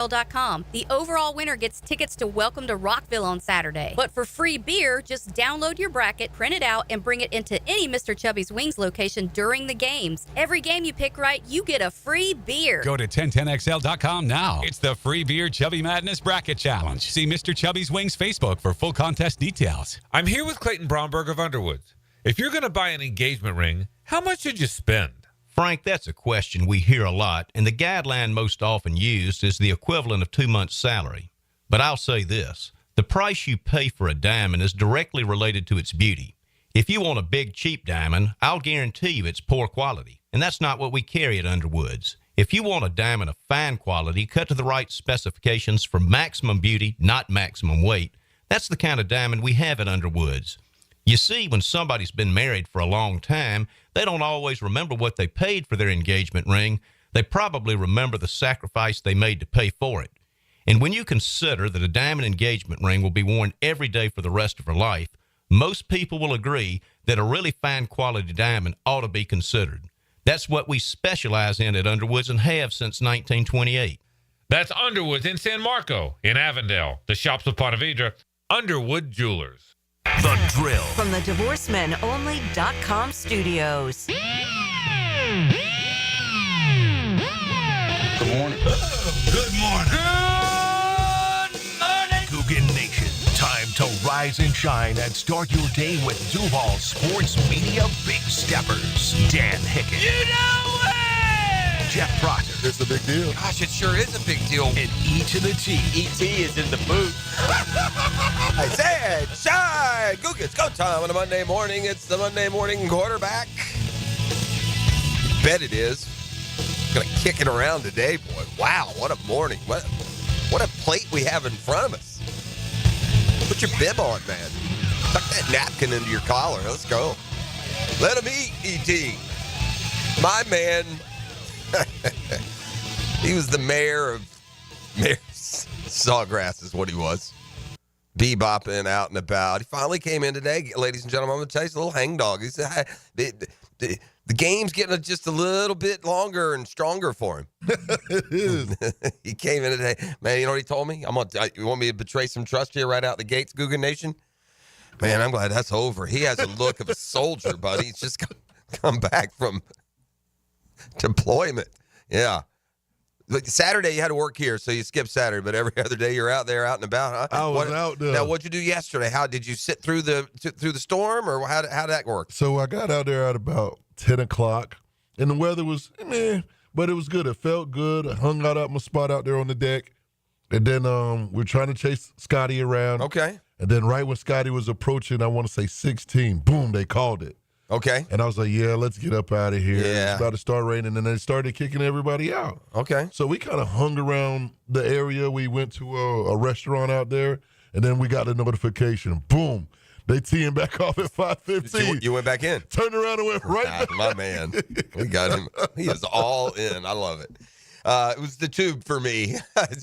1010XL.com. The overall winner gets tickets to Welcome to Rockville on Saturday. But for free beer, just download your bracket, print it out, and bring it into any Mr. Chubby's Wings location during the games. Every game you pick right, you get a free beer. Go to 1010XL.com now. It's the free beer Chubby Madness Bracket Challenge. See Mr. Chubby's Wings Facebook for full contest details. I'm here with Clayton Bromberg of Underwoods. If you're going to buy an engagement ring, how much should you spend? Frank, that's a question we hear a lot, and the guideline most often used is the equivalent of 2 months' salary. But I'll say this, the price you pay for a diamond is directly related to its beauty. If you want a big, cheap diamond, I'll guarantee you it's poor quality, and that's not what we carry at Underwoods. If you want a diamond of fine quality, cut to the right specifications for maximum beauty, not maximum weight, that's the kind of diamond we have at Underwoods. You see, when somebody's been married for a long time, they don't always remember what they paid for their engagement ring. They probably remember the sacrifice they made to pay for it. And when you consider that a diamond engagement ring will be worn every day for the rest of her life, most people will agree that a really fine quality diamond ought to be considered. That's what we specialize in at Underwoods and have since 1928. That's Underwoods in San Marco, in Avondale, the shops of Ponte Vedra, Underwood Jewelers. The Drill. From the DivorceMenOnly.com studios. Good morning. Good morning. Good morning. Coogan Nation. Time to rise and shine and start your day with Duval Sports Media Big Steppers. Dan Hicken. You know it! Jeff Proctor. It's a big deal. Gosh, it sure is a big deal. And E to the T. E.T. is in the booth. I said, shine! Gook, it's go time on a Monday morning. It's the Monday morning quarterback. You bet it is. Gonna kick it around today, boy. Wow, what a morning. What a plate we have in front of us. Put your bib on, man. Tuck that napkin into your collar. Let's go. Let him eat, E.T. My man, he was the mayor of Sawgrass is what he was. Bebopping out and about. He finally came in today, ladies and gentlemen. I'm going to tell you, he's a little hangdog. He said, the game's getting just a little bit longer and stronger for him. It is. He came in today. Man, you know what he told me? You want me to betray some trust here right out the gates, Googan Nation? Man, I'm glad that's over. He has a look of a soldier, buddy. He's just come back from deployment. Yeah. Like Saturday, you had to work here, so you skipped Saturday. But every other day, you're out there, out and about. Huh? I was out there. Now, what'd you do yesterday? How did you sit through the storm, or how did that work? So I got out there at about 10 o'clock, and the weather was but it was good. It felt good. I hung out at my spot out there on the deck, and then we're trying to chase Scotty around. Okay. And then right when Scotty was approaching, I want to say 16, boom, they called it. Okay. And I was like, yeah, let's get up out of here. Yeah. It's about to start raining, and they started kicking everybody out. Okay. So we kind of hung around the area. We went to a restaurant out there, and then we got a notification. Boom. They teeing back off at 5:15. You went back in. Turned around and went right back. My man. We got him. He is all in. I love it. It was the tube for me.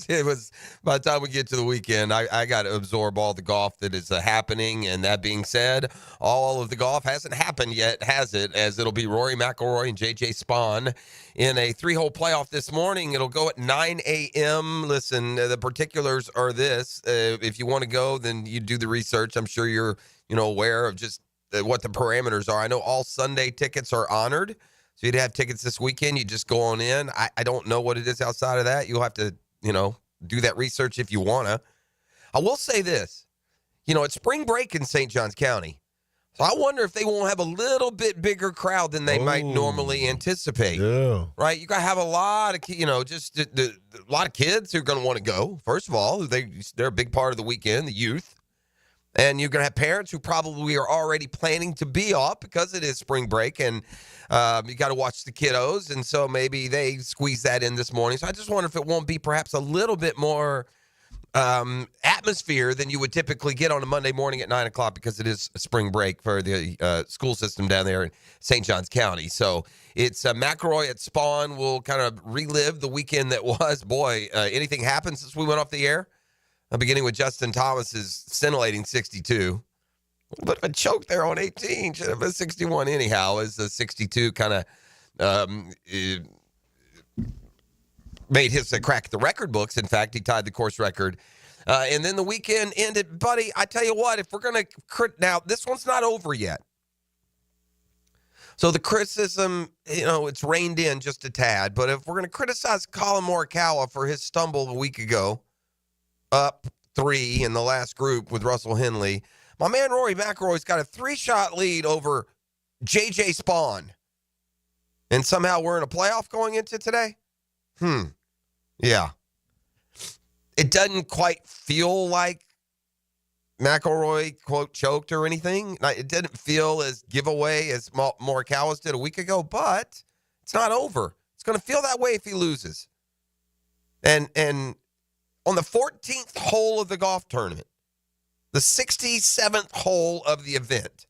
It was by the time we get to the weekend, I got to absorb all the golf that is happening. And that being said, all of the golf hasn't happened yet, has it? As it'll be Rory McIlroy and J.J. Spaun in a 3-hole playoff this morning. It'll go at 9 a.m. Listen, the particulars are this. If you want to go, then you do the research. I'm sure you're aware of just what the parameters are. I know all Sunday tickets are honored. So you'd have tickets this weekend. You just go on in. I don't know what it is outside of that. You'll have to, do that research if you want to. I will say this. It's spring break in St. Johns County. So I wonder if they won't have a little bit bigger crowd than they might normally anticipate. Yeah. Right? You got to have a lot of, just a lot of kids who are going to want to go. First of all, they're a big part of the weekend, the youth. And you're going to have parents who probably are already planning to be off because it is spring break, and you got to watch the kiddos, and so maybe they squeeze that in this morning. So I just wonder if it won't be perhaps a little bit more atmosphere than you would typically get on a Monday morning at 9 o'clock because it is spring break for the school system down there in St. Johns County. So it's McIlroy at Spawn. We'll kind of relive the weekend that was. Boy, anything happened since we went off the air? Beginning with Justin Thomas's scintillating 62. A little bit of a choke there on 18. Should have been 61 anyhow. As a 62 kind of made his crack the record books. In fact, he tied the course record. And then the weekend ended. Buddy, I tell you what, if we're going to – now, this one's not over yet. So the criticism, it's reined in just a tad. But if we're going to criticize Colin Morikawa for his stumble a week ago, up 3 in the last group with Russell Henley, my man Rory McIlroy's got a 3-shot lead over J.J. Spawn. And somehow we're in a playoff going into today? Yeah. It doesn't quite feel like McIlroy, quote, choked or anything. It didn't feel as giveaway as Morikawa's did a week ago, but it's not over. It's going to feel that way if he loses. And on the 14th hole of the golf tournament, the 67th hole of the event,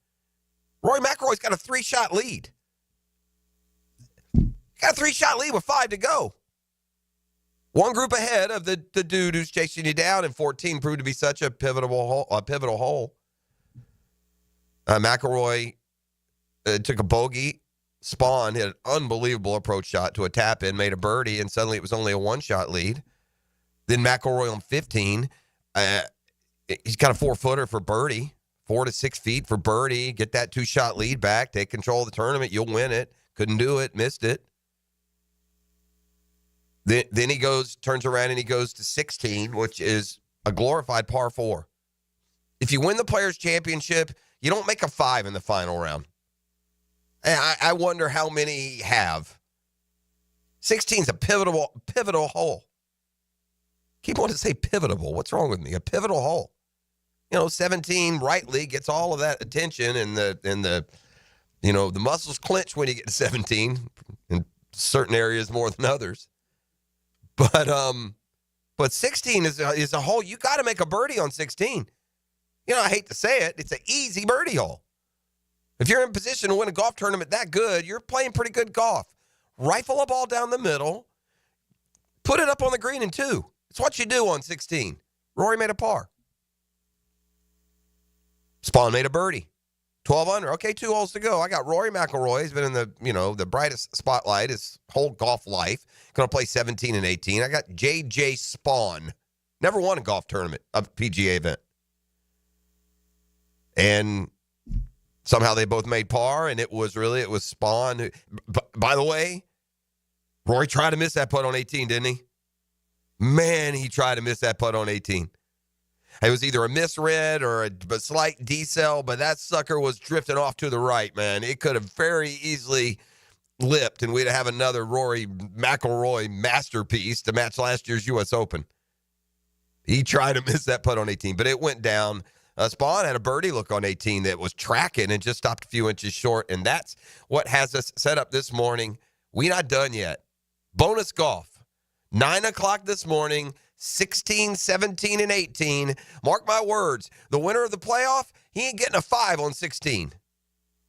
Rory McIlroy's got a 3-shot lead. Got a 3-shot lead with 5 to go. One group ahead of the dude who's chasing you down, and 14 proved to be such a pivotal hole. McIlroy took a bogey. Spawn hit an unbelievable approach shot to a tap-in, made a birdie, and suddenly it was only a 1-shot lead. Then McIlroy on 15, he's got a 4-footer for birdie, 4 to 6 feet for birdie. Get that 2-shot lead back, take control of the tournament, you'll win it. Couldn't do it, missed it. Then he turns around and he goes to 16, which is a glorified par 4. If you win the Players' Championship, you don't make a 5 in the final round. And I wonder how many have. 16 is a pivotal hole. Keep wanting to say pivotal. What's wrong with me? A pivotal hole. 17 rightly gets all of that attention, and the muscles clench when you get to 17 in certain areas more than others. But 16 is a hole. You got to make a birdie on 16. I hate to say it. It's an easy birdie hole. If you're in position to win a golf tournament that good, you're playing pretty good golf. Rifle a ball down the middle. Put it up on the green in 2. It's what you do on 16. Rory made a par. Spawn made a birdie. 12 under. Okay, 2 holes to go. I got Rory McIlroy. He's been in the brightest spotlight his whole golf life. Going to play 17 and 18. I got J.J. Spawn. Never won a golf tournament, a PGA event. And somehow they both made par, and it was Spawn. By the way, Rory tried to miss that putt on 18, didn't he? Man, he tried to miss that putt on 18. It was either a misread or a slight decel, but that sucker was drifting off to the right, man. It could have very easily lipped, and we'd have another Rory McIlroy masterpiece to match last year's U.S. Open. He tried to miss that putt on 18, but it went down. Spawn had a birdie look on 18 that was tracking and just stopped a few inches short, and that's what has us set up this morning. We not done yet. Bonus golf. 9 o'clock this morning, 16, 17, and 18. Mark my words, the winner of the playoff, he ain't getting a 5 on 16.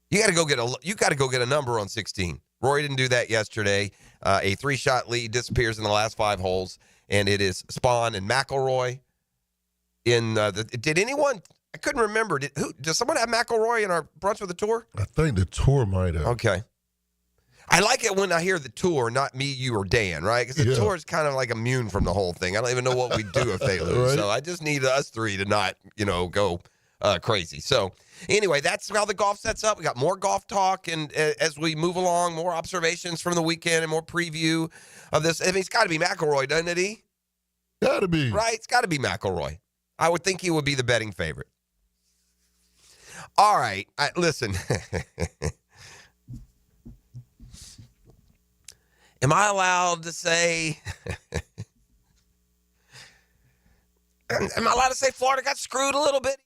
You got to go get a number on 16. Rory didn't do that yesterday. A 3-shot lead disappears in the last 5 holes, and it is Spawn and McIlroy. Did anyone? I couldn't remember. Does someone have McIlroy in our brunch with the tour? I think the tour might have. Okay. I like it when I hear the tour, not me, you, or Dan, right? Because the tour is kind of like immune from the whole thing. I don't even know what we'd do if they lose. Right? So I just need us 3 to not, go crazy. So anyway, that's how the golf sets up. We got more golf talk, and as we move along, more observations from the weekend and more preview of this. I mean, it's got to be McIlroy, doesn't it, E? Got to be. Right? It's got to be McIlroy. I would think he would be the betting favorite. All right. Listen. Am I allowed to say... Am I allowed to say Florida got screwed a little bit?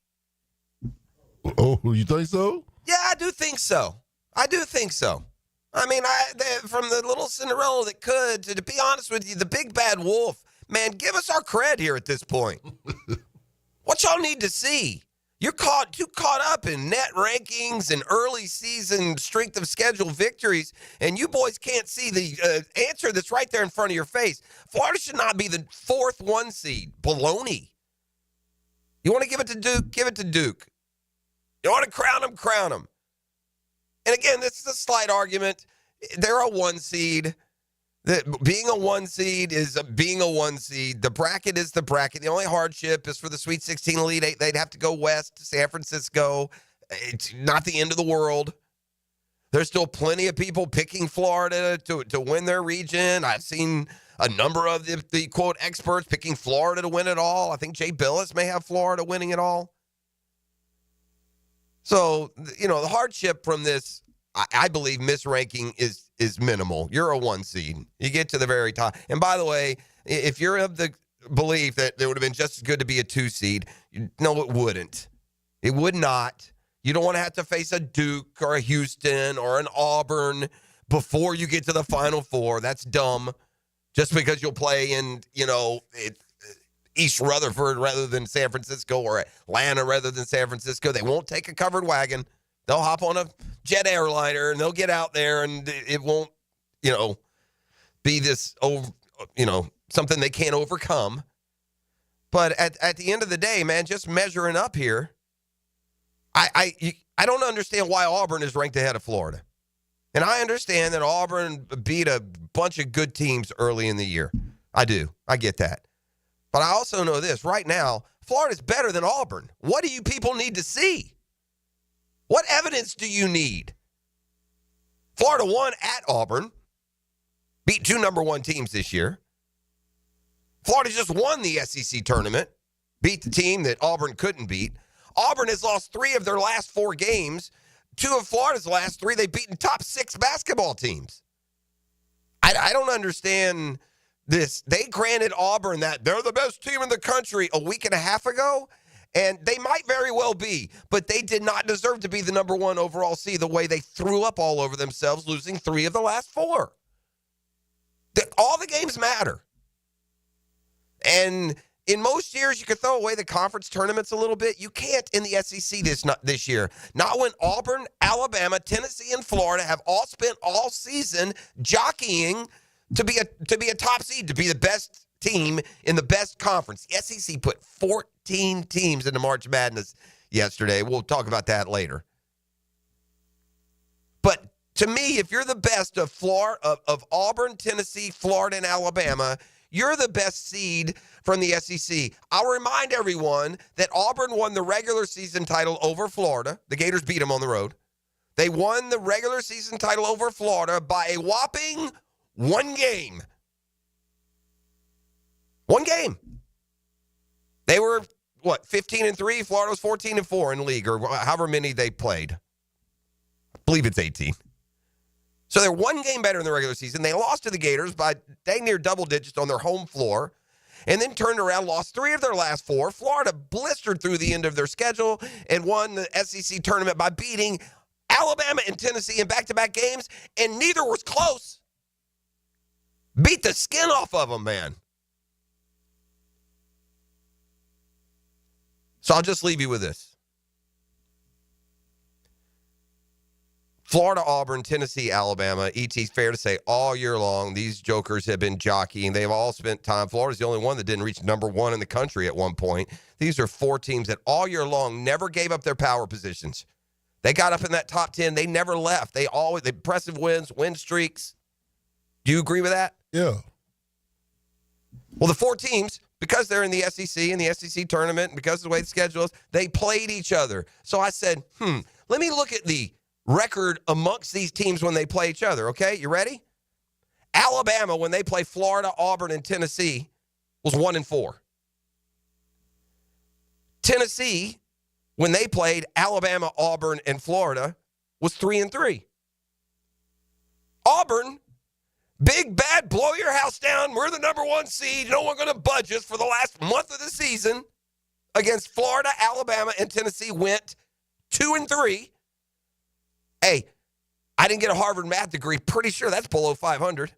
Oh, you think so? Yeah, I do think so. I mean, from the little Cinderella that could, to be honest with you, the big bad wolf, man, give us our cred here at this point. What y'all need to see? You're too caught up in net rankings and early season strength of schedule victories, and you boys can't see the answer that's right there in front of your face. Florida should not be the 4th 1 seed. Baloney. You want to give it to Duke? Give it to Duke. You want to crown them? Crown them. And again, this is a slight argument. They're a 1 seed. Being a 1 seed is being a 1 seed. The bracket is the bracket. The only hardship is for the Sweet 16 Elite Eight. They'd have to go west to San Francisco. It's not the end of the world. There's still plenty of people picking Florida to win their region. I've seen a number of the quote experts picking Florida to win it all. I think Jay Billis may have Florida winning it all. So, the hardship from this, I believe, misranking is minimal. You're a 1 seed. You get to the very top. And by the way, if you're of the belief that it would have been just as good to be a 2 seed, no, it wouldn't. It would not. You don't want to have to face a Duke or a Houston or an Auburn before you get to the Final Four. That's dumb. Just because you'll play in, East Rutherford rather than San Francisco or Atlanta rather than San Francisco. They won't take a covered wagon. They'll hop on a jet airliner and they'll get out there, and it won't, be this, something they can't overcome. But at the end of the day, man, just measuring up here, I don't understand why Auburn is ranked ahead of Florida. And I understand that Auburn beat a bunch of good teams early in the year. I do. I get that. But I also know this. Right now, Florida's better than Auburn. What do you people need to see? What evidence do you need? Florida won at Auburn. Beat 2 number 1 teams this year. Florida just won the SEC tournament. Beat the team that Auburn couldn't beat. Auburn has lost 3 of their last 4 games. 2 of Florida's last 3, they've beaten top 6 basketball teams. I don't understand this. They granted Auburn that they're the best team in the country a week and a half ago, and they might very well be, but they did not deserve to be the number 1 overall seed the way they threw up all over themselves, losing 3 of the last 4. All the games matter. And in most years, you could throw away the conference tournaments a little bit. You can't in the SEC this year. Not when Auburn, Alabama, Tennessee, and Florida have all spent all season jockeying to be a top seed, to be the best team in the best conference. The SEC put 14 teams into March Madness yesterday. We'll talk about that later. But to me, if you're the best of Auburn, Tennessee, Florida, and Alabama, you're the best seed from the SEC. I'll remind everyone that Auburn won the regular season title over Florida. The Gators beat them on the road. They won the regular season title over Florida by a whopping 1 game. 1 game. They were, 15-3? Florida was 14-4 in the league, or however many they played. I believe it's 18. So they're 1 game better in the regular season. They lost to the Gators by dang near double digits on their home floor, and then turned around, lost 3 of their last 4. Florida blistered through the end of their schedule and won the SEC tournament by beating Alabama and Tennessee in back-to-back games, and neither was close. Beat the skin off of them, man. So I'll just leave you with this. Florida, Auburn, Tennessee, Alabama, it's fair to say all year long, these jokers have been jockeying. They've all spent time. Florida's the only one that didn't reach number 1 in the country at one point. These are 4 teams that all year long never gave up their power positions. They got up in that top 10. They never left. They impressive wins, win streaks. Do you agree with that? Yeah. Well, the 4 teams, because they're in the SEC and the SEC tournament, and because of the way the schedule is, they played each other. So I said, let me look at the record amongst these teams when they play each other, okay? You ready? Alabama, when they play Florida, Auburn, and Tennessee, was 1-4. Tennessee, when they played Alabama, Auburn, and Florida, was 3-3. Auburn, big, bad, blow your house down. We're the number 1 seed. No one's going to budge us for the last month of the season. Against Florida, Alabama, and Tennessee went 2-3. Hey, I didn't get a Harvard math degree. Pretty sure that's below 500.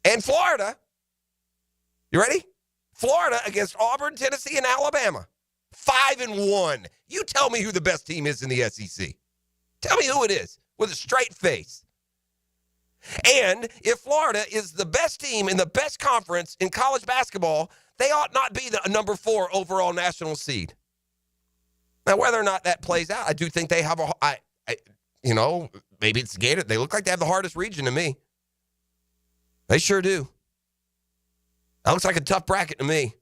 And Florida, you ready? Florida against Auburn, Tennessee, and Alabama, 5-1. You tell me who the best team is in the SEC. Tell me who it is with a straight face. And if Florida is the best team in the best conference in college basketball, they ought not be the number 4 overall national seed. Now, whether or not that plays out, I do think they have maybe it's Gator. They look like they have the hardest region to me. They sure do. That looks like a tough bracket to me.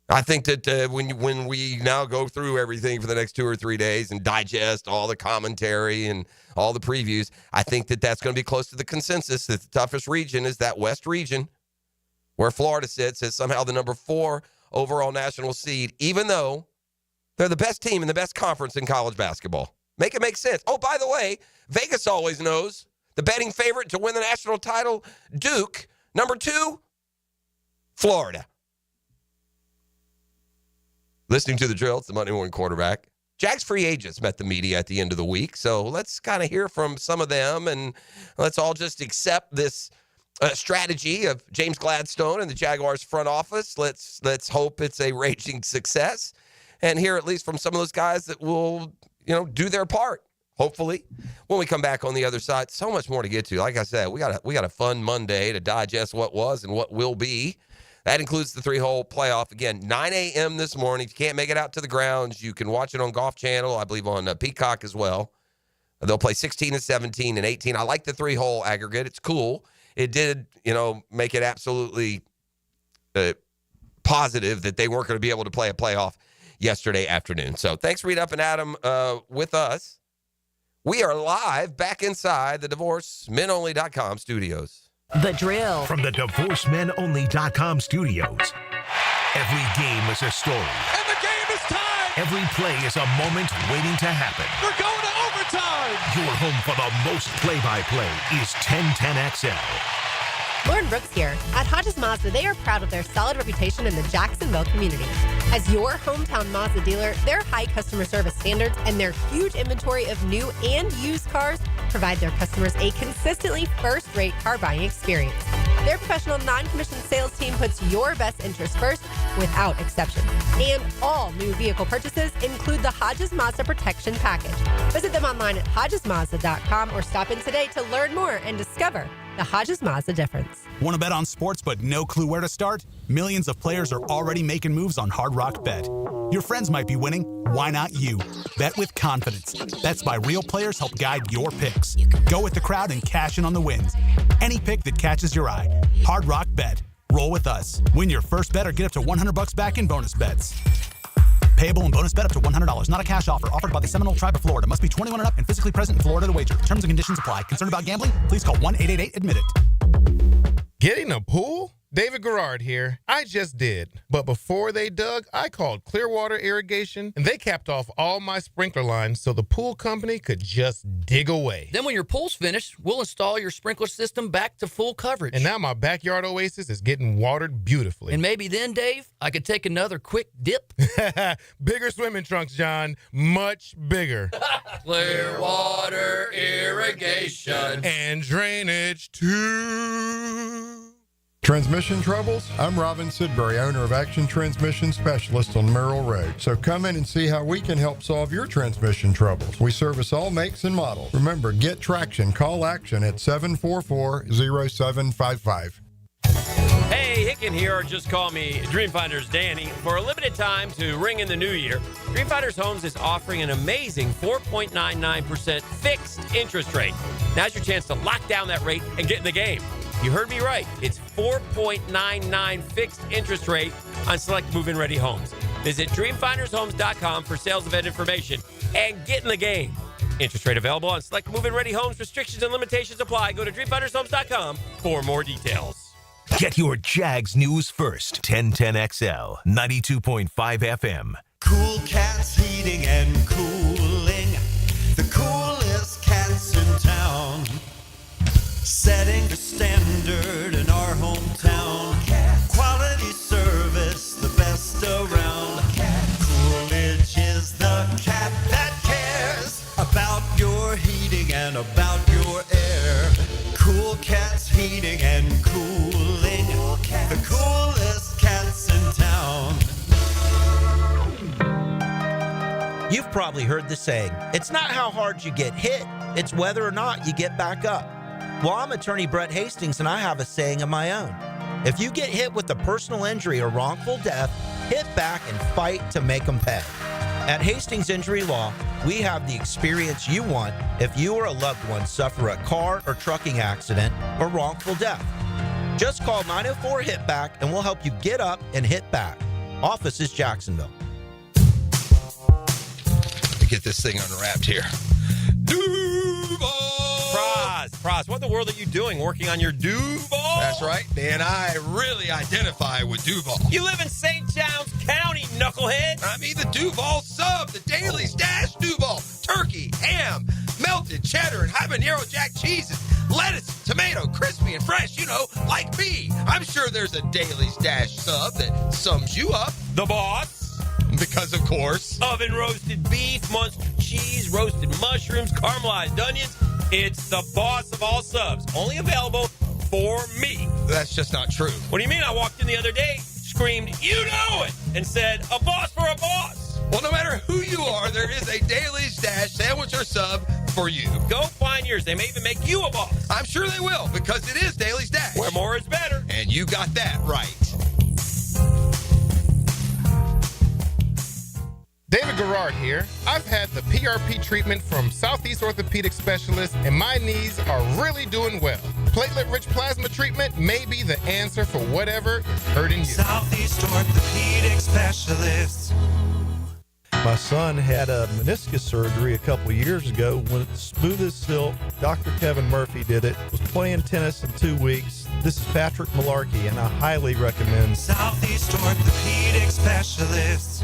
I think that when we now go through everything for the next 2 or 3 days and digest all the commentary and all the previews, I think that that's going to be close to the consensus that the toughest region is that West region where Florida sits as somehow the number 4 overall national seed, even though they're the best team in the best conference in college basketball. Make it make sense. Oh, by the way, Vegas always knows the betting favorite to win the national title, Duke. Number 2, Florida. Listening to the drill, it's the Monday Morning Quarterback. Jags free agents met the media at the end of the week, so let's kind of hear from some of them, and let's all just accept this strategy of James Gladstone and the Jaguars front office. Let's hope it's a raging success, and hear at least from some of those guys that will, do their part. Hopefully, when we come back on the other side, so much more to get to. Like I said, we got a fun Monday to digest what was and what will be. That includes the 3-hole playoff. Again, 9 a.m. this morning. If you can't make it out to the grounds, you can watch it on Golf Channel, I believe on Peacock as well. They'll play 16 and 17 and 18. I like the 3-hole aggregate. It's cool. It did, make it absolutely positive that they weren't going to be able to play a playoff yesterday afternoon. So thanks, Reed Up and Adam, with us. We are live back inside the DivorceMenOnly.com studios. The Drill. From the DivorceMenOnly.com studios. Every game is a story. And the game is tied. Every play is a moment waiting to happen. We're going to overtime. Your home for the most play-by-play is 1010XL. Lauren Brooks here. At Hodges Mazda, they are proud of their solid reputation in the Jacksonville community. As your hometown Mazda dealer, their high customer service standards and their huge inventory of new and used cars provide their customers a consistently first-rate car buying experience. Their professional non-commissioned sales team puts your best interest first without exception. And all new vehicle purchases include the Hodges Mazda Protection Package. Visit them online at HodgesMazda.com or stop in today to learn more and discover the Hodges Mazda difference. Want to bet on sports but no clue where to start? Millions of players are already making moves on Hard Rock Bet. Your friends might be winning. Why not you? Bet with confidence. Bets by real players help guide your picks. Go with the crowd and cash in on the wins. Any pick that catches your eye. Hard Rock Bet. Roll with us. Win your first bet or get up to $100 back in bonus bets. Payable and bonus bet up to $100. Not a cash offer. Offered by the Seminole Tribe of Florida. Must be 21 and up and physically present in Florida to wager. Terms and conditions apply. Concerned about gambling? Please call 1-888-ADMIT-IT. Getting a pool? David Garrard here. I just did. But before they dug, I called Clearwater Irrigation, and they capped off all my sprinkler lines so the pool company could just dig away. Then when your pool's finished, we'll install your sprinkler system back to full coverage. And now my backyard oasis is getting watered beautifully. And maybe then, Dave, I could take another quick dip. Bigger swimming trunks, John. Much bigger. Clearwater Irrigation. And drainage, too. Transmission troubles? I'm Robin Sidbury, owner of Action Transmission Specialist on Merrill Road. So come in and see how we can help solve your transmission troubles. We service all makes and models. Remember, get traction. Call Action at 744-0755. Hey, Hicken here, or just call me Dreamfinders Danny. For a limited time to ring in the new year, Dreamfinders Homes is offering an amazing 4.99% fixed interest rate. Now's your chance to lock down that rate and get in the game. You heard me right. It's 4.99 fixed interest rate on select move-in ready homes. Visit dreamfindershomes.com for sales event information and get in the game. Interest rate available on select move-in ready homes. Restrictions and limitations apply. Go to dreamfindershomes.com for more details. Get your Jags news first. 1010XL, 92.5 FM. Cool Cats Heating and Cooling. The coolest cats in town. Setting the standard in our hometown. Quality service, the best around. Coolidge is the cat that cares about your heating and about your air. Cool Cats Heating and Cooling. The coolest cats in town. You've probably heard the saying, it's not how hard you get hit, it's whether or not you get back up. Well, I'm attorney Brett Hastings, and I have a saying of my own. If you get hit with a personal injury or wrongful death, hit back and fight to make them pay. At Hastings Injury Law, we have the experience you want if you or a loved one suffer a car or trucking accident or wrongful death. Just call 904-HIT-BACK and we'll help you get up and hit back. Office is Jacksonville. Let me get this thing unwrapped here. Prize, what in the world are you doing working on your Duval? That's right, Dan. I really identify with Duval. You live in St. John's County, knucklehead. I mean the Duval sub, the Daily Stash Duval. Turkey, ham, melted cheddar, and habanero jack cheeses. Lettuce, tomato, crispy and fresh, like me. I'm sure there's a Daily Stash sub that sums you up. The boss. Because, of course. Oven roasted beef, monster cheese, roasted mushrooms, caramelized onions. It's the boss of all subs. Only available for me. That's just not true. What do you mean? I walked in the other day, screamed, "You know it," and said, "A boss for a boss." Well, no matter who you are, there is a Daily Stash sandwich or sub for you. Go find yours. They may even make you a boss. I'm sure they will, because it is Daily Stash. Where more is better. And you got that right. David Garrard here. I've had the PRP treatment from Southeast Orthopedic Specialists, and my knees are really doing well. Platelet-rich plasma treatment may be the answer for whatever is hurting you. Southeast Orthopedic Specialists. My son had a meniscus surgery a couple of years ago. When it's smooth as silk, Dr. Kevin Murphy did it. Was playing tennis in 2 weeks. This is Patrick Malarkey, and I highly recommend Southeast Orthopedic Specialists.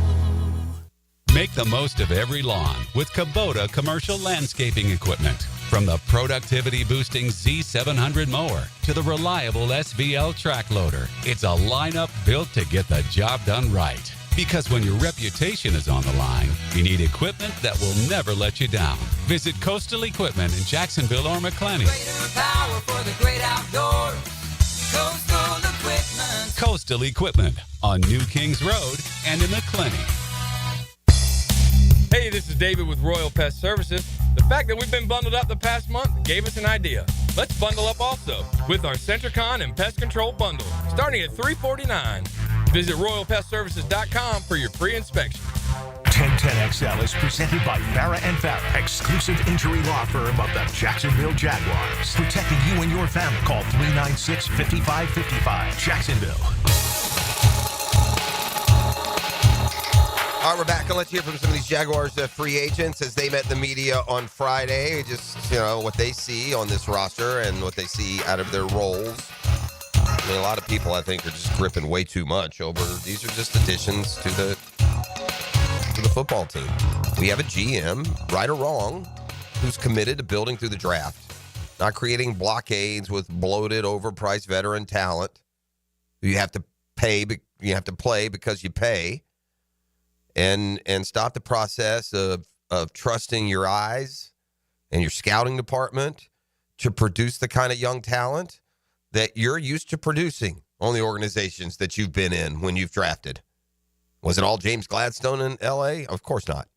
Make the most of every lawn with Kubota commercial landscaping equipment. From the productivity-boosting Z700 mower to the reliable SVL track loader, it's a lineup built to get the job done right. Because when your reputation is on the line, you need equipment that will never let you down. Visit Coastal Equipment in Jacksonville or McClenny. Greater power for the great outdoors. Coastal Equipment. Coastal Equipment on New Kings Road and in McClenny. Hey, this is David with Royal Pest Services. The fact that we've been bundled up the past month gave us an idea. Let's bundle up also with our Centricon and Pest Control Bundle, starting at $349. Visit RoyalPestServices.com for your free inspection. 1010XL is presented by Farah & Farah, exclusive injury law firm of the Jacksonville Jaguars. Protecting you and your family. Call 396-5555. Jacksonville. All right, we're back, and let's hear from some of these Jaguars free agents as they met the media on Friday. Just, what they see on this roster and what they see out of their roles. I mean, a lot of people, I think, are just gripping way too much over these are just additions to the football team. We have a GM, right or wrong, who's committed to building through the draft, not creating blockades with bloated, overpriced veteran talent. You have to pay, you have to play because you pay. And stop the process of trusting your eyes and your scouting department to produce the kind of young talent that you're used to producing on the organizations that you've been in when you've drafted. Was it all James Gladstone in L.A.? Of course not.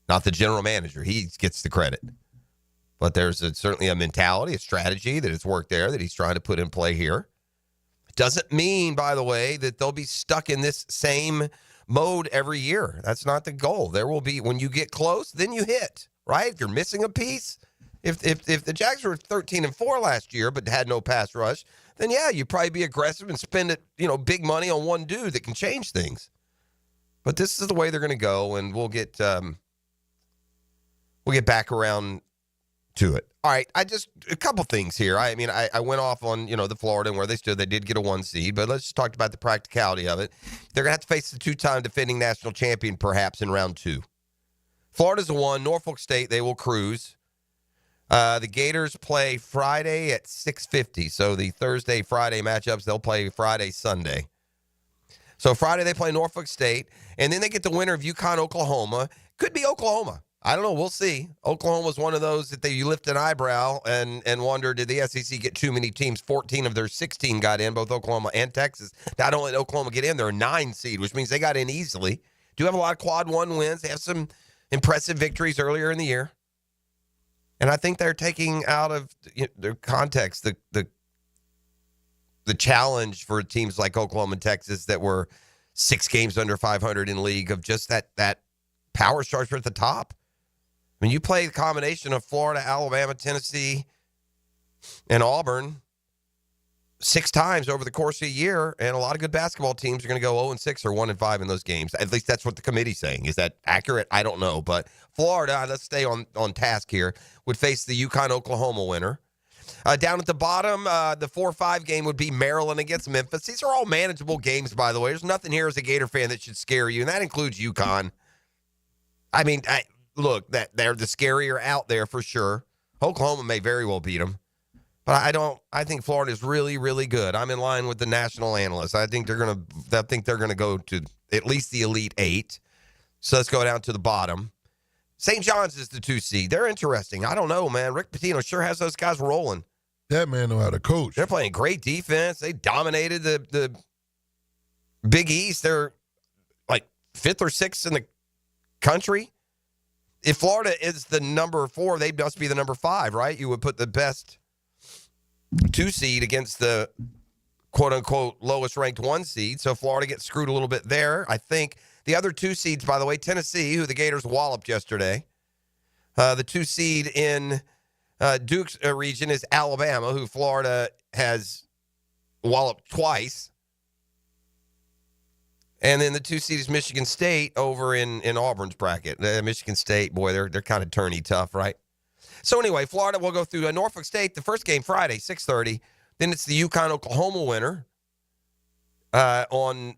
Not the general manager. He gets the credit. But there's certainly a mentality, a strategy that has worked there that he's trying to put in play here. Doesn't mean, by the way, that they'll be stuck in this same mode every year. That's not the goal. There will be, when you get close, then you hit, right? If you're missing a piece, if the Jags were 13-4 last year but had no pass rush, then yeah, you'd probably be aggressive and spend it, big money on one dude that can change things. But this is the way they're going to go, and we'll get back around to it. All right, a couple things here. I went off on, the Florida and where they stood. They did get a 1 seed, but let's just talk about the practicality of it. They're going to have to face the 2-time defending national champion perhaps in round 2. Florida's a 1. Norfolk State, they will cruise. The Gators play Friday at 6:50. So the Thursday-Friday matchups, they'll play Friday-Sunday. So Friday they play Norfolk State, and then they get the winner of UConn-Oklahoma. Could be Oklahoma. I don't know. We'll see. Oklahoma was one of those that you lift an eyebrow and wonder, did the SEC get too many teams? 14 of their 16 got in, both Oklahoma and Texas. Not only did Oklahoma get in, they're a 9 seed, which means they got in easily. Do have a lot of quad 1 wins. They have some impressive victories earlier in the year. And I think they're taking out of their context the challenge for teams like Oklahoma and Texas that were 6 games under 500 in league of just that power structure at the top. I mean, you play the combination of Florida, Alabama, Tennessee, and Auburn 6 times over the course of a year, and a lot of good basketball teams are going to go 0-6 or 1-5 in those games. At least that's what the committee's saying. Is that accurate? I don't know. But Florida, let's stay on task here, would face the UConn-Oklahoma winner. Down at the bottom, the 4-5 game would be Maryland against Memphis. These are all manageable games, by the way. There's nothing here as a Gator fan that should scare you, and that includes UConn. I mean, look, that they're the scarier out there for sure. Oklahoma may very well beat them. But I think Florida is really, really good. I'm in line with the national analysts. I think they're gonna go to at least the Elite 8. So let's go down to the bottom. St. John's is the 2 seed. They're interesting. I don't know, man. Rick Pitino sure has those guys rolling. That man know how to coach. They're playing great defense. They dominated the Big East. They're like 5th or 6th in the country. If Florida is the number 4, they must be the number 5, right? You would put the best 2 seed against the quote-unquote lowest-ranked 1 seed. So Florida gets screwed a little bit there. I think the other 2 seeds, by the way, Tennessee, who the Gators walloped yesterday. The 2 seed in Duke's region is Alabama, who Florida has walloped twice. And then the 2 seed is Michigan State over in Auburn's bracket. Michigan State, boy, they're kind of turny tough, right? So anyway, Florida will go through Norfolk State, the first game Friday, 6:30. Then it's the UConn-Oklahoma winner on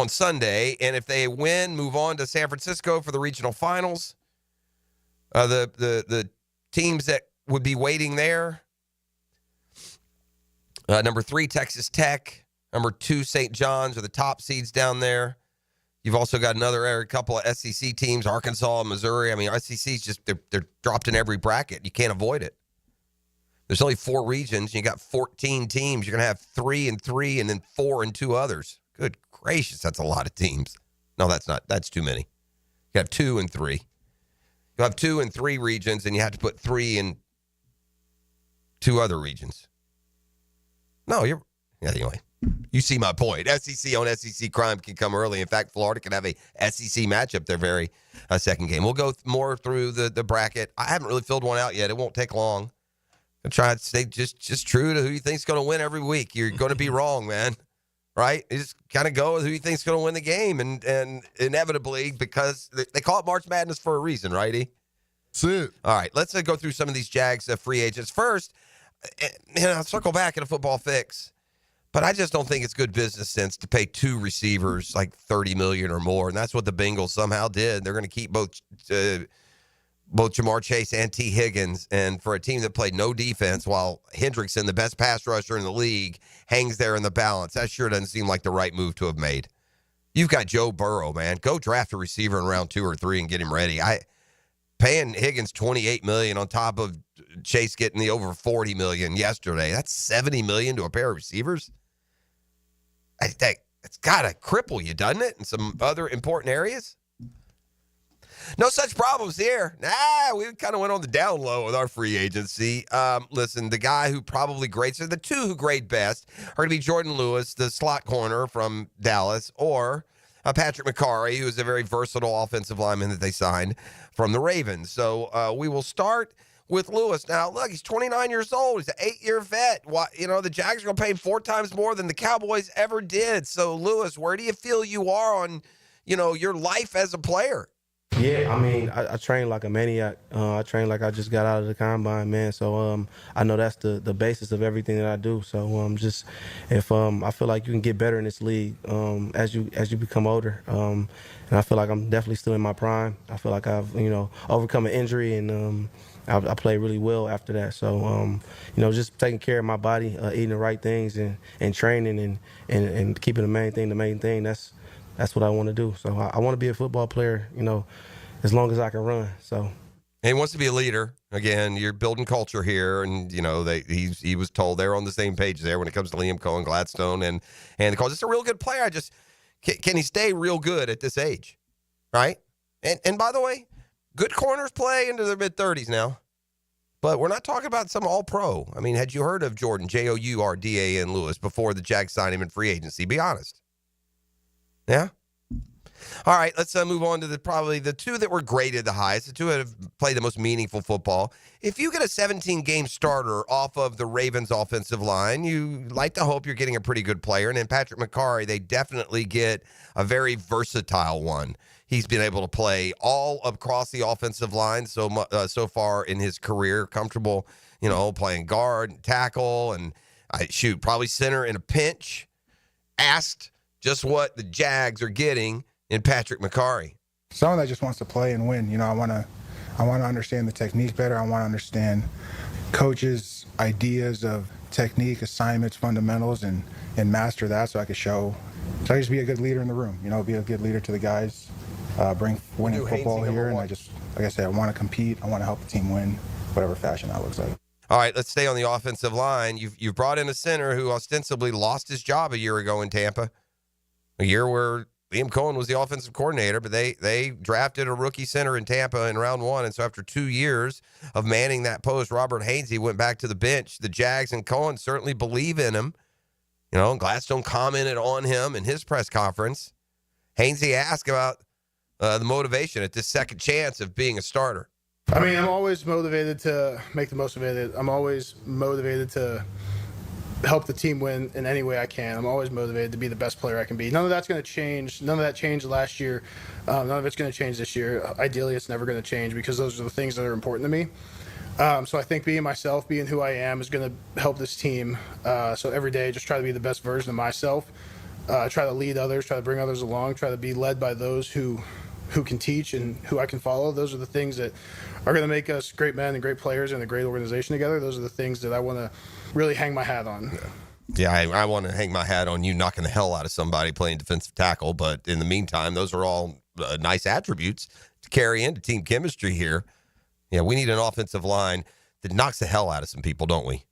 Sunday. And if they win, move on to San Francisco for the regional finals. The teams that would be waiting there, number 3, Texas Tech. Number 2, St. John's are the top seeds down there. You've also got a couple of SEC teams, Arkansas, Missouri. I mean, SEC's just, they're dropped in every bracket. You can't avoid it. There's only 4 regions. You got 14 teams. You're going to have 3 and 3 and then 4 and 2 others. Good gracious, that's a lot of teams. No, that's not. That's too many. You have 2 and 3. You have 2 and 3 regions, and you have to put 3 in 2 other regions. No, anyway. You see my point. SEC on SEC crime can come early. In fact, Florida can have a SEC matchup their very second game. We'll go more through the bracket. I haven't really filled one out yet. It won't take long. I'm trying to stay just true to who you think's going to win every week. You're going to be wrong, man. Right? You just kind of go with who you think's going to win the game. And inevitably, because they call it March Madness for a reason, right, E? That's it. All right. Let's go through some of these Jags free agents. First, I'll circle back in a football fix. But I just don't think it's good business sense to pay 2 receivers like $30 million or more, and that's what the Bengals somehow did. They're going to keep both Jamar Chase and T. Higgins, and for a team that played no defense while Hendrickson, the best pass rusher in the league, hangs there in the balance, that sure doesn't seem like the right move to have made. You've got Joe Burrow, man. Go draft a receiver in round 2 or 3 and get him ready. Paying Higgins $28 million on top of Chase getting the over $40 million yesterday. That's $70 million to a pair of receivers. It's got to cripple you, doesn't it, in some other important areas? No such problems here. We kind of went on the down low with our free agency. Listen, the guy who probably grades, or the 2 who grade best, are going to be Jordan Lewis, the slot corner from Dallas, or Patrick McCarry, who is a very versatile offensive lineman that they signed from the Ravens. So we will start with Lewis. Now, look, he's 29 years old. He's an 8-year vet. The Jags are going to pay him 4 times more than the Cowboys ever did. So, Lewis, where do you feel you are on, your life as a player? Yeah, I mean, I train like a maniac. I train like I just got out of the combine, man. So I know that's the basis of everything that I do. So I feel like you can get better in this league as you become older. And I feel like I'm definitely still in my prime. I feel like I've overcome an injury, and I played really well after that. So just taking care of my body, eating the right things, and training and keeping the main thing. That's what I want to do. So I want to be a football player, as long as I can run. So. And he wants to be a leader. Again, you're building culture here, and he was told they're on the same page there when it comes to Liam Cohen, Gladstone, and the Colts. It's a real good player. Can he stay real good at this age, right? And by the way, good corners play into their mid-30s now. But we're not talking about some all-pro. I mean, had you heard of Jordan, Jourdan Lewis, before the Jags signed him in free agency? Be honest. Yeah? All right, let's move on to probably the two that were graded the highest, the two that have played the most meaningful football. If you get a 17-game starter off of the Ravens offensive line, you like to hope you're getting a pretty good player. And in Patrick McCarry, they definitely get a very versatile one. He's been able to play all across the offensive line so far in his career, comfortable, playing guard and tackle and probably center in a pinch. Asked just what the Jags are getting in Patrick McCarry. Someone that just wants to play and win. I want to understand the technique better. I want to understand coaches' ideas of technique, assignments, fundamentals, and master that so I could just be a good leader in the room. Be a good leader to the guys, bring winning football here. And like I said, I want to compete. I want to help the team win, whatever fashion that looks like. All right, let's stay on the offensive line. You've brought in a center who ostensibly lost his job a year ago in Tampa, a year where Liam Cohen was the offensive coordinator, but they drafted a rookie center in Tampa in round 1. And so after 2 years of manning that post, Robert Hainsey went back to the bench. The Jags and Cohen certainly believe in him. Gladstone commented on him in his press conference. Hainsey asked about the motivation at this second chance of being a starter. I mean, I'm always motivated to make the most of it. I'm always motivated to help the team win in any way I can. I'm always motivated to be the best player I can be. None of that's going to change. None of that changed last year. None of it's going to change this year. Ideally, it's never going to change because those are the things that are important to me. So I think being myself, being who I am, is going to help this team. So every day, just try to be the best version of myself. Try to lead others, try to bring others along, try to be led by those who can teach and who I can follow. Those are the things that are going to make us great men and great players and a great organization together. Those are the things that I want to really hang my hat on. Yeah, I want to hang my hat on you knocking the hell out of somebody playing defensive tackle. But in the meantime, those are all nice attributes to carry into team chemistry here. Yeah, we need an offensive line that knocks the hell out of some people, don't we?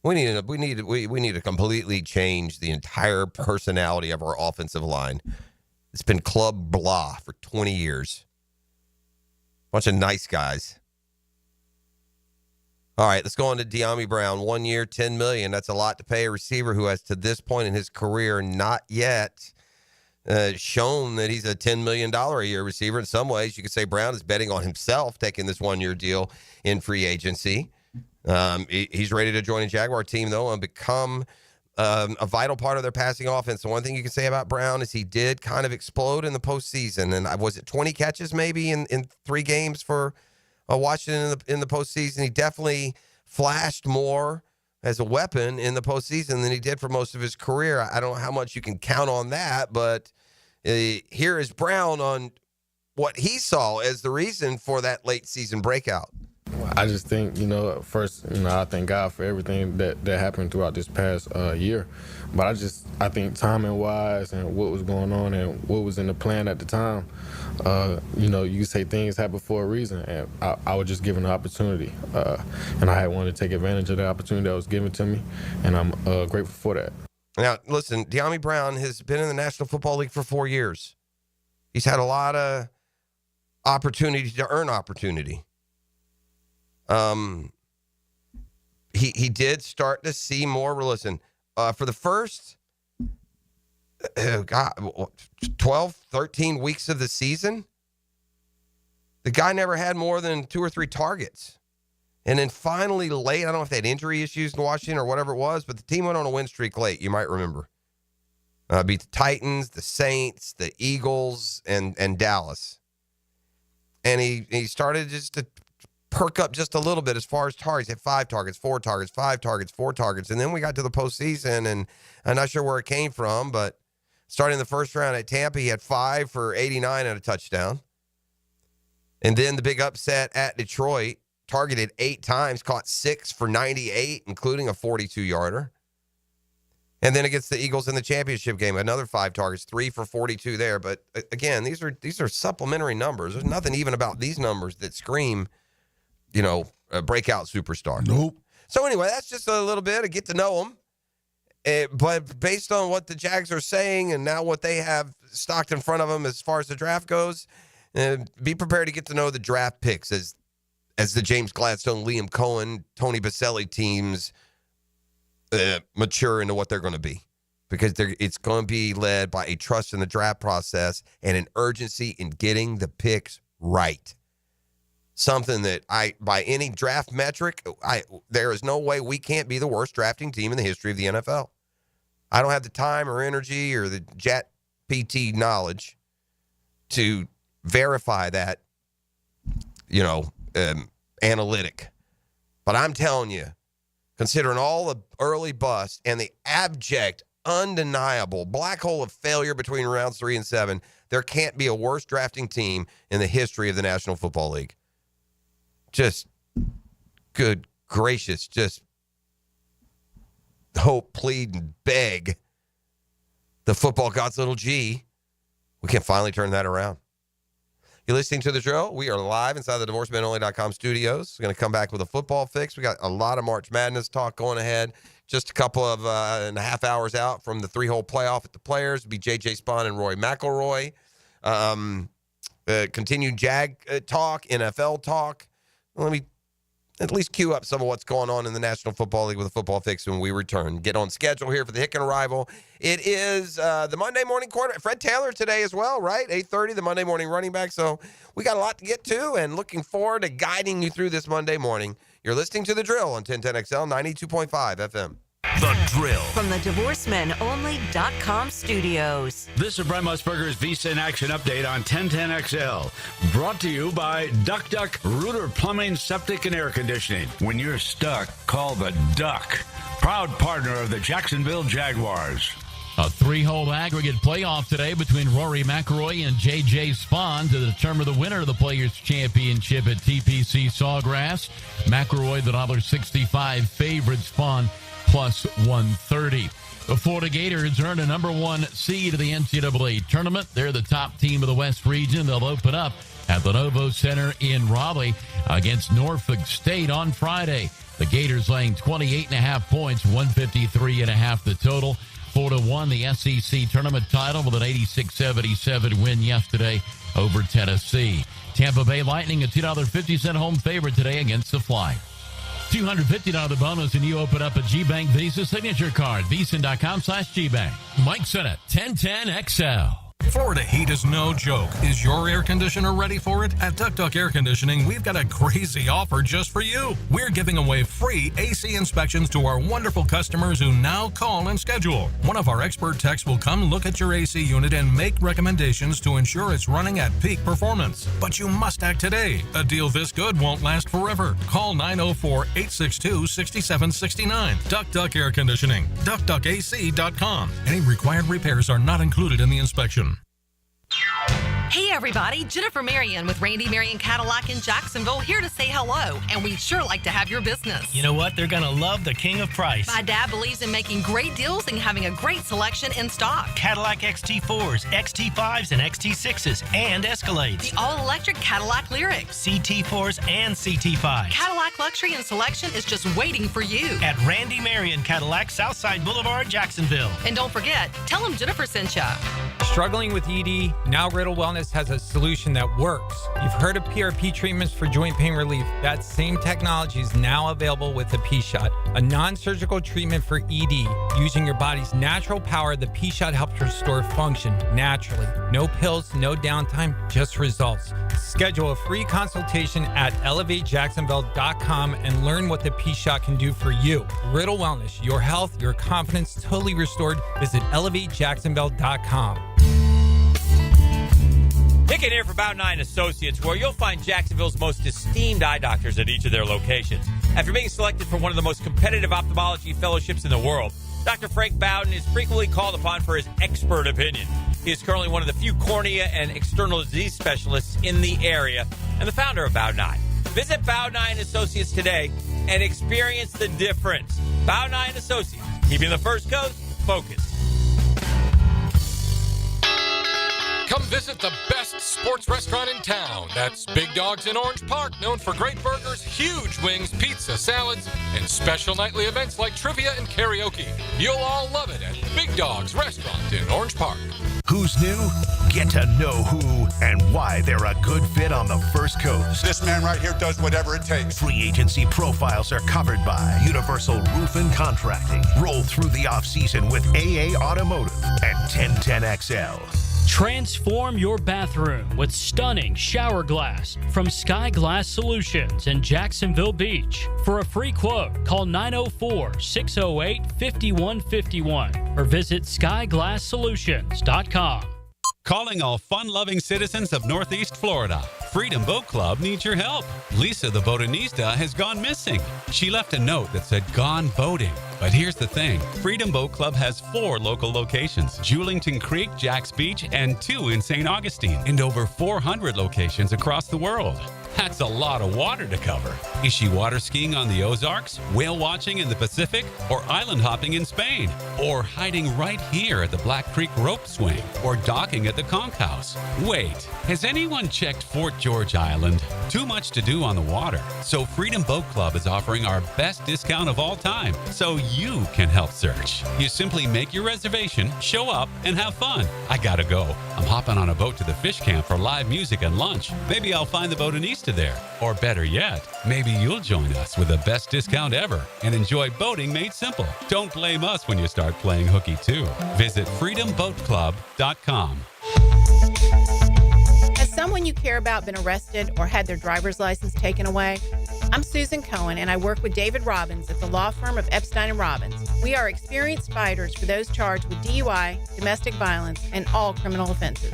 We need to completely change the entire personality of our offensive line. It's been club blah for 20 years. Bunch of nice guys. All right, let's go on to De'Ami Brown. 1 year, $10 million. That's a lot to pay a receiver who has, to this point in his career, not yet shown that he's a $10 million a year receiver. In some ways, you could say Brown is betting on himself taking this 1 year deal in free agency. He's ready to join a Jaguar team, though, and become a vital part of their passing offense. The one thing you can say about Brown is he did kind of explode in the postseason. And was it 20 catches maybe in 3 games for Washington in the postseason? He definitely flashed more as a weapon in the postseason than he did for most of his career. I don't know how much you can count on that, but here is Brown on what he saw as the reason for that late season breakout. I just think, first, I thank God for everything that happened throughout this past year. But I think timing-wise and what was going on and what was in the plan at the time, you say things happen for a reason. And I was just given the opportunity. And I had wanted to take advantage of the opportunity that was given to me. And I'm grateful for that. Now, listen, De'Ami Brown has been in the National Football League for 4 years. He's had a lot of opportunity to earn opportunity. He did start to see more. Listen, for the first 12, 13 weeks of the season, the guy never had more than 2 or 3 targets. And then finally late, I don't know if they had injury issues in Washington or whatever it was, but the team went on a win streak late, you might remember. Beat the Titans, the Saints, the Eagles, and Dallas. And he started just to perk up just a little bit as far as targets. He had 5 targets, 4 targets, 5 targets, 4 targets. And then we got to the postseason, and I'm not sure where it came from, but starting the first round at Tampa, he had 5 for 89 and a touchdown. And then the big upset at Detroit, targeted 8 times, caught 6 for 98, including a 42-yarder. And then against the Eagles in the championship game, another 5 targets, 3 for 42 there. But again, these are supplementary numbers. There's nothing even about these numbers that scream, a breakout superstar. Nope. So anyway, that's just a little bit of get to know him. But based on what the Jags are saying and now what they have stocked in front of them as far as the draft goes, be prepared to get to know the draft picks as the James Gladstone, Liam Cohen, Tony Baselli teams mature into what they're going to be. because it's going to be led by a trust in the draft process and an urgency in getting the picks right. Something that by any draft metric, there is no way we can't be the worst drafting team in the history of the NFL. I don't have the time or energy or the Chat PT knowledge to verify that, analytic. But I'm telling you, considering all the early busts and the abject, undeniable black hole of failure between rounds 3 and 7, there can't be a worse drafting team in the history of the National Football League. Just good gracious, just hope, plead, and beg the football gods, little G, we can finally turn that around. You're listening to The Drill. We are live inside the DivorceMenOnly.com studios. We're going to come back with a football fix. We got a lot of March Madness talk going ahead. Just a couple of and a half hours out from the 3-hole playoff at the Players. It'll be J.J. Spahn and Roy McIlroy. Continued Jag talk, NFL talk. Let me at least cue up some of what's going on in the National Football League with a football fix when we return. Get on schedule here for the Hicken arrival. It is the Monday morning quarterback. Fred Taylor today as well, right? 8:30, the Monday morning running back. So we got a lot to get to and looking forward to guiding you through this Monday morning. You're listening to The Drill on 1010XL 92.5 FM. The Drill. From the DivorceMenOnly.com studios. This is Brent Musburger's Visa in Action update on 1010XL. Brought to you by Duck Duck Rooter Plumbing, Septic, and Air Conditioning. When you're stuck, call the Duck. Proud partner of the Jacksonville Jaguars. A 3-hole aggregate playoff today between Rory McIlroy and J.J. Spahn to determine the winner of the Players' Championship at TPC Sawgrass. McIlroy, the $1.65 favorite, Spahn plus 130. The Florida Gators earned a number 1 seed of the NCAA tournament. They're the top team of the West region. They'll open up at the Novo Center in Raleigh against Norfolk State on Friday. The Gators laying 28.5 points, 153.5 the total. Florida won the SEC tournament title with an 86-77 win yesterday over Tennessee. Tampa Bay Lightning, a $2.50 home favorite today against the Flyers. $250 bonus and you open up a GBank Visa signature card. Visa.com/GBank. Mike Sennett, 1010XL. Florida heat is no joke. Is your air conditioner ready for it? At Duck Duck Air Conditioning, we've got a crazy offer just for you. We're giving away free AC inspections to our wonderful customers who now call and schedule. One of our expert techs will come look at your AC unit and make recommendations to ensure it's running at peak performance. But you must act today. A deal this good won't last forever. Call 904-862-6769. Duck Duck Air Conditioning. DuckDuckAC.com. Any required repairs are not included in the inspection. Hey everybody, Jennifer Marion with Randy Marion Cadillac in Jacksonville here to say hello, and we'd sure like to have your business. You know what? They're going to love the king of price. My dad believes in making great deals and having a great selection in stock. Cadillac XT4s, XT5s, and XT6s, and Escalades. The all-electric Cadillac Lyriq. CT4s and CT5s. Cadillac luxury and selection is just waiting for you. At Randy Marion Cadillac, Southside Boulevard, Jacksonville. And don't forget, tell them Jennifer sent ya. Struggling with ED? Now Riddle Wellness has a solution that works. You've heard of PRP treatments for joint pain relief. That same technology is now available with the P-Shot, a non-surgical treatment for ED. Using your body's natural power, the P-Shot helps restore function naturally. No pills, no downtime, just results. Schedule a free consultation at elevatejacksonville.com and learn what the P-Shot can do for you. Riddle Wellness, your health, your confidence totally restored. Visit elevatejacksonville.com. Hicken here for Bout 9 Associates, where you'll find Jacksonville's most esteemed eye doctors at each of their locations. After being selected for one of the most competitive ophthalmology fellowships in the world, Dr. Frank Bowden is frequently called upon for his expert opinion. He is currently one of the few cornea and external disease specialists in the area and the founder of Bout 9. Visit Bout 9 Associates today and experience the difference. Bout 9 Associates, keeping the First Coast focused. Come visit the best sports restaurant in town. That's Big Dogs in Orange Park, known for great burgers, huge wings, pizza, salads, and special nightly events like trivia and karaoke. You'll all love it at Big Dog's Restaurant in Orange Park. Who's new? Get to know who and why they're a good fit on the First Coast. This man right here does whatever it takes. Free agency profiles are covered by Universal Roof and Contracting. Roll through the offseason with AA Automotive and 1010XL. Transform your bathroom with stunning shower glass from Sky Glass Solutions in Jacksonville Beach. For a free quote, call 904-608-5151 or visit skyglasssolutions.com. Calling all fun-loving citizens of Northeast Florida. Freedom Boat Club needs your help. Lisa the botanista has gone missing. She left a note that said gone boating. But here's the thing. Freedom Boat Club has 4 local locations. Julington Creek, Jack's Beach, and 2 in St. Augustine. And over 400 locations across the world. That's a lot of water to cover. Is she water skiing on the Ozarks, whale watching in the Pacific, or island hopping in Spain? Or hiding right here at the Black Creek rope swing? Or docking at the Conch House? Wait, has anyone checked Fort George Island? Too much to do on the water. So Freedom Boat Club is offering our best discount of all time, so you can help search. You simply make your reservation, show up, and have fun. I gotta go. I'm hopping on a boat to the fish camp for live music and lunch. Maybe I'll find the botanista there. Or better yet, maybe you'll join us with the best discount ever and enjoy boating made simple. Don't blame us when you start playing hooky too. Visit freedomboatclub.com. Has someone you care about been arrested or had their driver's license taken away? I'm Susan Cohen, and I work with David Robbins at the law firm of Epstein & Robbins. We are experienced fighters for those charged with DUI, domestic violence, and all criminal offenses.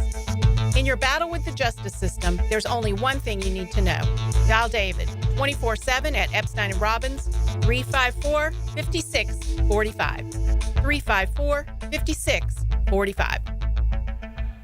In your battle with the justice system, there's only one thing you need to know. Dial David 24/7 at Epstein & Robbins, 354-5645. 354-5645.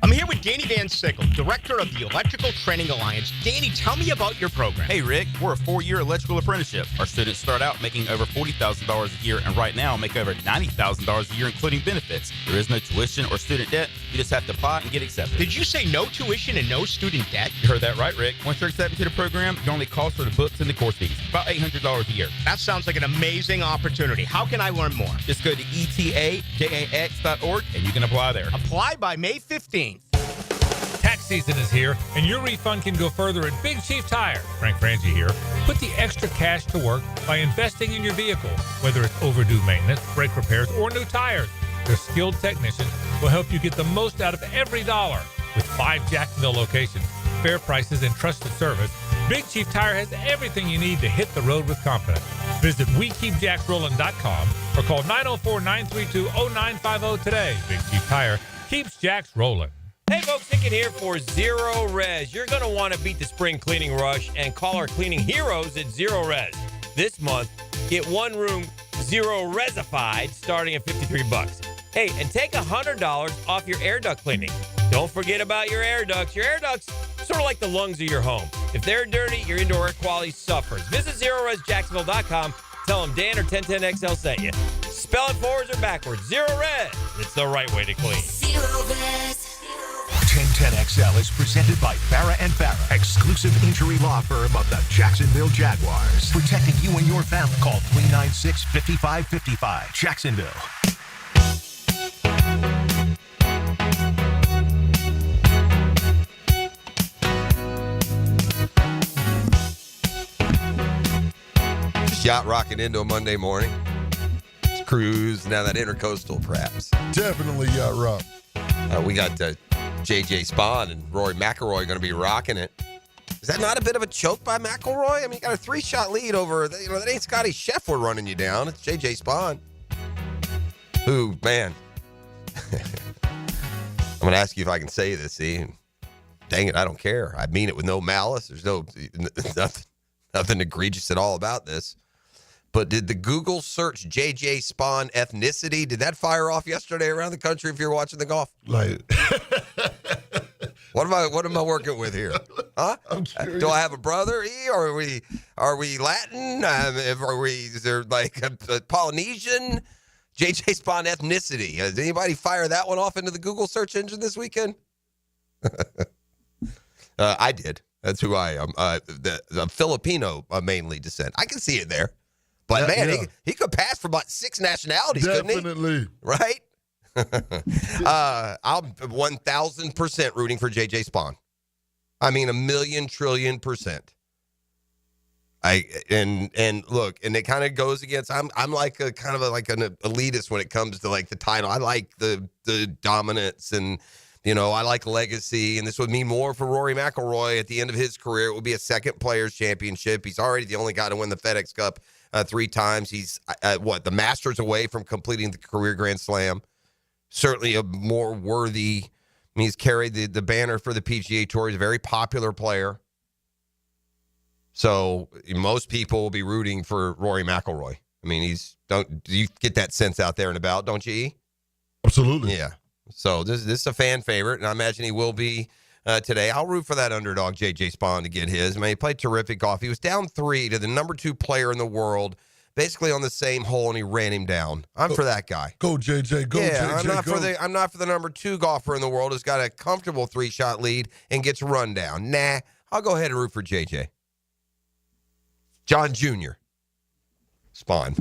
I'm here with Danny Van Sickle, Director of the Electrical Training Alliance. Danny, tell me about your program. Hey, Rick, we're a 4-year electrical apprenticeship. Our students start out making over $40,000 a year and right now make over $90,000 a year, including benefits. There is no tuition or student debt. You just have to apply and get accepted. Did you say no tuition and no student debt? You heard that right, Rick. Once you're accepted to the program, your only cost for the books and the course fees. About $800 a year. That sounds like an amazing opportunity. How can I learn more? Just go to etajax.org and you can apply there. Apply by May 15th. Tax season is here, and your refund can go further at Big Chief Tire. Frank Frangie here. Put the extra cash to work by investing in your vehicle, whether it's overdue maintenance, brake repairs, or new tires. Their skilled technicians will help you get the most out of every dollar. With 5 Jacksonville locations, fair prices, and trusted service, Big Chief Tire has everything you need to hit the road with confidence. Visit WeKeepJacksRollin.com or call 904-932-0950 today. Big Chief Tire keeps Jacks rolling. Hey folks, Hicken here for Zero Res. You're going to want to beat the spring cleaning rush and call our cleaning heroes at Zero Res. This month, get one room Zero Resified starting at $53. Hey, and take $100 off your air duct cleaning. Don't forget about your air ducts. Your air ducts sort of like the lungs of your home. If they're dirty, your indoor air quality suffers. Visit ZeroResJacksonville.com. Tell them Dan or 1010XL sent you. Spell it forwards or backwards. Zero Res. It's the right way to clean. Zero Res. 1010XL is presented by Farrah & Farrah, exclusive injury law firm of the Jacksonville Jaguars. Protecting you and your family. Call 396-5555. Jacksonville. Yacht rocking into a Monday morning. It's cruise, now that intercoastal perhaps. Definitely yacht rock. We got J.J. Spahn and Rory McIlroy going to be rocking it. Is that not a bit of a choke by McIlroy? I mean, you got a 3-shot lead over, that ain't Scotty Scheffler running you down. It's J.J. Spahn. Who, man. I'm going to ask you if I can say this, see? Dang it, I don't care. I mean it with no malice. There's nothing egregious at all about this. But did the Google search J.J. Spahn ethnicity, did that fire off yesterday around the country if you're watching the golf? Like, what am I working with here? Huh? Do I have a brother? Or are we Latin? Is there like a Polynesian? J.J. Spahn ethnicity. Did anybody fire that one off into the Google search engine this weekend? I did. That's who I am. The Filipino mainly descent. I can see it there. But, man, he could pass for about 6 nationalities, couldn't he? Definitely. Right? I'm 1,000% rooting for JJ Spawn. I mean, 1,000,000,000,000,000%. And look, and it kind of goes against. I'm like a kind of like an elitist when it comes to like the title. I like the dominance, and I like legacy. And this would mean more for Rory McIlroy at the end of his career. It would be a second Players Championship. He's already the only guy to win the FedEx Cup 3 times. He's the Masters away from completing the career Grand Slam. Certainly a more worthy. I mean, he's carried the banner for the PGA Tour. He's a very popular player. So most people will be rooting for Rory McIlroy. I mean, do you get that sense out there and about, don't you, E? Absolutely. Yeah. So this is a fan favorite, and I imagine he will be today. I'll root for that underdog, JJ Spawn, to get his. I mean, he played terrific golf. He was down 3 to the number 2 player in the world, basically on the same hole, and he ran him down. I'm for that guy. Go, JJ. Go, yeah, JJ. I'm not for the number 2 golfer in the world who's got a comfortable 3-shot lead and gets run down. Nah, I'll go ahead and root for JJ. John Jr. Spawn.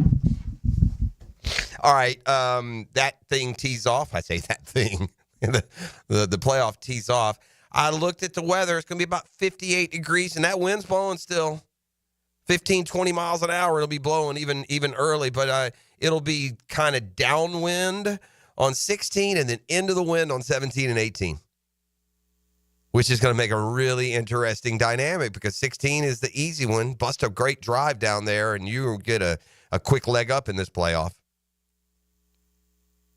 All right, that thing tees off. I say that thing. the playoff tees off. I looked at the weather. It's going to be about 58 degrees, and that wind's blowing still. 15, 20 miles an hour. It'll be blowing even early, but it'll be kind of downwind on 16 and then into the wind on 17 and 18. Which is going to make a really interesting dynamic because 16 is the easy one. Bust a great drive down there, and you get a quick leg up in this playoff.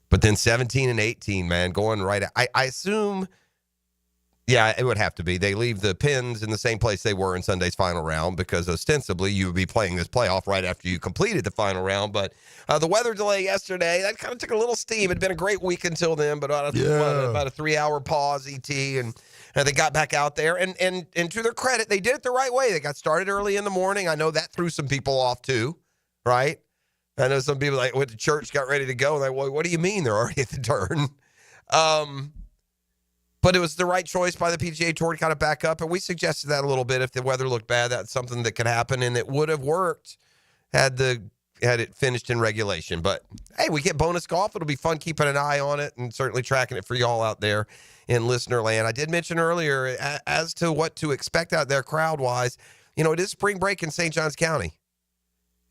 But then 17 and 18, man, going right. I assume, yeah, it would have to be. They leave the pins in the same place they were in Sunday's final round because ostensibly you would be playing this playoff right after you completed the final round. But the weather delay yesterday, that kind of took a little steam. It had been a great week until then, but about a 3-hour pause, ET, and they got back out there. And to their credit, they did it the right way. They got started early in the morning. I know that threw some people off too, right? I know some people went to church, got ready to go, and well, what do you mean they're already at the turn? But it was the right choice by the PGA Tour to kind of back up, and we suggested that a little bit. If the weather looked bad, that's something that could happen, and it would have worked had it finished in regulation. But, hey, we get bonus golf. It'll be fun keeping an eye on it and certainly tracking it for y'all out there in listener land. I did mention earlier as to what to expect out there crowd-wise, it is spring break in St. Johns County.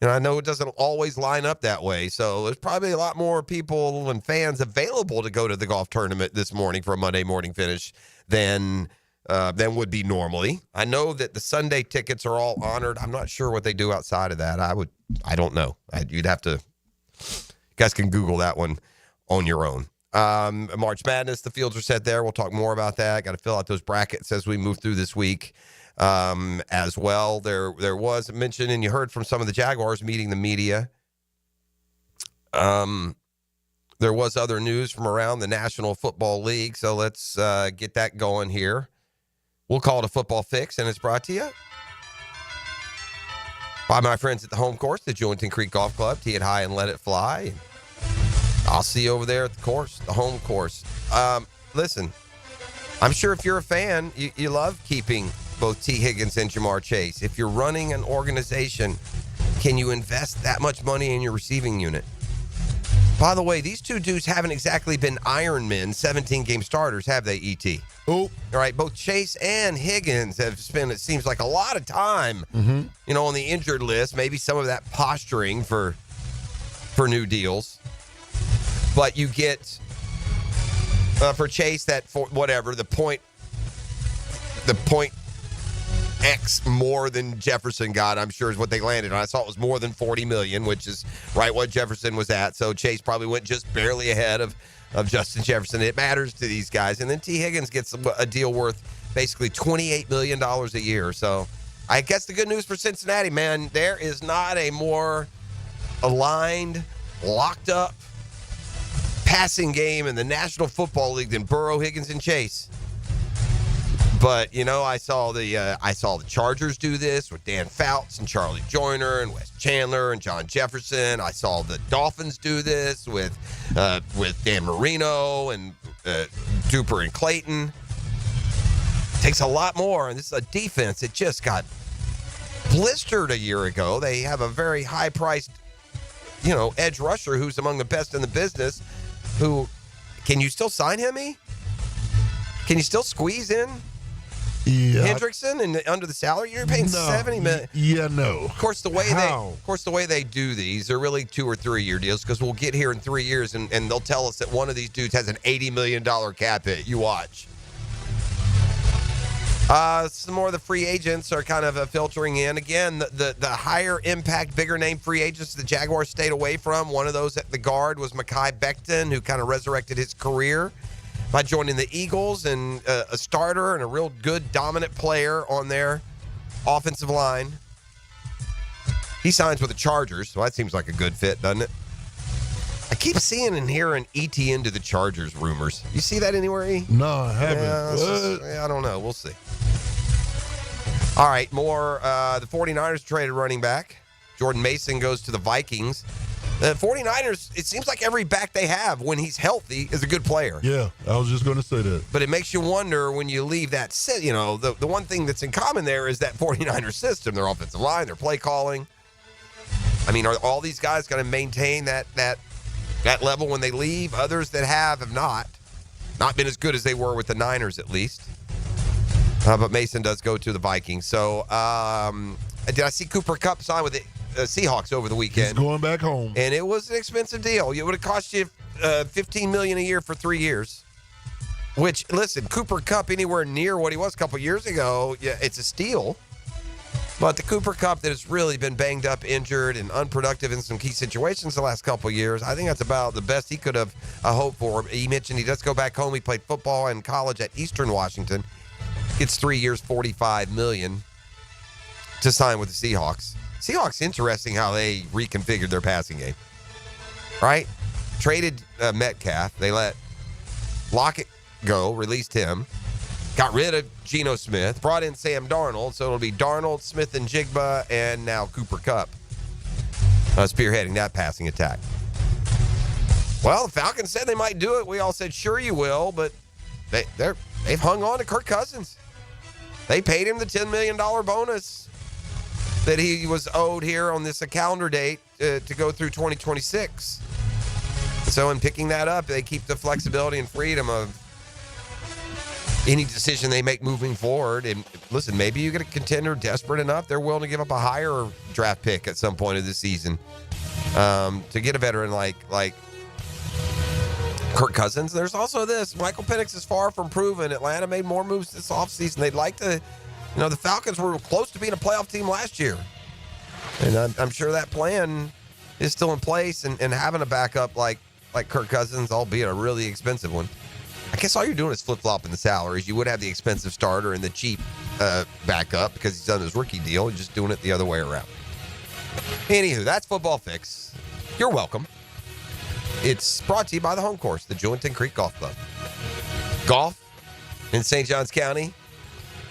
I know it doesn't always line up that way, so there's probably a lot more people and fans available to go to the golf tournament this morning for a Monday morning finish than would be normally. I know that the Sunday tickets are all honored. I'm not sure what they do outside of that. I don't know. You'd have to, you guys can Google that one on your own. March Madness, the fields are set there. We'll talk more about that. Got to fill out those brackets as we move through this week. As well, there was a mention, and you heard from some of the Jaguars meeting the media. There was other news from around the National Football League, so let's get that going here. We'll call it a football fix, and it's brought to you by my friends at the home course, the Jointon Creek Golf Club. Tee it high and let it fly. I'll see you over there at the course, the home course. Listen, I'm sure if you're a fan, you love keeping both T. Higgins and Jamar Chase. If you're running an organization, can you invest that much money in your receiving unit? By the way, these two dudes haven't exactly been Ironmen 17-game starters, have they, E.T.? Oh. All right, both Chase and Higgins have spent, it seems like, a lot of time, on the injured list. Maybe some of that posturing for new deals. But you get, for Chase, that, for whatever, the point X more than Jefferson got, I'm sure, is what they landed on. I saw it was more than $40 million, which is right what Jefferson was at. So Chase probably went just barely ahead of Justin Jefferson. It matters to these guys. And then T. Higgins gets a deal worth basically $28 million a year. So I guess the good news for Cincinnati, man, there is not a more aligned, locked up passing game in the National Football League than Burrow, Higgins, and Chase. But, I saw the Chargers do this with Dan Fouts and Charlie Joyner and Wes Chandler and John Jefferson. I saw the Dolphins do this with Dan Marino and Duper and Clayton. It takes a lot more, and this is a defense that just got blistered a year ago. They have a very high-priced, edge rusher who's among the best in the business, who Can you still sign him, E? Can you still squeeze in Hendrickson and under the salary? You're paying $70 million. Yeah, no. Of course, the way they do these, they're really 2 or 3 year deals because we'll get here in 3 years and they'll tell us that one of these dudes has an $80 million cap hit. You watch. Some more of the free agents are kind of filtering in. Again, the higher impact, bigger name free agents the Jaguars stayed away from. One of those at the guard was Mekhi Becton, who kind of resurrected his career by joining the Eagles and a starter and a real good dominant player on their offensive line. He signs with the Chargers, so that seems like a good fit, doesn't it? I keep seeing and hearing ETN to the Chargers rumors. You see that anywhere, E? No, I haven't. I don't know. We'll see. All right, more. The 49ers traded running back. Jordan Mason goes to the Vikings. The 49ers, it seems like every back they have, when he's healthy, is a good player. Yeah, I was just going to say that. But it makes you wonder when you leave that set. You know, the one thing that's in common there is that 49ers system, their offensive line, their play calling. I mean, are all these guys going to maintain that level when they leave? Others that have not been as good as they were with the Niners, at least. But Mason does go to the Vikings. So did I see Cooper Kupp sign with the Seahawks over the weekend? He's going back home. And it was an expensive deal. It would have cost you $15 million a year for 3 years. Which, listen, Cooper Kupp anywhere near what he was a couple years ago, yeah, it's a steal. But the Cooper Kupp that has really been banged up, injured, and unproductive in some key situations the last couple of years, I think that's about the best he could have hoped for. He mentioned he does go back home. He played football in college at Eastern Washington. Gets 3 years, $45 million to sign with the Seahawks. Seahawks, interesting how they reconfigured their passing game. Right? Traded Metcalf. They let Lockett go, released him. Got rid of Geno Smith, brought in Sam Darnold, so it'll be Darnold, Smith and Jigba, and now Cooper Kupp spearheading that passing attack. Well, the Falcons said they might do it. We all said, sure you will, but they've hung on to Kirk Cousins. They paid him the $10 million bonus that he was owed here on this calendar date to go through 2026. So in picking that up, they keep the flexibility and freedom of any decision they make moving forward. And listen, maybe you get a contender desperate enough, they're willing to give up a higher draft pick at some point of the season to get a veteran like Kirk Cousins. There's also this. Michael Penix is far from proven. Atlanta made more moves this offseason. They'd like to, the Falcons were close to being a playoff team last year. And I'm sure that plan is still in place, and having a backup like Kirk Cousins, albeit a really expensive one. I guess all you're doing is flip-flopping the salaries. You would have the expensive starter and the cheap backup because he's done his rookie deal. You're just doing it the other way around. Anywho, that's Football Fix. You're welcome. It's brought to you by the Home Course, the Jewington Creek Golf Club. Golf in St. Johns County.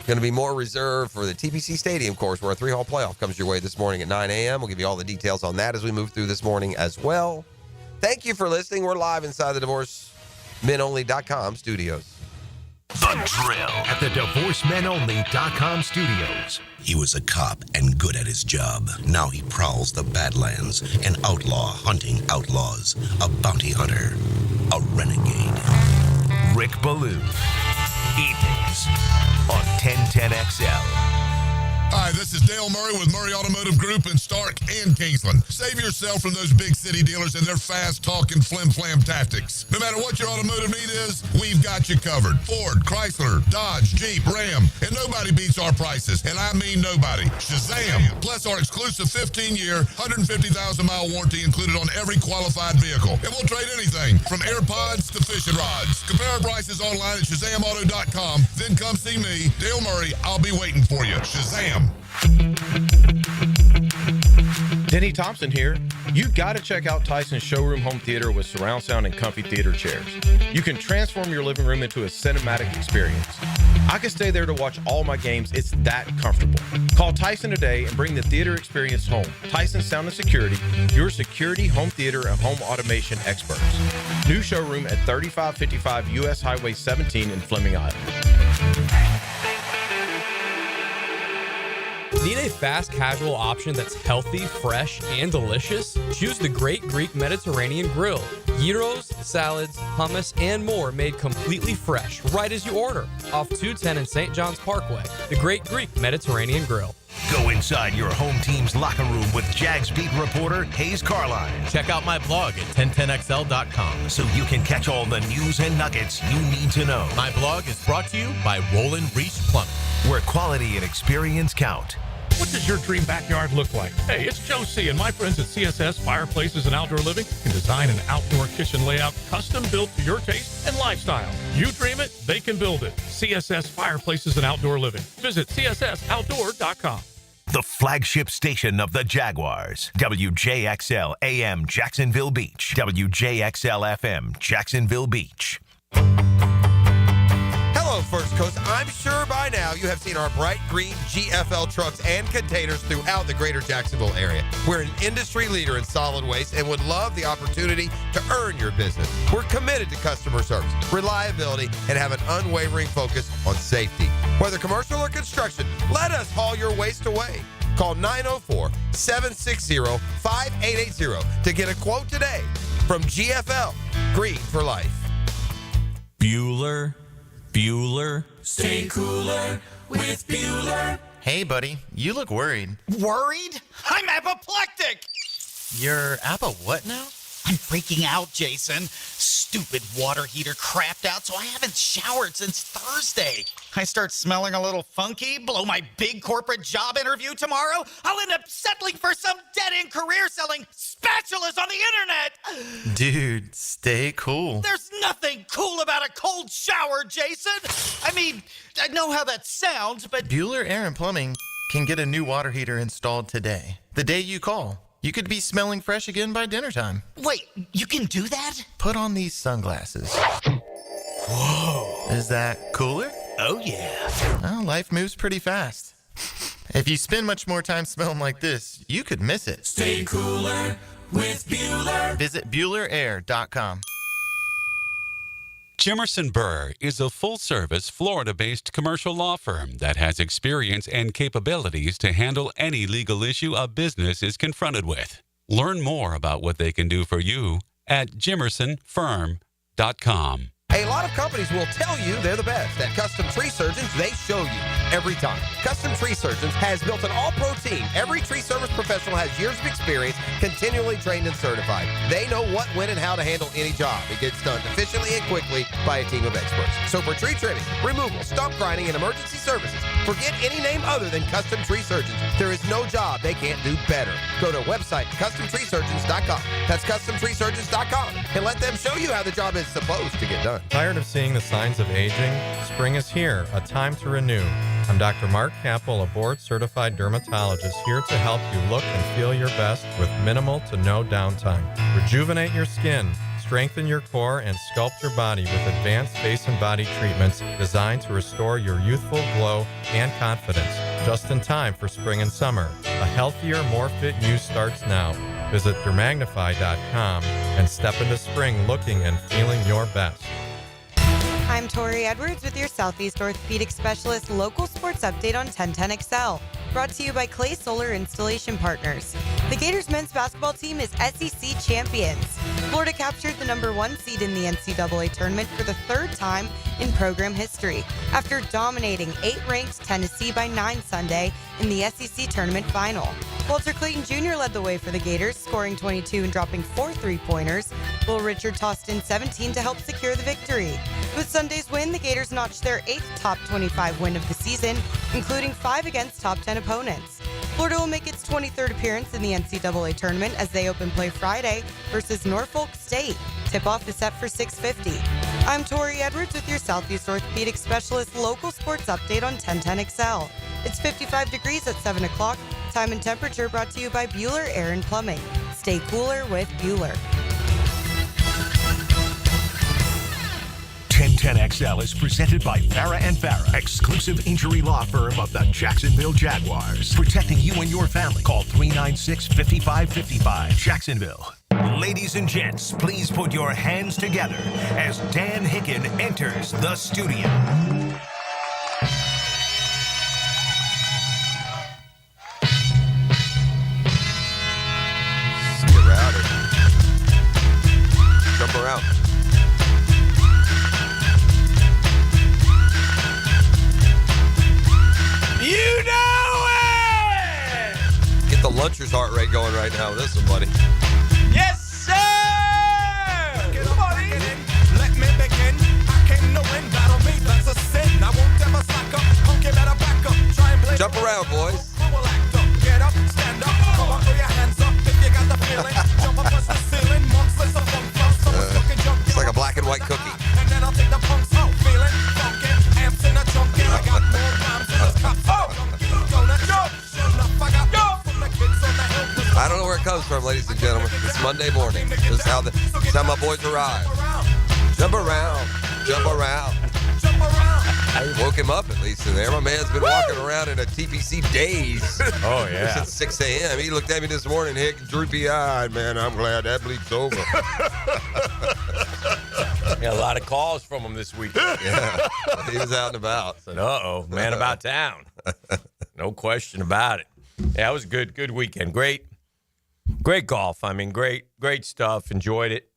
Going to be more reserved for the TPC Stadium course, where a 3-hole playoff comes your way this morning at 9 a.m. We'll give you all the details on that as we move through this morning as well. Thank you for listening. We're live inside the DivorceMenOnly.com studios. The Drill at the DivorceMenOnly.com studios. He was a cop and good at his job. Now he prowls the Badlands, an outlaw hunting outlaws, a bounty hunter, a renegade. Rick Ballou. Evenings on 1010XL. Hi, this is Dale Murray with Murray Automotive Group in Stark and Kingsland. Save yourself from those big city dealers and their fast-talking flim-flam tactics. No matter what your automotive need is, we've got you covered. Ford, Chrysler, Dodge, Jeep, Ram, and nobody beats our prices, and I mean nobody. Shazam! Plus our exclusive 15-year, 150,000-mile warranty included on every qualified vehicle. And we'll trade anything from AirPods to fishing rods. Compare our prices online at ShazamAuto.com. Then come see me, Dale Murray. I'll be waiting for you. Shazam! Denny Thompson here. You gotta check out Tyson's Showroom Home Theater with surround sound and comfy theater chairs. You can transform your living room into a cinematic experience. I can stay there to watch all my games. It's that comfortable. Call Tyson today and bring the theater experience home. Tyson Sound and Security, your security, home theater, and home automation experts. New showroom at 3555 U.S. Highway 17 in Fleming, Iowa. Need a fast casual option that's healthy, fresh, and delicious? Choose the Great Greek Mediterranean Grill. Gyros, salads, hummus, and more made completely fresh right as you order. Off 210 and St. John's Parkway. The Great Greek Mediterranean Grill. Go inside your home team's locker room with Jags beat reporter Hayes Carline. Check out my blog at 1010XL.com so you can catch all the news and nuggets you need to know. My blog is brought to you by Roland Reach Plumbing, where quality and experience count. What does your dream backyard look like? Hey, it's Joe C. and my friends at CSS Fireplaces and Outdoor Living can design an outdoor kitchen layout custom built to your taste and lifestyle. You dream it, they can build it. CSS Fireplaces and Outdoor Living. Visit cssoutdoor.com. The flagship station of the Jaguars. WJXL AM Jacksonville Beach. WJXL FM Jacksonville Beach. Hello, First Coast. I'm sure by now you have seen our bright green GFL trucks and containers throughout the greater Jacksonville area. We're an industry leader in solid waste and would love the opportunity to earn your business. We're committed to customer service, reliability, and have an unwavering focus on safety. Whether commercial or construction, let us haul your waste away. Call 904-760-5880 to get a quote today from GFL, Green for Life. Bueller. Stay cooler with Bueller. Hey, buddy, you look worried. Worried? I'm apoplectic. You're what now? I'm freaking out, Jason. Stupid water heater crapped out, so I haven't showered since Thursday. I start smelling a little funky, blow my big corporate job interview tomorrow. I'll end up settling for some dead-end career selling spatulas on the internet. Dude, stay cool. There's nothing cool about a cold shower, Jason. I mean, I know how that sounds, but Bueller Air and Plumbing can get a new water heater installed today. The day you call. You could be smelling fresh again by dinner time. Wait, you can do that? Put on these sunglasses. Whoa. Is that cooler? Oh, yeah. Well, life moves pretty fast. If you spend much more time smelling like this, you could miss it. Stay cooler with Bueller. Visit BuellerAir.com. Jimerson Burr is a full-service, Florida-based commercial law firm that has experience and capabilities to handle any legal issue a business is confronted with. Learn more about what they can do for you at jimersonfirm.com. A lot of companies will tell you they're the best. At Custom Tree Surgeons, they show you every time. Custom Tree Surgeons has built an all-pro team. Every tree service professional has years of experience, continually trained and certified. They know what, when, and how to handle any job. It gets done efficiently and quickly by a team of experts. So for tree trimming, removal, stump grinding, and emergency services, forget any name other than Custom Tree Surgeons. There is no job they can't do better. Go to website CustomTreeSurgeons.com. That's CustomTreeSurgeons.com, and let them show you how the job is supposed to get done. Tired of seeing the signs of aging? Spring is here, a time to renew. I'm Dr. Mark Capel, a board-certified dermatologist, here to help you look and feel your best with minimal to no downtime. Rejuvenate your skin, strengthen your core, and sculpt your body with advanced face and body treatments designed to restore your youthful glow and confidence. Just in time for spring and summer. A healthier, more fit you starts now. Visit Dermagnify.com and step into spring looking and feeling your best. I'm Tori Edwards with your Southeast Orthopedic Specialist local sports update on 1010XL. Brought to you by Clay Solar Installation Partners. The Gators men's basketball team is SEC champions. Florida captured the #1 seed in the NCAA tournament for the third time in program history after dominating 8th-ranked Tennessee by 9 Sunday in the SEC tournament final. Walter Clayton Jr. led the way for the Gators, scoring 22 and dropping 4 3-pointers. Will Richard tossed in 17 to help secure the victory. With Sunday's win, the Gators notched their 8th top 25 win of the season, including 5 against top 10 opponents. Florida will make its 23rd appearance in the NCAA tournament as they open play Friday versus Norfolk State. Tip-off is set for 6:50. I'm Tori Edwards with your Southeast Orthopedic Specialist local sports update on 1010XL. It's 55 degrees at 7 o'clock. Time and temperature brought to you by Bueller Air and Plumbing. Stay cooler with Bueller. 1010XL is presented by Farah & Farah, exclusive injury law firm of the Jacksonville Jaguars. Protecting you and your family. Call 396-5555. Jacksonville. Ladies and gents, please put your hands together as Dan Hicken enters the studio. Luncher's heart rate going right now with this one, buddy. Yes, sir! Let me begin. I came to win. Battle me, that's a sin. I won't ever slack up. Punk, you better back up. Try and play. Jump around, boys. Get up, stand up. Come on, throw your hands up if you got the feeling. Jump up, touch the ceiling. Monks, let's up, someone's fucking jump. It's like a black and white cookie. And then I'll take the punks out. Feeling funky. Amps in a chunky. I got more rhymes in this cup. Donut jump. I got from the kids on the hill. I don't know where it comes from, ladies and gentlemen. It's Monday morning. This is how my boys arrive. Jump around. Jump around. Jump around. I woke him up at least in there. My man's been walking around in a TPC daze. Oh, yeah. Since 6 a.m. He looked at me this morning, Hick, droopy-eyed. Man, I'm glad that bleep's over. Got a lot of calls from him this week. Yeah, he was out and about. Said, uh-oh, man about town. No question about it. Yeah, it was a good weekend. Great golf. I mean, great stuff. Enjoyed it.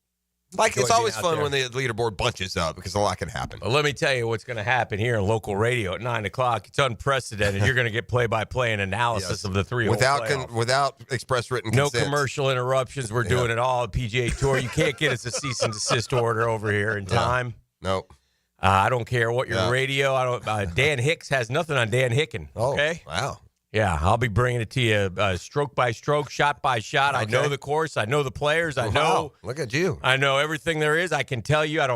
Like, it's Enjoyed always being out fun there. when the leaderboard bunches up because a lot can happen. Well, let me tell you what's going to happen here in local radio at 9 o'clock. It's unprecedented. You're going to get play-by-play and analysis of the three-hole playoff. Without express written No consent. commercial interruptions. We're doing it all. PGA Tour. You can't get us a cease and desist order over here in time. Nope. I don't care what your radio. I don't. Dan Hicks has nothing on Dan Hicken. Okay. Oh, wow. Yeah, I'll be bringing it to you stroke by stroke, shot by shot. I know the course. I know the players. I know. Look at you. I know everything there is. I can tell you. I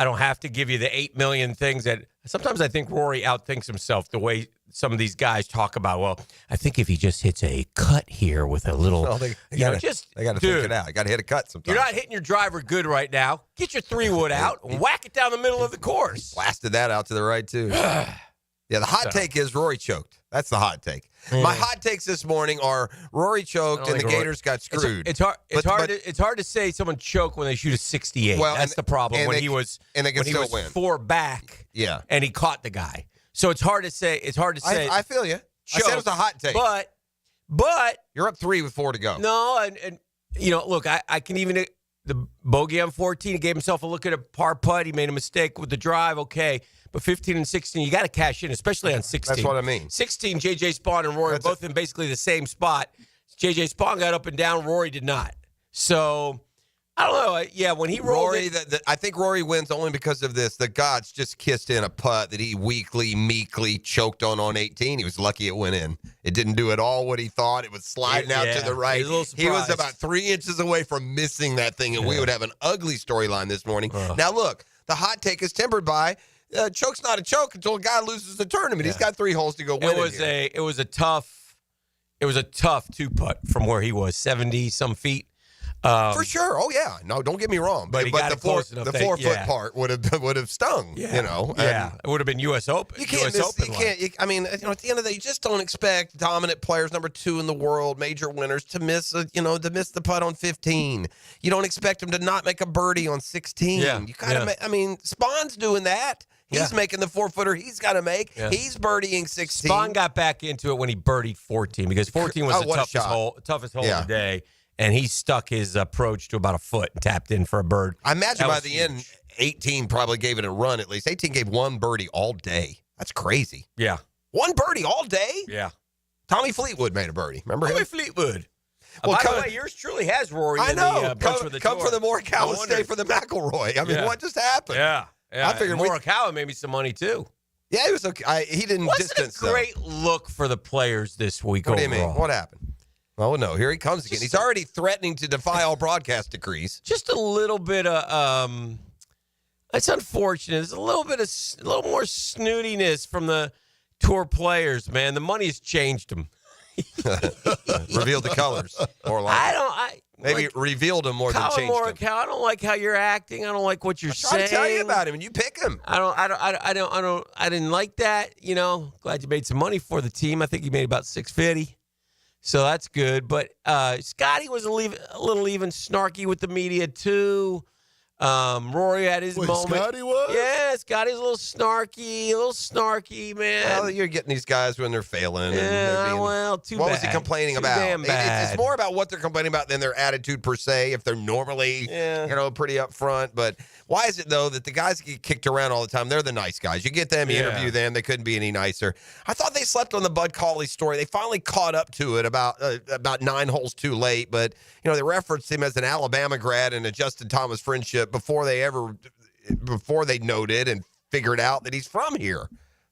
don't have to give you the 8 million things that sometimes I think Rory outthinks himself the way some of these guys talk about. Well, I think if he just hits a cut here with a little, they got to think it out. You got to hit a cut sometimes. You're not hitting your driver good right now. Get your 3-wood out and whack it down the middle of the course. Blasted that out to the right too. Yeah, the hot take is Rory choked. That's the hot take. My hot takes this morning are Rory choked and the Gators got screwed. It's hard to say someone choked when they shoot a 68. Well, that's the problem. When he was 4 back, and he caught the guy. So it's hard to say. I feel you. I said it was a hot take. But you're up 3 with 4 to go. No, and look, I can even the bogey on 14. He gave himself a look at a par putt. He made a mistake with the drive. Okay. But 15 and 16, you got to cash in, especially on 16. That's what I mean. 16, J.J. Spawn and Rory both in basically the same spot. J.J. Spawn got up and down. Rory did not. So, I don't know. Yeah, when he rolled I think Rory wins only because of this. The gods just kissed in a putt that he meekly choked on 18. He was lucky it went in. It didn't do at all what he thought. It was sliding out to the right. He was about 3 inches away from missing that thing, and we would have an ugly storyline this morning. Now, look, the hot take is tempered by choke's not a choke until a guy loses the tournament. He's got 3 holes to go win. It was a tough 2-putt from where he was, 70 some feet. For sure. Oh yeah. No, don't get me wrong. But the 4-foot part would have stung. Yeah. It would have been U.S. Open. You can't miss. You can't. I mean, at the end of the day, you just don't expect dominant players, number 2 in the world, major winners, to miss. To miss the putt on 15. You don't expect them to not make a birdie on 16. Yeah. You gotta. I mean, Spawn's doing that. He's making the 4-footer he's got to make. Yeah. He's birdieing 16. Spawn got back into it when he birdied 14 because 14 was the toughest hole of the day. And he stuck his approach to about a foot and tapped in for a bird. I imagine by the end, 18 probably gave it a run at least. 18 gave 1 birdie all day. That's crazy. Yeah. 1 birdie all day? Yeah. Tommy Fleetwood made a birdie. Remember him? Tommy Fleetwood. Well, by the way, yours truly has Rory in the bunch for the come tour. for the Morikawa, stay for the McIlroy. I mean, what just happened? Yeah. I figured Morikawa made me some money, too. Yeah, he was okay. He didn't distance, Wasn't a great look for the players this week overall. What do you mean? What happened? Oh, no. Here he comes again. He's already threatening to defy all broadcast decrees. Just a little bit of, it's unfortunate. There's a little more snootiness from the tour players, man. The money has changed them. Revealed the colors. Maybe revealed them more than changed them. I don't like how you're acting. I don't like what you're saying. I'm trying to tell you about him, and you pick him. I didn't like that. Glad you made some money for the team. I think you made about $650. So that's good. But Scotty was a little even snarky with the media, too. Rory had his moment. Scotty was? Yeah, Scotty's a little snarky, man. Well, you're getting these guys when they're failing. Yeah, well, too bad. What was he complaining Too about? damn bad. It's more about what they're complaining about than their attitude per se, if they're normally, pretty upfront. But why is it, though, that the guys get kicked around all the time? They're the nice guys. You get them, you interview them. They couldn't be any nicer. I thought they slept on the Bud Cauley story. They finally caught up to it about 9 holes too late. But, they referenced him as an Alabama grad and a Justin Thomas friendship before they noted and figured out that he's from here.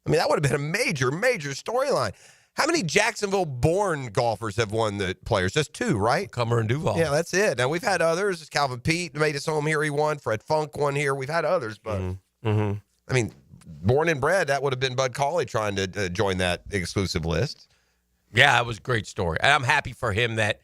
I mean, that would have been a major, major storyline. How many Jacksonville-born golfers have won the Players? Just 2, right? Cumber and Duval. Yeah, that's it. Now, we've had others. Calvin Pete made his home here. He won. Fred Funk won here. We've had others, but, I mean, born and bred, that would have been Bud Cauley trying to join that exclusive list. Yeah, it was a great story. And I'm happy for him that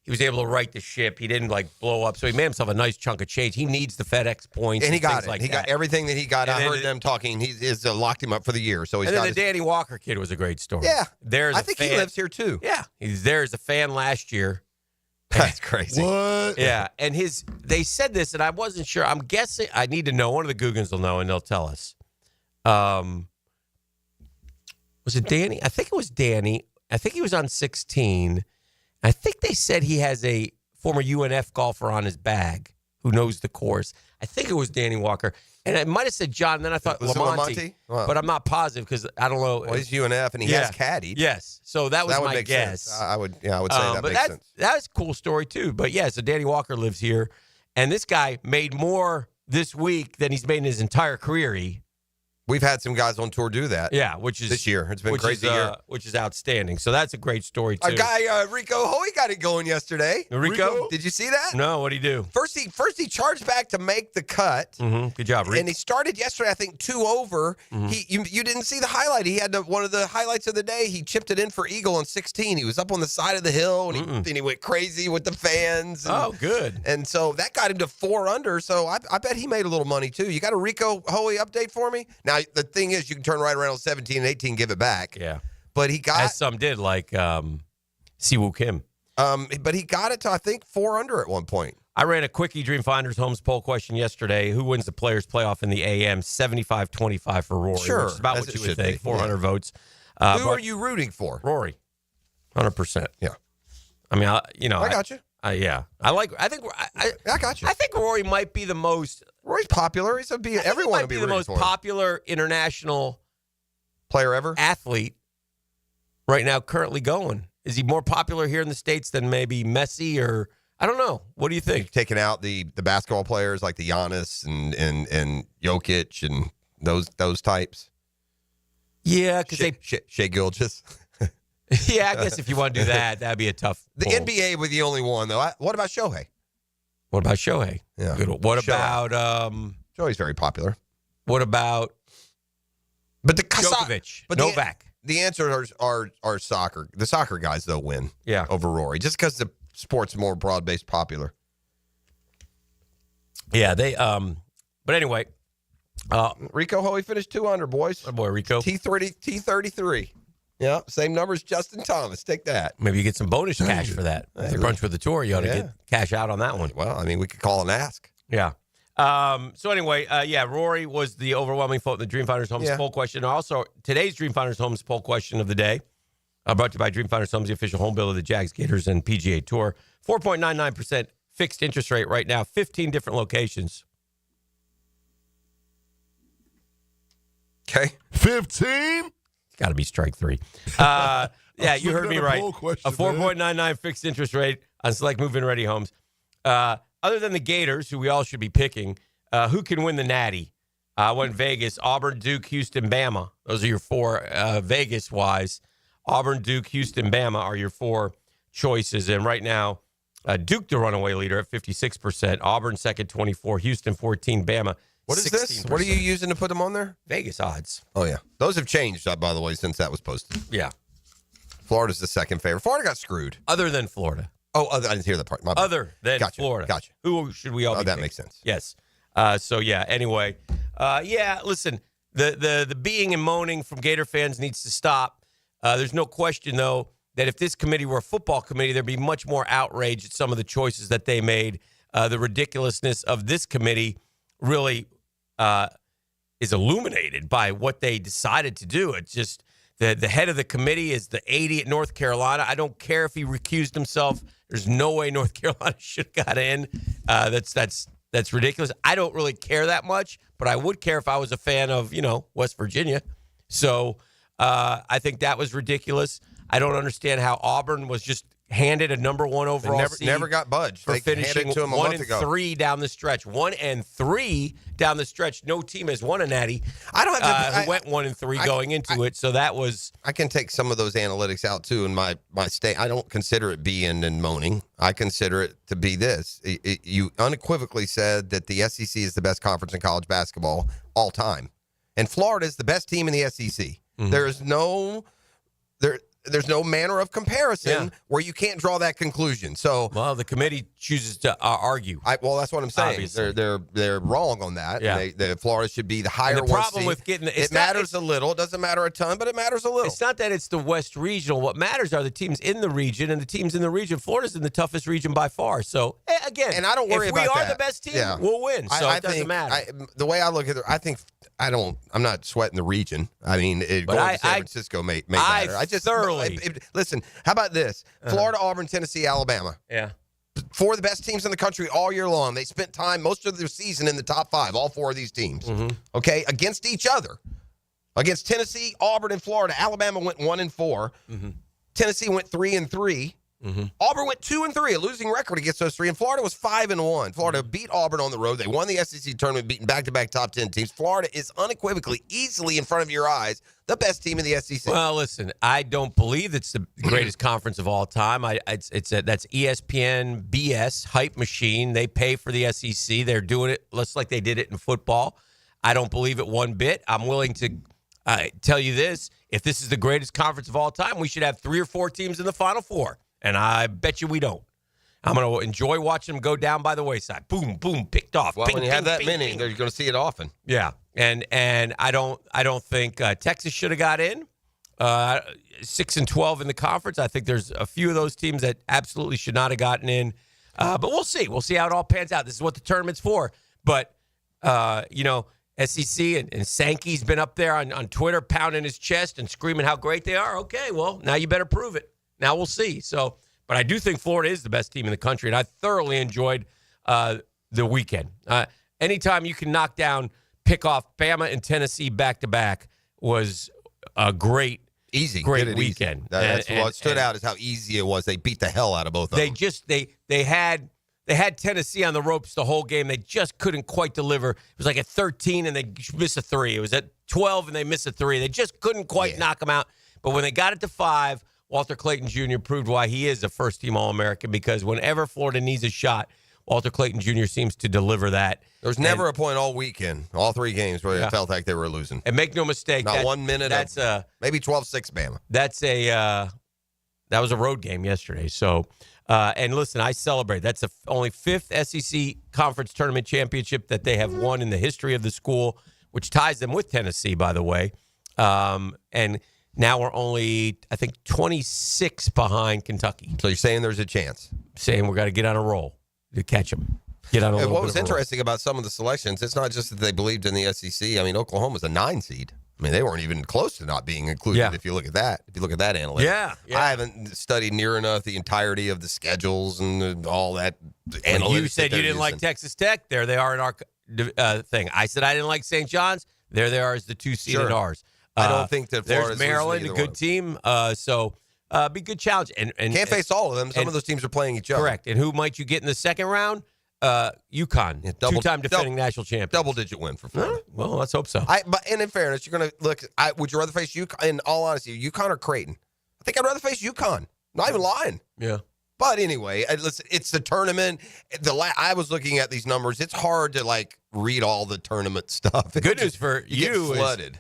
he was able to right the ship. He didn't, blow up. So he made himself a nice chunk of change. He needs the FedEx points. And he got it. Like he got everything that he got. I heard them talking. He locked him up for the year. So he's and got then the Danny Walker kid was a great story. Yeah. I think he lives here, too. Yeah. He's there as a fan last year. That's crazy. What? Yeah. And they said this, and I wasn't sure. I'm guessing. I need to know. One of the Googans will know, and they'll tell us. Was it Danny? I think it was Danny. I think he was on 16. I think they said he has a former UNF golfer on his bag who knows the course. I think it was Danny Walker. And I might have said John, and then I thought Lamonte. But I'm not positive because I don't know. Well, he's UNF, and he has caddied. Yes. So that was would my make guess. Sense. I would say that makes sense. That's a cool story, too. But, yeah, so Danny Walker lives here. And this guy made more this week than he's made in his entire career. We've had some guys on tour do that. Yeah, which is this year. It's been a crazy year. Which is outstanding. So that's a great story, too. Our guy, Rico Hoey, got it going yesterday. Rico? Did you see that? No, what'd he do? First he charged back to make the cut. Mm-hmm. Good job, Rico. And he started yesterday, I think, 2 over. Mm-hmm. You didn't see the highlight. He had one of the highlights of the day. He chipped it in for Eagle on 16. He was up on the side of the hill, and he went crazy with the fans. And, good. And so that got him to 4 under. So I bet he made a little money, too. You got a Rico Hoey update for me? Now, the thing is, you can turn right around on 17 and 18 and give it back. Yeah. But he got... As some did, like Siwoo Kim. But he got it to, I think, 4 under at one point. I ran a quickie Dream Finders Homes poll question yesterday. Who wins the Players Playoff in the AM? 75-25 for Rory. Sure. Which is about what you would think. 400 votes. Who are you rooting for? Rory. 100%. Yeah. I mean, I got you. Yeah. I got you. I think Rory might be the most... Rory's popular. Everyone would be the most popular international player ever. Athlete right now currently going. Is he more popular here in the States than maybe Messi or I don't know. What do you think? Taking out the basketball players like the Giannis and Jokic and those types. Yeah, because Shai Gilgeous. Yeah, I guess if you want to do that, that'd be a tough The pull. NBA with the only one, though. What about Shohei? What about Shohei? Yeah. Good. What about Shohei's very popular. What about Djokovic? Novak. The answers are soccer. The soccer guys, though, win over Rory, just because the sport's more broad-based popular. Yeah, they but anyway. Rico Hoey finished 2 under, boys. Oh boy, Rico. T33. Yeah, same number as Justin Thomas. Take that. Maybe you get some bonus cash for that. If you brunch with the tour, you ought to get cash out on that one. Well, I mean, we could call and ask. Yeah. So anyway, Rory was the overwhelming vote in the Dream Finders Homes poll question. Also, today's Dream Finders Homes poll question of the day, brought to you by Dream Finders Homes, the official home builder of the Jags, Gators, and PGA Tour. 4.99% fixed interest rate right now, 15 different locations. Okay. 15? Got to be strike 3. You heard me right. A 4.99 fixed interest rate on select move-in ready homes. Other than the Gators, who we all should be picking, who can win the Natty? I went Vegas, Auburn, Duke, Houston, Bama. Those are your 4 Vegas-wise. Auburn, Duke, Houston, Bama are your 4 choices. And right now, Duke the runaway leader at 56%. Auburn second, 24%. Houston 14%. Bama. What is 16%. this? What are you using to put them on there? Vegas odds. Oh, yeah. Those have changed, by the way, since that was posted. Yeah. Florida's the second favorite. Florida got screwed. Other than Florida. Oh, I didn't hear that part. My bad. Other than Florida. Gotcha. Who should we all be that picking? makes sense. Yes. Anyway. Listen, the being and moaning from Gator fans needs to stop. There's no question, though, that if this committee were a football committee, there'd be much more outrage at some of the choices that they made. The ridiculousness of this committee really is illuminated by what they decided to do. It's just the head of the committee is the 80 at North Carolina. I don't care if he recused himself. There's no way North Carolina should have got in. That's ridiculous. I don't really care that much, but I would care if I was a fan of, West Virginia. So I think that was ridiculous. I don't understand how Auburn was just handed a number 1 overall seed. Never got budged. For they finishing handed it to him a month ago. 1-3 down the stretch. 1-3 down the stretch. No team has won a natty. I don't have to. Who went 1-3 going into it. So that was. I can take some of those analytics out too in my state. I don't consider it being and moaning. I consider it to be this. You unequivocally said that the SEC is the best conference in college basketball all time, and Florida is the best team in the SEC. Mm-hmm. There's no manner of comparison where you can't draw that conclusion. So, well, the committee chooses to argue. Well, that's what I'm saying. Obviously. They're wrong on that. Yeah. Florida should be the higher and the problem one with getting it matters a little. It doesn't matter a ton, but it matters a little. It's not that it's the West Regional. What matters are the teams in the region, and the teams in the region. Florida's in the toughest region by far. So again, and I don't worry about that. If we are the best team, we'll win. So it doesn't matter. The way I look at it, I'm not sweating the region. I mean, going to San Francisco may matter. I just thoroughly listen. How about this? Florida, Auburn, Tennessee, Alabama. Yeah. 4 of the best teams in the country all year long. They spent time most of their season in the top 5, all 4 of these teams. Mm-hmm. Okay, against each other. Against Tennessee, Auburn, and Florida, Alabama went 1-4. Mm-hmm. Tennessee went 3-3. Mm-hmm. Auburn went 2-3, a losing record against those 3, and Florida was 5-1. Florida beat Auburn on the road. They won the SEC tournament, beating back-to-back top 10 teams. Florida is unequivocally, easily in front of your eyes, the best team in the SEC. Well, listen, I don't believe it's the greatest conference of all time. That's ESPN BS hype machine. They pay for the SEC. They're doing it just like they did it in football. I don't believe it one bit. I'm willing to tell you this: if this is the greatest conference of all time, we should have 3 or 4 teams in the Final Four. And I bet you we don't. I'm going to enjoy watching them go down by the wayside. Boom, boom, picked off. Well, bing, when you have that bing, many, bing. you're going to see it often. Yeah, and I don't think Texas should have got in. 6-12 in the conference. I think there's a few of those teams that absolutely should not have gotten in. But we'll see. We'll see how it all pans out. This is what the tournament's for. But SEC and Sankey's been up there on Twitter pounding his chest and screaming how great they are. Okay, well, now you better prove it. Now we'll see. So, but I do think Florida is the best team in the country, and I thoroughly enjoyed the weekend. Anytime you can knock down, pick off Bama and Tennessee back-to-back was a great weekend. That's what stood out is how easy it was. They beat the hell out of both of them. They had Tennessee on the ropes the whole game. They just couldn't quite deliver. It was like at 13 and they missed a 3. It was at 12 and they missed a 3. They just couldn't quite knock them out. But when they got it to 5, Walter Clayton Jr. proved why he is a first-team All-American, because whenever Florida needs a shot, Walter Clayton Jr. seems to deliver that. There was never a point all weekend, all 3 games, where it felt like they were losing. And make no mistake, not 1 minute. Maybe 12-6 Bama. That was a road game yesterday. So, and listen, I celebrate. That's the only 5th SEC Conference Tournament championship that they have won in the history of the school, which ties them with Tennessee, by the way. And now we're only, I think, 26 behind Kentucky. So you're saying there's a chance? Saying we've got to get on a roll to catch them. Get on a little What bit was of a interesting about some of the selections, it's not just that they believed in the SEC. I mean, Oklahoma's a 9 seed. I mean, they weren't even close to not being included if you look at that. If you look at that analytics. Yeah. I haven't studied near enough the entirety of the schedules and all that analytics. Well, you said you didn't like Texas Tech. There they are in our thing. I said I didn't like St. John's. There they are as the 2 seed in ours. I don't think that Florida's there's Maryland, a good team. So be a good challenge. And can't face all of them. Some of those teams are playing each other. Correct. And who might you get in the second round? UConn, 2-time defending national champion. Double-digit win for Florida. Well, let's hope so. And in fairness, you're going to look. Would you rather face UConn? In all honesty, UConn or Creighton? I think I'd rather face UConn. Not even lying. Yeah. But anyway, listen, it's the tournament. I was looking at these numbers. It's hard to read all the tournament stuff. The good news for you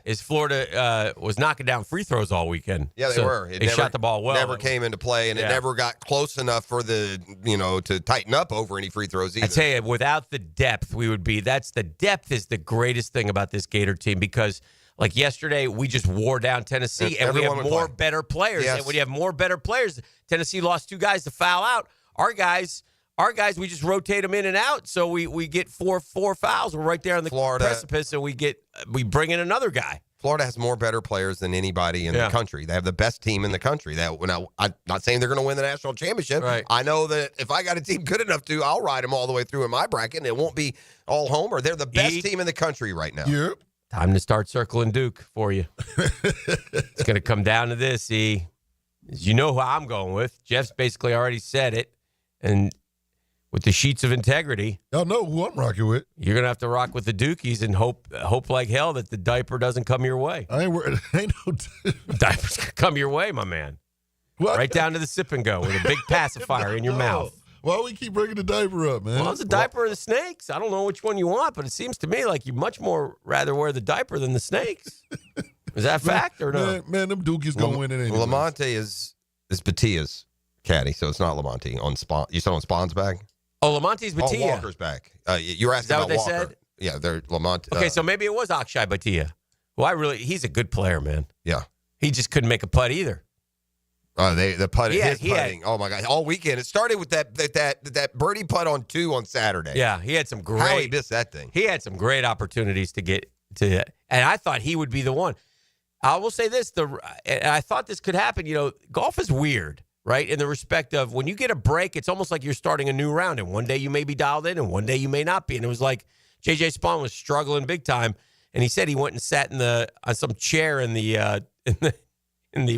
is Florida was knocking down free throws all weekend. Yeah, they were. They shot the ball well. Never came into play, and it never got close enough for to tighten up over any free throws either. I tell you, without the depth, the depth is the greatest thing about this Gator team, because like yesterday, we just wore down Tennessee, and we have more better players. Yes. And when you have more better players, Tennessee lost 2 guys to foul out. Our guys Our guys, we just rotate them in and out, so we get four fouls. We're right there on the precipice, and we bring in another guy. Florida has more better players than anybody in the country. They have the best team in the country. I'm not saying they're going to win the national championship. Right. I know that if I got a team good enough to, I'll ride them all the way through in my bracket, and it won't be all homer. They're the best team in the country right now. Yep. Time to start circling Duke for you. It's going to come down to this, E. You know who I'm going with. Jeff's basically already said it. And with the sheets of integrity, y'all know who I'm rocking with. You're going to have to rock with the Dukies and hope like hell that the diaper doesn't come your way. I ain't worried. Ain't no diapers come your way, my man. What? Right down to the sip and go with a big pacifier in your mouth. Why do we keep bringing the diaper up, man? Well, it's a diaper or the snakes. I don't know which one you want, but it seems to me like you much more rather wear the diaper than the snakes. Is that a fact or no? Man, them Dukies going to win it anyway. Lamonte is Batia's caddy, so it's not Lamonte. On Spawn, you said on Spawn's bag? Oh, Lamonte's Batia. Oh, Walker's back. You were asking about Walker. Said? Yeah, they're Lamonte. Okay, so maybe it was Akshay Batia. Well, he's a good player, man. Yeah. He just couldn't make a putt either. The putting. Oh my God! All weekend. It started with that birdie putt on 2 on Saturday. Yeah, he had some great. How he missed that thing? He had some great opportunities to get to, and I thought he would be the one. I will say this: and I thought this could happen. You know, golf is weird, right? In the respect of when you get a break, it's almost like you're starting a new round, and one day you may be dialed in, and one day you may not be. And it was like J.J. Spawn was struggling big time, and he said he went and sat on some chair in the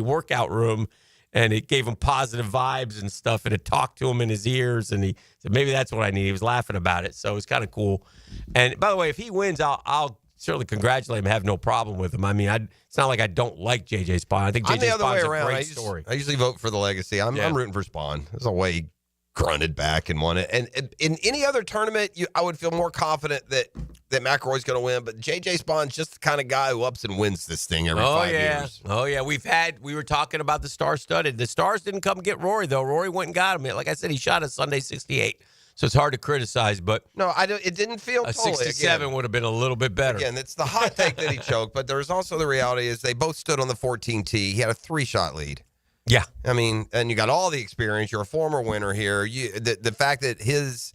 workout room. And it gave him positive vibes and stuff, and it talked to him in his ears, and he said, maybe that's what I need. He was laughing about it, so it was kind of cool. And by the way, if he wins, I'll certainly congratulate him, have no problem with him. I mean, it's not like I don't like J.J. Spawn. I think J.J. Spawn's a great story. I usually vote for the legacy. I'm rooting for Spawn. There's a way he grunted back and won it. And in any other tournament, I would feel more confident that McElroy's going to win. But J.J. Spawn's just the kind of guy who ups and wins this thing every 5 years. Oh, yeah. We were talking about the star-studded. The stars didn't come get Rory, though. Rory went and got him. Like I said, he shot a Sunday 68. So it's hard to criticize, but no, it didn't feel a totally. 67 would have been a little bit better. Again, it's the hot take that he choked, but there's also the reality is they both stood on the 14 tee. He had a 3-shot lead. Yeah. I mean, and you got all the experience. You're a former winner here. The fact that his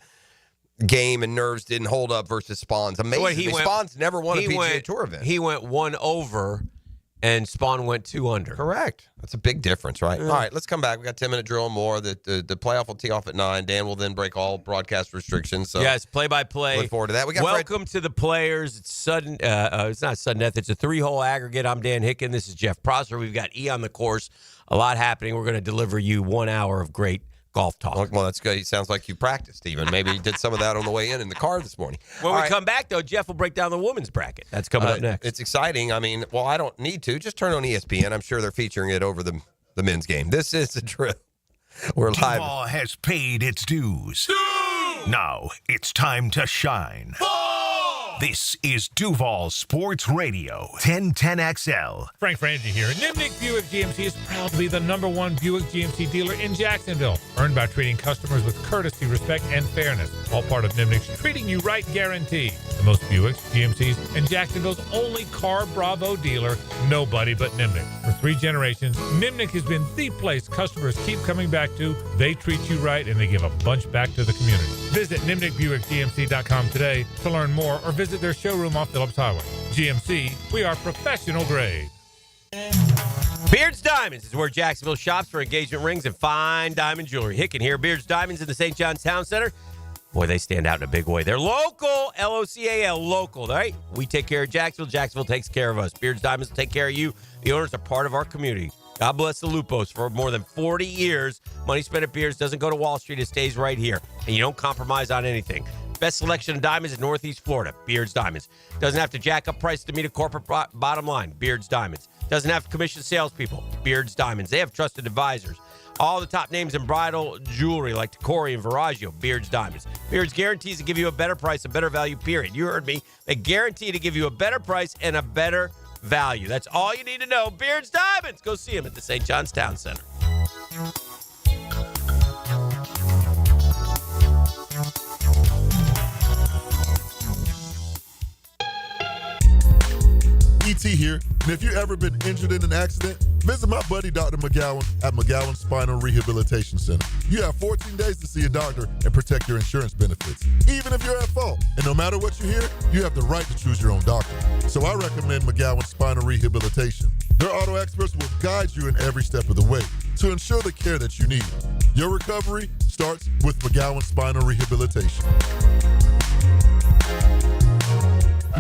game and nerves didn't hold up versus Spawn's amazing. Spawn's never won a PGA Tour event. He went 1 over, and Spawn went 2 under. Correct. That's a big difference, right? All right, let's come back. We got 10-minute drill more. The playoff will tee off at 9. Dan will then break all broadcast restrictions. So yes, play-by-play. Look forward to that. We got Welcome to the players. It's sudden. It's not sudden death. It's a 3-hole aggregate. I'm Dan Hicken. This is Jeff Prosser. We've got E on the course. A lot happening. We're going to deliver you 1 hour of great golf talk. Well, that's good. It sounds like you practiced even. Maybe you did some of that on the way in the car this morning. When we come back, though, Jeff will break down the women's bracket. That's coming up next. It's exciting. I mean, well, I don't need to. Just turn on ESPN. I'm sure they're featuring it over the men's game. This is the drill. We're live. Duval has paid its dues. Now it's time to shine. This is Duval Sports Radio, 1010XL. Frank Frangie here. Nimnick Buick GMC is proud to be the #1 Buick GMC dealer in Jacksonville. Earned by treating customers with courtesy, respect, and fairness. All part of Nimnick's Treating You Right guarantee. The most Buicks, GMCs, and Jacksonville's only Car Bravo dealer. Nobody but Nimnick. For 3 generations, Nimnick has been the place customers keep coming back to. They treat you right, and they give a bunch back to the community. Visit NimnickBuickGMC.com today to learn more, or visit their showroom off Phillips Highway. GMC, we are professional grade. Beards Diamonds is where Jacksonville shops for engagement rings and fine diamond jewelry. Hicken here, Beards Diamonds in the St. John's Town Center. Boy, they stand out in a big way. They're local, L-O-C-A-L, local, right? We take care of Jacksonville. Jacksonville takes care of us. Beards Diamonds will take care of you. The owners are part of our community. God bless the Lupos. For more than 40 years, money spent at Beards doesn't go to Wall Street. It stays right here. And you don't compromise on anything. Best selection of diamonds in Northeast Florida. Beards Diamonds. Doesn't have to jack up price to meet a corporate bottom line. Beards Diamonds. Doesn't have commission salespeople. Beards Diamonds. They have trusted advisors. All the top names in bridal jewelry like Tacori and Viraggio. Beards Diamonds. Beards guarantees to give you a better price, a better value, period. You heard me. They guarantee to give you a better price and a better value. That's all you need to know. Beards Diamonds. Go see them at the St. John's Town Center. ET here, and if you've ever been injured in an accident, Visit my buddy Dr. McGowan at McGowan Spinal Rehabilitation Center. You have 14 days to see a doctor and protect your insurance benefits, even if you're at fault. And no matter what you hear, you have the right to choose your own doctor. So I recommend McGowan Spinal Rehabilitation. Their auto experts will guide you in every step of the way to ensure the care that you need. Your recovery starts with McGowan Spinal Rehabilitation.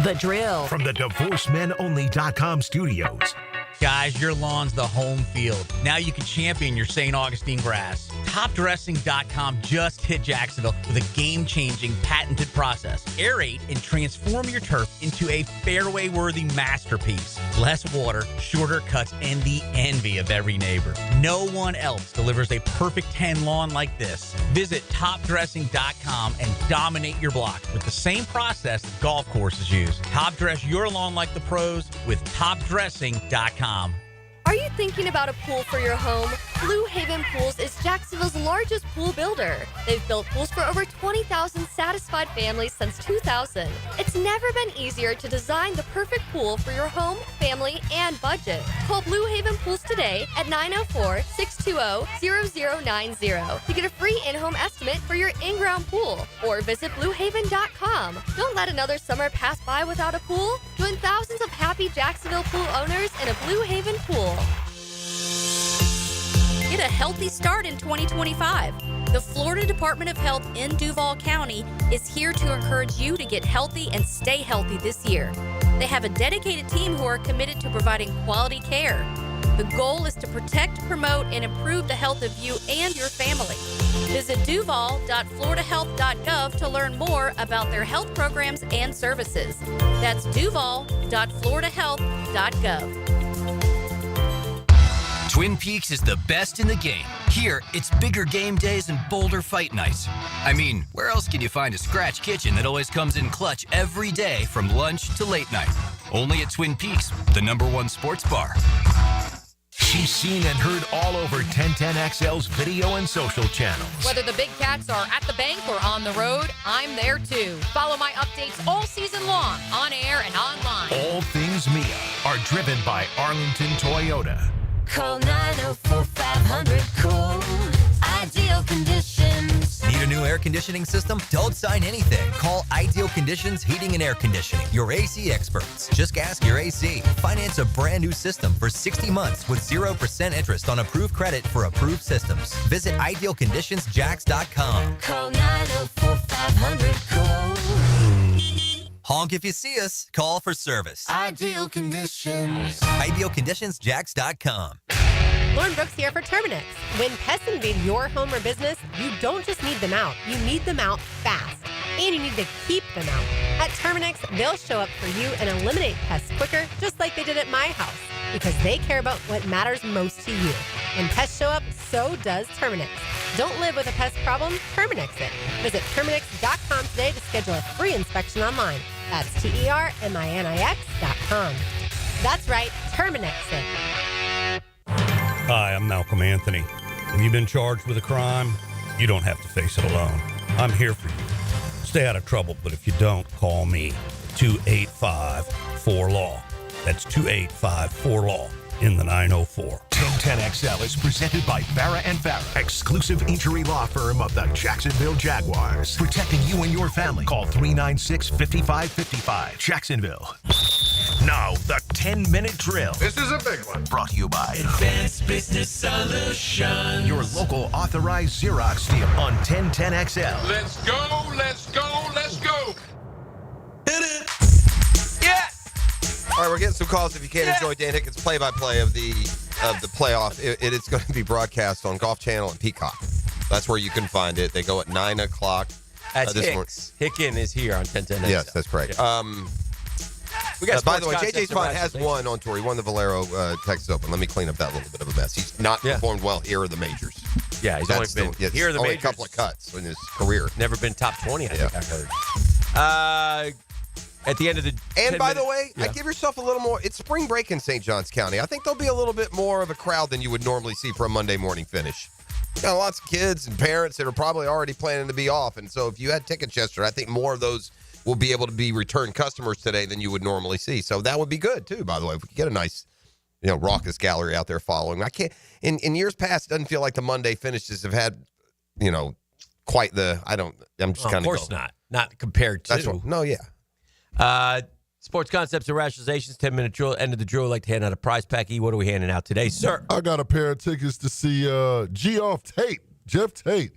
The Drill from the DivorceMenOnly.com studios. Guys, your lawn's the home field. Now you can champion your St. Augustine grass. TopDressing.com just hit Jacksonville with a game-changing patented process. Aerate and transform your turf into a fairway-worthy masterpiece. Less water, shorter cuts, and the envy of every neighbor. No one else delivers a perfect 10 lawn like this. Visit TopDressing.com and dominate your block with the same process that golf courses use. Top dress your lawn like the pros with TopDressing.com. Are you thinking about a pool for your home? Blue Haven Pools is Jacksonville's largest pool builder. They've built pools for over 20,000 satisfied families since 2000. It's never been easier to design the perfect pool for your home, family, and budget. Call Blue Haven Pools today at 904-620-0090 to get a free in-home estimate for your in-ground pool, or visit bluehaven.com. Don't let another summer pass by without a pool. Join thousands of happy Jacksonville pool owners in a Blue Haven pool. Get a healthy start in 2025. The Florida Department of Health in Duval County is here to encourage you to get healthy and stay healthy this year. They have a dedicated team who are committed to providing quality care. The goal is to protect, promote, and improve the health of you and your family. Visit duval.floridahealth.gov to learn more about their health programs and services. That's duval.floridahealth.gov. Twin Peaks is the best in the game. Here, it's bigger game days and bolder fight nights. I mean, where else can you find a scratch kitchen that always comes in clutch every day from lunch to late night? Only at Twin Peaks, the #1 sports bar. She's seen and heard all over 1010XL's video and social channels. Whether the big cats are at the bank or on the road, I'm there too. Follow my updates all season long, on air and online. All things Mia are driven by Arlington Toyota. Call 904-500-COOL. Ideal Conditions. Need a new air conditioning system? Don't sign anything. Call Ideal Conditions Heating and Air Conditioning, your AC experts. Just ask your AC. Finance a brand new system for 60 months with 0% interest on approved credit for approved systems. Visit idealconditionsjax.com. Call 904-500-COOL. Honk if you see us. Call for service. Ideal Conditions. Idealconditionsjax.com. Lauren Brooks here for Terminix. When pests invade your home or business, you don't just need them out. You need them out fast. And you need to keep them out. At Terminix, they'll show up for you and eliminate pests quicker, just like they did at my house, because they care about what matters most to you. When pests show up, so does Terminix. Don't live with a pest problem, Terminix it. Visit Terminix.com today to schedule a free inspection online. That's TERMINIX.com. That's right, Terminix it. Hi, I'm Malcolm Anthony. Have you been charged with a crime? You don't have to face it alone. I'm here for you. Stay out of trouble, but if you don't, call me. 285-4LAW. That's 285-4LAW in the 904. 1010XL is presented by Farah & Farah, exclusive injury law firm of the Jacksonville Jaguars. Protecting you and your family. Call 396-5555. Jacksonville. Now, the 10-minute drill. This is a big one. Brought to you by Advanced Business Solutions. your local authorized Xerox deal on 1010XL. Let's go, let's go, let's go. All right, we're getting some calls. If you can't enjoy Dan Hicken's play-by-play of the playoff, it is going to be broadcast on Golf Channel and Peacock. That's where you can find it. They go at 9 o'clock That's this morning. Hicks. Hicken is here on 1010. Yes, that's correct. Yeah. We got by the way, sports JJ contests Spahn and has won on tour. He won the Valero Texas Open. Let me clean up that little bit of a mess. He's not performed well here in the majors. Yeah, he's only been here in the only majors. a couple of cuts in his career. Never been top 20, I think I heard. At the end of the And by the way, I give yourself a little more. It's spring break in St. Johns County. I think there'll be a little bit more of a crowd than you would normally see for a Monday morning finish. You got lots of kids and parents that are probably already planning to be off. And so if you had tickets yesterday, I think more of those will be able to be return customers today than you would normally see. So that would be good, too, by the way. If we could get a nice raucous gallery out there following. I can't. In years past, it doesn't feel like the Monday finishes have had, quite the. I'm just kind of. Of course not compared to. That's no, yeah. Sports concepts and rationalizations. 10-minute drill. End of the drill. I'd like to hand out a prize pack. What are we handing out today, sir? I got a pair of tickets to see Jeff Tate. Jeff Tate.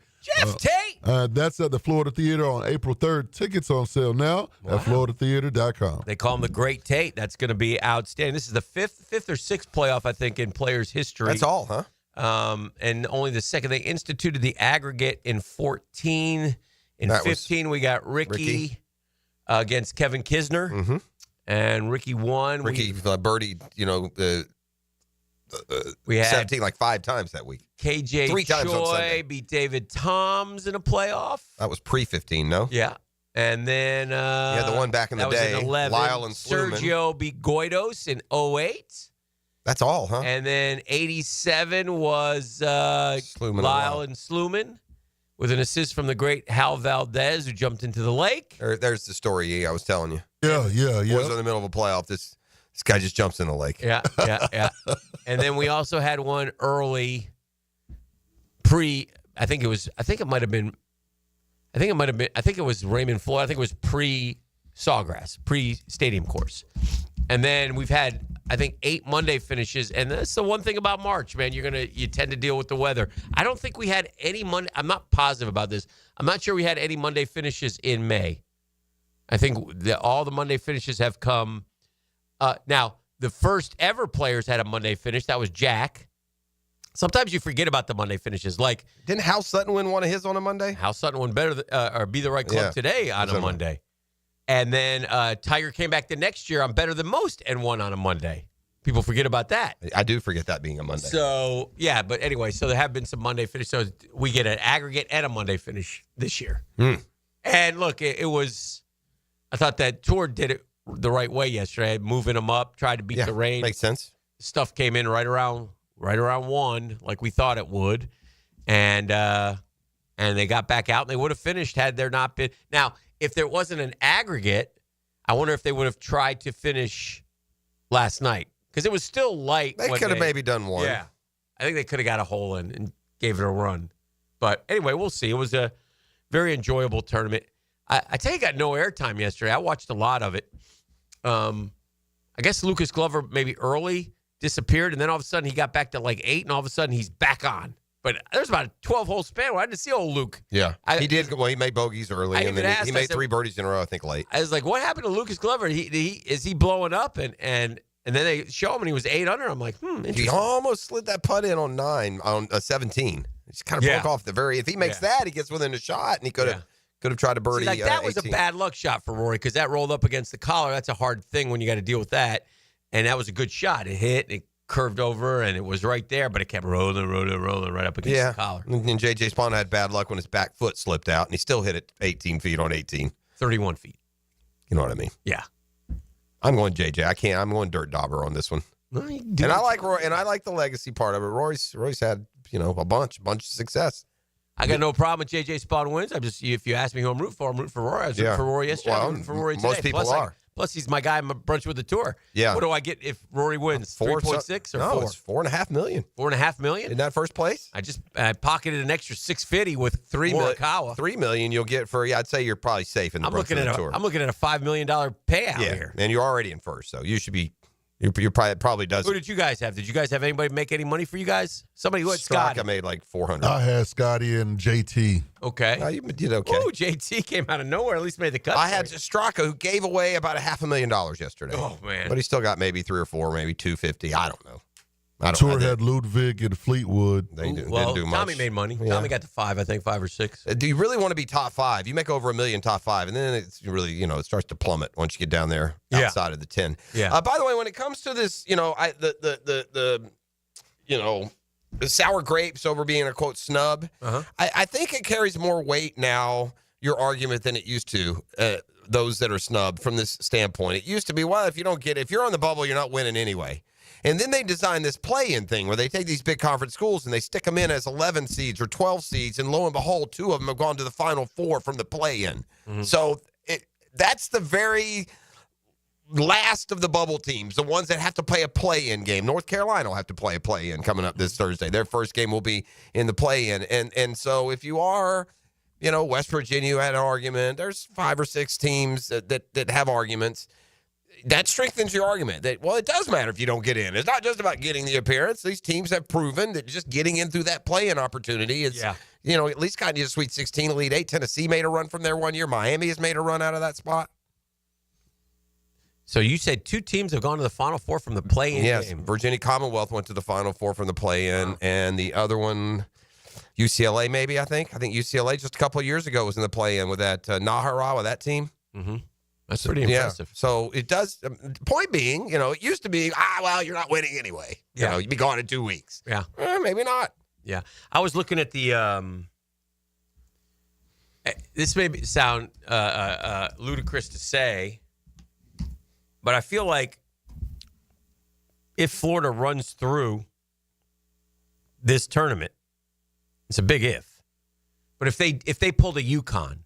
That's at the Florida Theater on April 3rd. Tickets on sale now at floridatheater.com. They call him the Great Tate. That's going to be outstanding. This is the fifth or sixth playoff, I think, in players' history. That's all, huh? And only the second. They instituted the aggregate in 14. In 15, we got Ricky. Against Kevin Kisner. Mm-hmm. And Ricky won. Ricky birdied, we had 17 like 5 times that week. KJ 3 times on Sunday. Choi beat David Toms in a playoff. That was pre-15, no? Yeah. And then the one back in the day, was in 11. Lyle and Sluman. Sergio beat Goidos in 08. That's all, huh? And then 87 was Lyle and Sluman with an assist from the great Hal Valdez, who jumped into the lake. There's the story I was telling you. Yeah. Was in the middle of a playoff. This guy just jumps in the lake. Yeah. And then we also had one early I think it was Raymond Floyd. I think it was pre-Sawgrass, pre-stadium course. And then we've had, I think, 8 Monday finishes. And that's the one thing about March, man. You tend to deal with the weather. I don't think we had any Monday. I'm not positive about this. I'm not sure we had any Monday finishes in May. I think all the Monday finishes have come. Now, the first ever players had a Monday finish. That was Jack. Sometimes you forget about the Monday finishes. Like, didn't Hal Sutton win one of his on a Monday? Hal Sutton won or Be the Right Club today on a Monday. And then Tiger came back the next year on Better Than Most and won on a Monday. People forget about that. I do forget that being a Monday. So, yeah, but anyway, so there have been some Monday finishes. So we get an aggregate and a Monday finish this year. And look, it was, I thought that Tour did it the right way yesterday, moving them up, tried to beat the rain. Makes sense. Stuff came in right around 1, like we thought it would. And they got back out, and they would have finished had there not been. Now, if there wasn't an aggregate, I wonder if they would have tried to finish last night, because it was still light. They could have maybe done one. Yeah. I think they could have got a hole in and gave it a run. But anyway, we'll see. It was a very enjoyable tournament. I tell you, got no airtime yesterday. I watched a lot of it. I guess Lucas Glover maybe early disappeared, and then all of a sudden he got back to like 8, and all of a sudden he's back on. But there's about a 12-hole span where I didn't see old Luke. Yeah, he did. Well, he made bogeys early, and then he made 3 birdies in a row, I think, late. I was like, what happened to Lucas Glover? Is he blowing up? And then they show him, and he was 8 under. I'm like, interesting. He almost slid that putt in on 17. He just kind of broke off the very. If he makes that, he gets within a shot, and he could have tried to birdie. See, that was 18. a bad luck shot for Rory, because that rolled up against the collar. That's a hard thing when you got to deal with that. And that was a good shot. It hit. It curved over, and it was right there, but it kept rolling right up against the collar. And J.J. Spawn had bad luck when his back foot slipped out, and he still hit it 18 feet on 18. 31 feet. You know what I mean? Yeah. I'm going J.J. I'm going dirt dauber on this one. No, and I like Roy, and I like the legacy part of it. Roy's had a bunch of success. I got no problem with J.J. Spawn wins. if you ask me who I'm rooting for Rory. I was rooting for Rory yesterday. I'm rooting for Rory today. Most people are. Plus, he's my guy. I'm a brunch with the tour. Yeah. What do I get if Rory wins? 3.6 or 4? No, it's $4.5 million. $4.5 million? In that first place? I pocketed an extra $650 with Morikawa. $3 million you'll get for. I'd say you're probably safe in the brunch with the tour. I'm looking at a $5 million payout here. And you're already in first, so you should be. You probably does. Who did you guys have? Did you guys have anybody make any money for you guys? Somebody who had Scott. I made like $400. I had Scotty and JT. Okay. You did okay. Oh, JT came out of nowhere. At least made the cut. I had Straka, who gave away about $500,000 yesterday. Oh man! But he still got maybe 3 or 4, maybe $250. I don't know. Tour had Ludwig and Fleetwood. They didn't do much. Tommy made money. Yeah. Tommy got to 5, I think 5 or 6. Do you really want to be top 5? You make over $1 million top 5, and then it's really, it starts to plummet once you get down there outside of the 10. Yeah. By the way, when it comes to this, the sour grapes over being a quote snub, I think it carries more weight now, your argument, than it used to. Those that are snubbed from this standpoint, it used to be, well, if you're on the bubble, you're not winning anyway. And then they designed this play-in thing where they take these big conference schools and they stick them in as 11 seeds or 12 seeds, and lo and behold, 2 of them have gone to the Final Four from the play-in. Mm-hmm. So that's the very last of the bubble teams, the ones that have to play a play-in game. North Carolina will have to play a play-in coming up this Thursday. Their first game will be in the play-in. And so if you are, West Virginia had an argument. There's 5 or 6 teams that have arguments. That strengthens your argument that, it does matter if you don't get in. It's not just about getting the appearance. These teams have proven that just getting in through that play-in opportunity is, at least gotten you to Sweet 16, Elite 8. Tennessee made a run from there one year. Miami has made a run out of that spot. So you said 2 teams have gone to the Final Four from the play-in game. Virginia Commonwealth went to the Final Four from the play-in, and the other one, UCLA maybe, I think. I think UCLA just a couple of years ago was in the play-in with that Nahara, with that team. Mm-hmm. That's pretty impressive. So it does, point being, it used to be, you're not winning anyway. You'd be gone in 2 weeks. Yeah. Maybe not. Yeah. I was looking at the, this may sound ludicrous to say, but I feel like if Florida runs through this tournament, it's a big if. But if they pulled a UConn,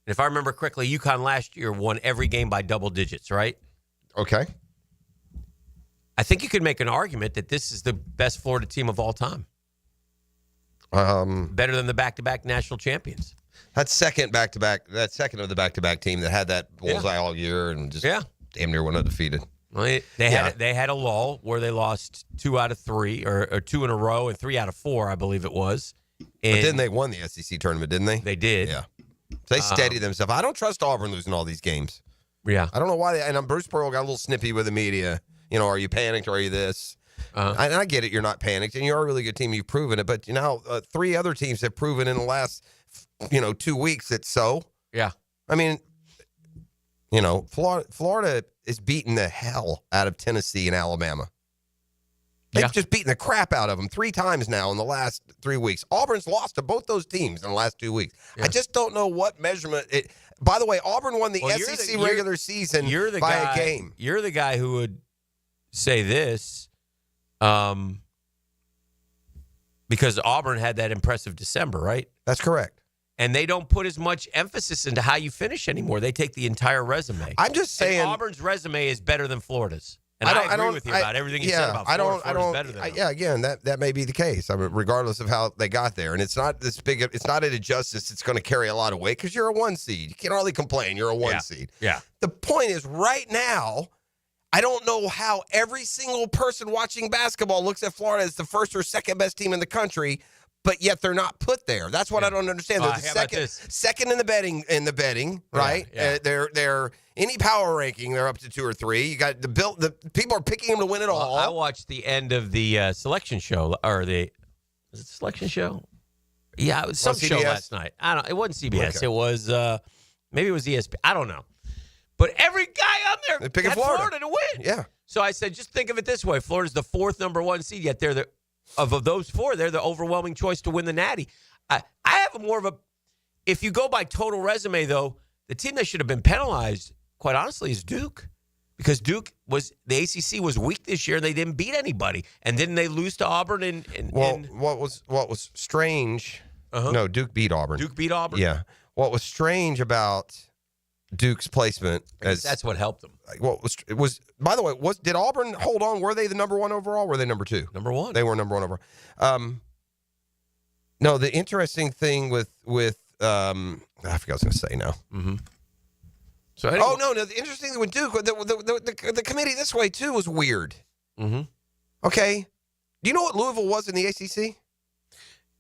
and if I remember correctly, UConn last year won every game by double digits, right? Okay. I think you could make an argument that this is the best Florida team of all time. Better than the back-to-back national champions. That's second of the back-to-back team that had that bullseye all year and just damn near went undefeated. Well, they had a lull where they lost 2 out of 3 or 2 in a row and 3 out of 4, I believe it was. And but then they won the SEC tournament, didn't they? They did. Yeah. So they steadied themselves. I don't trust Auburn losing all these games. Yeah. I don't know why. And Bruce Pearl got a little snippy with the media. Are you panicked or are you this? And I get it. You're not panicked, and you're a really good team. You've proven it. But, 3 other teams have proven in the last, 2 weeks that so. Yeah. I mean, Florida is beating the hell out of Tennessee and Alabama. They've just beaten the crap out of them 3 times now in the last 3 weeks. Auburn's lost to both those teams in the last 2 weeks. Yeah. I just don't know what measurement it. By the way, Auburn won the SEC regular season by a game. You're the guy who would say this, because Auburn had that impressive December, right? That's correct. And they don't put as much emphasis into how you finish anymore. They take the entire resume. I'm just saying, and Auburn's resume is better than Florida's. And I agree with you about everything you said about Florida. Florida's better than them. Yeah, again, that may be the case. I mean, regardless of how they got there. And it's not this big. It's not an injustice. It's going to carry a lot of weight because you're a 1 seed. You can't hardly complain. You're a 1 seed. Yeah. The point is, right now, I don't know how every single person watching basketball looks at Florida as the first or second best team in the country, but yet they're not put there. That's what I don't understand. They're the second in the betting, right? Yeah. They're any power ranking, they're up to 2 or 3. You got the people are picking them to win it all. I watched the end of the selection show, or was it the selection show? Yeah, it was some show last night. I don't. It wasn't CBS. Okay. It was maybe it was ESPN. I don't know. But every guy on there picking had Florida to win. Yeah. So I said, just think of it this way: Florida's the 4th number 1 seed, yet they're of those 4, they're the overwhelming choice to win the Natty. I have more of a. If you go by total resume, though, the team that should have been penalized, quite honestly, is Duke, because the ACC was weak this year. They didn't beat anybody, and didn't they lose to Auburn? What was strange? No, Duke beat Auburn. Duke beat Auburn. Yeah. What was strange about Duke's placement, that's what helped them. What was by the way, did Auburn hold on? Were they the number 1 overall? Were they number 2? Number 1. They were number 1 overall. No, the interesting thing with I forgot what I was going to say now. Mm-hmm. So the interesting thing with Duke, the committee this way too was weird. Mm-hmm. Okay, do you know what Louisville was in the ACC?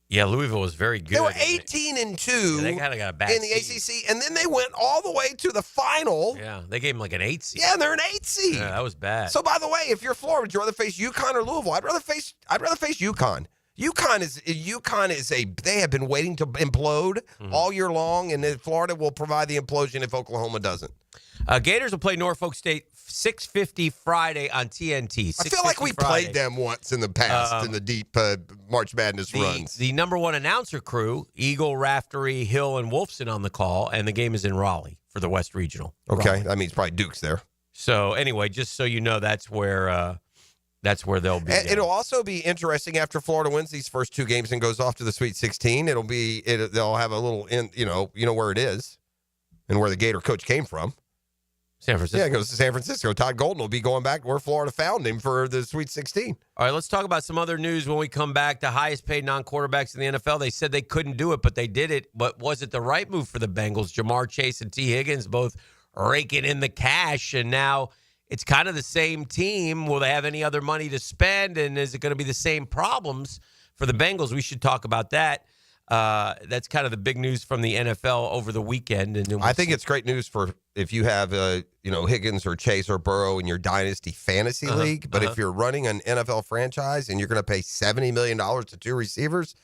Yeah, Louisville was very good. They were 18-2 they kind of got a bad in the ACC, and then they went all the way to the final. Yeah, they gave them like an 8 seed. Yeah, they're an 8 seed. Yeah, that was bad. So, by the way, if you're Florida, would you rather face UConn or Louisville? I'd rather face UConn. UConn is they have been waiting to implode all year long, and then Florida will provide the implosion if Oklahoma doesn't. Gators will play Norfolk State 6:50 Friday on TNT. I feel like we played them once in the past in the deep March Madness runs. The number 1 announcer crew, Eagle, Raftery, Hill, and Wolfson on the call, and the game is in Raleigh for the West Regional. Okay, Raleigh. that means probably Duke's there. So anyway, just so you know, that's where they'll be. And it'll also be interesting after Florida wins these first 2 games and goes off to the Sweet 16. They'll have a little, you know where it is and where the Gator coach came from. San Francisco. Yeah, goes to San Francisco. Todd Golden will be going back where Florida found him for the Sweet 16. All right, let's talk about some other news when we come back. The highest paid non-quarterbacks in the NFL. They said they couldn't do it, but they did it. But was it the right move for the Bengals? Jamar Chase and T. Higgins both raking in the cash, and now it's kind of the same team. Will they have any other money to spend, and is it going to be the same problems for the Bengals? We should talk about that. That's kind of the big news from the NFL over the weekend. And I think it's great news for if you have, Higgins or Chase or Burrow in your dynasty fantasy league. But if you're running an NFL franchise and you're going to pay $70 million to two receivers,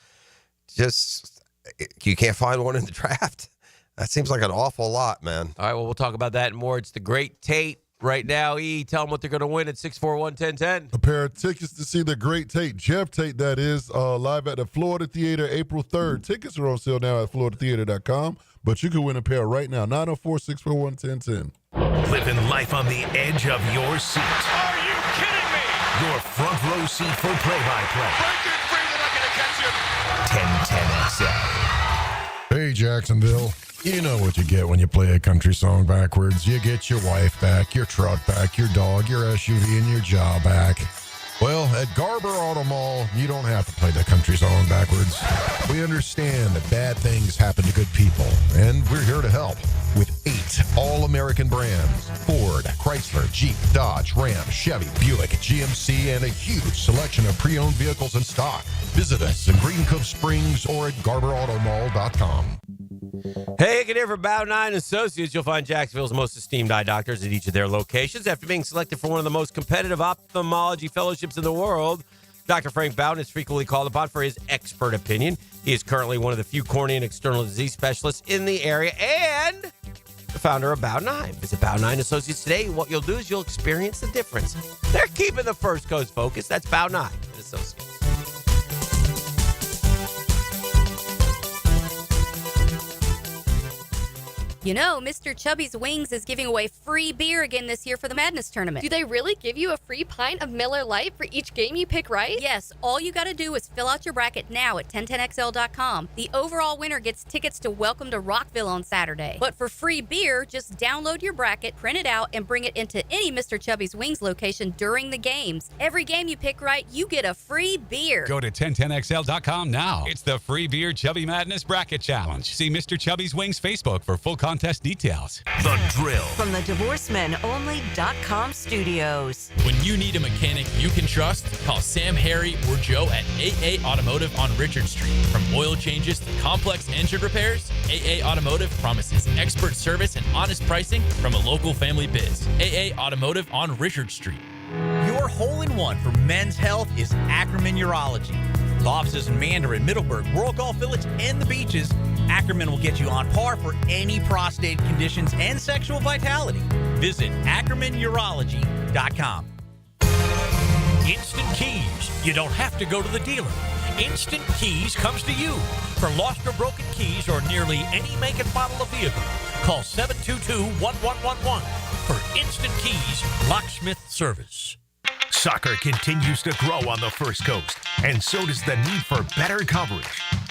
you can't find one in the draft. That seems like an awful lot, man. All right, well, we'll talk about that and more. It's the Great Tate right now. Tell them what they're going to win at 641-1010. A pair of tickets to see the Great Tate, Jeff Tate, that is, live at the Florida Theater April 3rd. Tickets are on sale now at floridatheater.com, but you can win a pair right now, 904-641-1010. Living life on the edge of your seat. Are you kidding me? Your front row seat for play-by-play. Break it free, they're not going to catch you. 1010XL. Hey, Jacksonville. You know what you get when you play a country song backwards. You get your wife back, your truck back, your dog, your SUV, and your job back. Well, at Garber Auto Mall, you don't have to play the country song backwards. We understand that bad things happen to good people, and we're here to help. With 8 all-American brands, Ford, Chrysler, Jeep, Dodge, Ram, Chevy, Buick, GMC, and a huge selection of pre-owned vehicles in stock. Visit us in Green Cove Springs or at GarberAutomall.com. Hey, Hicken here for Bow 9 Associates. You'll find Jacksonville's most esteemed eye doctors at each of their locations. After being selected for one of the most competitive ophthalmology fellowships in the world, Dr. Frank Bowden is frequently called upon for his expert opinion. He is currently one of the few cornea and external disease specialists in the area and the founder of Bow 9. Visit Bow 9 Associates today. What you'll do is you'll experience the difference. They're keeping the First Coast focus. That's Bow 9 Associates. You know, Mr. Chubby's Wings is giving away free beer again this year for the Madness Tournament. Do they really give you a free pint of Miller Lite for each game you pick right? Yes, all you got to do is fill out your bracket now at 1010XL.com. The overall winner gets tickets to Welcome to Rockville on Saturday. But for free beer, just download your bracket, print it out, and bring it into any Mr. Chubby's Wings location during the games. Every game you pick right, you get a free beer. Go to 1010XL.com now. It's the free beer Chubby Madness Bracket Challenge. See Mr. Chubby's Wings Facebook for full contest details. The Drill. From the DivorceMenOnly.com studios. When you need a mechanic you can trust, call Sam, Harry, or Joe at AA Automotive on Richard Street. From oil changes to complex engine repairs, AA Automotive promises expert service and honest pricing from a local family biz. AA Automotive on Richard Street. Your hole-in-one for men's health is Ackerman Urology. With offices in Mandarin, Middleburg, Rural Golf Village, and the beaches, Ackerman will get you on par for any prostate conditions and sexual vitality. Visit AckermanUrology.com. Instant Keys. You don't have to go to the dealer. Instant Keys comes to you. For lost or broken keys or nearly any make and model of vehicle, call 722-1111 for Instant Keys locksmith service. Soccer continues to grow on the First Coast, and so does the need for better coverage.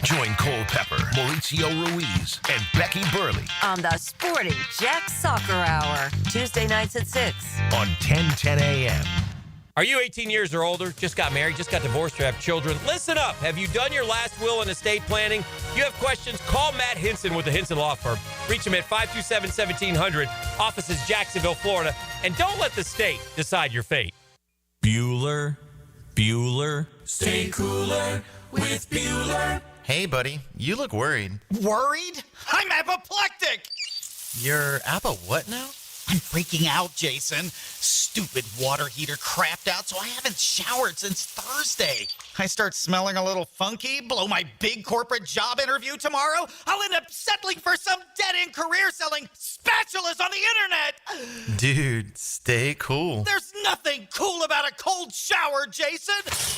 Join Cole Pepper, Mauricio Ruiz, and Becky Burley On the Sporting Jack Soccer Hour. Tuesday nights at 6. on 1010 a.m. Are you 18 years or older, just got married, just got divorced, or have children? Listen up. Have you done your last will and estate planning? If you have questions, call Matt Hinson with the Hinson Law Firm. Reach him at 527-1700. Office is Jacksonville, Florida. And don't let the state decide your fate. Bueller. Stay cooler with Bueller. Hey, buddy, you look worried. Worried? I'm apoplectic! You're apo what now? I'm freaking out, Jason. Stupid water heater crapped out, so I haven't showered since Thursday. I start smelling a little funky, blow my big corporate job interview tomorrow. I'll end up settling for some dead-end career selling spatulas on the internet. Dude, stay cool. There's nothing cool about a cold shower, Jason.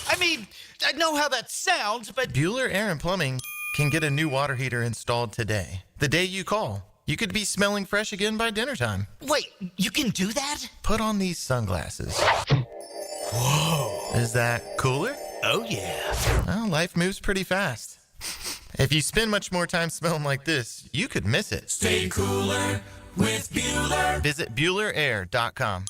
I mean, I know how that sounds, but Bueller Air and Plumbing can get a new water heater installed today. The day you call. You could be smelling fresh again by dinner time. wait, you can do that? Put on these sunglasses. Whoa. Is that cooler? Oh, yeah. Well, life moves pretty fast. If you spend much more time smelling like this, you could miss it. Stay cooler with Bueller. Visit BuellerAir.com.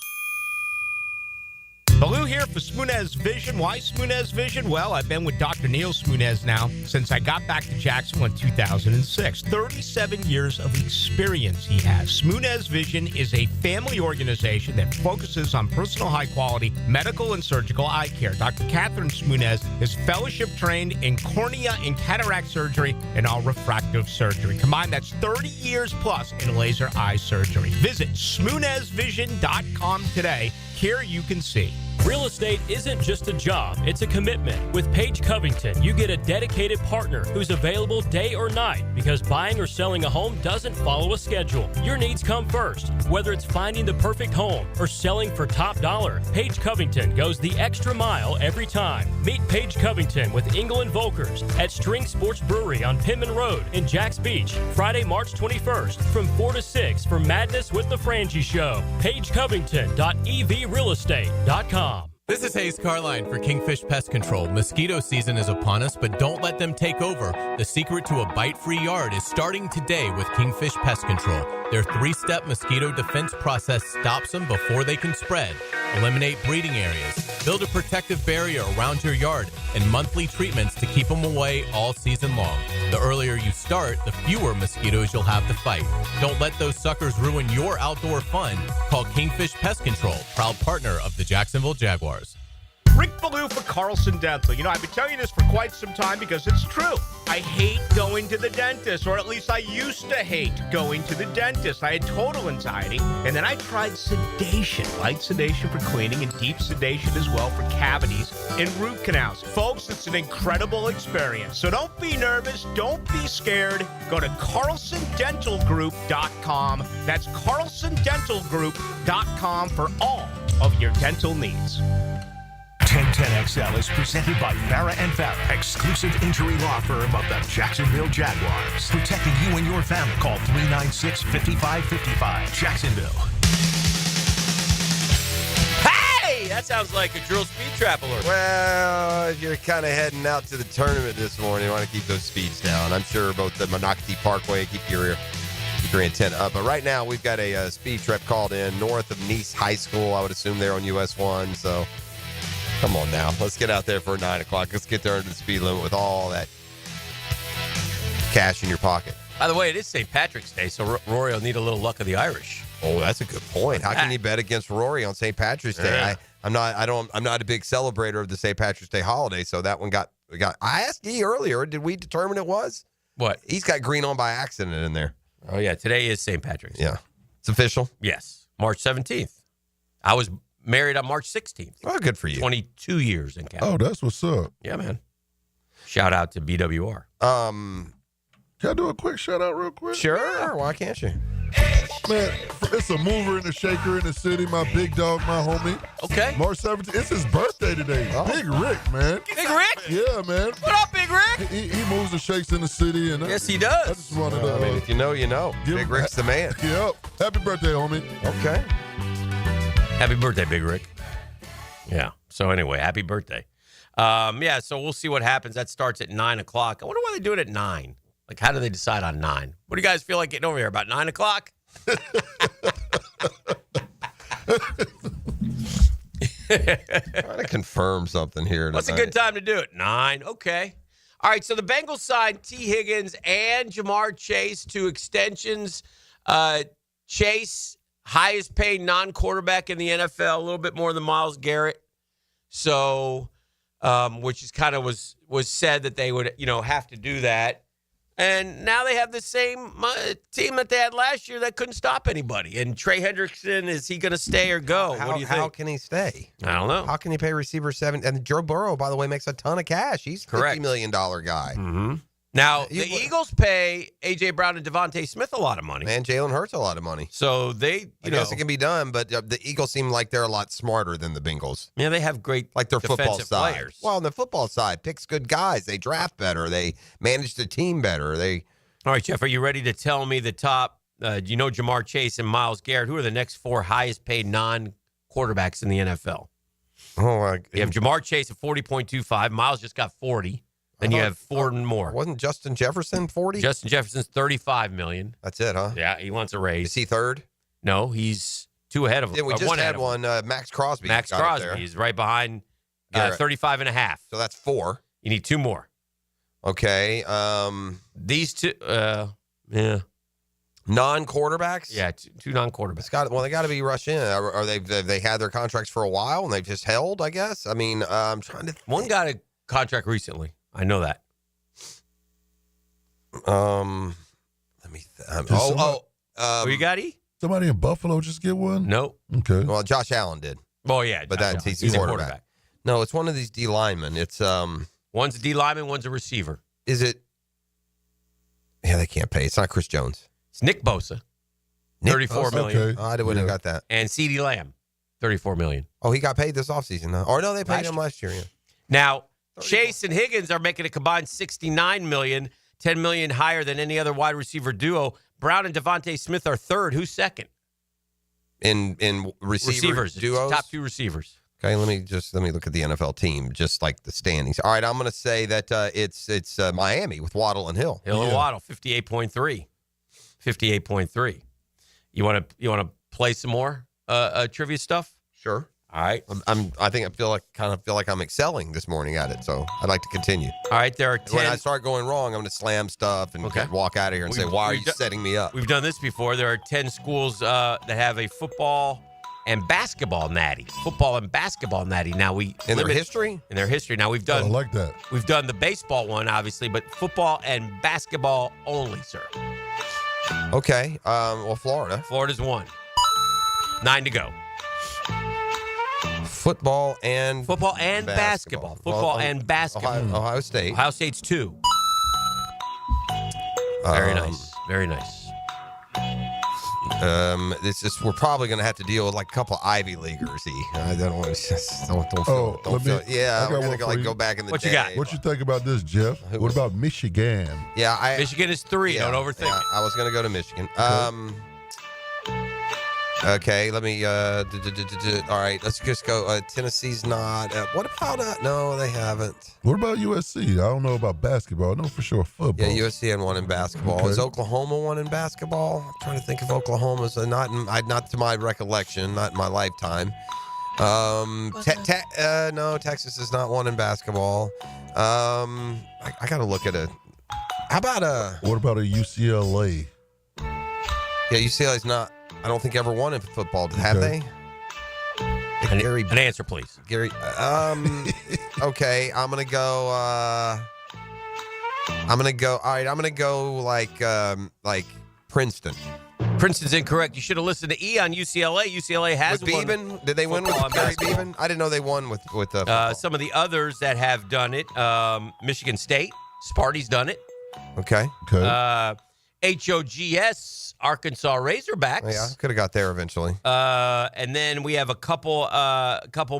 Baloo here for Smoonez Vision. Why Smoonez Vision? Well, I've been with Dr. Neil Smoonez now since I got back to Jacksonville in 2006. 37 years of experience he has. Smoonez Vision is a family organization that focuses on personal high-quality medical and surgical eye care. Dr. Catherine Smoonez is fellowship trained in cornea and cataract surgery and all refractive surgery. Combined, that's 30 years plus in laser eye surgery. Visit SmoonezVision.com today. Here you can see. Real estate isn't just a job, it's a commitment. With Paige Covington, you get a dedicated partner who's available day or night because buying or selling a home doesn't follow a schedule. Your needs come first. Whether it's finding the perfect home or selling for top dollar, Paige Covington goes the extra mile every time. Meet Paige Covington with England Volkers at String Sports Brewery on Penman Road in Jacks Beach, Friday, March 21st from 4 to 6 for Madness with the Frangie Show. PaigeCovington.evrealestate.com. This is Hayes Carline for Kingfish Pest Control. Mosquito season is upon us, but don't let them take over. The secret to a bite-free yard is starting today with Kingfish Pest Control. Their 3-step mosquito defense process stops them before they can spread. Eliminate breeding areas, build a protective barrier around your yard, and monthly treatments to keep them away all season long. The earlier you start, the fewer mosquitoes you'll have to fight. Don't let those suckers ruin your outdoor fun. Call Kingfish Pest Control, proud partner of the Jacksonville Jaguars. Rick Ballou for Carlson Dental. You know, I've been telling you this for quite some time because it's true. I hate going to the dentist, or at least I used to hate going to the dentist. I had total anxiety, and then I tried sedation, light sedation for cleaning and deep sedation as well for cavities and root canals. Folks, it's an incredible experience. So don't be nervous. Don't be scared. Go to CarlsonDentalGroup.com. That's CarlsonDentalGroup.com for all of your dental needs. 1010XL is presented by Farah and Farah, exclusive injury law firm of the Jacksonville Jaguars. Protecting you and your family. Call 396-5555. Jacksonville. Hey! That sounds like a drill speed trap alert. Well, if you're kind of heading out to the tournament this morning, you want to keep those speeds down. I'm sure both the Monocacy Parkway, keep your intent up. But right now, we've got a speed trap called in north of Nice High School. I would assume they're on US 1, so come on now. Let's get out there for 9 o'clock. Let's get there under the speed limit with all that cash in your pocket. By the way, it is St. Patrick's Day, so Rory will need a little luck of the Irish. Oh, that's a good point. How can you bet against Rory on St. Patrick's Day? Yeah. I'm not a big celebrator of the St. Patrick's Day holiday, so that one got. I asked Guy earlier. Did we determine it was? What? He's got green on by accident in there. Oh yeah, today is St. Patrick's Day. Yeah, it's official. Yes, March 17th. I was married on March 16th. Oh, good for you. 22 years in Canada. Oh, that's what's up. Yeah, man. Shout out to BWR. Can I do a quick shout out real quick? Sure. Why can't you? Man, it's a mover and a shaker in the city. My big dog, my homie. Okay. March 17th. It's his birthday today. Oh. Big Rick, man. Big Rick? Yeah, man. What up, Big Rick? He moves and shakes in the city. And Yes, he does. I just wanted to. I mean, if you know, you know. Big Rick's the man. Yep. Happy birthday, homie. Okay. Happy birthday, Big Rick. Yeah. So anyway, happy birthday. Yeah, so we'll see what happens. That starts at 9 o'clock. I wonder why they do it at 9. Like, how do they decide on 9? What do you guys feel like getting over here? About 9 o'clock? Trying to confirm something here. What's a good time to do it? 9. Okay. All right, so the Bengals signed T. Higgins and Jamar Chase to extensions. Chase, highest paid non-quarterback in the NFL, a little bit more than Myles Garrett. So, which is kind of was said that they would, have to do that. And now they have the same team that they had last year that couldn't stop anybody. And Trey Hendrickson, is he going to stay or go? What do you think? How can he stay? I don't know. How can you pay receiver 7? And Joe Burrow, by the way, makes a ton of cash. He's a $50 million guy. Mm-hmm. Now, the Eagles pay A.J. Brown and Devontae Smith a lot of money. And Jalen Hurts a lot of money. So they, I guess it can be done, but the Eagles seem like they're a lot smarter than the Bengals. Yeah, they have great like their football defensive side. players. Well, on the football side, picks good guys. They draft better. They manage the team better. All right, Jeff, are you ready to tell me the top, Jamar Chase and Myles Garrett? Who are the next 4 highest paid non-quarterbacks in the NFL? Oh, you have Jamar Chase at 40.25. Myles just got 40. Then you have 4 more. Wasn't Justin Jefferson 40? Justin Jefferson's $35 million. That's it, huh? Yeah, he wants a raise. Is he third? No, he's 2 ahead of him. Yeah, we just one had one. Max Crosby. Max got it Crosby. there. He's right behind 35 and a half. So that's 4. You need 2 more. Okay. These two, yeah. Non-quarterbacks? Yeah, two non-quarterbacks. They got to be rushed in. Are they had their contracts for a while and they've just held, I guess? I mean, I'm trying to think. One got a contract recently. I know that. Let me Who you got, E? Somebody in Buffalo just get one? Nope. Okay. Well, Josh Allen did. Oh, yeah. But he's a quarterback. No, it's one of these D linemen. It's one's a D lineman, one's a receiver. Is it? Yeah, they can't pay. It's not Chris Jones. It's Nick Bosa. $34 million. Okay. I wouldn't have got that. And CeeDee Lamb, $34 million. Oh, he got paid this offseason, huh? Or no, they paid him last year. Yeah. Now, Chase and Higgins are making a combined $69 million, $10 million higher than any other wide receiver duo. Brown and Devontae Smith are third. Who's second? In receivers duos? Top 2 receivers. Okay, let me look at the NFL team, just like the standings. All right, I'm going to say that it's Miami with Waddle and Hill. Hill and Waddle, 58.3. 58.3. You want to play some more trivia stuff? Sure. All right. I feel like I'm excelling this morning at it, so I'd like to continue. All right, there are 10. When I start going wrong, I'm going to slam stuff and walk out of here and say, "Why are you setting me up?" We've done this before. There are 10 schools that have a football and basketball natty. Football and basketball natty. Now in their history. Now we've done. I like that. We've done the baseball one, obviously, but football and basketball only, sir. Okay. Well, Florida. Florida's 1. 9 to go. Football and basketball. Football and basketball. Ohio State. Ohio State's 2. Very nice. Very nice. We're probably going to have to deal with like a couple Ivy Leaguers. I don't want to. Yeah, we're going to go back in the day. What you got? What you think about this, Jeff? What about Michigan? Yeah, Michigan is 3. Don't overthink it. I was going to go to Michigan. Okay, let me. All right, let's just go. Tennessee's not. What about? No, they haven't. What about USC? I don't know about basketball. I know for sure football. Yeah, USC had one in basketball. Okay. Is Oklahoma one in basketball? I'm trying to think if Oklahoma's not to my recollection, not in my lifetime. No, Texas is not one in basketball. I got to look at it. How about What about a UCLA? Yeah, UCLA's not. I don't think ever won in football. Have they? An answer, please. Gary. Okay, I'm gonna go. All right, I'm gonna go like Princeton. Princeton's incorrect. You should have listened to E on UCLA. UCLA has with Beaven. Did they win with Gary Beaven? I didn't know they won with some of the others that have done it. Michigan State, Sparty's done it. Okay. HOGS, Arkansas Razorbacks. Yeah, could have got there eventually. And then we have a couple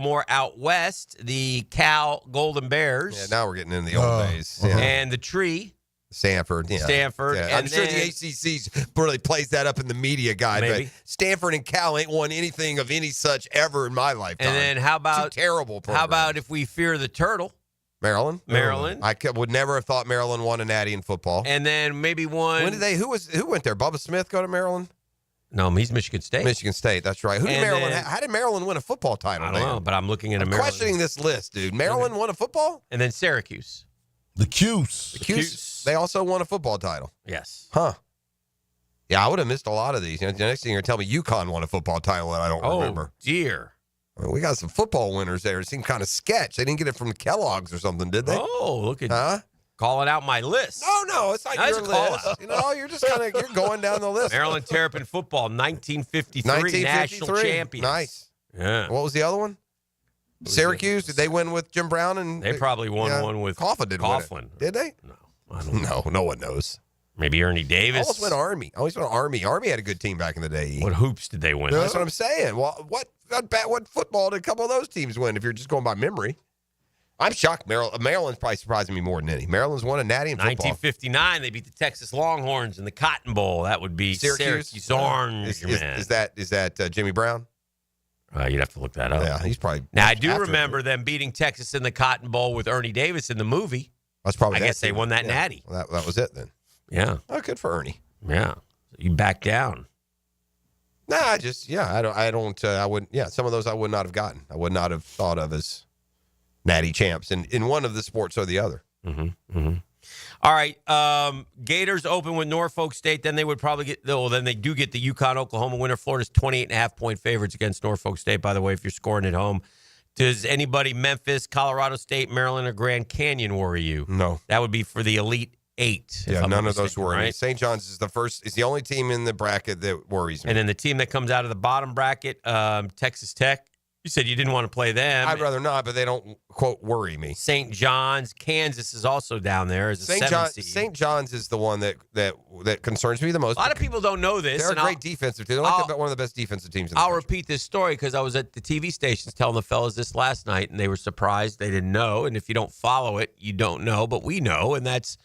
more out west. The Cal Golden Bears. Yeah, now we're getting into the old days. Yeah. And the Tree. Stanford. Yeah. Stanford. Yeah. And I'm sure the ACC really plays that up in the media guide. Maybe. But Stanford and Cal ain't won anything of any such ever in my lifetime. And then how about two terrible programs. How about if we fear the turtle? Maryland. I would never have thought Maryland won a natty in football. And then maybe one. When did they? Who went there? Bubba Smith go to Maryland? No, he's Michigan State. Michigan State. That's right. How did Maryland win a football title? I don't know, but I'm looking at I'm Maryland. questioning this list, dude. Maryland won a football, and then Syracuse. The Cuse. The Cuse. They also won a football title. Yes. Huh. Yeah, I would have missed a lot of these. The next thing you're telling me, UConn won a football title that I don't remember. Dear. We got some football winners there. It seemed kind of sketch. They didn't get it from Kellogg's or something, did they? Oh, look at calling out my list. No, it's not your list. You're just you're going down the list. Maryland Terrapin football, 1953 national champions. Nice. Yeah. What was the other one? Syracuse. Did they win with Jim Brown? And they probably won one with Coughlin. Did they? No, I don't know. No one knows. Maybe Ernie Davis. I almost went Army. Army had a good team back in the day. What hoops did they win? That's what I'm saying. Well, what football did a couple of those teams win if you're just going by memory? I'm shocked. Maryland's probably surprising me more than any. Maryland's won a natty in football. 1959, they beat the Texas Longhorns in the Cotton Bowl. That would be Syracuse Orange. Is that Jimmy Brown? You'd have to look that up. Yeah, he's probably. Now, I do remember them beating Texas in the Cotton Bowl with Ernie Davis in the movie. That's probably. I guess they won that natty. Well, that was it then. Yeah. Oh, good for Ernie. Yeah. You back down. Nah, I wouldn't. Yeah, some of those I would not have gotten. I would not have thought of as natty champs in one of the sports or the other. All right. Gators open with Norfolk State. Then they would probably get. Well, then they do get the UConn Oklahoma winner. Florida's 28.5-point favorites against Norfolk State. By the way, if you're scoring at home, does anybody Memphis, Colorado State, Maryland, or Grand Canyon worry you? No, that would be for the Elite Eight. Yeah, none of those worry me. Right? St. John's is the only team in the bracket that worries me. And then the team that comes out of the bottom bracket, Texas Tech. You said you didn't want to play them. I'd rather not, but they don't, quote, worry me. St. John's, Kansas is also down there as a seed. St. John's is the one that concerns me the most. A lot of people don't know this. They're a great defensive team. They're like one of the best defensive teams in the I'll country. repeat this story because I was at the TV stations telling the fellas this last night, and they were surprised. They didn't know. And if you don't follow it, you don't know. But we know, and that's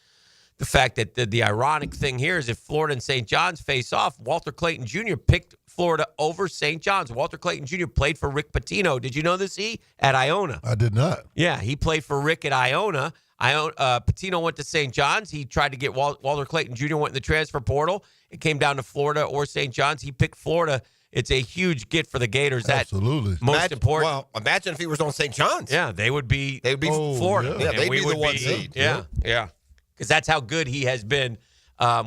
the fact that the ironic thing here is if Florida and St. John's face off, Walter Clayton Jr. picked Florida over St. John's. Walter Clayton Jr. played for Rick Pitino. Did you know this, at Iona? I did not. Yeah, he played for Rick at Iona. Pitino went to St. John's. He tried to get Walter Clayton Jr. went in the transfer portal. It came down to Florida or St. John's. He picked Florida. It's a huge get for the Gators. Absolutely. Most important. Well, imagine if he was on St. John's. Yeah, they would be Florida. Yeah, they'd we be would the one seed. Yeah. Because that's how good he has been.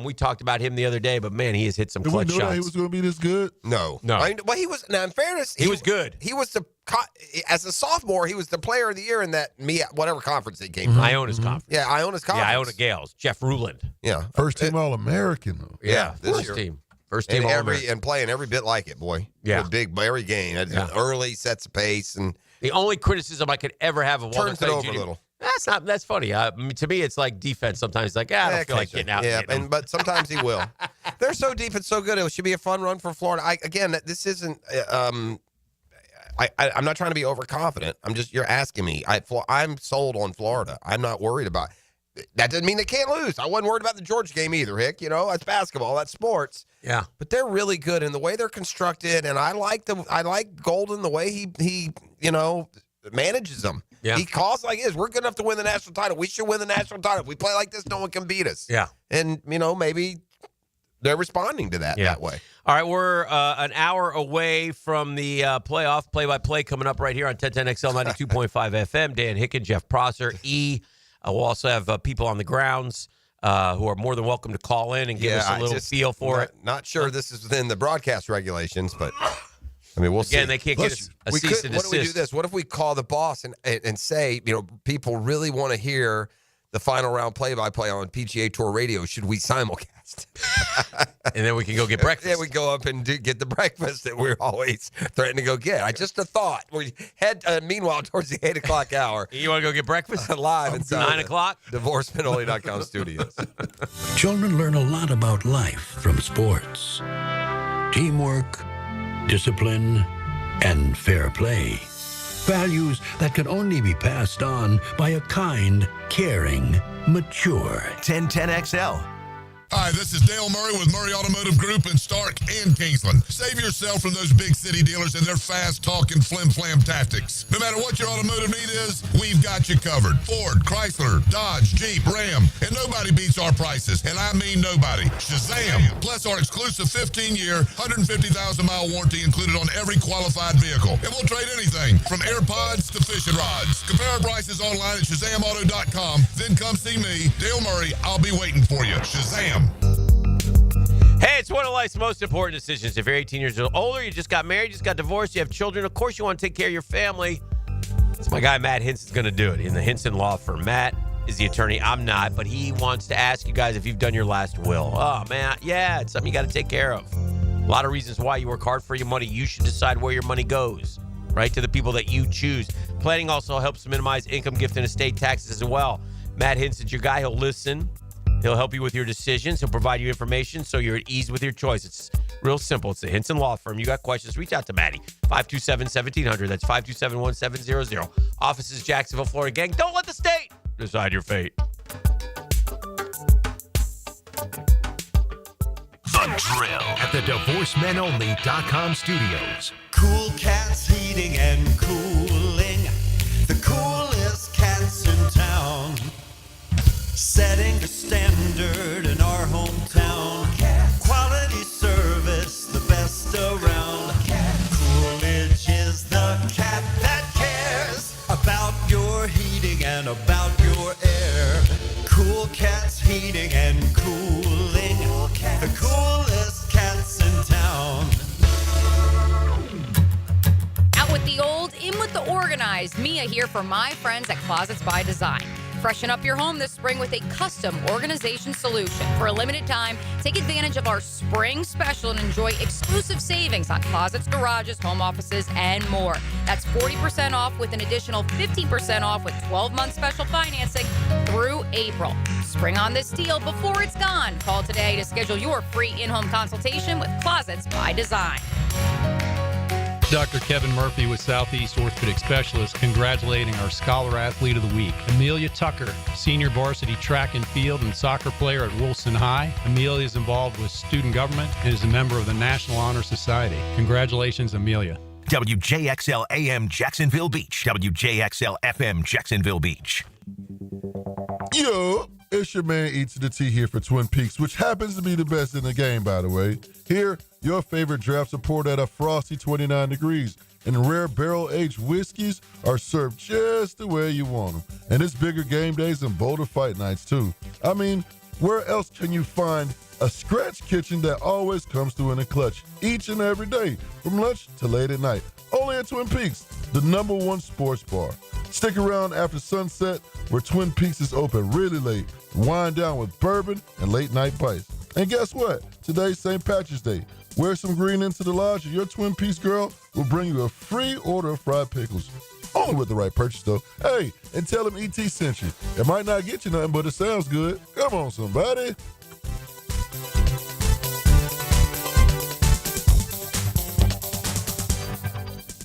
We talked about him the other day, but man, he has hit some Did clutch we know shots. that he was going to be this good? No. Well, he was. Now, in fairness, he was good. He was as a sophomore. He was the player of the year in that whatever conference he came from. Iona's conference. Yeah, Iona's conference. Yeah, Iona Gales. Jeff Ruland. Yeah, first team All-American though. Yeah, this first year. team. First team All-American. And playing every bit like it, boy. Yeah, big every game. Early sets the pace, and the only criticism I could ever have of Walter turns it over a little. That's funny. To me, it's like defense. Sometimes it's like, I don't feel like getting out. Yeah, but sometimes he will. They're so deep and so good. It should be a fun run for Florida. This isn't. I'm not trying to be overconfident. You're asking me. I'm sold on Florida. I'm not worried about. That doesn't mean they can't lose. I wasn't worried about the Georgia game either, Hick. That's basketball. That's sports. Yeah, but they're really good in the way they're constructed, and I like Golden the way he manages them. Yeah. He calls like this. We're good enough to win the national title. We should win the national title. If we play like this, no one can beat us. Yeah. And, maybe they're responding to that way. All right, we're an hour away from the playoff play-by-play coming up right here on 1010XL 92.5 FM. Dan Hicken, Jeff Prosser, we'll also have people on the grounds who are more than welcome to call in and give us a little feel for it. Not sure this is within the broadcast regulations, but... we'll see. Again, they can't get a cease and desist. What if we do this? What if we call the boss and say, people really want to hear the final round play-by-play on PGA Tour Radio? Should we simulcast? And then we can go get breakfast. Yeah, we go up and get the breakfast that we're always threatening to go get. Just a thought. We head, meanwhile, towards the 8 o'clock hour. You want to go get breakfast? Live inside 9 o'clock? DivorceMenOnly.com studios. Children learn a lot about life from sports. Teamwork, discipline, and fair play. Values that can only be passed on by a kind, caring, mature 1010XL. Hi, this is Dale Murray with Murray Automotive Group in Stark and Kingsland. Save yourself from those big city dealers and their fast-talking flim-flam tactics. No matter what your automotive need is, we've got you covered. Ford, Chrysler, Dodge, Jeep, Ram, and nobody beats our prices, and I mean nobody. Shazam! Plus our exclusive 15-year, 150,000-mile warranty included on every qualified vehicle. And we'll trade anything from AirPods to fishing rods. Compare our prices online at ShazamAuto.com. Then come see me, Dale Murray. I'll be waiting for you. Shazam! Hey, it's one of life's most important decisions. If you're 18 years old, older, you just got married, just got divorced, you have children, of course you want to take care of your family. It's my guy, Matt Hinson's going to do it in the Hinson Law Firm. Matt is the attorney. I'm not, but he wants to ask you guys if you've done your last will. Oh, man, yeah, it's something you got to take care of. A lot of reasons why you work hard for your money. You should decide where your money goes, right, to the people that you choose. Planning also helps minimize income, gift, and estate taxes as well. Matt Hinson's your guy. He'll listen. He'll help you with your decisions. He'll provide you information so you're at ease with your choice. It's real simple. It's the Hinson Law Firm. You got questions, reach out to Maddie. 527-1700. That's 527-1700. Office is Jacksonville, Florida. Gang, don't let the state decide your fate. The Drill at the DivorceMenOnly.com studios. Cool Cats Heating and Cooling, the coolest cats in town. setting a standard in our hometown. Quality service, the best around. Coolidge is the cat that cares about your heating and about your air. Cool Cats Heating and Cooling, the coolest cats in town. Out with the old, in with the organized. Mia here for my friends at Closets by Design. Freshen up your home this spring with a custom organization solution. For a limited time, take advantage of our spring special and enjoy exclusive savings on closets, garages, home offices, and more. That's 40% off with an additional 15% off with 12-month special financing through April. Spring on this deal before it's gone. Call today to schedule your free in-home consultation with Closets by Design. Dr. Kevin Murphy with Southeast Orthopedic Specialists congratulating our Scholar Athlete of the Week, Amelia Tucker, senior varsity track and field and soccer player at Wilson High. Amelia is involved with student government and is a member of the National Honor Society. Congratulations, Amelia. WJXL AM Jacksonville Beach. WJXL FM Jacksonville Beach. Yo, it's your man Eats the Tea here for Twin Peaks, which happens to be the best in the game, by the way. Here, your favorite drafts are poured at a frosty 29 degrees, and rare barrel-aged whiskeys are served just the way you want them. And it's bigger game days and bolder fight nights, too. I mean, where else can you find a scratch kitchen that always comes through in the clutch each and every day, from lunch to late at night? Only at Twin Peaks, the #1 sports bar. Stick around after sunset, where Twin Peaks is open really late. Wind down with bourbon and late-night bites. And guess what? Today's St. Patrick's Day. Wear some green into the lodge, and your Twin Peaks girl will bring you a free order of fried pickles. Only with the right purchase, though. Hey, and tell them ET sent you. It might not get you nothing, but it sounds good. Come on, somebody.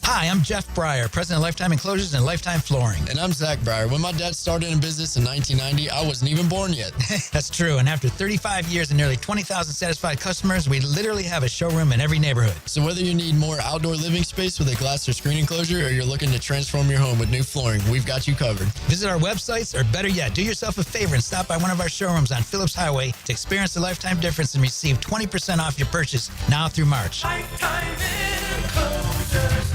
Hi, I'm Jeff Breyer, president of Lifetime Enclosures and Lifetime Flooring. And I'm Zach Breyer. When my dad started in business in 1990, I wasn't even born yet. That's true, and after 35 years and nearly 20,000 satisfied customers, we literally have a showroom in every neighborhood. So whether you need more outdoor living space with a glass or screen enclosure, or you're looking to transform your home with new flooring, we've got you covered. Visit our websites, or better yet, do yourself a favor and stop by one of our showrooms on Phillips Highway to experience the Lifetime difference and receive 20% off your purchase now through March. Lifetime Enclosures.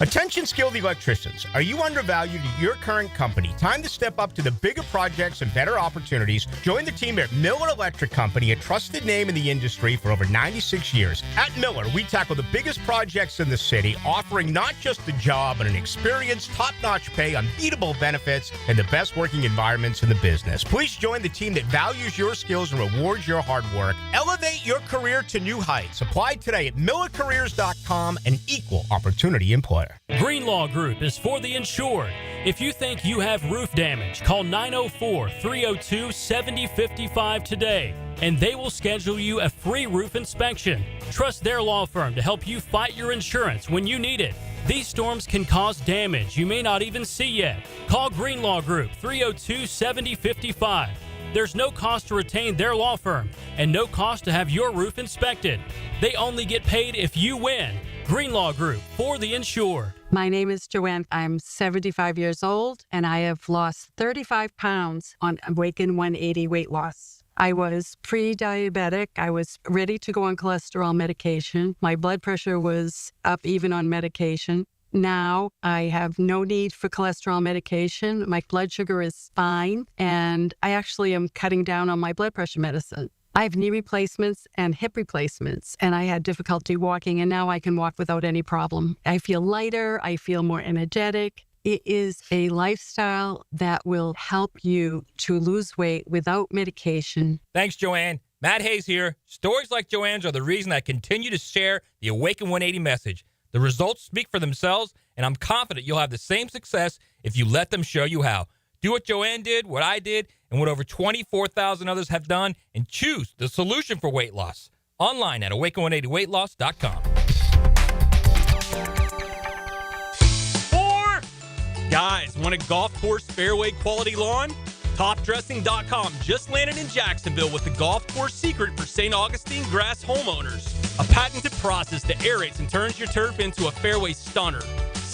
Attention skilled electricians. Are you undervalued at your current company? Time to step up to the bigger projects and better opportunities. Join the team at Miller Electric Company, a trusted name in the industry for over 96 years. At Miller, we tackle the biggest projects in the city, offering not just the job, but an experienced, top-notch pay, unbeatable benefits, and the best working environments in the business. Please join the team that values your skills and rewards your hard work. Elevate your career to new heights. Apply today at millercareers.com, an equal opportunity employer. Greenlaw Group is for the insured. If you think you have roof damage, call 904-302-7055 today, and they will schedule you a free roof inspection. Trust their law firm to help you fight your insurance when you need it. These storms can cause damage you may not even see yet. Call Greenlaw Group, 302-7055. There's no cost to retain their law firm and no cost to have your roof inspected. They only get paid if you win. Greenlaw Group, for the insured. My name is Joanne. I'm 75 years old, and I have lost 35 pounds on Awaken 180 weight loss. I was pre-diabetic. I was ready to go on cholesterol medication. My blood pressure was up even on medication. Now I have no need for cholesterol medication. My blood sugar is fine, and I actually am cutting down on my blood pressure medicine. I have knee replacements and hip replacements, and I had difficulty walking, and now I can walk without any problem. I feel lighter. I feel more energetic. It is a lifestyle that will help you to lose weight without medication. Thanks, Joanne. Matt Hayes here. Stories like Joanne's are the reason I continue to share the Awaken 180 message. The results speak for themselves, and I'm confident you'll have the same success if you let them show you how. Do what Joanne did, what I did, and what over 24,000 others have done, and choose the solution for weight loss. Online at awaken180weightloss.com. 4 guys, want a golf course fairway quality lawn? Topdressing.com just landed in Jacksonville with the golf course secret for St. Augustine grass homeowners. A patented process that aerates and turns your turf into a fairway stunner.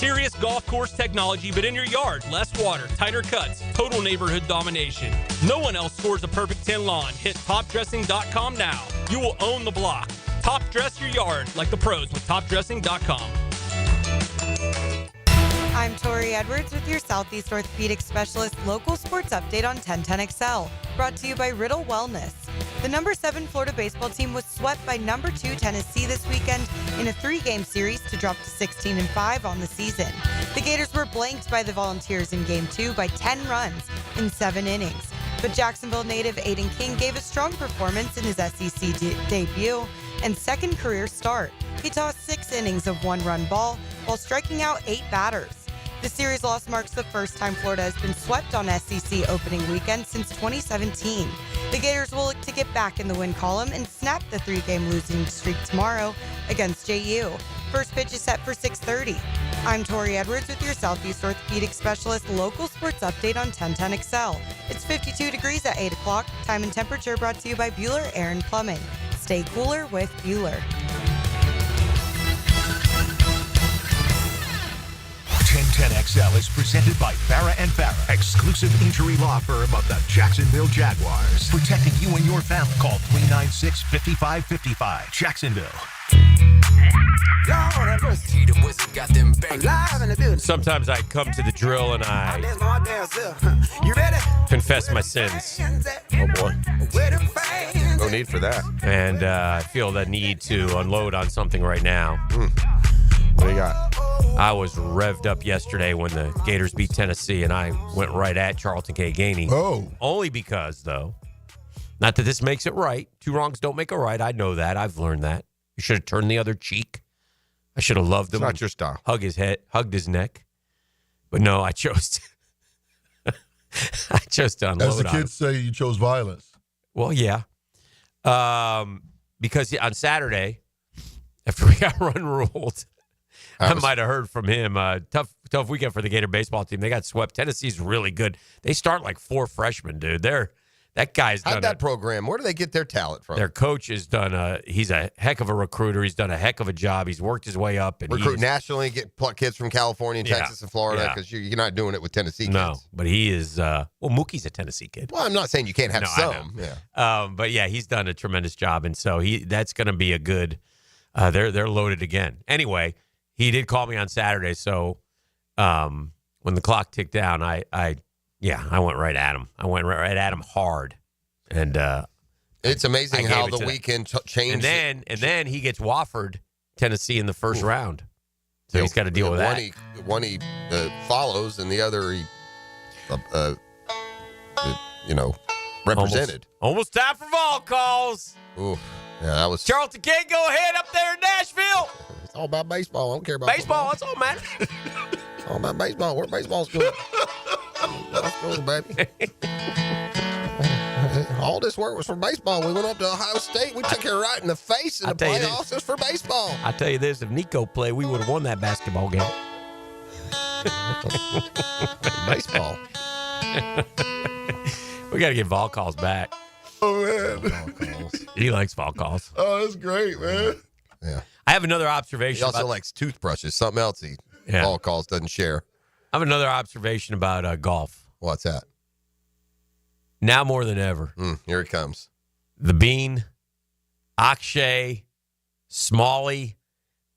Serious golf course technology, but in your yard. Less water, tighter cuts, total neighborhood domination. No one else scores a perfect 10 lawn. Hit topdressing.com now. You will own the block. Top dress your yard like the pros with topdressing.com. I'm Tori Edwards with your Southeast Orthopedic Specialist local sports update on 1010XL, brought to you by Riddle Wellness. The number 7 Florida baseball team was swept by number 2 Tennessee this weekend in a 3-game series to drop to 16-5 on the season. The Gators were blanked by the Volunteers in Game 2 by 10 runs in 7 innings. But Jacksonville native Aiden King gave a strong performance in his SEC debut and second career start. He tossed 6 innings of 1-run ball while striking out 8 batters. The series loss marks the first time Florida has been swept on SEC opening weekend since 2017. The Gators will look to get back in the win column and snap the 3-game losing streak tomorrow against JU. First pitch is set for 6:30. I'm Tori Edwards with your Southeast Orthopedic Specialist local sports update on 1010XL. It's 52 degrees at 8 o'clock. Time and temperature brought to you by Bueller Air and Plumbing. Stay cooler with Bueller. 1010XL is presented by Farrah & Farrah, exclusive injury law firm of the Jacksonville Jaguars. Protecting you and your family. Call 396-5555. Jacksonville. Sometimes I come to the drill and I confess my sins. Oh, boy. No need for that. And I feel the need to unload on something right now. What do you got? I was revved up yesterday when the Gators beat Tennessee, and I went right at Charlton K. Gainey. Oh. Only because, though, not that this makes it right. 2 wrongs don't make a right. I know that. I've learned that. You should have turned the other cheek. I should have loved him. It's not your style. Hugged his neck. But no, I chose to, unload As the on kids say, you chose violence. Well, yeah. Because on Saturday, after we got run ruled, I might have heard from him. Tough weekend for the Gator baseball team. They got swept. Tennessee's really good. They start like 4 freshmen, dude. That guy's done that program. Where do they get their talent from? Their coach has done he's a heck of a recruiter. He's done a heck of a job. He's worked his way up. And recruit nationally, get kids from California and Texas and Florida, because you're not doing it with Tennessee kids. No, but he is, Mookie's a Tennessee kid. Well, I'm not saying you can't have some. Yeah. But yeah, he's done a tremendous job. And so that's going to be a good, they're loaded again. Anyway, he did call me on Saturday. So when the clock ticked down, I went right at him. I went right at him hard. And it's amazing how the weekend changed. And then he gets Wofford, Tennessee, in the first round. So he's got to deal with that. One he follows, and the other he, represented. Almost time for vol calls. Ooh, yeah, that was Charlton King. Go ahead up there in Nashville. It's all about baseball. I don't care about baseball. That's all matters. It's all about baseball. We're baseball school. Baseball school, baby. All this work was for baseball. We went up to Ohio State. We took her right in the face in the playoffs. It was for baseball. I tell you this: if Nico played, we would have won that basketball game. Baseball. We got to get vol calls back. Oh man, vol calls. He likes vol calls. Oh, that's great, man. Yeah. I have another observation. He also likes toothbrushes. Something else he vol calls doesn't share. I have another observation about golf. What's that? Now more than ever. Here it comes. The Bean, Akshay, Smalley.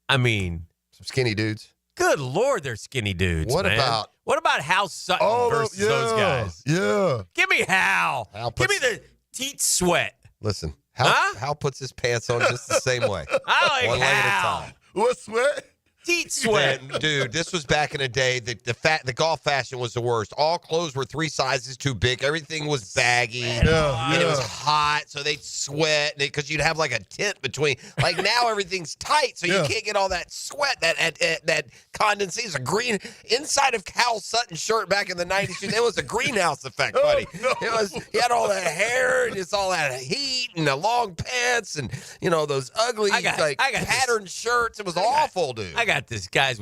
I mean, some skinny dudes. Good Lord, they're skinny dudes. What about Hal Sutton versus those guys? Yeah. Give me Hal. Give me the teat sweat. Listen, Hal puts his pants on just the same way. I like one Hal. leg at a time. What sweat? Teat sweat. Dude, this was back in the day. The golf fashion was the worst. All clothes were 3 sizes too big. Everything was baggy. And it was hot, so they'd sweat because you'd have like a tent between. Like now everything's tight, so you can't get all that sweat, that condensate. It's a green inside of Hal Sutton's shirt back in the 90s. It was a greenhouse effect, buddy. He had all that hair and it's all that heat and the long pants and those ugly patterned shirts. It was awful, dude. I got these guys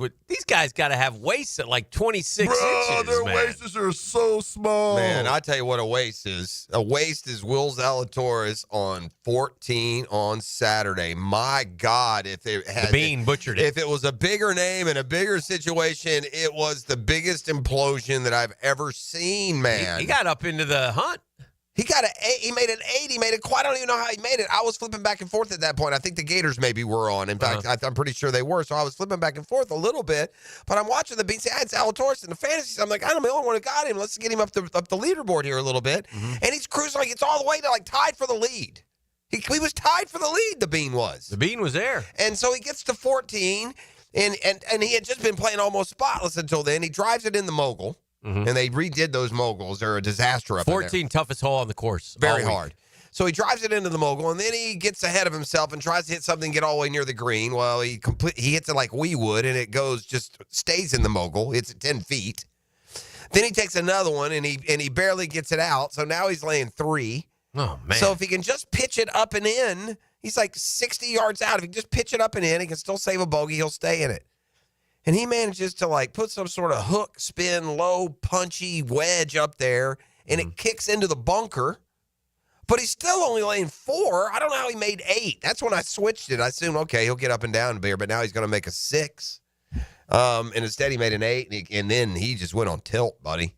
got to have waists at like 26 inches. Their waists are so small. Man, I tell you what a waist is. A waist is Will Zalatoris on 14 on Saturday. My God, if it had the Bean butchered it. If it was a bigger name and a bigger bigger situation, it was the biggest implosion that I've ever seen, man. He got up into the hunt. He got he made an 8. He made it I don't even know how he made it. I was flipping back and forth at that point. I think the Gators maybe were on. In fact, I'm pretty sure they were. So I was flipping back and forth a little bit. But I'm watching the beats. I had Zalatoris in the fantasy. So I'm like, I'm the only one who got him. Let's get him up the leaderboard here a little bit. And he's cruising like it's all the way to tied for the lead. He was tied for the lead, the Bean was. The Bean was there. And so he gets to 14, and he had just been playing almost spotless until then. He drives it in the mogul. And they redid those moguls. They're a disaster up 14 in there. toughest hole on the course. Very hard. So he drives it into the mogul, and then he gets ahead of himself and tries to hit something, get all the way near the green. Well, he hits it like we would, and it stays in the mogul. It's at 10 feet. Then he takes another one, and he barely gets it out. So now he's laying 3. Oh, man. So if he can just pitch it up and in, he's like 60 yards out. If he can just pitch it up and in, he can still save a bogey. He'll stay in it. And he manages to put some sort of hook, spin, low, punchy wedge up there, and it kicks into the bunker. But he's still only laying 4. I don't know how he made 8. That's when I switched it. I assumed, okay, he'll get up and down a bit, but now he's going to make a 6. And instead he made an 8, and then he just went on tilt, buddy.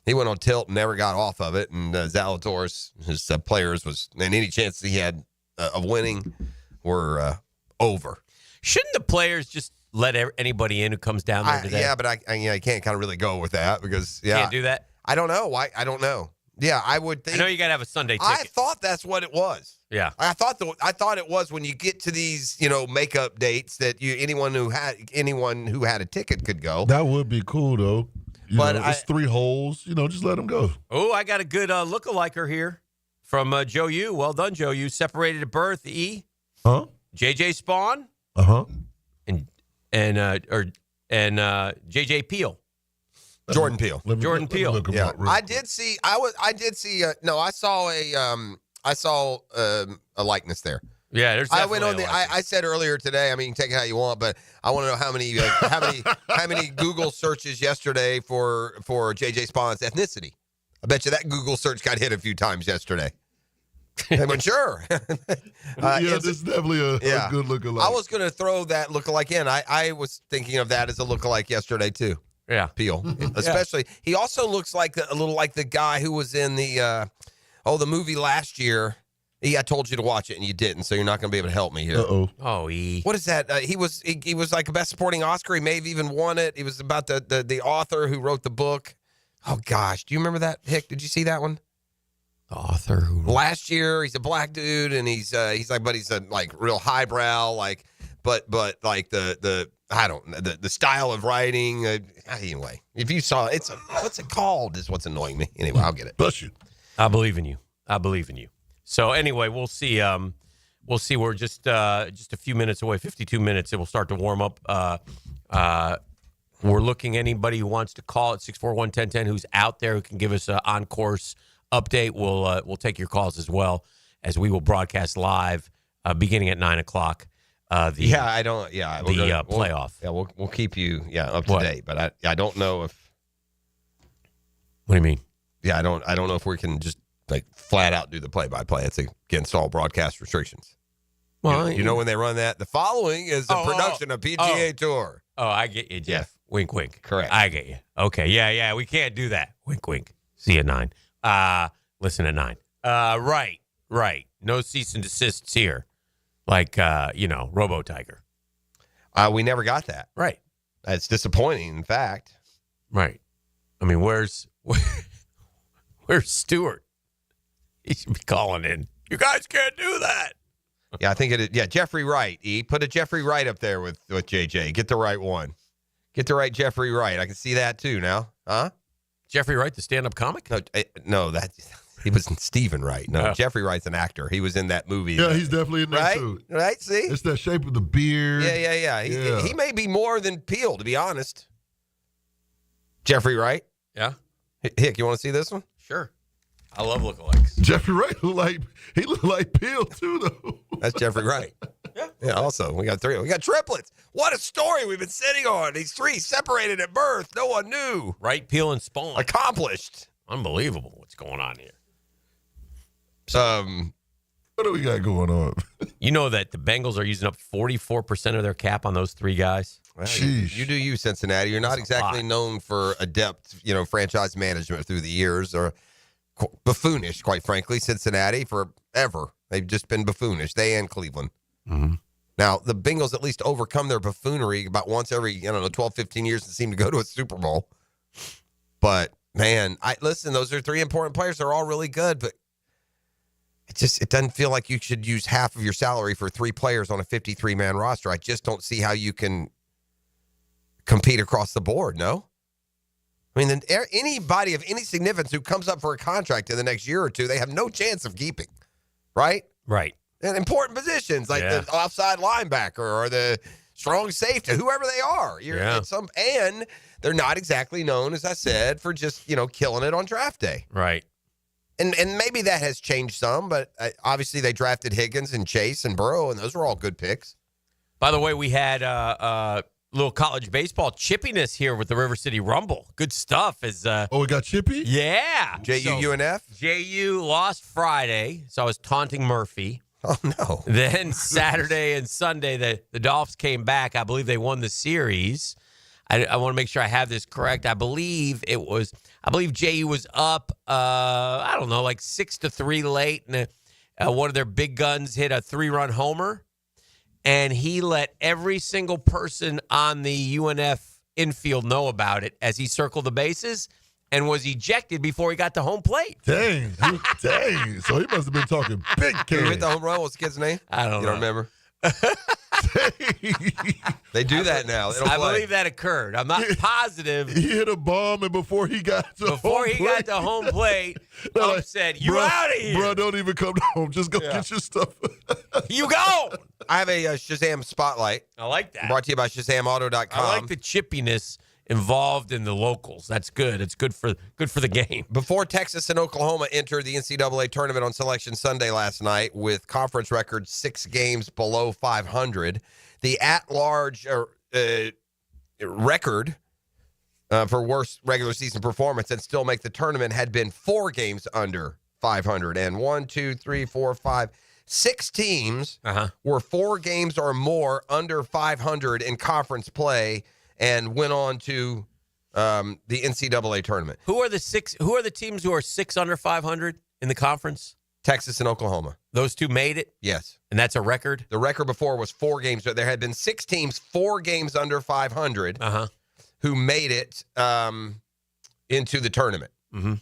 He went on tilt and never got off of it. And Zalatoris, his players, and any chance he had of winning were over. Shouldn't the players just let anybody in who comes down there today? Yeah, but I can't kind of really go with that because, Can't do that? I don't know. I don't know. Yeah, I would think. I know you got to have a Sunday ticket. I thought that's what it was. Yeah. I thought it was when you get to these, makeup dates that anyone who had a ticket could go. That would be cool, though. It's 3 holes. Just let them go. Oh, I got a good look-aliker here from Joe U. Well done, Joe U. Separated at birth, E. Huh? JJ Spawn. Uh-huh. And JJ Peel. Jordan Peele. Jordan Peele. Yeah. I saw a likeness there. Yeah, there's I went on definitely a I said earlier today, I mean, you can take it how you want, but I want to know how many Google searches yesterday for JJ Spawn's ethnicity. I bet you that Google search got hit a few times yesterday. I went, sure. This is definitely a good lookalike. I was going to throw that lookalike in. I was thinking of that as a lookalike yesterday, too. Yeah. Peel. Especially. He also looks like a little like the guy who was in the movie last year. I told you to watch it and you didn't, so you're not going to be able to help me here. Uh-oh. Oh, What is that? He was like a best supporting Oscar. He may have even won it. It was about the author who wrote the book. Oh, gosh. Do you remember that, Hick? Did you see that one? The author who last year, he's a black dude, and he's like real highbrow, but like the I don't know the style of writing. Anyway, if you saw it, what's it called? Is what's annoying me. Anyway, I'll get it. Bless you. I believe in you. So anyway, we'll see. We're just a few minutes away, 52 minutes. It will start to warm up. We're looking anybody who wants to call at 641-1010 who's out there who can give us an on-course update. We'll take your calls as well as we will broadcast live beginning at 9:00. Playoff. We'll keep you up to date, but I don't know if. What do you mean? Yeah, I don't know if we can just flat out do the play-by-play. It's against all broadcast restrictions. Well, you know when they run that. The following is a production of PGA Tour. Oh, I get you, Jeff. Yeah. Wink, wink. Correct. I get you. Okay. Yeah. We can't do that. Wink, wink. See you at 9. Listen at 9. Right. No cease and desists here. Like, Robo Tiger. We never got that. Right. That's disappointing, in fact. Right. I mean, where's Stewart? He should be calling in. You guys can't do that. Yeah, I think it is. Yeah, Jeffrey Wright. Put a Jeffrey Wright up there with JJ. Get the right one. Get the right Jeffrey Wright. I can see that too now. Huh? Jeffrey Wright, the stand-up comic? No, he was Stephen Wright. No, Jeffrey Wright's an actor. He was in that movie. Yeah, he's definitely in there too. Right? See? It's that shape of the beard. Yeah. He may be more than Peel, to be honest. Jeffrey Wright. Yeah. Hick, you want to see this one? Sure. I love lookalikes. Jeffrey Wright looked like Peel too, though. That's Jeffrey Wright. Yeah. Also, we got 3. We got triplets. What a story we've been sitting on. These 3 separated at birth. No one knew. Wright, Peel, and Spawn. Accomplished. Unbelievable. What's going on here? What do we got going on? You know that the Bengals are using up 44% of their cap on those three guys? Well, you do you, Cincinnati. You're not exactly known for adept, franchise management through the years, or buffoonish, quite frankly. Cincinnati forever. They've just been buffoonish. They and Cleveland. Mm-hmm. Now, the Bengals at least overcome their buffoonery about once every, 12, 15 years and seem to go to a Super Bowl. But, man, listen, those are three important players. They're all really good, but it doesn't feel like you should use half of your salary for three players on a 53-man roster. I just don't see how you can compete across the board, no? I mean, anybody of any significance who comes up for a contract in the next year or two, they have no chance of keeping, right? Right. And important positions like the offside linebacker or the strong safety, whoever they are. And they're not exactly known, as I said, for just, killing it on draft day. Right. And maybe that has changed some, but obviously they drafted Higgins and Chase and Burrow, and those were all good picks. By the way, we had little college baseball chippiness here with the River City Rumble. Good stuff. We got chippy? Yeah. JU-UNF? JU lost Friday, so I was taunting Murphy. Oh, no. Then Saturday and Sunday, the Dolphins came back. I believe they won the series. I want to make sure I have this correct. I believe JU was up, I don't know, like 6-3 late, and one of their big guns hit a 3-run homer, and he let every single person on the UNF infield know about it as he circled the bases and was ejected before he got to home plate. Dang. So he must have been talking big Who can. hit the home run? What's the kid's name? I don't know. You don't remember? They do that now. I believe that occurred. I'm not positive. He hit a bomb, and before he got to home plate, Ump said, "You out of here, bro! Don't even come home. Just go get your stuff." You go. I have a Shazam spotlight. I like that. Brought to you by ShazamAuto.com. I like the chippiness involved in the locals. That's good. It's good for the game. Before Texas and Oklahoma entered the NCAA tournament on Selection Sunday last night with conference records 6 games below 500, the at-large record for worst regular season performance and still make the tournament had been 4 games under 500. And 1, 2, 3, 4, 5, 6 teams were 4 games or more under 500 in conference play and went on to the NCAA tournament. Who are the teams who are 6 under 500 in the conference? Texas and Oklahoma. Those two made it? Yes. And that's a record? The record before was 4 games. There had been 6 teams, 4 games under 500, who made it into the tournament. Mm-hmm.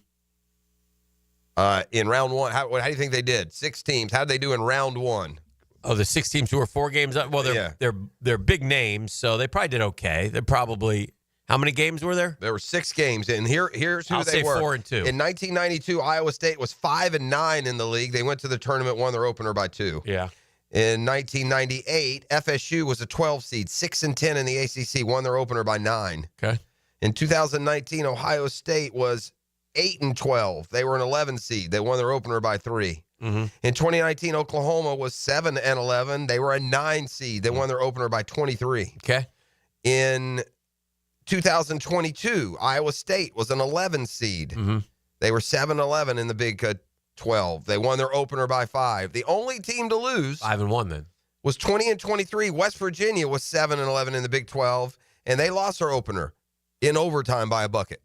In round 1, how do you think they did? 6 teams. How did they do in round 1? Oh, the 6 teams who were 4 games up. Well, they're big names, so they probably did okay. They're probably how many games were there? There were 6 games, and here's who I'll they say were. 4-2. In 1992, Iowa State was 5-9 in the league. They went to the tournament, won their opener by 2. Yeah. In 1998, FSU was a 12 seed, 6-10 in the ACC, won their opener by 9. Okay. In 2019, Ohio State was 8-12. They were an 11 seed. They won their opener by 3. Mm-hmm. In 2019, Oklahoma was 7-11. They were a 9 seed. They won their opener by 23. Okay. In 2022, Iowa State was an 11 seed. Mm-hmm. They were 7-11 in the Big 12. They won their opener by 5. The only team to lose 5-1 then was 20-23. West Virginia was 7-11 in the Big 12, and they lost their opener in overtime by a bucket.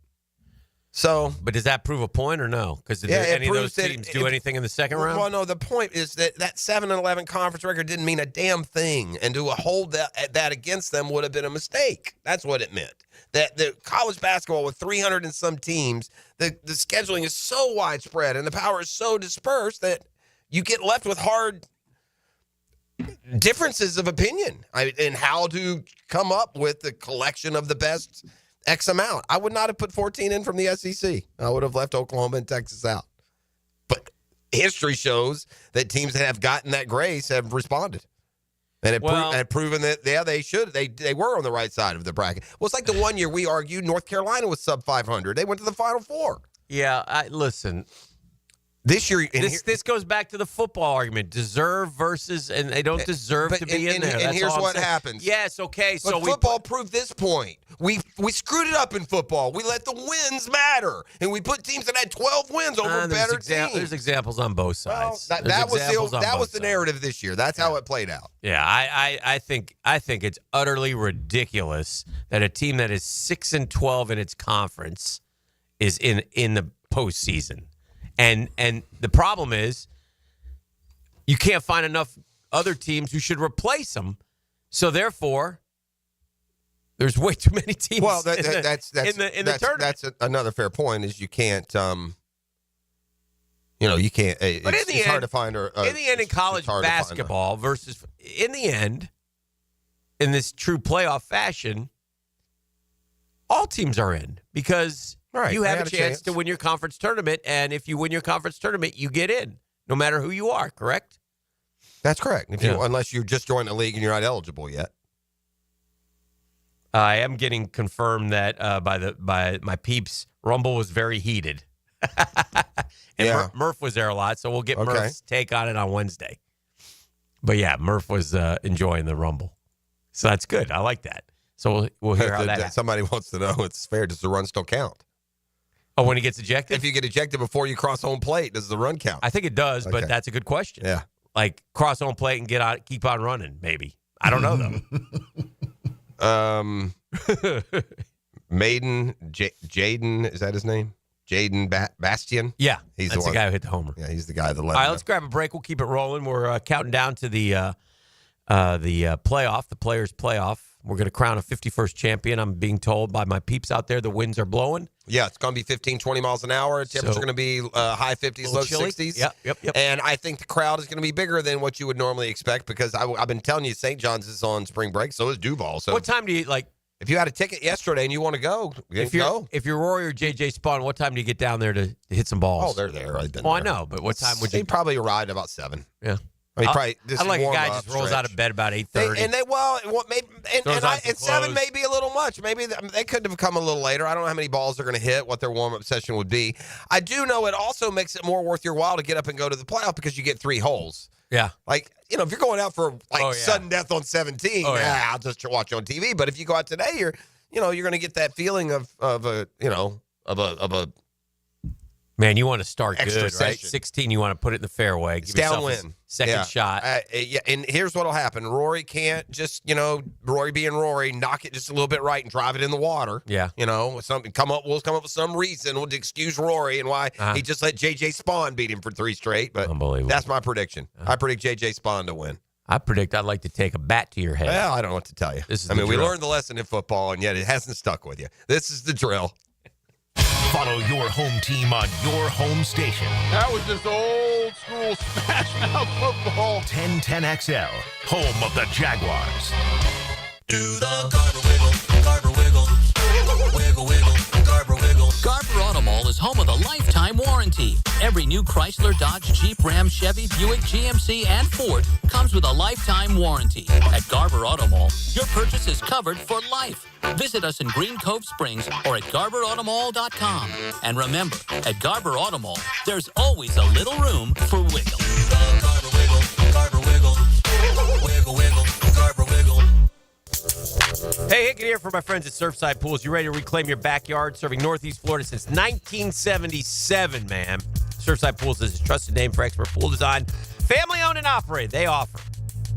So, but does that prove a point or no? Because did any of those teams do anything in the second round? Well, no. The point is that 7-11 conference record didn't mean a damn thing, and to hold that against them would have been a mistake. That's what it meant. That the college basketball with 300 and some teams, the scheduling is so widespread and the power is so dispersed that you get left with hard differences of opinion in how to come up with the collection of the best X amount. I would not have put 14 in from the SEC. I would have left Oklahoma and Texas out. But history shows that teams that have gotten that grace have responded. And have proven that, they should. They were on the right side of the bracket. Well, it's like the one year we argued North Carolina was sub 500. They went to the Final Four. Yeah, listen, This year, this goes back to the football argument: deserve versus, and they don't deserve to be in there. And here's what happens. Yes, okay. But football proved this point. We screwed it up in football. We let the wins matter, and we put teams that had 12 wins over better teams. There's examples on both sides. Well, that was the narrative this year. That's how it played out. Yeah, I think it's utterly ridiculous that a team that is 6-12 in its conference is in the postseason. And the problem is you can't find enough other teams who should replace them. So therefore, there's way too many teams. Well, in the tournament. That's another fair point. Is you can't, you can't. But it's hard to find. In the end, in college basketball versus in the end, in this true playoff fashion, all teams are in because. Right, you have a chance to win your conference tournament, and if you win your conference tournament, you get in, no matter who you are, correct? That's correct. Unless you just joined the league and you're not eligible yet. I am getting confirmed that by my peeps, Rumble was very heated. And Murph was there a lot, so we'll get Murph's take on it on Wednesday. But yeah, Murph was enjoying the Rumble. So that's good. I like that. So we'll hear how that happens. Somebody wants to know, it's fair. Does the run still count? Oh, when he gets ejected? If you get ejected before you cross home plate, does the run count? I think it does, but that's a good question. Yeah. Like cross home plate and keep on running, maybe. I don't know, though. Jaden, is that his name? Jaden Bastian? Yeah. He's that's the guy who hit the homer. Yeah, he's the guy that led. All right, let's grab a break. We'll keep it rolling. We're counting down to the playoff, the players' playoff. We're going to crown a 51st champion. I'm being told by my peeps out there the winds are blowing. Yeah, it's going to be 15, 20 miles an hour. Temperatures are going to be high 50s, low chilly. 60s. Yep. And I think the crowd is going to be bigger than what you would normally expect because I've been telling you St. John's is on spring break, so is Duval. So what time do you like? If you had a ticket yesterday and you want to go, if you're Rory or JJ Spawn, what time do you get down there to hit some balls? Oh, they're there. I've been there. I know, but what time would you? They probably arrived about 7. Yeah. I mean, probably this I like a guy just rolls out of bed about 8:30. And 7 may be a little much. Maybe they could have come a little later. I don't know how many balls they're going to hit, what their warm-up session would be. I do know it also makes it more worth your while to get up and go to the playoff because you get 3 holes. Yeah. Like, if you're going out for sudden death on 17, I'll just watch on TV. But if you go out today, you're going to get that feeling of a Man, you want to start extra good, session. Right? 16, you want to put it in the fairway. Give downwind. Second shot. And here's what will happen. Rory can't just, Rory being Rory, knock it just a little bit right and drive it in the water. Yeah. We'll come up with some reason to excuse Rory and why he just let J.J. Spawn beat him for 3 straight. But unbelievable. That's my prediction. I predict J.J. Spawn to win. I predict I'd like to take a bat to your head. Well, I don't know what to tell you. We learned the lesson in football, and yet it hasn't stuck with you. This is the drill. Follow your home team on your home station. That was just old school smash mouth football. 1010XL, home of the Jaguars. Do the Garber wiggle, Garber wiggle, wiggle, wiggle, Garber wiggle. Garber Auto Mall is home of the lifetime warranty. Every new Chrysler, Dodge, Jeep, Ram, Chevy, Buick, GMC, and Ford comes with a lifetime warranty. At Garber Auto Mall, your purchase is covered for life. Visit us in Green Cove Springs or at GarberAutomall.com. And remember, at Garber Auto Mall, there's always a little room for wiggle. Garber wiggle, Garber wiggle, wiggle, wiggle, Garber wiggle. Hey, Hicken here for my friends at Surfside Pools. You ready to reclaim your backyard? Serving Northeast Florida since 1977, man. Surfside Pools is a trusted name for expert pool design. Family owned and operated. They offer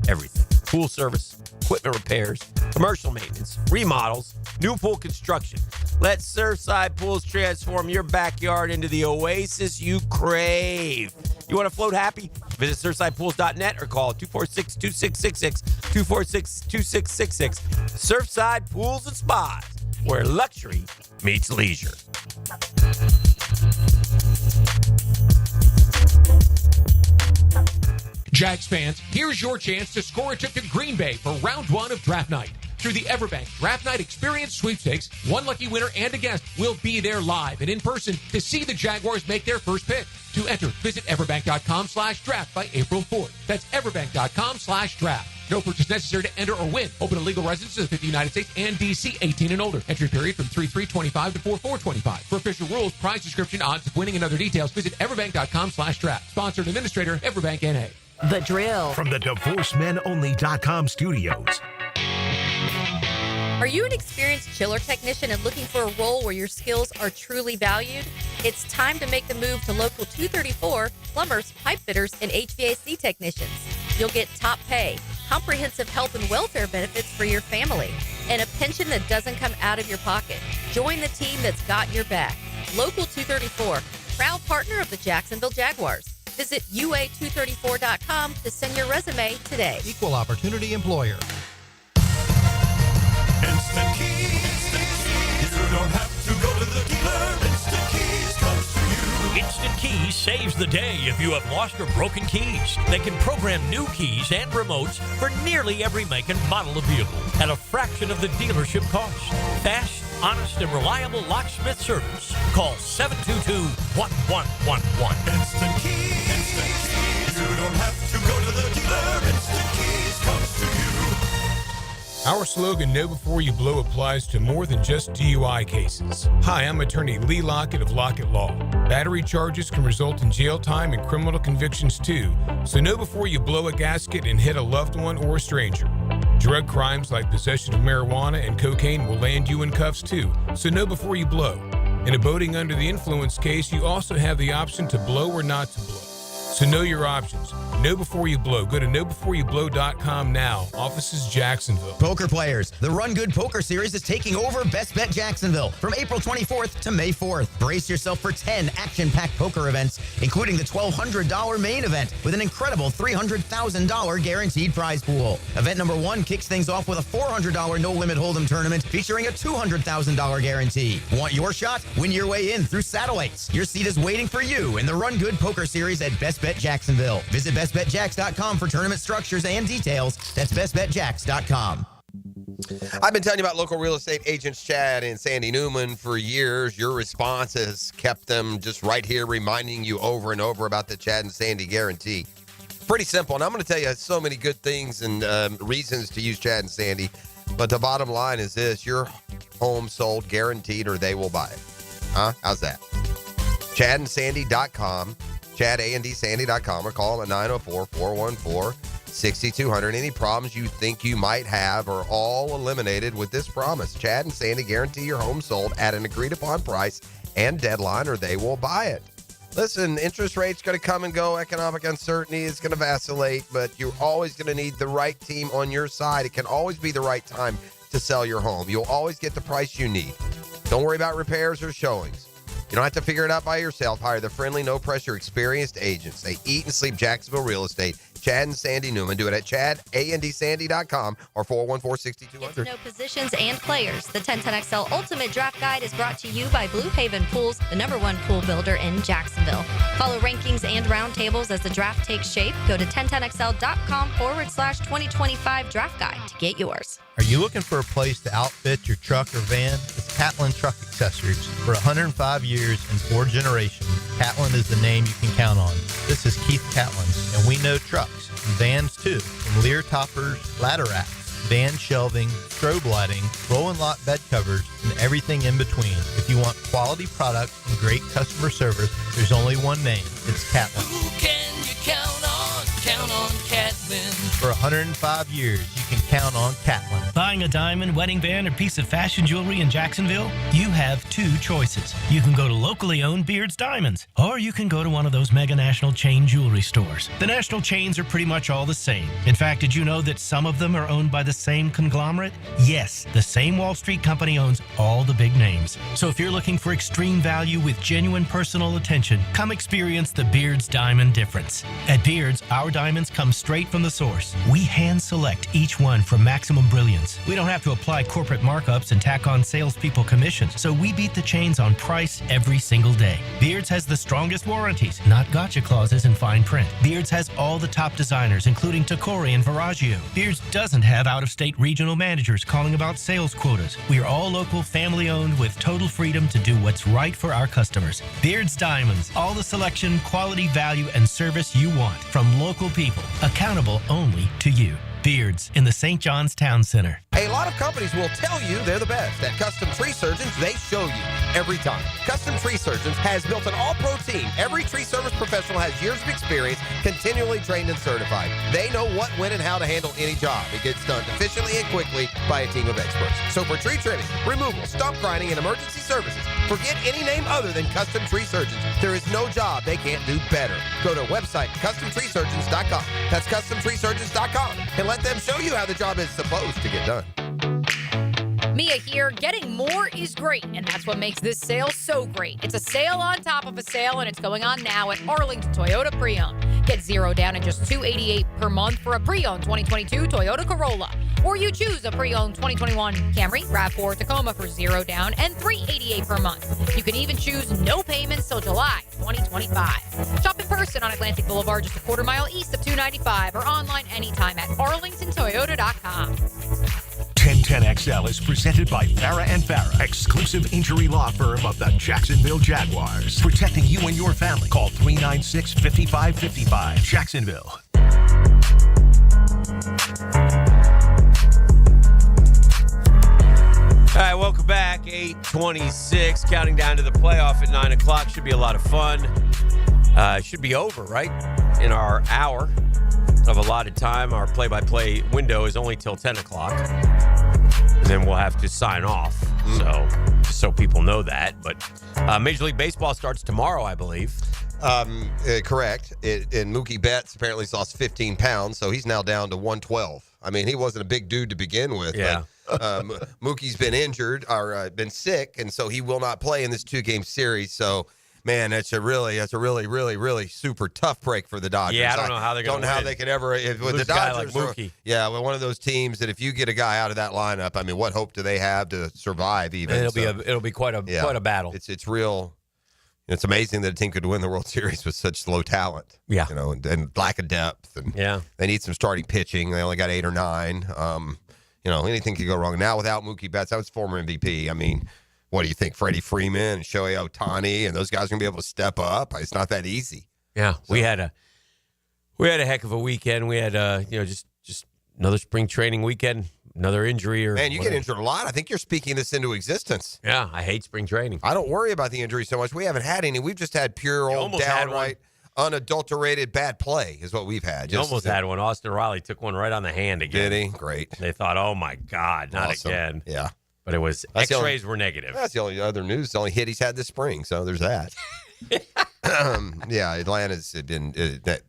everything. Pool service, equipment repairs, commercial maintenance, remodels, new pool construction. Let Surfside Pools transform your backyard into the oasis you crave. You want to float happy? Visit surfsidepools.net or call 246-2666, 246-2666. Surfside Pools and Spas, where luxury meets leisure. Jags fans, here's your chance to score a trip to Green Bay for round 1 of draft night. Through the Everbank Draft Night Experience Sweepstakes, one lucky winner and a guest will be there live and in person to see the Jaguars make their first pick. To enter, visit everbank.com/draft by April 4th. That's everbank.com/draft. No purchase necessary to enter or win. Open to legal residents of the United States and D.C. 18 and older. Entry period from 3/3/25 to 4/4/25. For official rules, prize description, odds of winning, and other details, visit everbank.com/draft. Sponsored administrator, Everbank N.A. The Drill. From the DivorceMenOnly.com studios. Are you an experienced chiller technician and looking for a role where your skills are truly valued? It's time to make the move to Local 234, plumbers, pipe fitters, and HVAC technicians. You'll get top pay, comprehensive health and welfare benefits for your family, and a pension that doesn't come out of your pocket. Join the team that's got your back. Local 234, proud partner of the Jacksonville Jaguars. Visit UA234.com to send your resume today. Equal opportunity employer. Instant Keys. You don't have to go to the dealer. Instant Keys comes to you. Instant Keys saves the day if you have lost or broken keys. They can program new keys and remotes for nearly every make and model of vehicle at a fraction of the dealership cost. Fast, honest, and reliable locksmith service. Call 722-1111. Instant Keys. Instant Keys. You don't have to go to the dealer. Instant Keys comes to you. Our slogan, Know Before You Blow, applies to more than just DUI cases. Hi, I'm attorney Lee Lockett of Lockett Law. Battery charges can result in jail time and criminal convictions too, so know before you blow a gasket and hit a loved one or a stranger. Drug crimes like possession of marijuana and cocaine will land you in cuffs too, so know before you blow. In a boating under the influence case, you also have the option to blow or not to blow. So know your options. Know before you blow. Go to knowbeforeyouBlow.com now. Offices Jacksonville. Poker players, the Run Good Poker Series is taking over Best Bet Jacksonville from April 24th to May 4th. Brace yourself for 10 action-packed poker events, including the $1,200 main event with an incredible $300,000 guaranteed prize pool. Event number 1 kicks things off with a $400 no-limit hold'em tournament featuring a $200,000 guarantee. Want your shot? Win your way in through satellites. Your seat is waiting for you in the Run Good Poker Series at Best Bet Jacksonville. Visit bestbetjacks.com for tournament structures and details. That's bestbetjacks.com. I've been telling you about local real estate agents Chad and Sandy Newman for years. Your response has kept them just right here reminding you over and over about the Chad and Sandy guarantee. Pretty simple, and I'm going to tell you so many good things and reasons to use Chad and Sandy, but the bottom line is this: your home sold guaranteed or they will buy it. Huh? How's that? ChadandSandy.com. ChadandSandy.com, or call them at 904-414-6200. Any problems you think you might have are all eliminated with this promise. Chad and Sandy guarantee your home sold at an agreed upon price and deadline, or they will buy it. Listen, interest rates going to come and go. Economic uncertainty is going to vacillate, but you're always going to need the right team on your side. It can always be the right time to sell your home. You'll always get the price you need. Don't worry about repairs or showings. You don't have to figure it out by yourself. Hire the friendly, no-pressure, experienced agents. They eat and sleep Jacksonville real estate. Chad and Sandy Newman. Do it at ChadandSandy.com or 414-6200. Get to know positions and players. The 1010XL Ultimate Draft Guide is brought to you by Blue Haven Pools, the #1 pool builder in Jacksonville. Follow rankings and roundtables as the draft takes shape. Go to 1010XL.com/2025 draft guide to get yours. Are you looking for a place to outfit your truck or van? It's Catlin Truck Accessories. For 105 years and 4 generations, Catlin is the name you can count on. This is Keith Catlin, and we know trucks and vans too, from Lear toppers, ladder racks, van shelving, strobe lighting, roll and lock bed covers, and everything in between. If you want quality products and great customer service, there's only one name. It's Catlin. Who can you count on? Count on Catlin. For 105 years, you can count on Catlin. Buying a diamond, wedding band, or piece of fashion jewelry in Jacksonville? You have 2 choices. You can go to locally owned Beard's Diamonds, or you can go to one of those mega national chain jewelry stores. The national chains are pretty much all the same. In fact, did you know that some of them are owned by the same conglomerate? Yes, the same Wall Street company owns all the big names. So if you're looking for extreme value with genuine personal attention, come experience the Beard's Diamond difference. At Beard's, our diamonds come straight from the source. We hand select each one for maximum brilliance. We don't have to apply corporate markups and tack on salespeople commissions, so we beat the chains on price every single day. Beard's has the strongest warranties, not gotcha clauses in fine print. Beard's has all the top designers, including Tacori and Viraggio. Beard's doesn't have out-of-state regional managers calling about sales quotas. We are all local, family-owned, with total freedom to do what's right for our customers. Beard's Diamonds, all the selection, quality, value, and service you want from local people, accountable only to you. Beards in the St. John's Town Center. A lot of companies will tell you they're the best. At Custom Tree Surgeons, they show you every time. Custom Tree Surgeons has built an all-pro team. Every tree service professional has years of experience, continually trained and certified. They know what, when, and how to handle any job. It gets done efficiently and quickly by a team of experts. So for tree trimming, removal, stump grinding, and emergency services, forget any name other than Custom Tree Surgeons. There is no job they can't do better. Go to website CustomTreeSurgeons.com. That's CustomTreeSurgeons.com and let them show you how the job is supposed to get done. Mia here. Getting more is great, and that's what makes this sale so great. It's a sale on top of a sale, and it's going on now at Arlington Toyota Pre-Owned. Get $0 down at just $288 per month for a pre-owned 2022 Toyota Corolla. Or you choose a pre-owned 2021 Camry, RAV4, Tacoma for $0 down and $388 per month. You can even choose no payments till July 2025. Shop in person on Atlantic Boulevard just a quarter mile east of 295 or online anytime at arlingtontoyota.com. 1010XL is presented by Farah & Farah, exclusive injury law firm of the Jacksonville Jaguars. Protecting you and your family. Call 396-5555. Jacksonville. All right, welcome back. 8:26, counting down to the playoff at 9 o'clock. Should be a lot of fun. Should be over, right? In our hour of allotted time. Our play-by-play window is only till 10 o'clock. And then we'll have to sign off. So, just so people know that. But Major League Baseball starts tomorrow, I believe. Correct. And Mookie Betts apparently lost 15 pounds, so he's now down to 112. I mean, he wasn't a big dude to begin with. Yeah. But, Mookie's been injured or been sick, and so he will not play in this 2-game series. So, man, that's a really, really super tough break for the Dodgers. Yeah, I don't know how they're going to win. Don't know how they could ever. With lose the Dodgers, a guy like Mookie. Well, one of those teams that if you get a guy out of that lineup, I mean, what hope do they have to survive? Even it'll be quite a battle. It's real. It's amazing that a team could win the World Series with such low talent. Yeah, and lack of depth. And they need some starting pitching. They only got 8 or 9. Anything could go wrong. Now without Mookie Betts, that was former MVP. I mean, what do you think? Freddie Freeman and Shohei Ohtani and those guys are gonna be able to step up? It's not that easy. Yeah, so. we had a heck of a weekend. We had just another spring training weekend. Another injury or man, you get injured a lot. I think you're speaking this into existence. Yeah, I hate spring training. I don't worry about the injuries so much. We haven't had any. We've just had pure old downright unadulterated bad play is what we've had. You almost had one. Austin Riley took one right on the hand again. Did he? Great. They thought, oh my God, not again. Yeah. But it was X-rays were negative. That's the only other news. The only hit he's had this spring. So there's that. Atlanta's been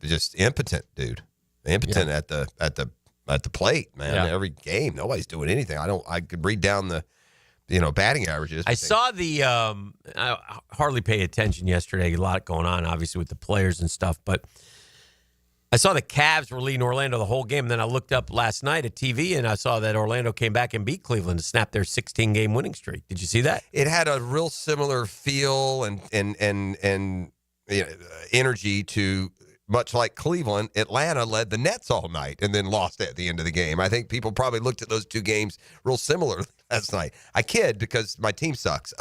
just impotent, dude. Impotent at the plate, man. Yeah. Every game, nobody's doing anything. I could read down the, batting averages. I saw I hardly paid attention yesterday. A lot going on, obviously, with the players and stuff. But I saw the Cavs were leading Orlando the whole game. And then I looked up last night at TV, and I saw that Orlando came back and beat Cleveland to snap their 16-game winning streak. Did you see that? It had a real similar feel and energy to. Much like Cleveland, Atlanta led the Nets all night and then lost at the end of the game. I think people probably looked at those two games real similar last night. I kid because my team sucks.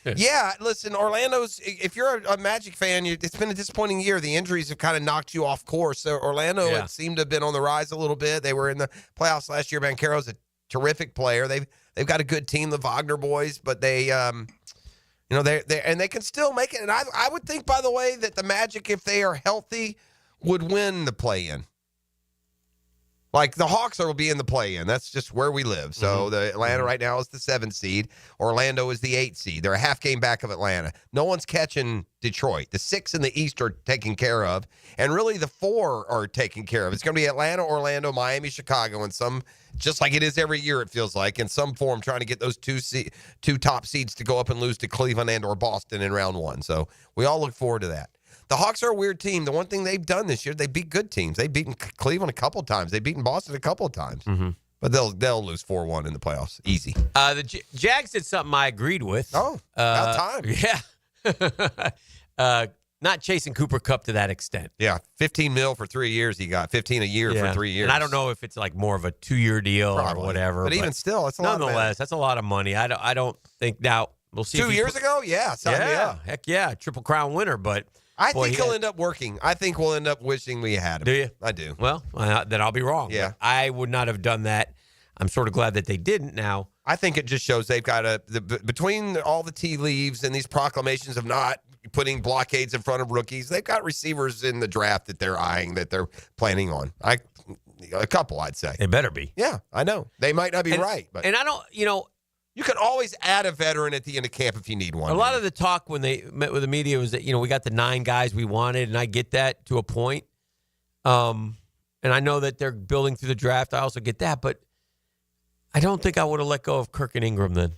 Listen, Orlando's, if you're a Magic fan, it's been a disappointing year. The injuries have kind of knocked you off course. So Orlando it seemed to have been on the rise a little bit. They were in the playoffs last year. Banchero's a terrific player. They've got a good team, the Wagner boys, but they they can still make it. And I would think, by the way, that the Magic, if they are healthy, would win the play-in. Like the Hawks will be in the play-in. That's just where we live. So the Atlanta right now is the 7th seed. Orlando is the 8th seed. They're a half game back of Atlanta. No one's catching Detroit. The 6 in the East are taken care of. And really the 4 are taken care of. It's going to be Atlanta, Orlando, Miami, Chicago, and some, just like it is every year, it feels like, in some form, trying to get those two top seeds to go up and lose to Cleveland and or Boston in round 1. So we all look forward to that. The Hawks are a weird team. The one thing they've done this year, they beat good teams. They've beaten Cleveland a couple of times. They've beaten Boston a couple of times. But they'll lose 4-1 in the playoffs. Easy. The Jags did something I agreed with. Oh, about time. Yeah. Not chasing Cooper Kupp to that extent. Yeah, $15 million for 3 years he got. $15 a year for 3 years. And I don't know if it's like more of a 2-year deal or whatever. But even still, that's a lot of money. Nonetheless, that's a lot of money. I don't think now we'll see. 2 years ago? Yeah. Heck yeah. Triple Crown winner, but I think he'll end up working. I think we'll end up wishing we had him. Do you? I do. Well, then I'll be wrong. Yeah. But I would not have done that. I'm sort of glad that they didn't now. I think it just shows they've got between all the tea leaves and these proclamations of not putting blockades in front of rookies, they've got receivers in the draft that they're eyeing, that they're planning on. A couple, I'd say. They better be. Yeah, I know. They might not be right. But And I don't, you can always add a veteran at the end of camp if you need one. A lot of the talk when they met with the media was that, we got the 9 guys we wanted, and I get that to a point. And I know that they're building through the draft. I also get that, but I don't think I would have let go of Kirk and Ingram then.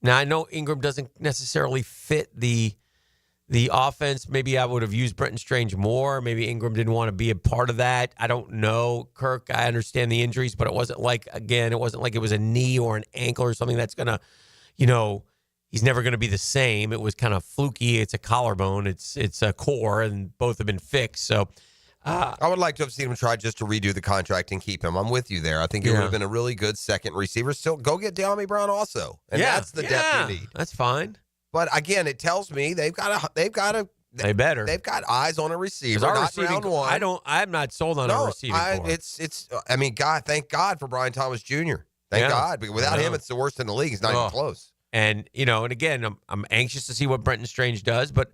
Now, I know Ingram doesn't necessarily fit the offense. Maybe I would have used Brenton Strange more. Maybe Ingram didn't want to be a part of that. I don't know. Kirk, I understand the injuries, but it wasn't like it was a knee or an ankle or something that's going to, he's never going to be the same. It was kind of fluky. It's a collarbone. It's a core, and both have been fixed. So I would like to have seen him try just to redo the contract and keep him. I'm with you there. I think it would have been a really good second receiver. Still, go get De'Ami Brown also. And that's the depth you need. That's fine. But again, it tells me they've got eyes on a receiver. Not round one. I'm not sold on a receiving core. God, thank God for Brian Thomas Jr. Thank God. Because without him, it's the worst in the league. It's not even close. And, and again, I'm anxious to see what Brenton Strange does, but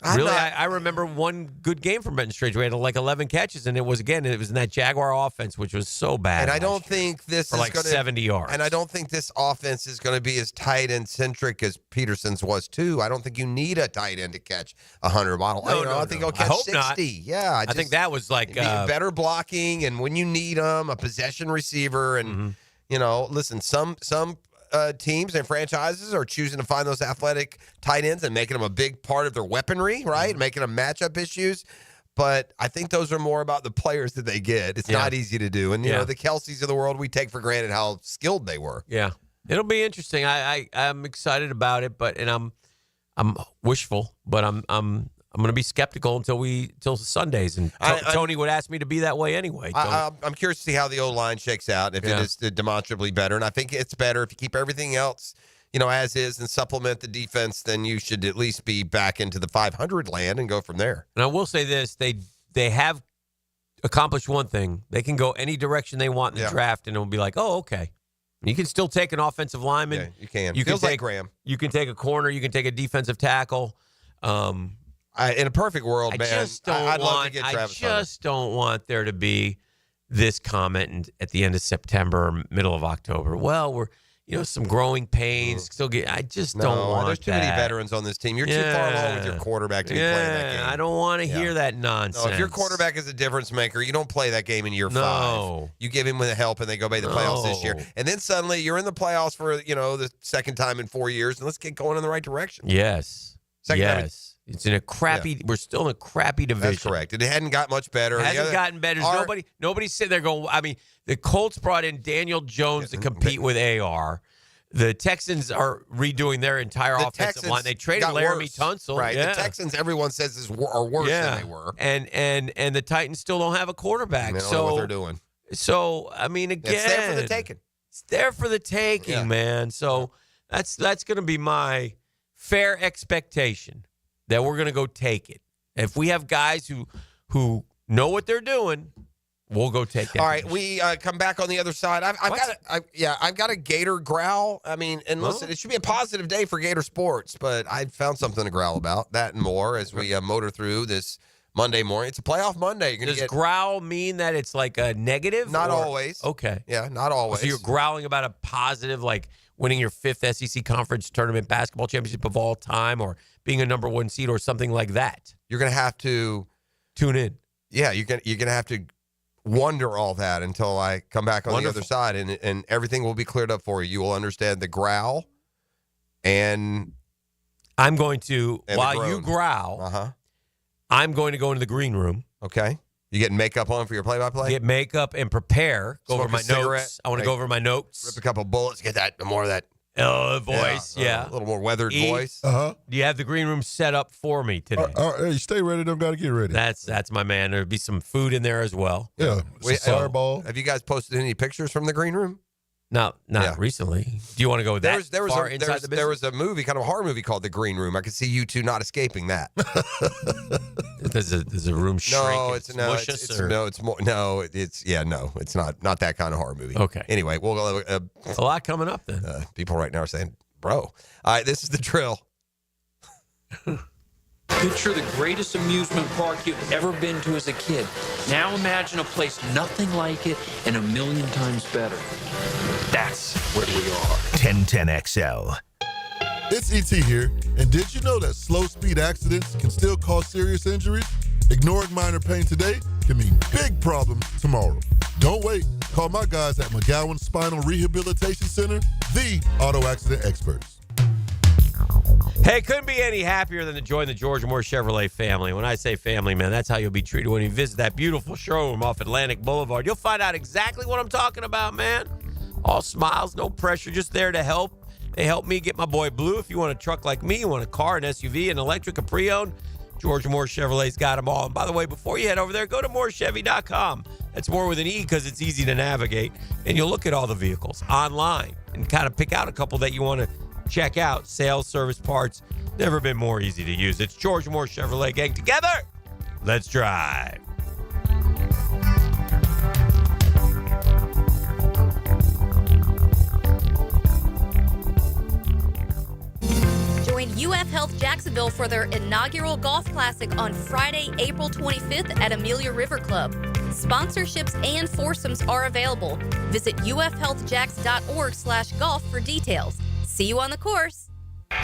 I remember one good game from Brenton Strange. We had 11 catches, and it was in that Jaguar offense, which was so bad. And I don't think this for is going to 70 yards. And I don't think this offense is going to be as tight end centric as Peterson's was too. I don't think you need a tight end to catch 100 model. I think he'll catch 60. Not. Yeah, I think that was better blocking, and when you need them, a possession receiver, and listen, some teams and franchises are choosing to find those athletic tight ends and making them a big part of their weaponry, right? Making them matchup issues. But I think those are more about the players that they get. It's not easy to do. And, the Kelseys of the world, we take for granted how skilled they were. Yeah. It'll be interesting. I'm excited about it, and I'm wishful, but I'm going to be skeptical until Sundays. And Tony would ask me to be that way anyway. I'm curious to see how the O-line shakes out, if it is demonstrably better. And I think it's better if you keep everything else, as is, and supplement the defense, then you should at least be back into the 500 land and go from there. And I will say this, they have accomplished one thing. They can go any direction they want in the draft, and it'll be like, oh, okay. You can still take an offensive lineman. Yeah, you can. You Feels can like Graham. You can take a corner. You can take a defensive tackle. In a perfect world, man, I'd love to get Travis Hunter. I just don't want there to be this comment at the end of September or middle of October. Well, we're some growing pains. I just don't want there's too that. many veterans on this team. You're too far along with your quarterback to be playing that game. I don't want to hear that nonsense. No, if your quarterback is a difference maker, you don't play that game in year 5. You give him the help, and they go make the playoffs this year. And then suddenly you're in the playoffs for the second time in 4 years, and let's get going in the right direction. Yes. It's in a crappy. We're still in a crappy division. That's correct. It hadn't got much better. It hasn't gotten better. Nobody's sitting there going. I mean, the Colts brought in Daniel Jones to compete with AR. The Texans are redoing their entire offensive line. They traded Laramie Tunsil. Right. Yeah. The Texans, everyone says, are worse than they were. And the Titans still don't have a quarterback. They don't know what they're doing. So I mean, again, it's there for the taking. It's there for the taking, man. So that's going to be my fair expectation that we're going to go take it. If we have guys who know what they're doing, we'll go take that. All right, we come back on the other side. I've got a Gator growl. I mean, and listen, it should be a positive day for Gator sports, but I found something to growl about, that and more, as we motor through this Monday morning. It's a playoff Monday. Does growl mean that it's like a negative? Not always. Okay. Yeah, not always. So you're growling about a positive, like winning your 5th SEC Conference Tournament basketball championship of all time, or being a number 1 seed, or something like that. You're going to have to tune in. Yeah, you're going to have to wonder all that until I come back on the other side, and everything will be cleared up for you. You will understand the growl, and I'm going to, while you growl, I'm going to go into the green room. Okay. You getting makeup on for your play-by-play? Get makeup and prepare. Go over my notes. I want to go over my notes. Rip a couple bullets. Get that more of that voice. Yeah. A little more weathered voice. Do you have the green room set up for me today? Hey, stay ready. Don't got to get ready. That's my man. There'll be some food in there as well. Yeah. Fireball. Have you guys posted any pictures from the green room? Not recently. Do you want to go with that? There was a movie, kind of a horror movie called The Green Room. I could see you two not escaping that. Does a room shrink? It's not that kind of horror movie. Okay. Anyway, we'll a lot coming up then. People right now are saying, "Bro, all right, this is the drill." Picture the greatest amusement park you've ever been to as a kid. Now imagine a place nothing like it and 1,000,000 times better. That's where we are. 1010XL. It's ET here, and did you know that slow speed accidents can still cause serious injuries? Ignoring minor pain today can mean big problems tomorrow. Don't wait. Call my guys at McGowan Spinal Rehabilitation Center, the auto accident experts. Hey, couldn't be any happier than to join the George Moore Chevrolet family. When I say family, man, that's how you'll be treated when you visit that beautiful showroom off Atlantic Boulevard. You'll find out exactly what I'm talking about, man. All smiles, no pressure, just there to help. They helped me get my boy Blue. If you want a truck like me, you want a car, an SUV, an electric, a pre-owned, George Moore Chevrolet's got them all. And by the way, before you head over there, go to morechevy.com. That's more with an E because it's easy to navigate. And you'll look at all the vehicles online and kind of pick out a couple that you want to check out. Sales, service, parts, never been more easy to use. It's George Moore Chevrolet, gang. Together, let's drive. Join UF Health Jacksonville for their inaugural golf classic on Friday, April 25th at Amelia River Club. Sponsorships and foursomes are available. Visit ufhealthjacks.org/golf for details. See you on the course.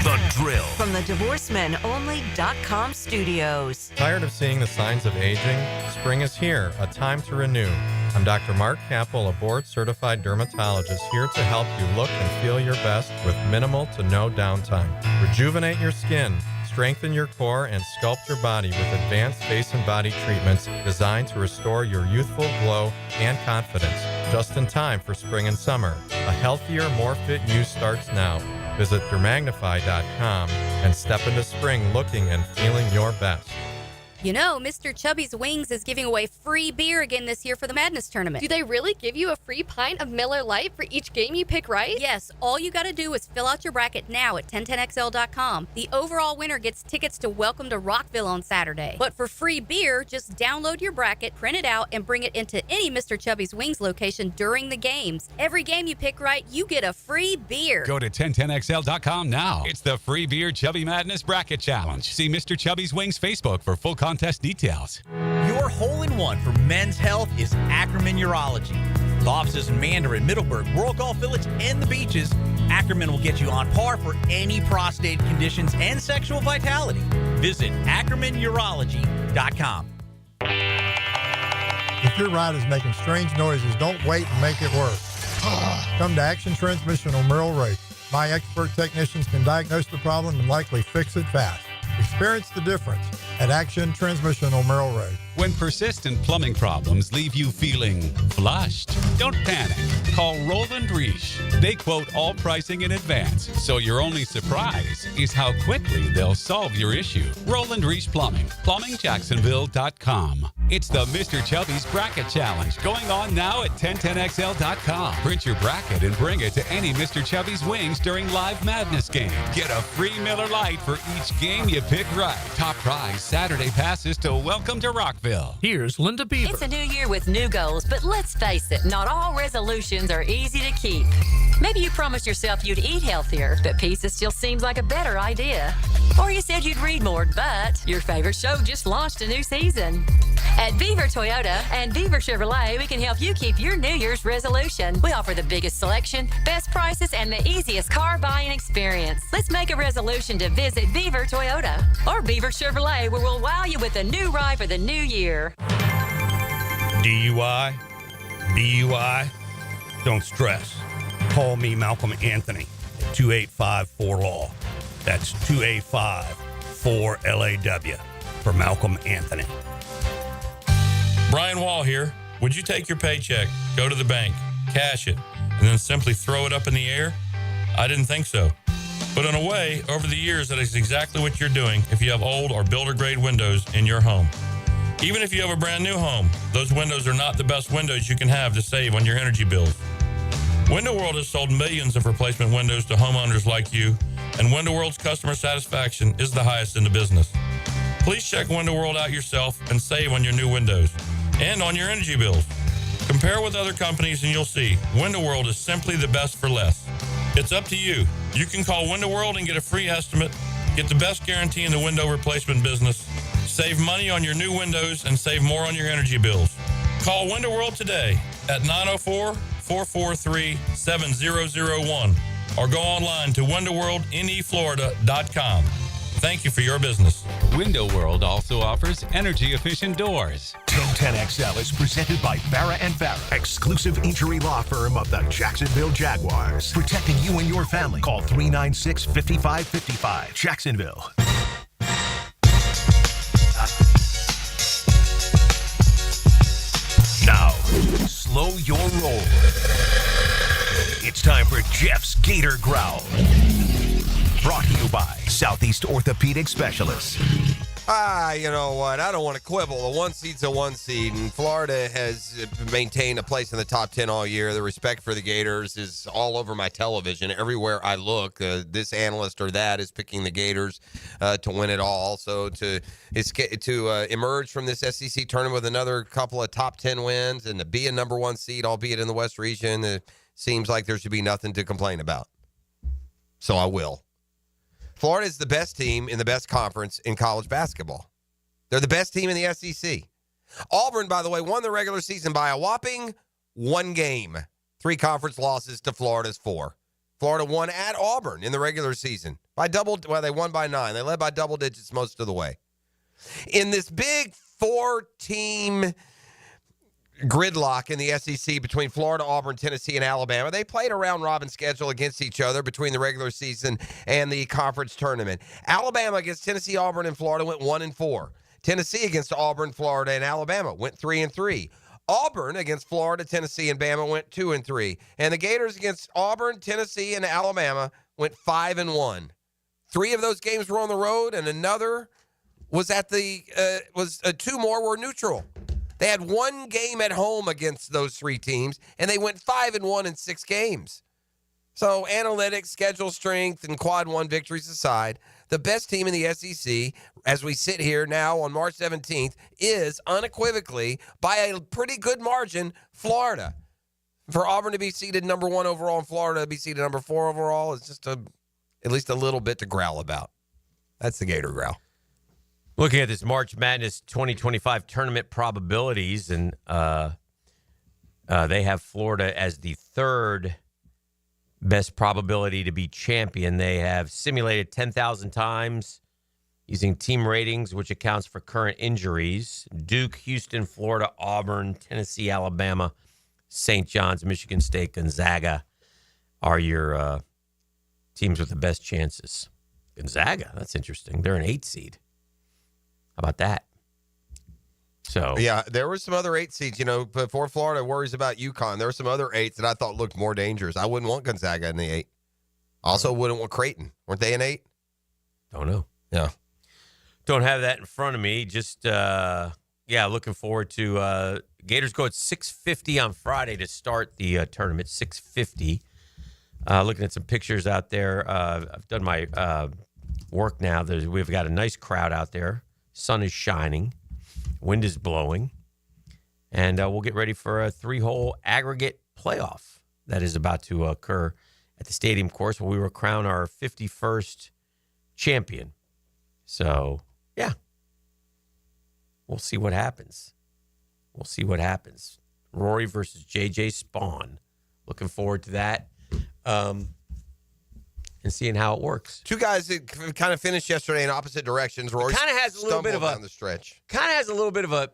The Drill. From the DivorceMenOnly.com studios. Tired of seeing the signs of aging? Spring is here, a time to renew. I'm Dr. Mark Capel, a board-certified dermatologist, here to help you look and feel your best with minimal to no downtime. Rejuvenate your skin, strengthen your core, and sculpt your body with advanced face and body treatments designed to restore your youthful glow and confidence. Just in time for spring and summer. A healthier, more fit you starts now. Visit dermagnify.com and step into spring looking and feeling your best. You know, Mr. Chubby's Wings is giving away free beer again this year for the Madness Tournament. Do they really give you a free pint of Miller Lite for each game you pick right? Yes, all you got to do is fill out your bracket now at 1010XL.com. The overall winner gets tickets to Welcome to Rockville on Saturday. But for free beer, just download your bracket, print it out, and bring it into any Mr. Chubby's Wings location during the games. Every game you pick right, you get a free beer. Go to 1010XL.com now. It's the free beer Chubby Madness Bracket Challenge. See Mr. Chubby's Wings Facebook for full contest details. Your hole-in-one for men's health is Ackerman Urology. With offices in Mandarin, Middleburg, World Golf Village, and the beaches, Ackerman will get you on par for any prostate conditions and sexual vitality. Visit AckermanUrology.com. If your ride is making strange noises, don't wait and make it worse. Come to Action Transmission on Merrill Road. My expert technicians can diagnose the problem and likely fix it fast. Experience the difference at Action Transmission on Merrill Road. When persistent plumbing problems leave you feeling flushed, don't panic. Call Roland Reich. They quote all pricing in advance, so your only surprise is how quickly they'll solve your issue. Roland Reich Plumbing, plumbingjacksonville.com. It's the Mr. Chubby's Bracket Challenge going on now at 1010XL.com. Print your bracket and bring it to any Mr. Chubby's Wings during Live Madness game. Get a free Miller Lite for each game you pick right. Top prize Saturday passes to Welcome to Rockville. Here's Linda Beaver. It's a new year with new goals, but let's face it, not all resolutions are easy to keep. Maybe you promised yourself you'd eat healthier, but pizza still seems like a better idea. Or you said you'd read more, but your favorite show just launched a new season. At Beaver Toyota and Beaver Chevrolet, we can help you keep your New Year's resolution. We offer the biggest selection, best prices, and the easiest car buying experience. Let's make a resolution to visit Beaver Toyota or Beaver Chevrolet, where we'll wow you with a new ride for the new year. DUI, BUI, don't stress. Call me Malcolm Anthony at 285-4LAW. That's 285-4LAW for Malcolm Anthony. Brian Wall here. Would you take your paycheck, go to the bank, cash it, and then simply throw it up in the air? I didn't think so. But in a way, over the years, that is exactly what you're doing if you have old or builder-grade windows in your home. Even if you have a brand new home, those windows are not the best windows you can have to save on your energy bills. Window World has sold millions of replacement windows to homeowners like you, and Window World's customer satisfaction is the highest in the business. Please check Window World out yourself and save on your new windows and on your energy bills. Compare with other companies and you'll see Window World is simply the best for less. It's up to you. You can call Window World and get a free estimate, get the best guarantee in the window replacement business, save money on your new windows, and save more on your energy bills. Call Window World today at 904-443-7001 or go online to windowworldneflorida.com. Thank you for your business. Window World also offers energy-efficient doors. 1010XL is presented by Farah & Farah, exclusive injury law firm of the Jacksonville Jaguars. Protecting you and your family. Call 396-5555. Jacksonville. Now, slow your roll. It's time for Jeff's Gator Growl. Brought to you by Southeast Orthopedic Specialists. You know what? I don't want to quibble. The 1 seed's a 1 seed, and Florida has maintained a place in the top 10 all year. The respect for the Gators is all over my television. Everywhere I look, this analyst or that is picking the Gators to win it all. So to emerge from this SEC tournament with another couple of top 10 wins and to be a number 1 seed, albeit in the West region, it seems like there should be nothing to complain about. So I will. Florida is the best team in the best conference in college basketball. They're the best team in the SEC. Auburn, by the way, won the regular season by a whopping 1 game. 3 conference losses to Florida's 4. Florida won at Auburn in the regular season by they won by 9. They led by double digits most of the way. In this big 4-team gridlock in the SEC between Florida, Auburn, Tennessee, and Alabama, they played a round-robin schedule against each other between the regular season and the conference tournament. Alabama against Tennessee, Auburn, and Florida went 1-4. Tennessee against Auburn, Florida, and Alabama went 3-3. Auburn against Florida, Tennessee, and Bama went 2-3. And the Gators against Auburn, Tennessee, and Alabama went 5-1. 3 of those games were on the road, and another was at 2 more were neutral. They had 1 game at home against those 3 teams, and they went 5-1 in 6 games. So analytics, schedule strength, and quad 1 victories aside, the best team in the SEC, as we sit here now on March 17th, is unequivocally, by a pretty good margin, Florida. For Auburn to be seeded number 1 overall and Florida to be seeded number 4 overall is just at least a little bit to growl about. That's the Gator growl. Looking at this March Madness 2025 tournament probabilities, and they have Florida as the 3rd best probability to be champion. They have simulated 10,000 times using team ratings, which accounts for current injuries. Duke, Houston, Florida, Auburn, Tennessee, Alabama, St. John's, Michigan State, Gonzaga are your teams with the best chances. Gonzaga, that's interesting. They're an 8 seed. How about that? So yeah, there were some other 8 seeds. Before Florida worries about UConn, there were some other 8s that I thought looked more dangerous. I wouldn't want Gonzaga in the 8. Also, wouldn't want Creighton. Weren't they an 8? Don't know. Yeah, don't have that in front of me. Just looking forward to Gators go at 6:50 on Friday to start the tournament. 6:50. Looking at some pictures out there. I've done my work now. We've got a nice crowd out there. Sun is shining. Wind is blowing. And we'll get ready for a 3-hole aggregate playoff that is about to occur at the stadium course where we will crown our 51st champion. So, yeah. We'll see what happens. Rory versus JJ Spawn. Looking forward to that. And seeing how it works. 2 guys that kind of finished yesterday in opposite directions. Rory kind of has a little bit of down the stretch. Kind of has a little bit of a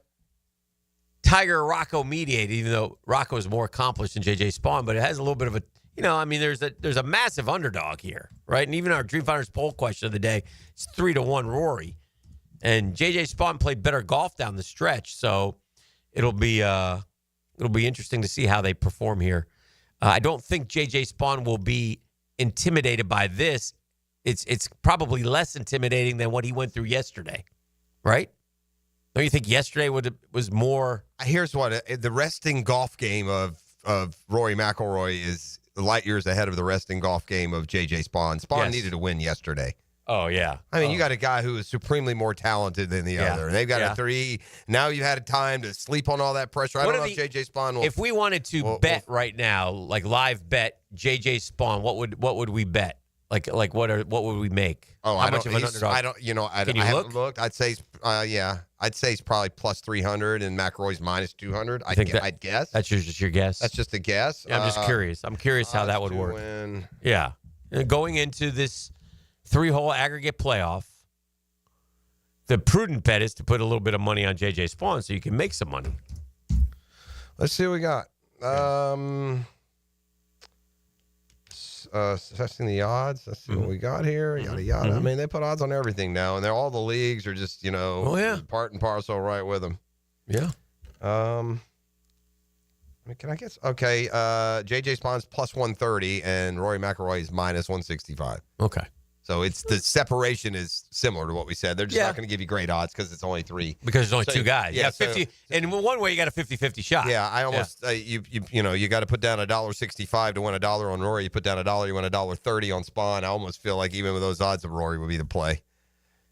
Tiger Rocco mediated, even though Rocco is more accomplished than JJ Spawn, but it has a little bit of a, there's a massive underdog here, right? And even our Dream Finders poll question of the day, it's 3-1 Rory. And JJ Spawn played better golf down the stretch, so it'll be interesting to see how they perform here. I don't think JJ Spawn will be intimidated by this. It's probably less intimidating than what he went through yesterday, right? Don't you think yesterday was more? Here's what the resting golf game of Rory McIlroy is light years ahead of the resting golf game of J.J. Spawn. Spawn needed to win yesterday. Oh, yeah. I mean, you got a guy who is supremely more talented than the other. They've got a 3. Now you've had time to sleep on all that pressure. I don't know if J.J. Spawn will. If we wanted to bet right now, like live bet J.J. Spawn, what would we bet? Like what would we make? Oh, how much of an underdog? I don't. I haven't looked. I'd say, I'd say he's probably plus 300 and McElroy's minus 200. I'd guess. That's just your guess. That's just a guess. Yeah, I'm just curious. I'm curious how that would work. Yeah, and going into this 3-hole aggregate playoff, the prudent bet is to put a little bit of money on J.J. Spawn so you can make some money. Let's see what we got. Assessing the odds. Let's see what we got here. Yada yada. I mean, they put odds on everything now, and all the leagues are just part and parcel right with them. Yeah. I mean, can I guess? Okay. JJ Spawn's plus 130, and Rory McIlroy is minus 165. Okay. So the separation is similar to what we said. They're just not going to give you great odds because it's only 3. Because there's only 2 guys. Yeah, 50. And in one way, you got a 50-50 shot. Yeah, I almost you got to put down $1.65 to win $1 on Rory. You put down $1, you win $1.30 on Spawn. I almost feel like even with those odds, of Rory would be the play.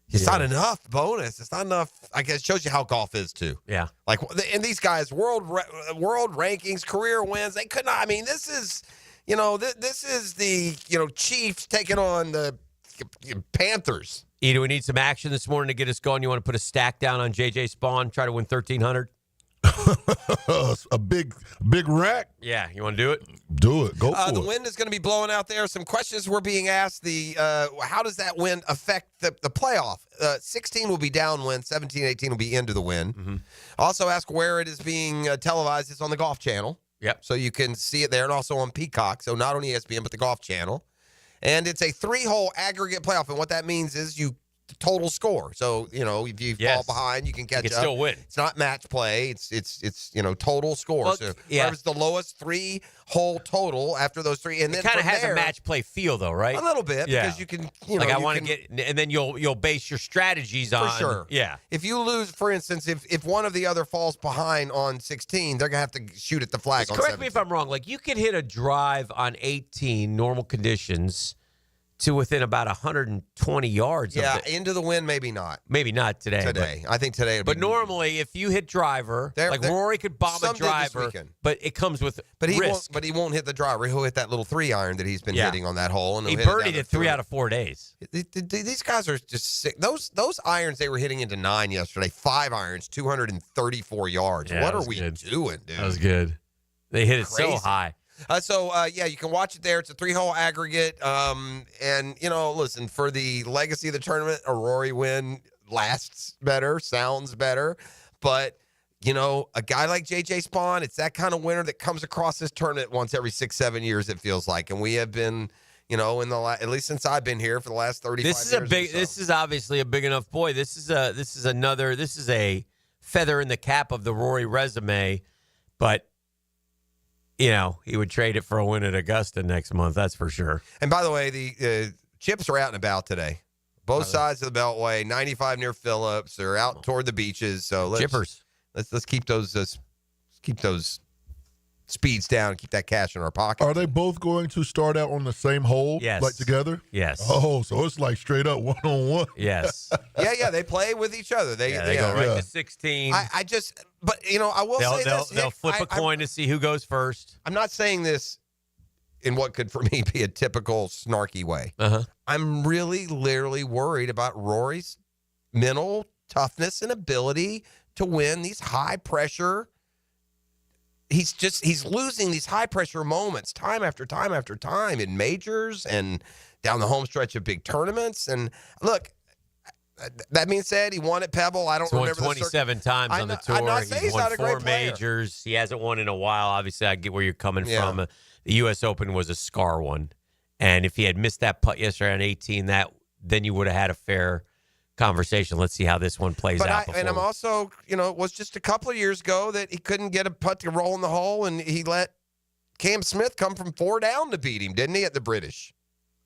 It's not enough bonus. It's not enough. I guess it shows you how golf is too. Yeah. Like, and these guys, world rankings, career wins. They could not. I mean, this is this is the Chiefs taking on the Panthers. Do we need some action this morning to get us going? You want to put a stack down on J.J. Spawn, try to win 1,300? A big rack? Yeah, you want to do it? Do it. Go for The it. wind is going to be blowing out there. Some questions were being asked. How does that wind affect the playoff? 16 will be downwind. 17, 18 will be into the wind. Mm-hmm. Also ask where it is being televised. It's on the Golf Channel. Yep. So you can see it there, and also on Peacock. So not on ESPN, but the Golf Channel. And it's a 3-hole aggregate playoff. And what that means is total score. So, if you fall behind, you can catch up. Still win. It's not match play. It's total score. Well, so whoever's the lowest 3-hole total after those 3. And then it kind of has there, a match play feel, though, right? A little bit, because you can, I want to get, and then you'll base your strategies on. For sure. Yeah. If you lose, for instance, if one of the other falls behind on 16, they're going to have to shoot at the flag on 17. Correct me if I'm wrong. Like, you could hit a drive on 18, normal conditions, to within about 120 yards. Yeah, into the wind, maybe not. Maybe not today. I think today. But normally, if you hit driver, Rory could bomb a driver, but it comes with risk. He won't hit the driver. He'll hit that little 3-iron that he's been hitting on that hole. And he birdied it 3 out of 4 days. These guys are just sick. Those irons they were hitting into 9 yesterday. 5 irons, 234 yards. Yeah, what are we doing, dude? That was good. They hit it Crazy. so high. You can watch it there. It's a 3-hole aggregate. And, listen, for the legacy of the tournament, a Rory win lasts better, sounds better. But, a guy like J.J. Spawn, it's that kind of winner that comes across this tournament once every 6-7 years, it feels like. And we have been, at least since I've been here for the last 35 years. This is obviously a big enough boy. This is a feather in the cap of the Rory resume. But he would trade it for a win at Augusta next month. That's for sure. And by the way, the chips are out and about today. Both sides of the Beltway, 95 near Phillips. They're out toward the beaches. So let's keep those speeds down and keep that cash in our pocket. Are they both going to start out on the same hole? Yes. Like together? Yes. Oh, so it's like straight up one-on-one. Yes. Yeah, they play with each other. They go right to 16. I will say this. They'll flip a coin to see who goes first. I'm not saying this in what could, for me, be a typical snarky way. I'm really, literally worried about Rory's mental toughness and ability to win these high-pressure. He's losing these high-pressure moments time after time after time in majors and down the home stretch of big tournaments. And look, that being said, he won at Pebble. I don't remember. He's won 27 times on the tour. I'm not saying he's he's won not a 4 great player. majors. He hasn't won in a while. Obviously, I get where you're coming from. The U.S. Open was a scar one. And if he had missed that putt yesterday on 18, then you would have had a fair conversation. Let's see how this one plays out. And I'm also, it was just a couple of years ago that he couldn't get a putt to roll in the hole, and he let Cam Smith come from 4 down to beat him, didn't he, at the British?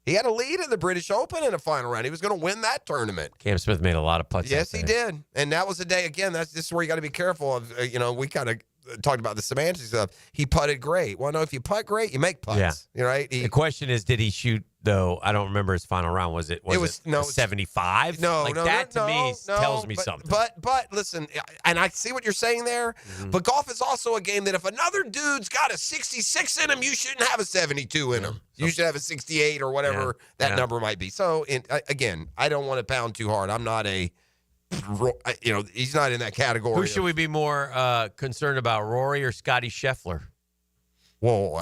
He had a lead at the British Open in a final round. He was going to win that tournament. Cam Smith made a lot of putts. Yes, he did. And that was the day, again, this is where you got to be careful of, we kind of talked about the semantics stuff. He putted great. Well, no, if you putt great, you make putts. Yeah. You know, right? The question is, did he shoot, though? I don't remember his final round. Was it 75? No, like no, that no, to me no, tells me but, something. But listen, and I see what you're saying there, Mm-hmm. but golf is also a game that if another dude's got a 66 in him, you shouldn't have a 72 in him. You should have a 68 or whatever that number might be. So, again, I don't want to pound too hard. I'm not he's not in that category. Who should we be more concerned about, Rory or Scotty Scheffler? Well,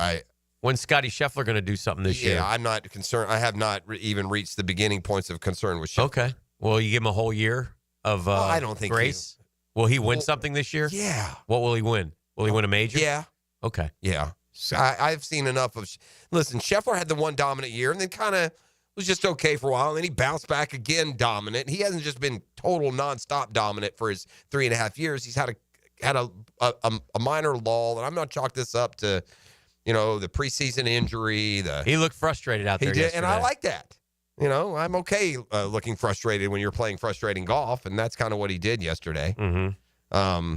when's Scotty Scheffler going to do something this year? Yeah, I'm not concerned. I have not even reached the beginning points of concern with Scheffler. Okay. Well, you give him a whole year of I don't think grace. Will he win something this year? Yeah. What will he win? Will he win a major? Yeah. Okay. Yeah. I've seen enough of. Listen, Scheffler had the one dominant year, and then kind of was just okay for a while, and then he bounced back again dominant. He hasn't just been total nonstop dominant for his 3.5 years. He's had a minor lull, and I'm not chalk this up to, the preseason injury. He looked frustrated out there. He did, yesterday. and I like that. I'm okay looking frustrated when you're playing frustrating golf, and that's kind of what he did yesterday. Mm-hmm.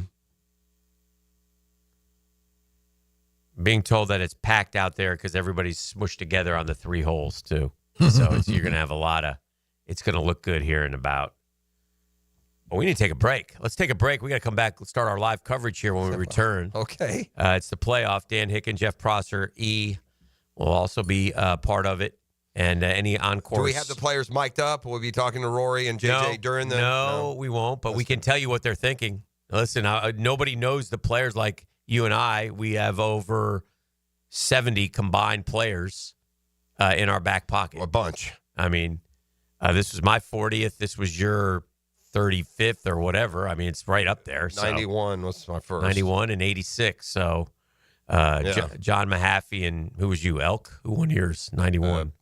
Being told that it's packed out there because everybody's smushed together on the 3 holes too. So you're going to have it's going to look good here in about. Well, we need to take a break. Let's take a break. We got to come back. Let's start our live coverage here when we return. Okay. It's the playoff. Dan Hicken, Jeff Prosser, E will also be part of it. And any on-course. Do we have the players mic'd up? Will we be talking to Rory and JJ during the? No, we won't. But we can tell you what they're thinking. Listen, nobody knows the players like you and I. We have over 70 combined players in our back pocket. A bunch. I mean, this was my 40th. This was your 35th or whatever. I mean, it's right up there. So. 91 was my first. 91 and 86. So John Mahaffey and who was you? Elk? Who won yours? 91.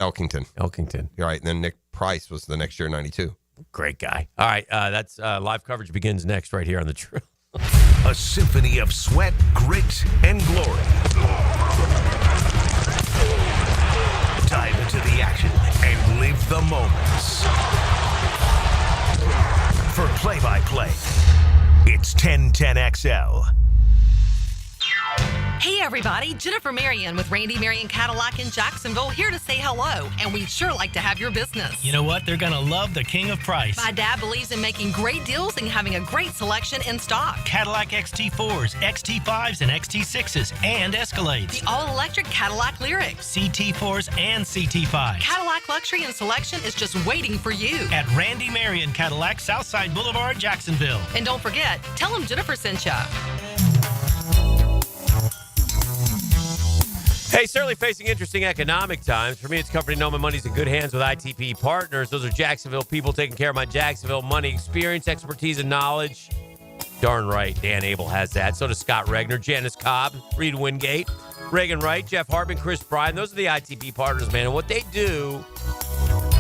Elkington. You're right. And then Nick Price was the next year, 92. Great guy. All right. That's live coverage begins next right here on the Drill. A symphony of sweat, grit, and glory. Dive into the action and live the moments. For play-by-play, it's 1010XL. Hey everybody, Jennifer Marion with Randy Marion Cadillac in Jacksonville here to say hello, and we'd sure like to have your business. You know what? They're going to love the king of price. My dad believes in making great deals and having a great selection in stock. Cadillac XT4s, XT5s, and XT6s, and Escalades. The all-electric Cadillac Lyriq. CT4s and CT5s. Cadillac luxury and selection is just waiting for you. At Randy Marion Cadillac, Southside Boulevard, Jacksonville. And don't forget, tell them Jennifer sent ya. Hey, certainly facing interesting economic times. For me, it's company know my money's in good hands with ITP Partners. Those are Jacksonville people taking care of my Jacksonville money. Experience, expertise, and knowledge. Darn right, Dan Abel has that. So does Scott Regner, Janice Cobb, Reed Wingate, Reagan Wright, Jeff Hartman, Chris Bryan. Those are the ITP Partners, man. And what they do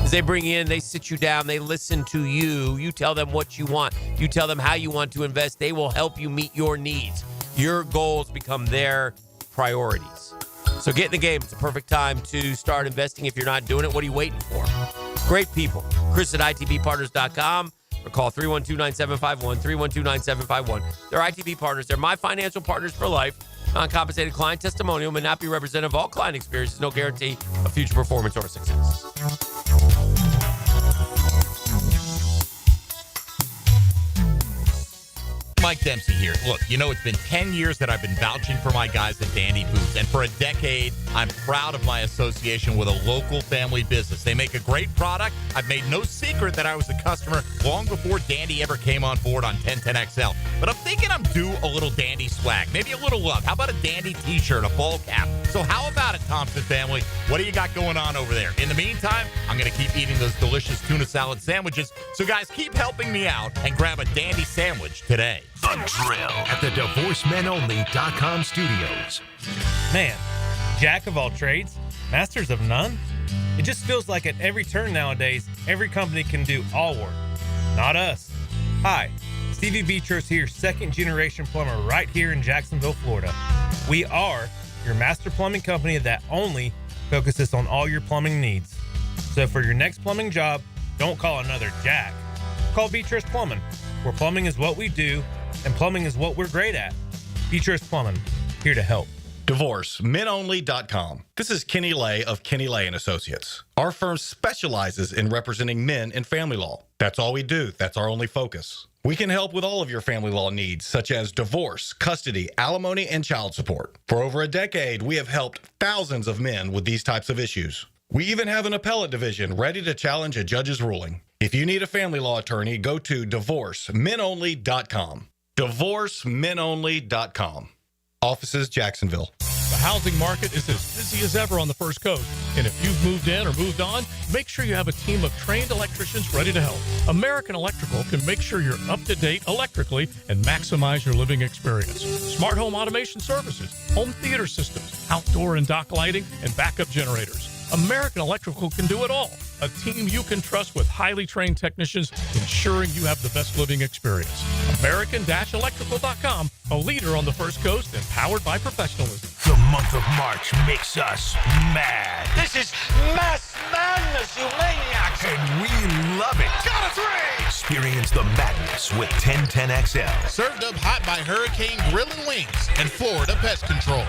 is they bring you in, they sit you down, they listen to you. You tell them what you want. You tell them how you want to invest. They will help you meet your needs. Your goals become their priorities. So get in the game. It's a perfect time to start investing. If you're not doing it, what are you waiting for? Great people. Chris at ITBPartners.com or call 312-9751, 312-9751. They're ITB Partners. They're my financial partners for life. Non-compensated client testimonial may not be representative of all client experiences. No guarantee of future performance or success. Mike Dempsey here. Look, it's been 10 years that I've been vouching for my guys at Dandy Boots, and for a decade, I'm proud of my association with a local family business. They make a great product. I've made no secret that I was a customer long before Dandy ever came on board on 1010XL. But I'm thinking I'm due a little Dandy swag, maybe a little love. How about a Dandy t-shirt, a ball cap? So how about it, Thompson family? What do you got going on over there? In the meantime, I'm going to keep eating those delicious tuna salad sandwiches. So guys, keep helping me out and grab a Dandy sandwich today. The Drill at the DivorceMenOnly.com studios. Man, jack of all trades, masters of none? It just feels like at every turn nowadays, every company can do all work. Not us. Hi, Stevie Beatrice here, second generation plumber right here in Jacksonville, Florida. We are your master plumbing company that only focuses on all your plumbing needs. So for your next plumbing job, don't call another Jack. Call Beatrice Plumbing, where plumbing is what we do and plumbing is what we're great at. Beatrice Plumbing, here to help. DivorceMenOnly.com. This is Kenny Lay of Kenny Lay and Associates. Our firm specializes in representing men in family law. That's all we do. That's our only focus. We can help with all of your family law needs, such as divorce, custody, alimony, and child support. For over a decade, we have helped thousands of men with these types of issues. We even have an appellate division ready to challenge a judge's ruling. If you need a family law attorney, go to DivorceMenOnly.com. DivorceMenOnly.com. Offices, Jacksonville. The housing market is as busy as ever on the First Coast. And if you've moved in or moved on, make sure you have a team of trained electricians ready to help. American Electrical can make sure you're up to date electrically and maximize your living experience. Smart home automation services, home theater systems, outdoor and dock lighting, and backup generators. American Electrical can do it all. A team you can trust with highly trained technicians ensuring you have the best living experience. American-Electrical.com, a leader on the First Coast and powered by professionalism. The month of March makes us mad. This is mass madness, you maniacs! And we love it. Got a 3! Experience the madness with 1010XL. Served up hot by Hurricane Grill and Wings and Florida Pest Control.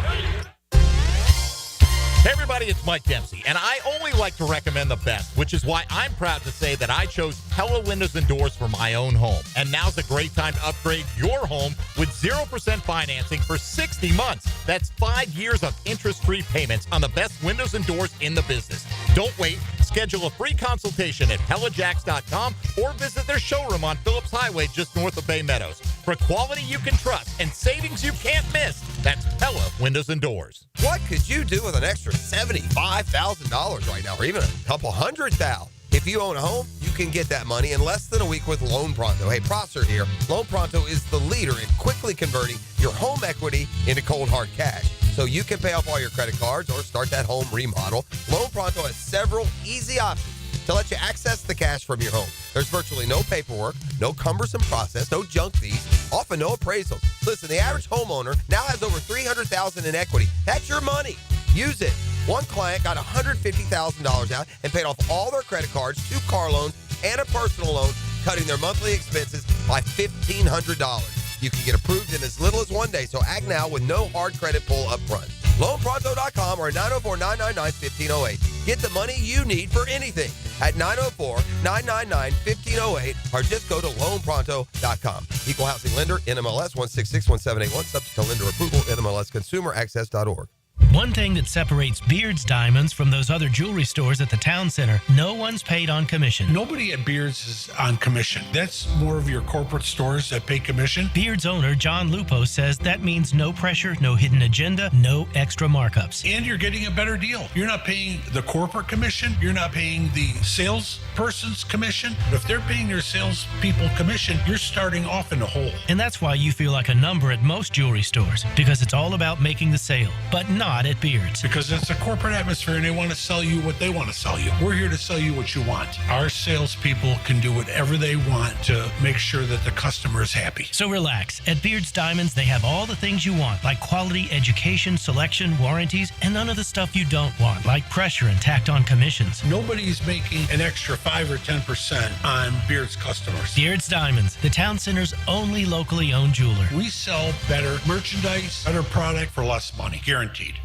Hey everybody, it's Mike Dempsey, and I only like to recommend the best, which is why I'm proud to say that I chose Pella Windows and Doors for my own home. And now's a great time to upgrade your home with 0% financing for 60 months. That's 5 years of interest-free payments on the best windows and doors in the business. Don't wait. Schedule a free consultation at PellaJacks.com or visit their showroom on Phillips Highway just north of Bay Meadows. For quality you can trust and savings you can't miss, that's Pella Windows and Doors. What could you do with an extra $75,000 right now, or even a couple $100,000? If you own a home, you can get that money in less than a week with Loan Pronto. Hey, Prosser here. Loan Pronto is the leader in quickly converting your home equity into cold hard cash, so you can pay off all your credit cards or start that home remodel. Loan Pronto has several easy options to let you access the cash from your home. There's virtually no paperwork, no cumbersome process, no junk fees, often no appraisals. Listen, the average homeowner now has over $300,000 in equity. That's your money. Use it. One client got $150,000 out and paid off all their credit cards, 2 car loans, and a personal loan, cutting their monthly expenses by $1,500. You can get approved in as little as 1 day, so act now with no hard credit pull up front. LoanPronto.com or 904-999-1508. Get the money you need for anything at 904-999-1508 or just go to LoanPronto.com. Equal housing lender, NMLS 1661781, subject to lender approval, NMLSconsumeraccess.org. One thing that separates Beard's Diamonds from those other jewelry stores at the town center, no one's paid on commission. Nobody at Beard's is on commission. That's more of your corporate stores that pay commission. Beard's owner, John Lupo, says that means no pressure, no hidden agenda, no extra markups. And you're getting a better deal. You're not paying the corporate commission. You're not paying the salesperson's commission. But if they're paying your salespeople commission, you're starting off in the hole. And that's why you feel like a number at most jewelry stores, because it's all about making the sale, but not at Beard's. Because it's a corporate atmosphere and they want to sell you what they want to sell you. We're here to sell you what you want. Our salespeople can do whatever they want to make sure that the customer is happy. So relax. At Beard's Diamonds, they have all the things you want, like quality education, selection, warranties, and none of the stuff you don't want, like pressure and tacked on commissions. Nobody's making an extra 5 or 10% on Beard's customers. Beard's Diamonds, the town center's only locally owned jeweler. We sell better merchandise, better product for less money, guaranteed.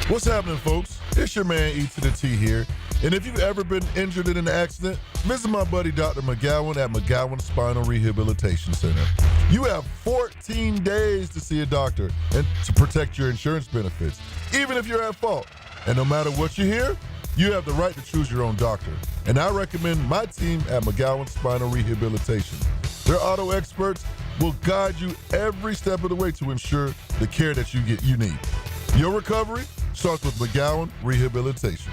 What's happening, folks? It's your man E to the T here. And if you've ever been injured in an accident, visit my buddy Dr. McGowan at McGowan Spinal Rehabilitation Center. You have 14 days to see a doctor and to protect your insurance benefits, even if you're at fault. And no matter what you hear, you have the right to choose your own doctor. And I recommend my team at McGowan Spinal Rehabilitation. Their auto experts will guide you every step of the way to ensure the care that you need. Your recovery starts with McGowan Rehabilitation.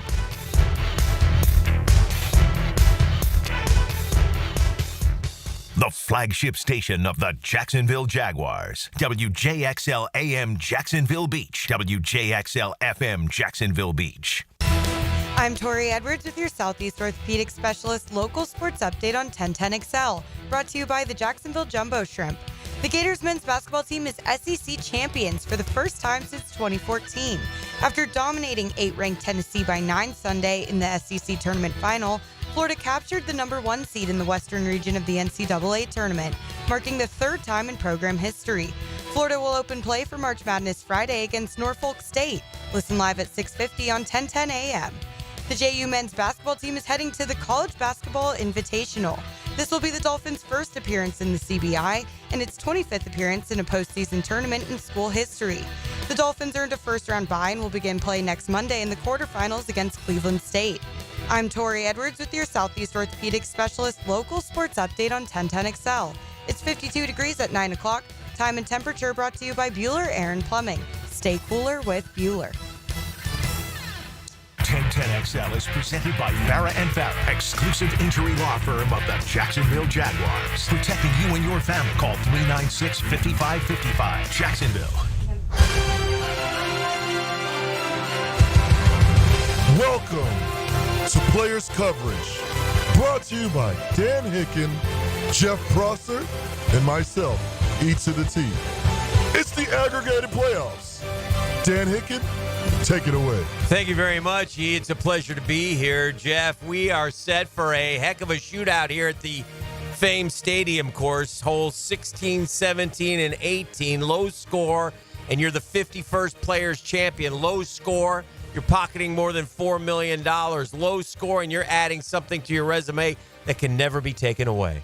The flagship station of the Jacksonville Jaguars. WJXL AM Jacksonville Beach. WJXL FM Jacksonville Beach. I'm Tori Edwards with your Southeast Orthopedic Specialist local sports update on 1010XL, brought to you by the Jacksonville Jumbo Shrimp. The Gators men's basketball team is SEC champions for the first time since 2014. After dominating 8th-ranked Tennessee by 9 Sunday in the SEC tournament final, Florida captured the number 1 seed in the Western region of the NCAA tournament, marking the 3rd time in program history. Florida will open play for March Madness Friday against Norfolk State. Listen live at 6:50 on 1010 a.m. The JU men's basketball team is heading to the College Basketball Invitational. This will be the Dolphins' first appearance in the CBI and its 25th appearance in a postseason tournament in school history. The Dolphins earned a first-round bye and will begin play next Monday in the quarterfinals against Cleveland State. I'm Tori Edwards with your Southeast Orthopedic Specialist local sports update on 1010 XL. It's 52 degrees at 9 o'clock. Time and temperature brought to you by Bueller Aaron Plumbing. Stay cooler with Bueller. 1010XL is presented by Farah & Farah, exclusive injury law firm of the Jacksonville Jaguars. Protecting you and your family. Call 396-5555. Jacksonville. Welcome to Players Coverage, brought to you by Dan Hicken, Jeff Prosser, and myself, E to the T. It's the aggregated playoffs. Dan Hicken, take it away. Thank you very much, E. It's a pleasure to be here. Jeff, we are set for a heck of a shootout here at the famed stadium course. Holes 16, 17, and 18. Low score, and you're the 51st Players Champion. Low score, you're pocketing more than $4 million. Low score, and you're adding something to your resume that can never be taken away.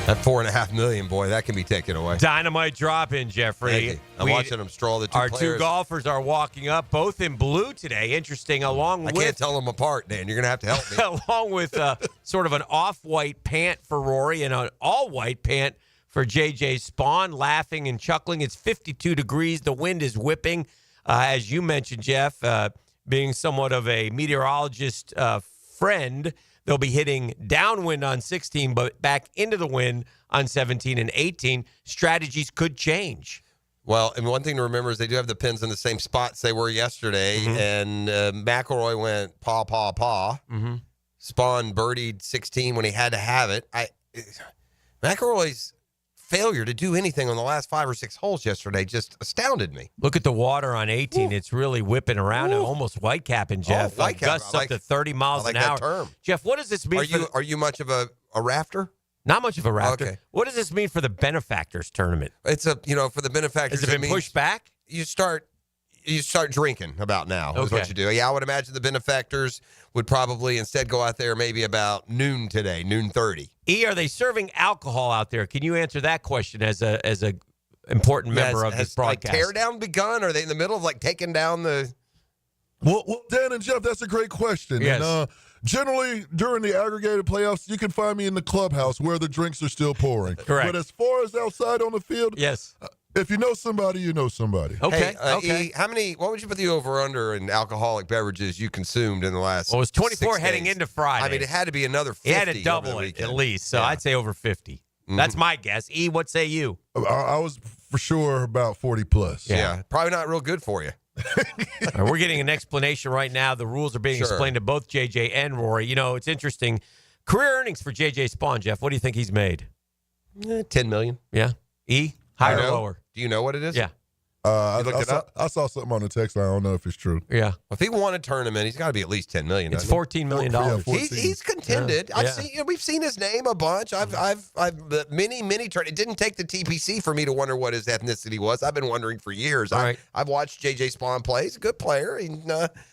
That $4.5 million, boy, that can be taken away. Dynamite drop in, Jeffrey. I'm watching them stroll the two Our players. two golfers are walking up, both in blue today. Interesting, I can't tell them apart, Dan. You're going to have to help me. along with sort of an off-white pant for Rory and an all-white pant for JJ Spawn, laughing and chuckling. It's 52 degrees. The wind is whipping. As you mentioned, Jeff, being somewhat of a meteorologist friend, they'll be hitting downwind on 16, but back into the wind on 17 and 18. Strategies could change. Well, and one thing to remember is they do have the pins in the same spots they were yesterday, and McElroy went paw, paw, paw. Spawn birdied 16 when he had to have it. McElroy's failure to do anything on the last 5 or 6 holes yesterday just astounded me. Look at the water on 18. Ooh. It's really whipping around and almost whitecapping, Jeff. Gusts up to 30 miles an hour. That term. Jeff, what does this mean? Are you much of a rafter? Not much of a rafter. Okay. What does this mean for the benefactors tournament? It's for the benefactors. Has it been pushed back? You start drinking about now is what you do. Yeah, I would imagine the benefactors would probably instead go out there maybe about noon today, noon 30. E, are they serving alcohol out there? Can you answer that question as a important member of this broadcast? Has tear down begun? Are they in the middle of taking down the? Well, Dan and Jeff, that's a great question. Yes. And, generally, during the aggregated playoffs, you can find me in the clubhouse where the drinks are still pouring. Correct. But as far as outside on the field, yes. If you know somebody, you know somebody. Okay. Hey, E, what would you put the over/under in alcoholic beverages you consumed in the last? Well, it was 24 6 heading days? into Friday. I mean, it had to be another 50. It had to double it at least. So I'd say over 50. That's my guess. E, what say you? I was for sure about 40 plus. Yeah, probably not real good for you. We're getting an explanation right now. The rules are being explained to both JJ and Rory. You know, it's interesting. Career earnings for JJ Spawn, Jeff. What do you think he's made? $10 million. Yeah. E, higher or lower? Do you know what it is? Yeah. I saw something on the text line. I don't know if it's true. Yeah. If he won a tournament, he's got to be at least $10 million. It's $14 million. He's contended. Yeah. We've seen his name a bunch. I've many it didn't take the TPC for me to wonder what his ethnicity was. I've been wondering for years. I've watched JJ Spawn play. He's a good player. He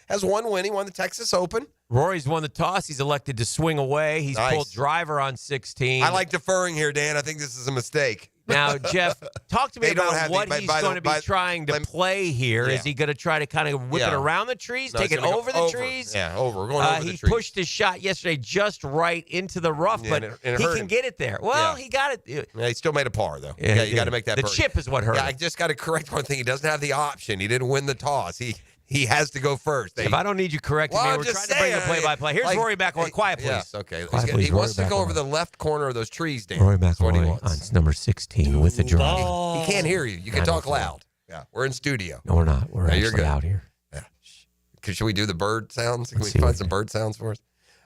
has one win. He won the Texas Open. Rory's won the toss. He's elected to swing away. He's pulled driver on 16. I like deferring here, Dan. I think this is a mistake. Now, Jeff, talk to me about what he's going to be trying to play here. Yeah. Is he going to try to kind of whip it around the trees, take it over the trees? Yeah, over. We're going over the trees. He pushed his shot yesterday just right into the rough, but he can get it there. Well, he got it. Yeah, he still made a par, though. Yeah, you got to make that The birdie. chip is what hurt him. I just got to correct one thing. He doesn't have the option. He didn't win the toss. He has to go first. If I don't need you correcting me, we're trying to bring the play-by-play. Here's Rory McIlroy. Quiet, please. Yes, okay. Quiet, He wants to go over the left corner of those trees, Dan. Rory That's what he McIlroy wants. on number 16 with the drive. He can't hear you. You can talk loud. Yeah, we're in studio. No, we're not. We're you're actually good. out here. Yeah. Should we do the bird sounds? Can Let's we see find some bird sounds for us?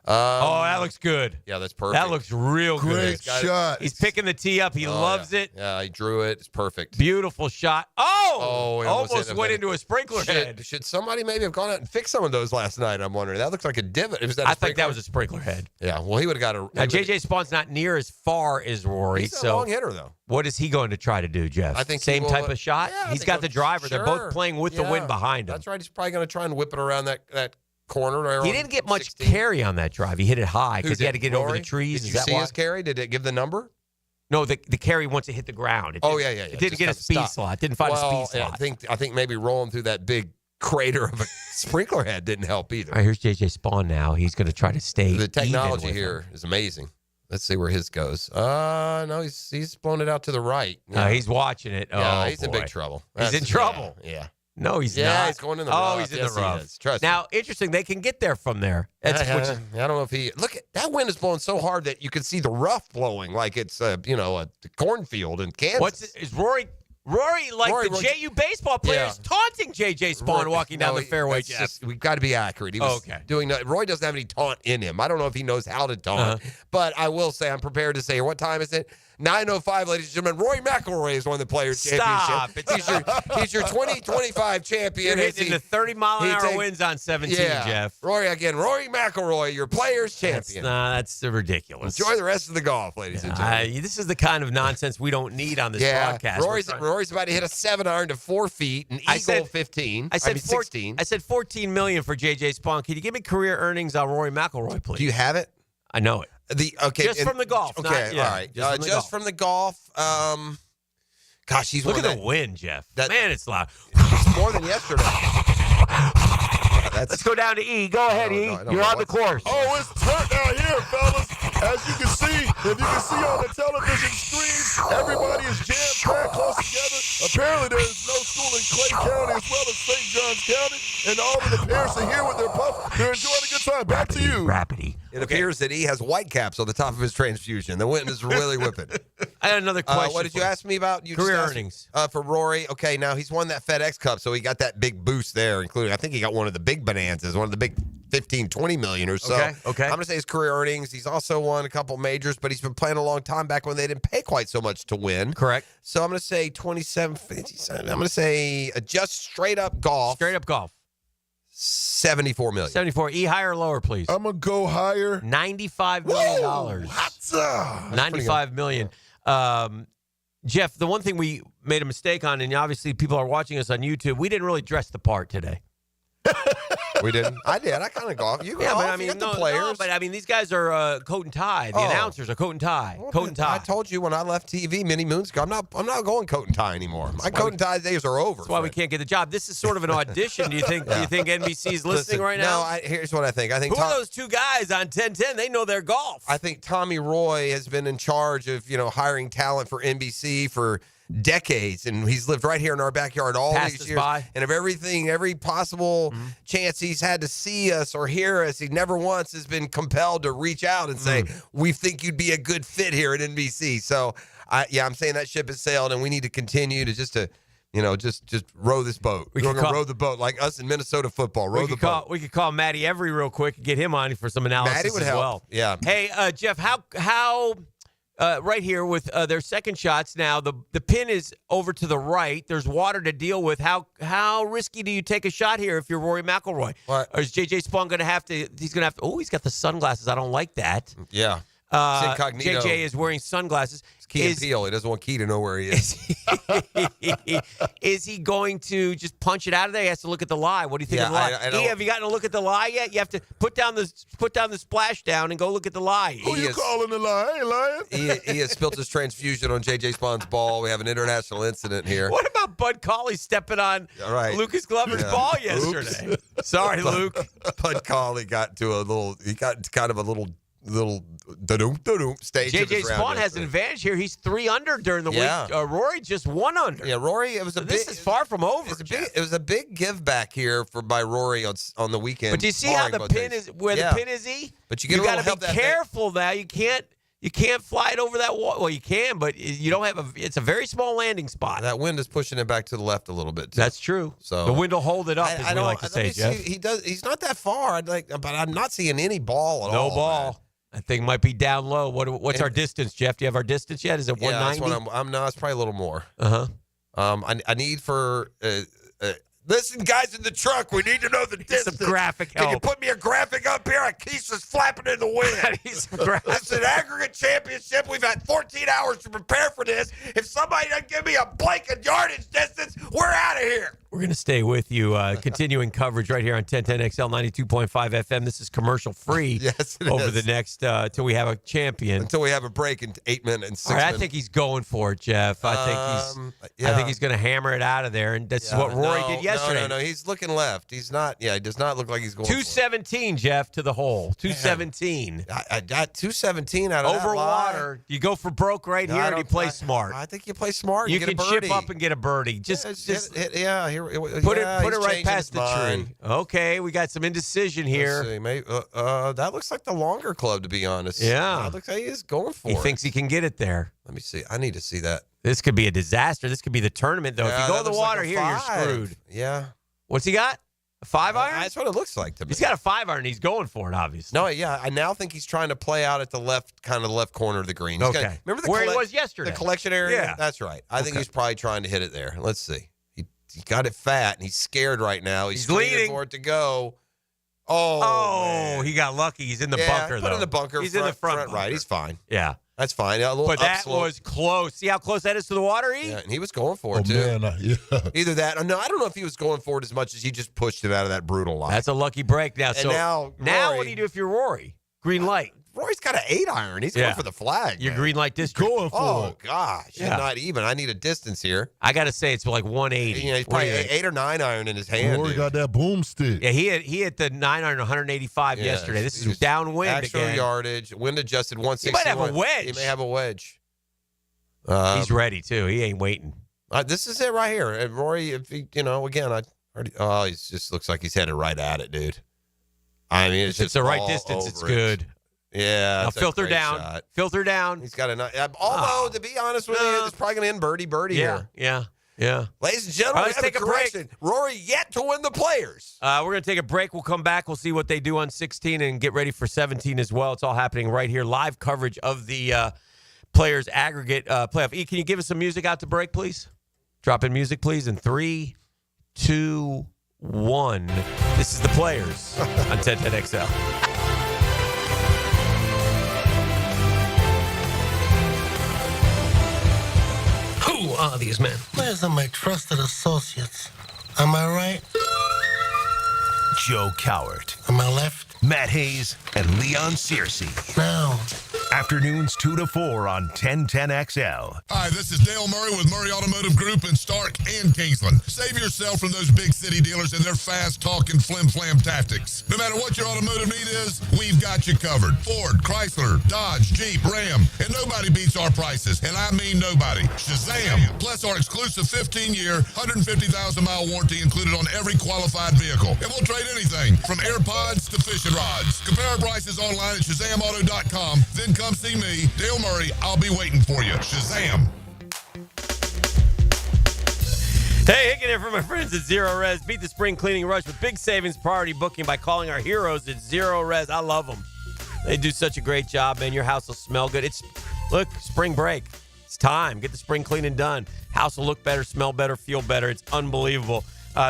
That looks good. Yeah, that's perfect. That looks real good. Great shot. He's picking the tee up. He loves it. Yeah, he drew it. It's perfect. Beautiful shot. Oh, it almost went into a sprinkler head. Should somebody maybe have gone out and fixed some of those last night? I'm wondering. That looks like a divot. I think that was a sprinkler head. Yeah, well, he would have got a. Now, J.J. Spawn's not near as far as Rory. He's a long hitter, though. What is he going to try to do, Jeff? I think same type of shot. Yeah, he's got the driver. They're both playing with the wind behind him. That's right. He's probably going to try and whip it around that corner. There he didn't get much carry on that drive. He hit it high because he had to get over the trees. Did you see his carry? Did it give the number? No, the carry once it hit the ground. It didn't get a speed slot. Didn't find a speed slot. I think maybe rolling through that big crater of a sprinkler head didn't help either. All right, here's J.J. Spawn now. He's going to try to stay. The technology here is amazing. Let's see where his goes. No, he's blown it out to the right. Yeah. He's watching it. Yeah, he's in big trouble. He's in trouble. Yeah. No, he's not. Yeah, he's going in the rough. Oh, he's in Yes, the rough. he is. Trust me. Now, interesting, they can get there from there. I don't know if he look at that wind is blowing so hard that you can see the rough blowing like it's a cornfield in Kansas. Is Rory the JU baseball player is taunting J.J. Spawn walking down the fairway, Jeff. We've got to be accurate. He was doing that. Roy doesn't have any taunt in him. I don't know if he knows how to taunt, but I will say I'm prepared to say what time is it? 9:05, ladies and gentlemen. Rory McIlroy has won the Players' Championship. He's your 2025 champion. You're hitting the 30-mile-an-hour winds on 17, Jeff. Rory McIlroy, your Players' champion. That's ridiculous. Enjoy the rest of the golf, ladies and gentlemen. This is the kind of nonsense we don't need on this broadcast. Rory's about to hit a 7-iron to 4 feet, an eagle 15. I said 16. I said $14 million for J.J. Spawn. Can you give me career earnings on Rory McIlroy, please? Do you have it? I know it. Just from the golf. Okay, all right. Just from the golf. Gosh, he's look at the wind, Jeff. Man, it's loud. It's more than yesterday. Let's go down to E. Go ahead, E. You're on the course. Oh, it's turned out here, fellas. As you can see, if you can see on the television screens, everybody is jam-packed close together. Apparently, there is no school in Clay County as well as St. Johns County, and all of the parents are here with their pup. They're enjoying a good time. Back to you. Rapidy. It appears that he has white caps on the top of his transfusion. The wind is really whipping. I had another question. What did you ask me about? Career earnings. For Rory. Okay, now he's won that FedEx Cup, so he got that big boost there, including I think he got one of the big bonanzas, one of the big 15, 20 million or so. Okay. I'm going to say his career earnings. He's also won a couple majors, but he's been playing a long time back when they didn't pay quite so much to win. Correct. So I'm going to say 27, 57. I'm going to say just straight up golf. 74 million. 74. E, higher or lower, please? I'm going to go higher. $95 million. $95 million. Jeff, the one thing we made a mistake on, and obviously people are watching us on YouTube, we didn't really dress the part today. We didn't. I did. I kind of golf. You golf. Yeah, but I mean, mean, the players. No, but I mean, these guys are coat and tie. The announcers are coat and tie. Coat and tie. I told you when I left TV many moons ago, I'm not going coat and tie anymore. My coat and tie days are over. That's why we can't get the job. This is sort of an audition. Do you think? Do you think NBC is listening right now? No. Here's what I think. I think who are those two guys on 1010? They know their golf. I think Tommy Roy has been in charge of hiring talent for NBC for decades, and he's lived right here in our backyard all these years. And of every possible chance he's had to see us or hear us, he never once has been compelled to reach out and say, "We think you'd be a good fit here at NBC." So, I'm saying that ship has sailed, and we need to continue to just row this boat. We're going to row the boat like us in Minnesota football. Row the boat. We could call Matty Every real quick and get him on for some analysis Matty would as help. well. Yeah. Hey, Jeff, how right here with their second shots now, the pin is over to the right. There's water to deal with. How risky do you take a shot here if you're Rory McIlroy? What? Or is J.J. Spawn going to have to? He's going to have to. Oh, he's got the sunglasses. I don't like that. Yeah. It's incognito. JJ is wearing sunglasses. It's Key and Peele. He doesn't want Key to know where he is. Is he going to just punch it out of there? He has to look at the lie. What do you think of the lie? Have you gotten a look at the lie yet? You have to put down the splash down and go look at the lie. Who you calling the lie? I ain't lying. He has spilt his transfusion on JJ Spawn's ball. We have an international incident here. What about Bud Cauley stepping on Lucas Glover's ball yesterday? Sorry, Luke. Bud Cauley got to a little. He got kind of a little stage. JJ Spawn has an advantage here. He's 3 under during the week. Rory just 1 under. Yeah, Rory. It was this is far from over. It was a big give back here by Rory on the weekend. But do you see how the pin is? Where the pin is, E? But you got to be careful now. You You can't fly it over that wall. Well, you can, but you don't have it's a very small landing spot. That wind is pushing it back to the left a little bit, too. That's true. So the wind will hold it up, as we like to say, Jeff. He's not that far. But I'm not seeing any ball at all. No ball. Man. That thing might be down low. What's our distance, Jeff? Do you have our distance yet? Is it 190? That's what no, it's probably a little more. Uh-huh. I need for listen, guys in the truck, we need to know the distance. Some graphic help. Can you put me a graphic up here? Akisa's flapping in the wind. It's an aggregate championship. We've had 14 hours to prepare for this. If somebody doesn't give me a blanket yardage distance, we're out of here. We're going to stay with you, continuing coverage right here on 1010XL 92.5 FM. This is commercial free. Yes, it over is. the next till we have a champion. Until we have a break in 8 minutes and 6 minutes. I think he's going for it, Jeff. I think he's going to hammer it out of there, and this is what Rory did yesterday. No, he's looking left. He's not. Yeah, he does not look like he's going. 217, Jeff, to the hole. 217. I got 217 out of that over line. water. You go for broke right here, and you play smart. I think you play smart. You get can a birdie. chip up and get a birdie. Just put it right past the tree. Okay, we got some indecision here. Let's see, maybe, that looks like the longer club, to be honest. Yeah, it looks like he is going for it. He thinks he can get it there. Let me see. I need to see that. This could be a disaster. This could be the tournament, though. If you go in the water here, you're screwed. Yeah. What's he got? A 5-iron? That's what it looks like to me. He's got a 5-iron. He's going for it, obviously. No, yeah. I now think he's trying to play out at the left corner of the green. Okay. Remember where he was yesterday? The collection area? Yeah. That's right. I think he's probably trying to hit it there. Let's see. He got it fat, and he's scared right now. He's leaning for it to go. Oh, he got lucky. He's in the bunker, though. Put in the bunker. He's in the front right. He's fine. Yeah. That's fine. But that was close. See how close that is to the water, E? Yeah, and he was going for it, too. Man, Either that. No, I don't know if he was going for it as much as he just pushed it out of that brutal line. That's a lucky break now. And so now what do you do if you're Rory? Green light. Rory's got an 8-iron. He's going for the flag. Your green light district. Going for it. Gosh. Yeah. Not even. I need a distance here. I got to say, it's like 180. He's probably 8 or 9 iron in his hand. Rory got that boomstick. Yeah, he hit the 9-iron 185 yesterday. This is downwind actual again. yardage, wind adjusted 161. He might have a wedge. He may have a wedge. He's ready, too. He ain't waiting. This is it right here. And Rory, if he, again, he just looks like he's headed right at it, dude. I mean, it's just the right distance. It's good. Yeah. Now filter down. Shot. Filter down. He's got although, to be honest with you, it's probably going to end birdie here. Yeah. Ladies and gentlemen, let's take a break. Rory yet to win the Players. We're going to take a break. We'll come back. We'll see what they do on 16 and get ready for 17 as well. It's all happening right here. Live coverage of the Players aggregate playoff. E, can you give us some music out to break, please? Drop in music, please. In 3, 2, 1. This is the Players on 1010XL. Who are these men? Where's my trusted associates? Am I right? Joe Cowart. Am I left? Matt Hayes and Leon Searcy. No. Afternoons 2 to 4 on 1010XL. Hi, this is Dale Murray with Murray Automotive Group in Stark and Kingsland. Save yourself from those big city dealers and their fast-talking flim-flam tactics. No matter what your automotive need is, we've got you covered. Ford, Chrysler, Dodge, Jeep, Ram, and nobody beats our prices, and I mean nobody. Shazam! Plus our exclusive 15-year, 150,000-mile warranty included on every qualified vehicle. And we'll trade anything from AirPods to fishing rods. Compare our prices online at ShazamAuto.com, then come see me, Dale Murray. I'll be waiting for you. Shazam! Hey, Hicken here for my friends at Zero Res. Beat the spring cleaning rush with big savings priority booking by calling our heroes at Zero Res. I love them. They do such a great job, man. Your house will smell good. Look, spring break. It's time. Get the spring cleaning done. House will look better, smell better, feel better. It's unbelievable.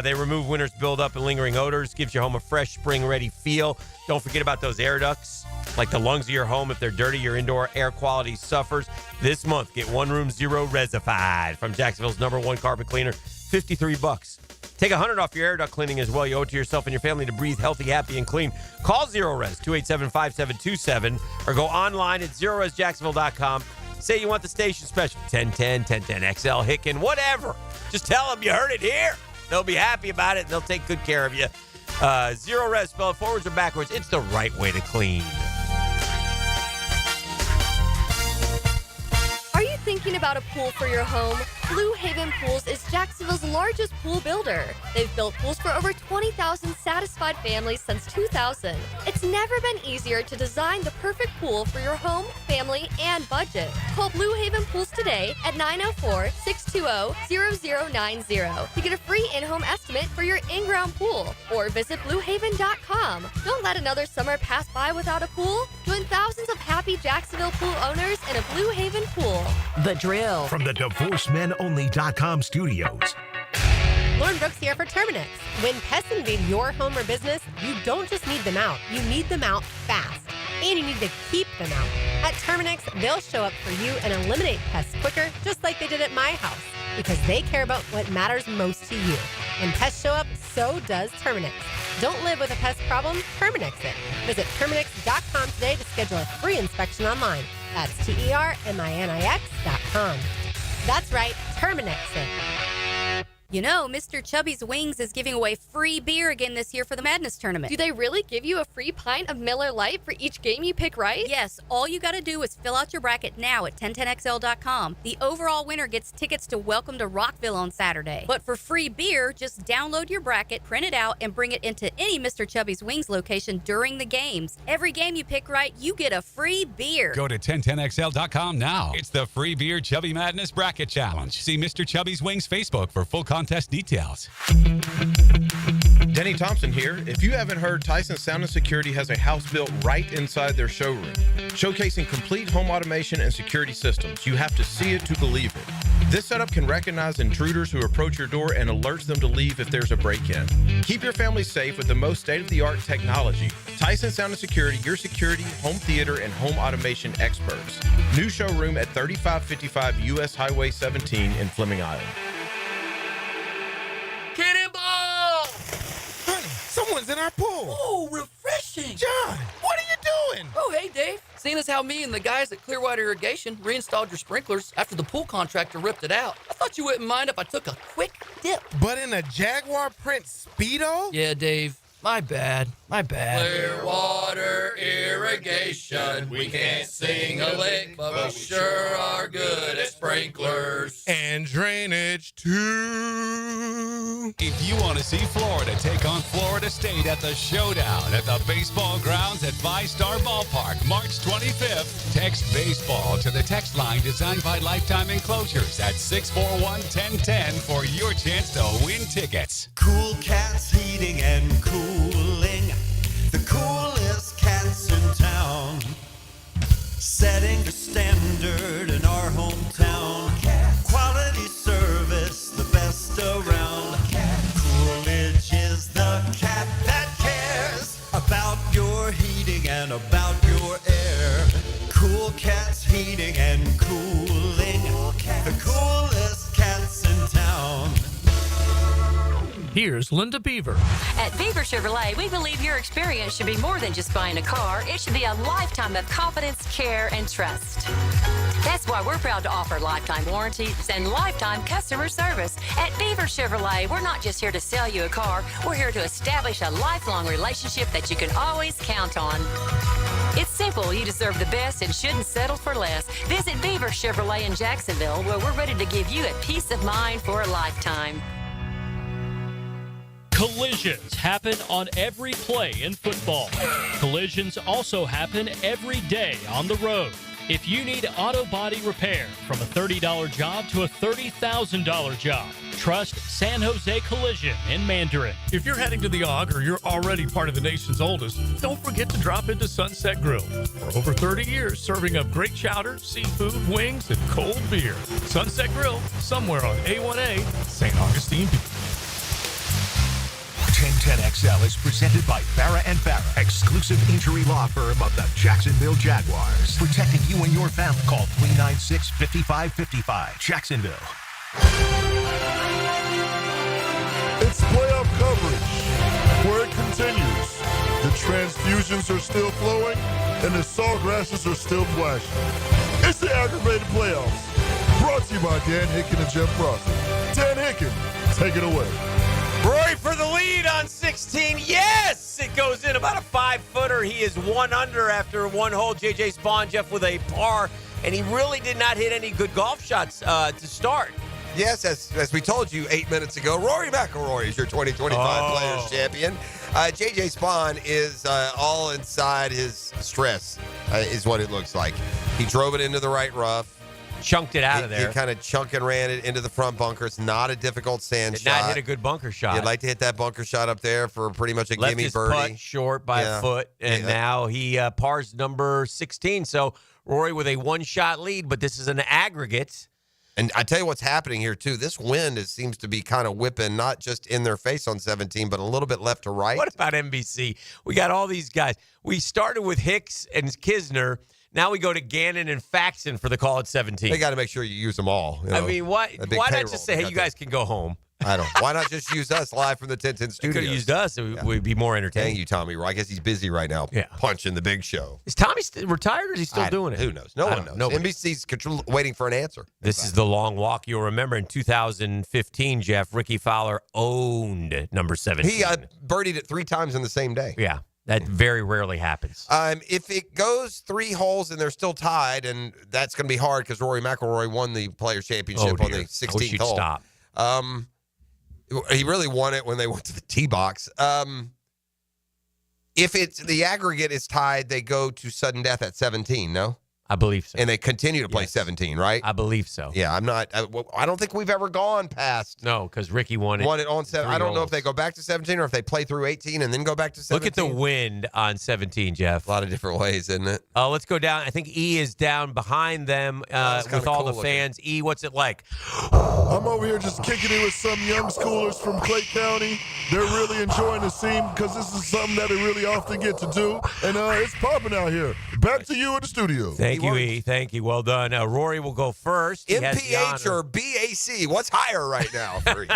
They remove winter's buildup and lingering odors, gives your home a fresh, spring-ready feel. Don't forget about those air ducts. Like the lungs of your home, if they're dirty, your indoor air quality suffers. This month, get One Room Zero Resified from Jacksonville's #1 carpet cleaner, $53. Take $100 off your air duct cleaning as well. You owe it to yourself and your family to breathe healthy, happy, and clean. Call Zero Res, 287-5727, or go online at ZeroResJacksonville.com. Say you want the station special, 1010, 1010XL, Hicken, whatever. Just tell them you heard it here. They'll be happy about it, and they'll take good care of you. Zero Res, spell it forwards or backwards. It's the right way to clean. Are you thinking about a pool for your home? Blue Haven Pools is Jacksonville's largest pool builder. They've built pools for over 20,000 satisfied families since 2000. It's never been easier to design the perfect pool for your home, family, and budget. Call Blue Haven Pools today at 904-620-0090 to get a free in-home estimate for your in-ground pool, or visit bluehaven.com. Don't let another summer pass by without a pool. Join thousands of happy Jacksonville pool owners in a Blue Haven pool. The Drill. From the DivorceMenOnly.com studios. Lauren Brooks here for Terminix. When pests invade your home or business, you don't just need them out, you need them out fast. And you need to keep them out. At Terminix, they'll show up for you and eliminate pests quicker, just like they did at my house, because they care about what matters most to you. When pests show up, so does Terminix. Don't live with a pest problem, Terminix it. Visit Terminix.com today to schedule a free inspection online. That's TERMINIX.com. That's right, Terminix it. You know, Mr. Chubby's Wings is giving away free beer again this year for the Madness Tournament. Do they really give you a free pint of Miller Lite for each game you pick right? Yes, all you gotta do is fill out your bracket now at 1010XL.com. The overall winner gets tickets to Welcome to Rockville on Saturday. But for free beer, just download your bracket, print it out, and bring it into any Mr. Chubby's Wings location during the games. Every game you pick right, you get a free beer. Go to 1010XL.com now. It's the free beer Chubby Madness Bracket Challenge. See Mr. Chubby's Wings Facebook for full contest details. Denny Thompson here. If you haven't heard, Tyson Sound and Security has a house built right inside their showroom, showcasing complete home automation and security systems. You have to see it to believe it. This setup can recognize intruders who approach your door and alerts them to leave if there's a break-in. Keep your family safe with the most state-of-the-art technology. Tyson Sound and Security, your security, home theater, and home automation experts. New showroom at 3555 U.S. Highway 17 in Fleming Island. Cannonball! Honey, someone's in our pool. Oh, refreshing. John, what are you doing? Oh, hey, Dave. Seeing as how me and the guys at Clearwater Irrigation reinstalled your sprinklers after the pool contractor ripped it out, I thought you wouldn't mind if I took a quick dip. But in a Jaguar print Speedo? Yeah, Dave. My bad. Clearwater Irrigation. We can't sing a lick, but we sure are good at sprinklers. And drainage, too. If you want to see Florida take on Florida State at the Showdown at the baseball grounds at VyStar Ballpark, March 25th, text baseball to the text line designed by Lifetime Enclosures at 641-1010 for your chance to win tickets. Cool Cats Heating and Cooling, the coolest cats in town, setting the standard in our hometown. Quality service, the best around. Coolidge is the cat that cares about your heating and about your air. Cool Cats Heating and Cooling, the coolest cats in town. Here's Linda Beaver. At Beaver Chevrolet, we believe your experience should be more than just buying a car. It should be a lifetime of confidence, care, and trust. That's why we're proud to offer lifetime warranties and lifetime customer service. At Beaver Chevrolet, we're not just here to sell you a car. We're here to establish a lifelong relationship that you can always count on. It's simple. You deserve the best and shouldn't settle for less. Visit Beaver Chevrolet in Jacksonville, where we're ready to give you a peace of mind for a lifetime. Collisions happen on every play in football. Collisions also happen every day on the road. If you need auto body repair, from a $30 job to a $30,000 job, trust San Jose Collision in Mandarin. If you're heading to the Og or you're already part of the nation's oldest, don't forget to drop into Sunset Grill. For over 30 years, serving up great chowder, seafood, wings, and cold beer. Sunset Grill, somewhere on A1A, St. Augustine Beach. 1010XL is presented by Farrah & Farrah, exclusive injury law firm of the Jacksonville Jaguars. Protecting you and your family. Call 396-5555. Jacksonville. It's playoff coverage where it continues. The transfusions are still flowing and the sawgrasses are still flashing. It's the aggravated playoffs. Brought to you by Dan Hicken and Jeff Crosby. Dan Hicken, take it away. Rory for the lead on 16. Yes! It goes in about a 5-footer. He is 1 under after one hole. J.J. Spawn, Jeff, with a par. And he really did not hit any good golf shots to start. Yes, as we told you 8 minutes ago, Rory McIlroy is your 2025 Players Champion. JJ Spawn is all inside his stress, is what it looks like. He drove it into the right rough. Chunked it out of there. He kind of chunk and ran it into the front bunker. It's not a difficult sand Did shot. not hit a good bunker shot. You'd like to hit that bunker shot up there for pretty much a Left gimme his birdie. putt short by a foot, and now he pars number 16. So Rory with a one-shot lead, but this is an aggregate. And I tell you what's happening here, too. This wind seems to be kind of whipping not just in their face on 17, but a little bit left to right. What about NBC? We got all these guys. We started with Hicks and Kisner. Now we go to Gannon and Faxon for the call at 17. They got to make sure you use them all. I mean, why not just say, hey, you guys can go home? I don't. Why not just use us live from the 1010 They studios? could have used us. We'd be more entertaining. Thank you, Tommy. I guess he's busy right now punching the big show. Is Tommy retired or is he still doing it? Who knows? No one knows. NBC's waiting for an answer. This is the long walk. You'll remember in 2015, Jeff, Ricky Fowler owned number 17. He birdied it 3 times in the same day. Yeah. That very rarely happens. If it goes 3 holes and they're still tied, and that's going to be hard because Rory McIlroy won the Players' Championship on the 16th hole. Stop. He really won it when they went to the tee box. If it's the aggregate is tied, they go to sudden death at 17. No, I believe so. And they continue to play 17, right? I believe so. Yeah, I'm not. I don't think we've ever gone past. No, because Ricky won it. Won it on 7. I don't know if they go back to 17 or if they play through 18 and then go back to 17. Look at the wind on 17, Jeff. A lot of different ways, isn't it? Let's go down. I think E is down behind them with all the fans. E, what's it like? I'm over here just kicking it with some young schoolers from Clay County. They're really enjoying the scene because this is something that they really often get to do. And it's popping out here. Back to you in the studio. Thank you, E. Thank you. Well done. Rory will go first. He has the MPH honor. or BAC? What's higher right now for you?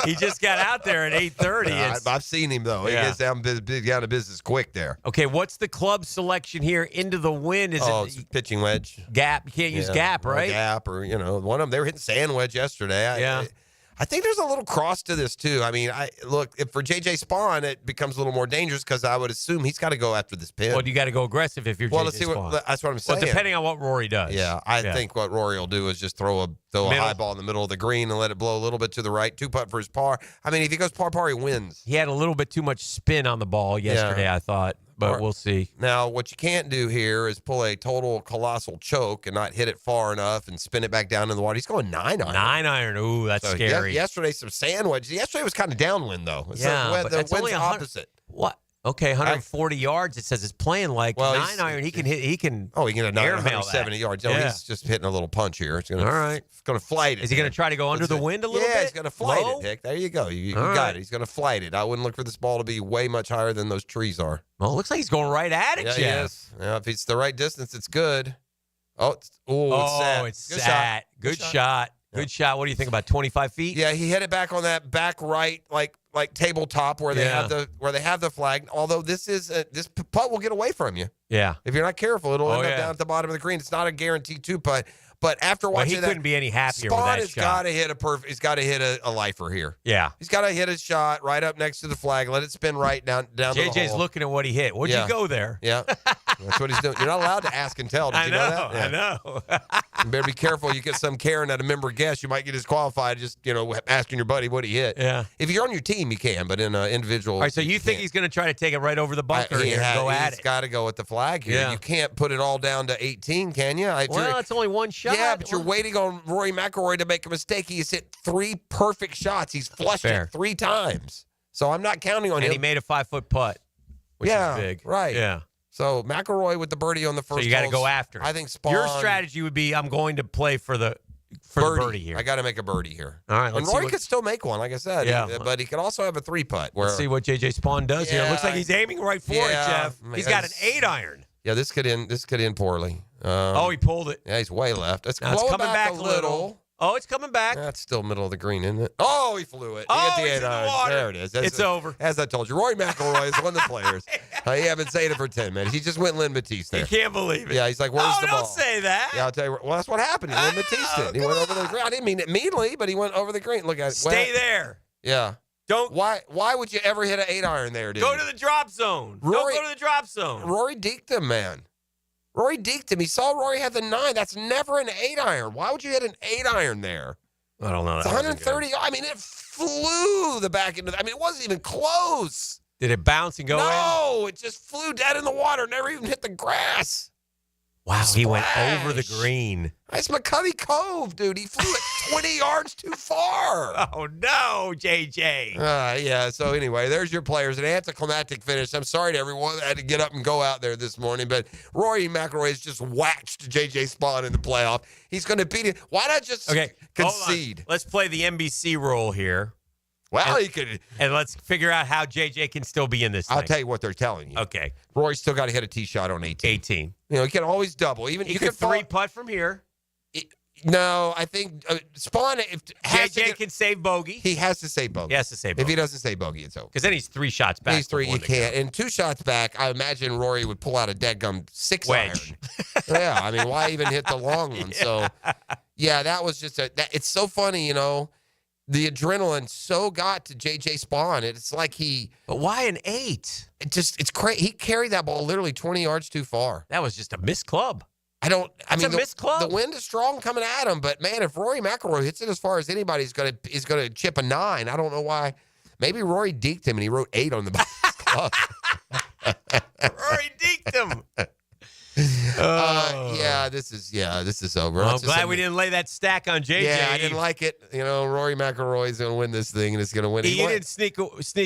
He just got out there at 8:30. I've seen him, though. He gets down to business quick there. Okay, what's the club selection here into the wind? Is it's pitching wedge. Gap. You can't use gap, right? Gap or, one of them. They were hitting sand wedge yesterday. I think there's a little cross to this, too. I mean, if for J.J. Spawn, it becomes a little more dangerous because I would assume he's got to go after this pin. Well, you got to go aggressive if you're J.J. Spawn. That's what I'm saying. Well, depending on what Rory does. Yeah, I think what Rory will do is just throw a high ball in the middle of the green and let it blow a little bit to the right. 2-putt for his par. I mean, if he goes par, he wins. He had a little bit too much spin on the ball yesterday, I thought. But we'll see. Now, what you can't do here is pull a total colossal choke and not hit it far enough and spin it back down in the water. He's going 9-iron. 9-iron. Ooh, that's scary. Yesterday, some sand wedge. Yesterday was kind of downwind, though. But the wind's opposite. What? Okay, 140 yards. It says it's playing like 9-iron. He can hit. He can. Oh, he can hit airmail 170 yards. No, he's just hitting a little punch here. It's going All right. It's going to flight it. Is he going to try to go under the wind a little bit? Yeah, he's going to flight Low? it, Dick. There you go. You got it. He's going to flight it. I wouldn't look for this ball to be way much higher than those trees are. Well, it looks like he's going right at it, Yeah, Jeff. he is. Yeah, if it's the right distance, it's good. It's sat. Good shot. Good shot. What do you think about 25 feet? Yeah, he hit it back on that back right, like tabletop where they have the flag. Although this putt will get away from you. Yeah. If you're not careful, it'll end up down at the bottom of the green. It's not a guaranteed 2-putt. But after watching he couldn't be any happier Spawn with that has shot. got to hit he's got to hit a lifer here. Yeah. He's got to hit a shot right up next to the flag. Let it spin right down to the hole. JJ's looking at what he hit. What'd you go there? Yeah. That's what he's doing. You're not allowed to ask and tell. Did you know that? I know. You better be careful. You get some Karen at a member guest, you might get disqualified just, asking your buddy what he hit. Yeah. If you're on your team, you can, but in an individual. All right, so you think he's going to try to take it right over the bunker here and go at it? He's got to go with the flag here. Yeah. You can't put it all down to 18, can you? Well, it's only one shot. Yeah, but you're waiting on Rory McIlroy to make a mistake. He's hit 3 perfect shots. He's flushed it 3 times. So I'm not counting on him. And he made a 5-foot putt, which is big. Right. Yeah. So McIlroy with the birdie on the first. So you got to go after it. I think Spawn. Your strategy would be, I'm going to play for the birdie here. I got to make a birdie here. All right. And Rory could still make one, like I said. Yeah. But he could also have a 3-putt. Let's see what JJ Spawn does here. It looks like he's aiming right for it, Jeff. He's got an 8-iron. Yeah, this could end poorly. He pulled it. Yeah, he's way left. It's coming back a little. Oh, it's coming back. That's still middle of the green, isn't it? Oh, he flew it. It's in the water. There it is. It's over. As I told you, Rory McIlroy is one of the players. He haven't saying it for 10 minutes. He just went Lynn Matisse there. You can't believe it. Yeah, he's like, where's the ball? Don't say that. Yeah, I'll tell you. Well, that's what happened. He Lynn Matisse it. He went over the green. I didn't mean it meanly, but he went over the green. Look at it. Stay there. Yeah. Don't. Why would you ever hit an 8-iron there, dude? Go to the drop zone. Don't go to the drop zone. Rory deked him, man. Rory deked him. He saw Rory had the 9. That's never an 8-iron. Why would you hit an 8-iron there? I don't know. It's 130. I mean, it flew the back into. It wasn't even close. Did it bounce and go in? No, it just flew dead in the water. Never even hit the grass. Wow, Splash. he went over the green. That's McCovey Cove, dude. He flew it 20 yards too far. Oh, no, JJ. Yeah, so anyway, there's your players. An anticlimactic finish. I'm sorry to everyone that had to get up and go out there this morning, but Rory McIlroy has just whacked J.J. Spawn in the playoff. He's going to beat it. Why not just concede? Let's play the NBC role here. Well, he could. And let's figure out how JJ can still be in this thing. I'll tell you what they're telling you. Okay. Rory's still got to hit a tee shot on 18. 18. You know, he can always double. Even he you could 3-putt from here. No, I think Spawn. If JJ can save bogey. He has to save bogey. He has to save bogey. If he doesn't save bogey, it's over. Because then he's 3 shots back. He's 3. You can't. And 2 shots back, I imagine Rory would pull out a deadgum 6-iron. Yeah, I mean, why even hit the long one? So, yeah, that was just it's so funny, you know. The adrenaline so got to J.J. Spawn. It's like But why an 8? It's crazy. He carried that ball literally 20 yards too far. That was just a missed club. I mean, a missed club. The wind is strong coming at him, but man, if Rory McIlroy hits it as far as anybody is going to chip a 9. I don't know why. Maybe Rory deked him and he wrote 8 on the back of his club. Rory deked him. This is over. Well, I'm glad we didn't lay that stack on JJ. Yeah, I didn't like it. You know, Rory McIlroy is going to win this thing, and it's going to win. You didn't sneak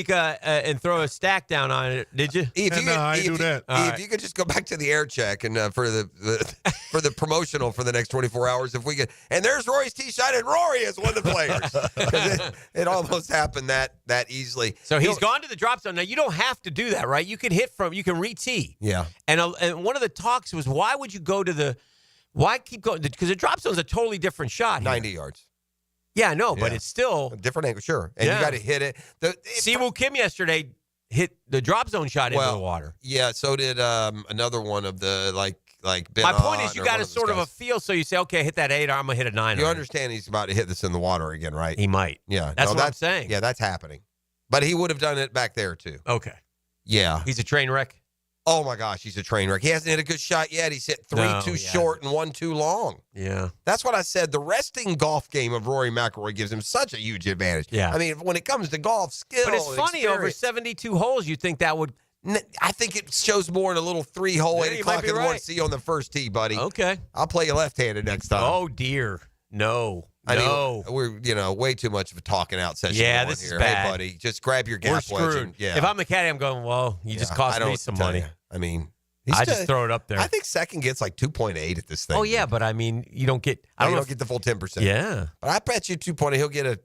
and throw a stack down on it, did you? I do that. If you could just go back to the air check and for the promotional for the next 24 hours, if we could. And there's Rory's tee shot, and Rory has won the players. it almost happened that easily. So he's gone to the drop zone. Now you don't have to do that, right? You can you can re-tee. Yeah. And one of the talks was, why would you go to why keep going? Because the drop zone is a totally different shot. 90 yards. Yeah, I know, but it's still a different angle, sure. And you got to hit it. Siwoo Kim yesterday hit the drop zone shot into the water. Yeah, so did another one of the like Ben. My point is, you got a sort of a feel, so you say, okay, hit that 8, or I'm gonna hit a 9. You understand he's about to hit this in the water again, right? He might. Yeah, that's what I'm saying. Yeah, that's happening. But he would have done it back there too. Okay. Yeah, he's a train wreck. Oh my gosh, he's a train wreck. He hasn't hit a good shot yet. He's hit 3 too short and 1 too long. Yeah. That's what I said. The resting golf game of Rory McIlroy gives him such a huge advantage. Yeah. I mean, when it comes to golf skill, but it's funny, over 72 holes, you'd think that would. I think it shows more in a little 3-hole, 8 o'clock in the morning. See you on the first tee, buddy. Okay. I'll play you left-handed next time. Oh dear, no. I mean, we're way too much of a talking out session. Yeah, this here. is bad. Hey, buddy, just grab your gap We're wedge. screwed. If I'm the caddy, I'm going, well, you just cost me some money. I mean, I just throw it up there. I think second gets like 2.8 at this thing. Oh yeah, but I mean, you don't get. I don't get the full 10%. Yeah, but I bet you 2.8. He'll get a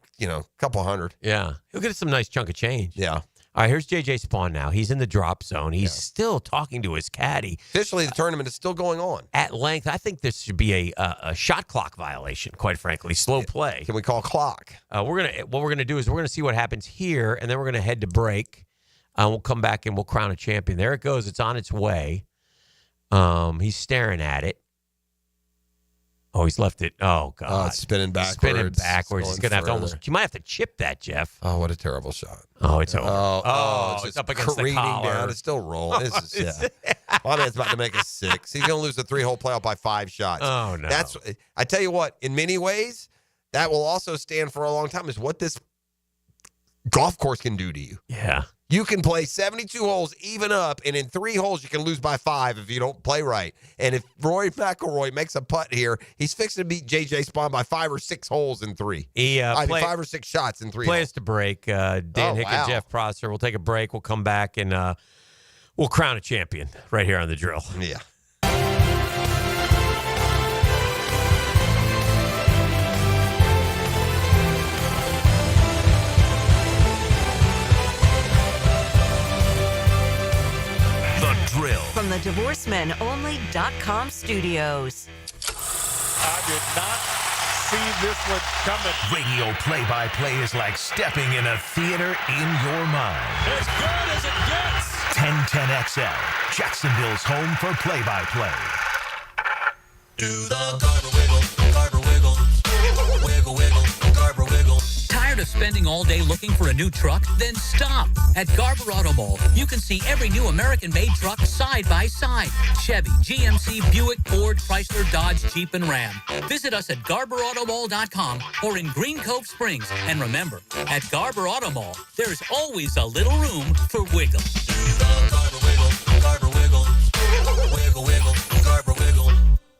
couple hundred. Yeah, he'll get some nice chunk of change. Yeah. All right, here's J.J. Spawn now. He's in the drop zone. He's still talking to his caddy. Officially, the tournament is still going on. At length, I think this should be a shot clock violation, quite frankly. Slow play. Can we call clock? What we're gonna do is we're gonna see what happens here, and then we're gonna head to break. We'll come back and we'll crown a champion. There it goes. It's on its way. He's staring at it. Oh, he's left it. Oh, God. Oh, it's spinning backwards. He's going to have to almost. You might have to chip that, Jeff. Oh, what a terrible shot. Oh, it's over. It's just up against the careening collar. down. It's still rolling. This is, my man's about to make a 6. He's going to lose the 3-hole playoff by 5 shots. Oh, no. I tell you what, in many ways, that will also stand for a long time, is what this golf course can do to you. Yeah. You can play 72 holes even up, and in 3 holes you can lose by 5 if you don't play right. And if Rory McIlroy makes a putt here, he's fixing to beat J.J. Spawn by 5 or 6 holes in 3. 5 or 6 shots in 3 Play holes. us to break. Dan Hicken, Jeff Prosser. We'll take a break. We'll come back, and we'll crown a champion right here on The Drill. Yeah. From the DivorceMenOnly.com studios. I did not see this one coming. Radio play-by-play is like stepping in a theater in your mind. As good as it gets. 1010XL, Jacksonville's home for play-by-play. Do the Garber wiggle, wiggle, wiggle, wiggle, Garber wiggle. Tired of spending all day looking for a new truck? Then stop. At Garber Auto Mall, you can see every new American-made truck side by side. Chevy, GMC, Buick, Ford, Chrysler, Dodge, Jeep, and Ram. Visit us at GarberAutomall.com or in Green Cove Springs. And remember, at Garber Auto Mall, there's always a little room for wiggle. Garber Wiggle. Wiggle, wiggle. Garber Wiggle.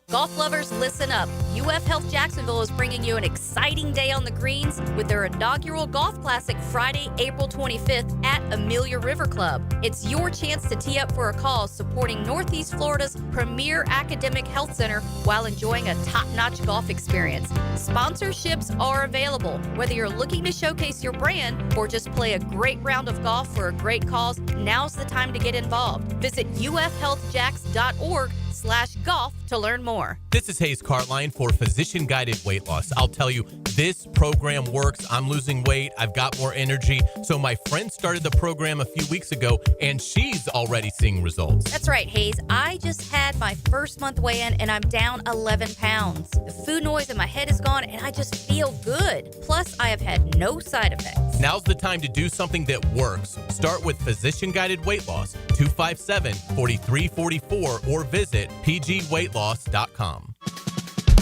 Golf lovers, listen up. UF Health Jacksonville is bringing you an exciting day on the greens with their inaugural Golf Classic Friday, April 25th at Amelia River Club. It's your chance to tee up for a cause supporting Northeast Florida's premier academic health center while enjoying a top-notch golf experience. Sponsorships are available. Whether you're looking to showcase your brand or just play a great round of golf for a great cause, now's the time to get involved. Visit ufhealthjacks.org/golf to learn more. This is Hayes Cartline for Physician Guided Weight Loss. I'll tell you, this program works. I'm losing weight. I've got more energy. So my friend started the program a few weeks ago, and she's already seeing results. That's right, Hayes. I just had my first month weigh-in, and I'm down 11 pounds. The food noise in my head is gone, and I just feel good. Plus, I have had no side effects. Now's the time to do something that works. Start with Physician Guided Weight Loss, 257-4344, or visit pgweightloss.com.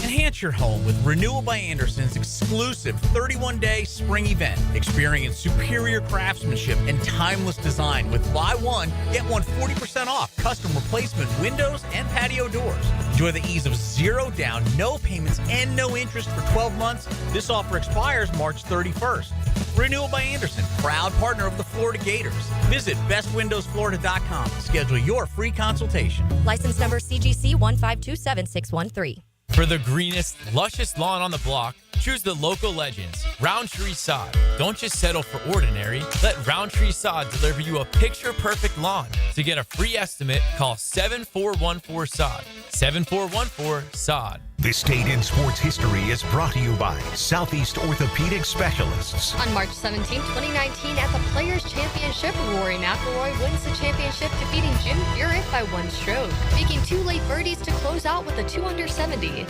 Enhance your home with Renewal by Anderson's exclusive 31-day spring event. Experience superior craftsmanship and timeless design with buy one, get one 40% off custom replacement windows and patio doors. Enjoy the ease of zero down, no payments, and no interest for 12 months. This offer expires March 31st. Renewal by Anderson, proud partner of the Florida Gators. Visit bestwindowsflorida.com to schedule your free consultation. License number CGC 1527613. For the greenest, luscious lawn on the block, choose the local legends, Roundtree Sod. Don't just settle for ordinary. Let Roundtree Sod deliver you a picture-perfect lawn. To get a free estimate, call 7414-SOD. 7414-SOD. This Date in Sports History is brought to you by Southeast Orthopedic Specialists. On March 17, 2019, at the Players' Championship, Rory McIlroy wins the championship, defeating Jim Furyk by 1 stroke, making 2 late birdies to close out with a 2-under-70.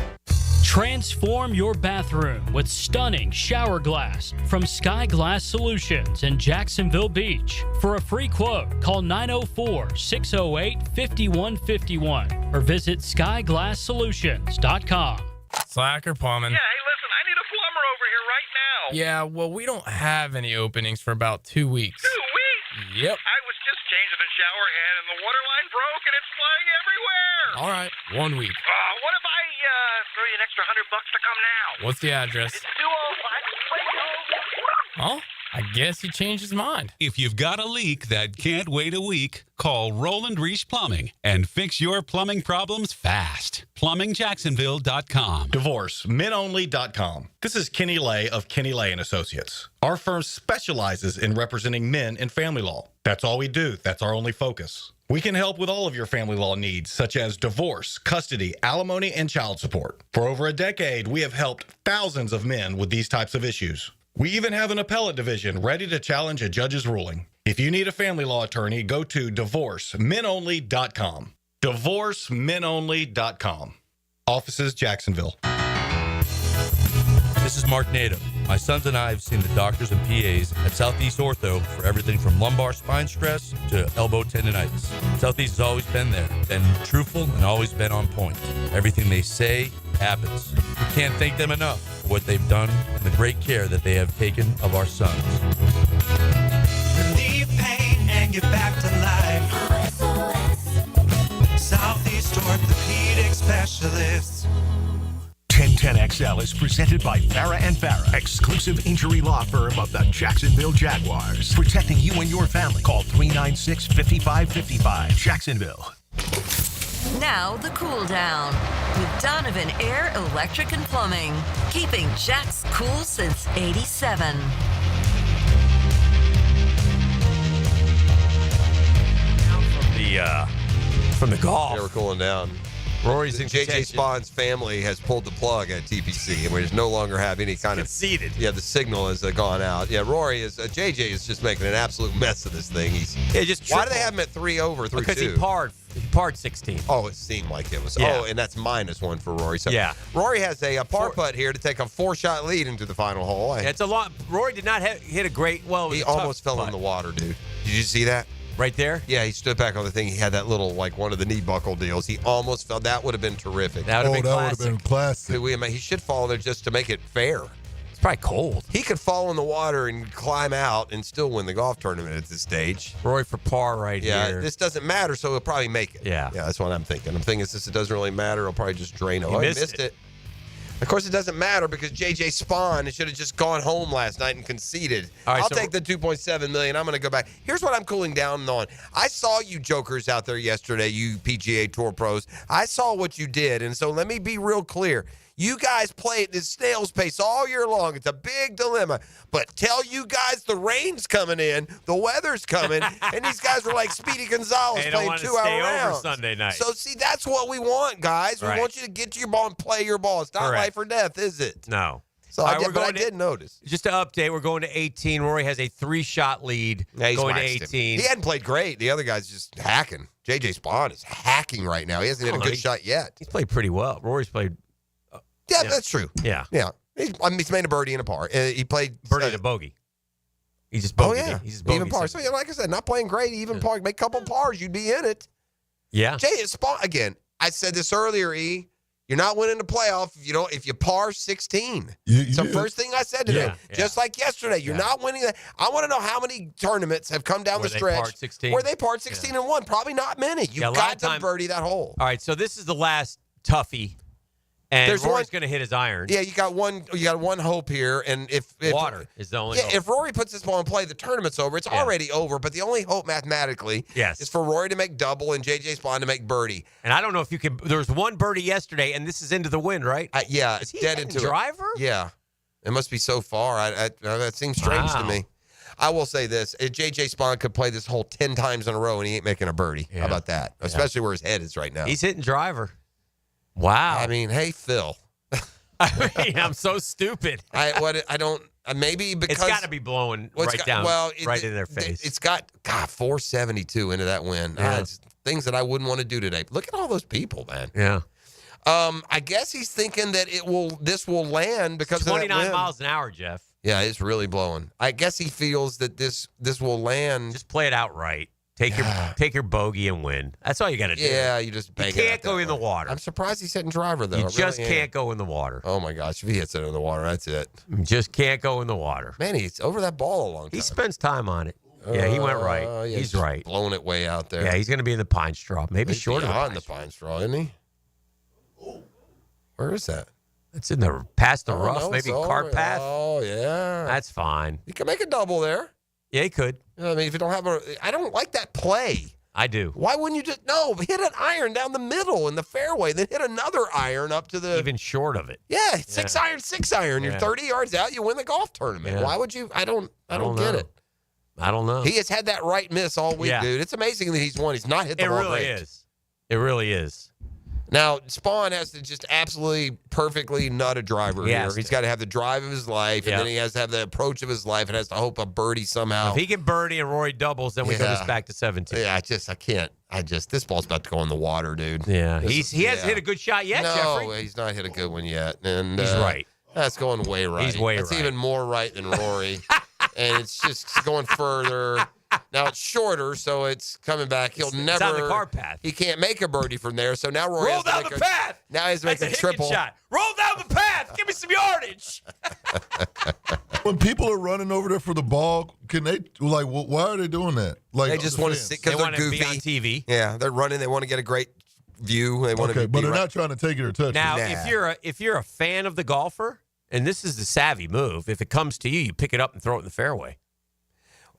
Transform your bathroom with stunning shower glass from Sky Glass Solutions in Jacksonville Beach. For a free quote, call 904-608-5151 or visit skyglasssolutions.com. Slacker plumbing. Yeah, hey, listen, I need a plumber over here right now. Yeah, well, we don't have any openings for about 2 weeks. 2 weeks? Yep. I was just changing the shower head and the water line broke and it's flying everywhere. All right, 1 week. What if I throw you an extra $100 to come now? What's the address? It's 205. Oh, I guess he changed his mind. If you've got a leak that can't wait a week, call Roland Reich Plumbing and fix your plumbing problems fast. PlumbingJacksonville.com. DivorceMenOnly.com. This is Kenny Lay of Kenny Lay & Associates. Our firm specializes in representing men in family law. That's all we do. That's our only focus. We can help with all of your family law needs, such as divorce, custody, alimony, and child support. For over a decade, we have helped thousands of men with these types of issues. We even have an appellate division ready to challenge a judge's ruling. If you need a family law attorney, go to DivorceMenOnly.com. DivorceMenOnly.com. Offices, Jacksonville. This is Mark Nato. My sons and I have seen the doctors and PAs at Southeast Ortho for everything from lumbar spine stress to elbow tendonitis. Southeast has always been there, been truthful, and always been on point. Everything they say happens. We can't thank them enough for what they've done and the great care that they have taken of our sons. Relieve pain and get back to life. Southeast Orthopedic Specialists. 1010XL is presented by Farah & Farah, exclusive injury law firm of the Jacksonville Jaguars. Protecting you and your family. Call 396-5555. Jacksonville. Now the cool down with Donovan Air Electric and Plumbing, keeping Jack's cool since '87. From the golf. They were cooling down. Rory's in JJ Spahn's family has pulled the plug at TPC, and we just no longer have any kind conceded. Yeah, the signal has gone out. Yeah, Rory is JJ is just making an absolute mess of this thing. Why do they have him at 3 over through because 2? he parred. Part 16. Oh, it seemed like it was. Yeah. Oh, and that's -1 for Rory. So Yeah. Rory has a par putt here to take a 4-shot lead into the final hole. It's a lot. Rory did not hit a great. Well, it was He a tough almost fell in putt. the water, dude. Did you see that? Right there? Yeah, he stood back on the thing. He had that little, like, one of the knee buckle deals. He almost fell. That would have been terrific. That would have been that classic. would have been classic. He should fall there just to make it fair. It's probably cold. He could fall in the water and climb out and still win the golf tournament at this stage. Rory for par right Yeah, here. this doesn't matter, so he'll probably make it. Yeah. Yeah, that's what I'm thinking. I'm thinking since it doesn't really matter, he'll probably just drain it. He Oh, he missed missed it. it. Of course, it doesn't matter because J.J. Spawn should have just gone home last night and conceded. All right, I'll so- take the $2.7 million. I'm going to go back. Here's what I'm cooling down on. I saw you jokers out there yesterday, you PGA Tour pros. I saw what you did, and so let me be real clear. You guys play at this snail's pace all year long. It's a big dilemma. But tell you guys the rain's coming in, the weather's coming, and these guys were like Speedy Gonzalez They don't playing want to 2-hour stay over rounds. Sunday night. So, see, that's what we want, guys. We Right. want you to get to your ball and play your ball. It's not Correct. life or death, is it? No. So All I right, did, we're but I going to- did notice. Just to update, we're going to 18. Rory has a 3-shot lead Yeah, he's going to waxed him. 18. He hadn't played great. The other guy's just hacking. J.J. Spawn is hacking right now. He hasn't hit a good shot yet. He's played pretty well. Rory's played. Yeah, that's true. Yeah. Yeah. He's made a birdie and a par. He played Birdie and a bogey. He just Oh, bogeyed yeah. it. He's just bogeyed Even par. So, something. yeah, like I said, not playing great. Even par. Make a couple pars. You'd be in it. Yeah. J.J. Spawn, again, I said this earlier, E. You're not winning the playoff if you par 16. It's the first thing I said today. Yeah. Just like yesterday, you're not winning that. I want to know how many tournaments have come down Where the they stretch parred 16? where they parred 16 and won. Probably not many. Yeah, a You've lot got of to time- birdie that hole. All right, so this is the last toughie. And There's Rory's one- going to hit his iron. Yeah, you got one hope here, and if Water is the only hope. if Rory puts this ball in play, the tournament's over. It's already over. But the only hope mathematically is for Rory to make double and JJ Spawn to make birdie. And I don't know if you can. There was one birdie yesterday, and this is into the wind, right? Yeah, Is it's he dead hitting into driver? It. Yeah, it must be so far. That seems strange to Wow. me. I will say this: if JJ Spawn could play this hole 10 times in a row and he ain't making a birdie, how about that? Especially where his head is right now. He's hitting driver. Wow. I mean, hey Phil. I mean, I'm so stupid. Maybe because It's got to be blowing right down, right in their face. It's got 472 into that win. Yeah. It's things that I wouldn't want to do today. Look at all those people, man. Yeah. I guess he's thinking that this will land because of that 29 win. miles an hour, Jeff. Yeah, it's really blowing. I guess he feels that this will land. Just play it out right. Take your bogey and win. That's all you got to do. Yeah, you just bang You it can't out go that in the way. water. I'm surprised he's hitting driver though. You I just really am. can't go in the water. Oh my gosh, if he hits it in the water, that's it. You just can't go in the water. Man, he's over that ball a long time. He spends time on it. Yeah, he went right. Yeah, He's just right. blowing it way out there. Yeah, he's going to be in the pine straw. Maybe He's short of beyond the pine straw, isn't he? Where is that? It's in the past the Oh, rough, no, it's maybe over. cart path. Oh yeah, That's fine. you can make a double there. Yeah, he could. You know what I mean, if you don't have I don't like that play. I do. Why wouldn't you just hit an iron down the middle in the fairway, then hit another iron up to the Even short of it. yeah 6 iron. You're Yeah. 30 yards out. You win the golf tournament. Yeah. Why would you? I don't get know. it. I don't know. He has had that right miss all week, Yeah. dude. It's amazing that he's won. He's not hit the It ball really great. is. It really is. Now, Spawn has to just absolutely perfectly nut a driver He here. has He's to. got to have the drive of his life, and Yeah. then he has to have the approach of his life, and has to hope a birdie somehow. If he can birdie and Rory doubles, then we go Yeah. this back to 17. Yeah, I can't. This ball's about to go in the water, dude. Yeah. This He is- hasn't hit a good shot yet, no, Jeffrey. he's not hit a good one yet. And He's right. That's going way right. He's way That's right. even more right than Rory. And it's just going further. Now it's shorter, so it's coming back. He'll never. on the cart path. He can't make a birdie from there. So now Rory Roll has to down make the a, path. Now he's That's a making Hicken triple. shot. Roll down the path. Give me some yardage. When people are running over there for the ball, can they why are they doing that? Like They just want to see because They they're want to goofy. be on TV. Yeah, they're running. They want to get a great view. They want Okay, to but be they're right. not trying to take it or touch Now, it. if you're a fan of the golfer, and this is the savvy move, if it comes to you, you pick it up and throw it in the fairway.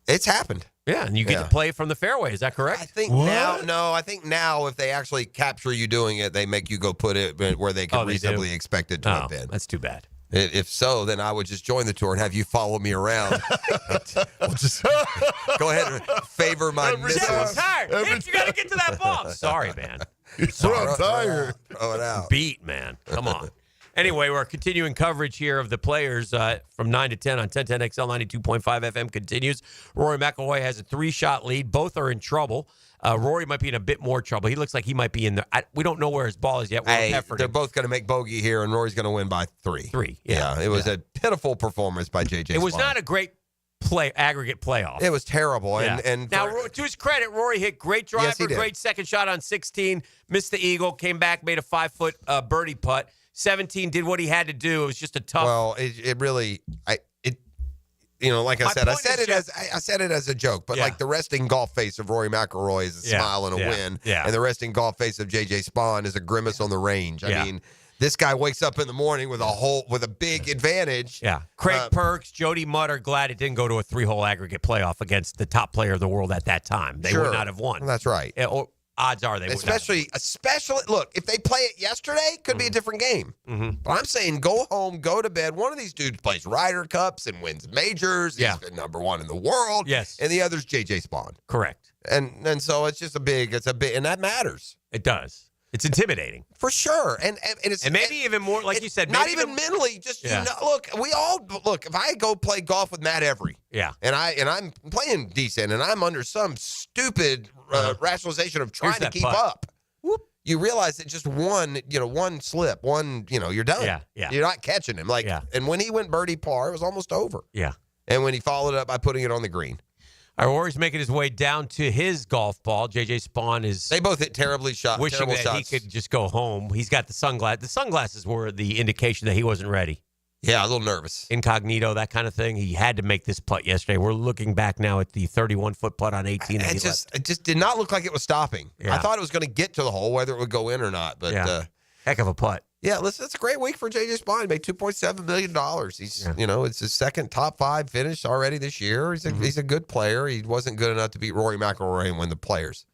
It's happened. Yeah, and you get Yeah. to play from the fairway. Is that correct? I think I think now if they actually capture you doing it, they make you go put it where they could Oh, they do? reasonably expect it to have been. That's too bad. If so, then I would just join the tour and have you follow me around. We'll just go ahead and favor my Jeff, I'm misses. tired. Nick, you got to get to that ball. Sorry, man. I'm tired. Throw it out. Beat, man. Come on. Anyway, we're continuing coverage here of the players from 9 to 10 on 1010XL 92.5 FM continues. Rory McIlroy has a 3-shot lead. Both are in trouble. Rory might be in a bit more trouble. He looks like he might be in there. We don't know where his ball is yet. They're both going to make bogey here, and Rory's going to win by 3. 3, It was a pitiful performance by J.J. It was Spahn. not a great aggregate playoff. It was terrible. And now, to his credit, Rory hit great driver, Yes, he did. great second shot on 16, missed the eagle, came back, made a 5-foot birdie putt. 17 did what he had to do. It was just a tough. Well, it really, like I said it as a joke, but like the resting golf face of Rory McIlroy is a smile and a win, and the resting golf face of J.J. Spahn is a grimace on the range. I mean, this guy wakes up in the morning with a big advantage. Yeah, Craig Perks, Jody Mudd are glad it didn't go to a 3-hole aggregate playoff against the top player of the world at that time. They would not have won. That's right. Odds are they would not. Especially, look, if they play it yesterday, it could be a different game. But I'm saying go home, go to bed. One of these dudes plays Ryder Cups and wins majors. He's been number 1 in the world. Yes. And the other's J.J. Spahn. Correct. And so it's just a big, and that matters. It does. It's intimidating. For sure. And maybe even more, like you said. Not even mentally, just, look, if I go play golf with Matt Every. Yeah. And I'm playing decent, and I'm under some stupid rationalization of trying to keep up. Whoop. You realize that just one slip, you're done. Yeah. You're not catching him. And when he went birdie par, it was almost over. Yeah. And when he followed it up by putting it on the green. Rory's making his way down to his golf ball. J.J. Spahn is. They both hit terribly wishing that shots. he could just go home. He's got the sunglasses. The sunglasses were the indication that he wasn't ready. Yeah, a little nervous. Incognito, that kind of thing. He had to make this putt yesterday. We're looking back now at the 31-foot putt on 18. It just did not look like it was stopping. Yeah. I thought it was going to get to the hole, whether it would go in or not. But heck of a putt. Yeah, listen, it's a great week for J.J. Spahn. He made $2.7 million. He's, it's his second top 5 finish already this year. He's a good player. He wasn't good enough to beat Rory McIlroy and win the Players.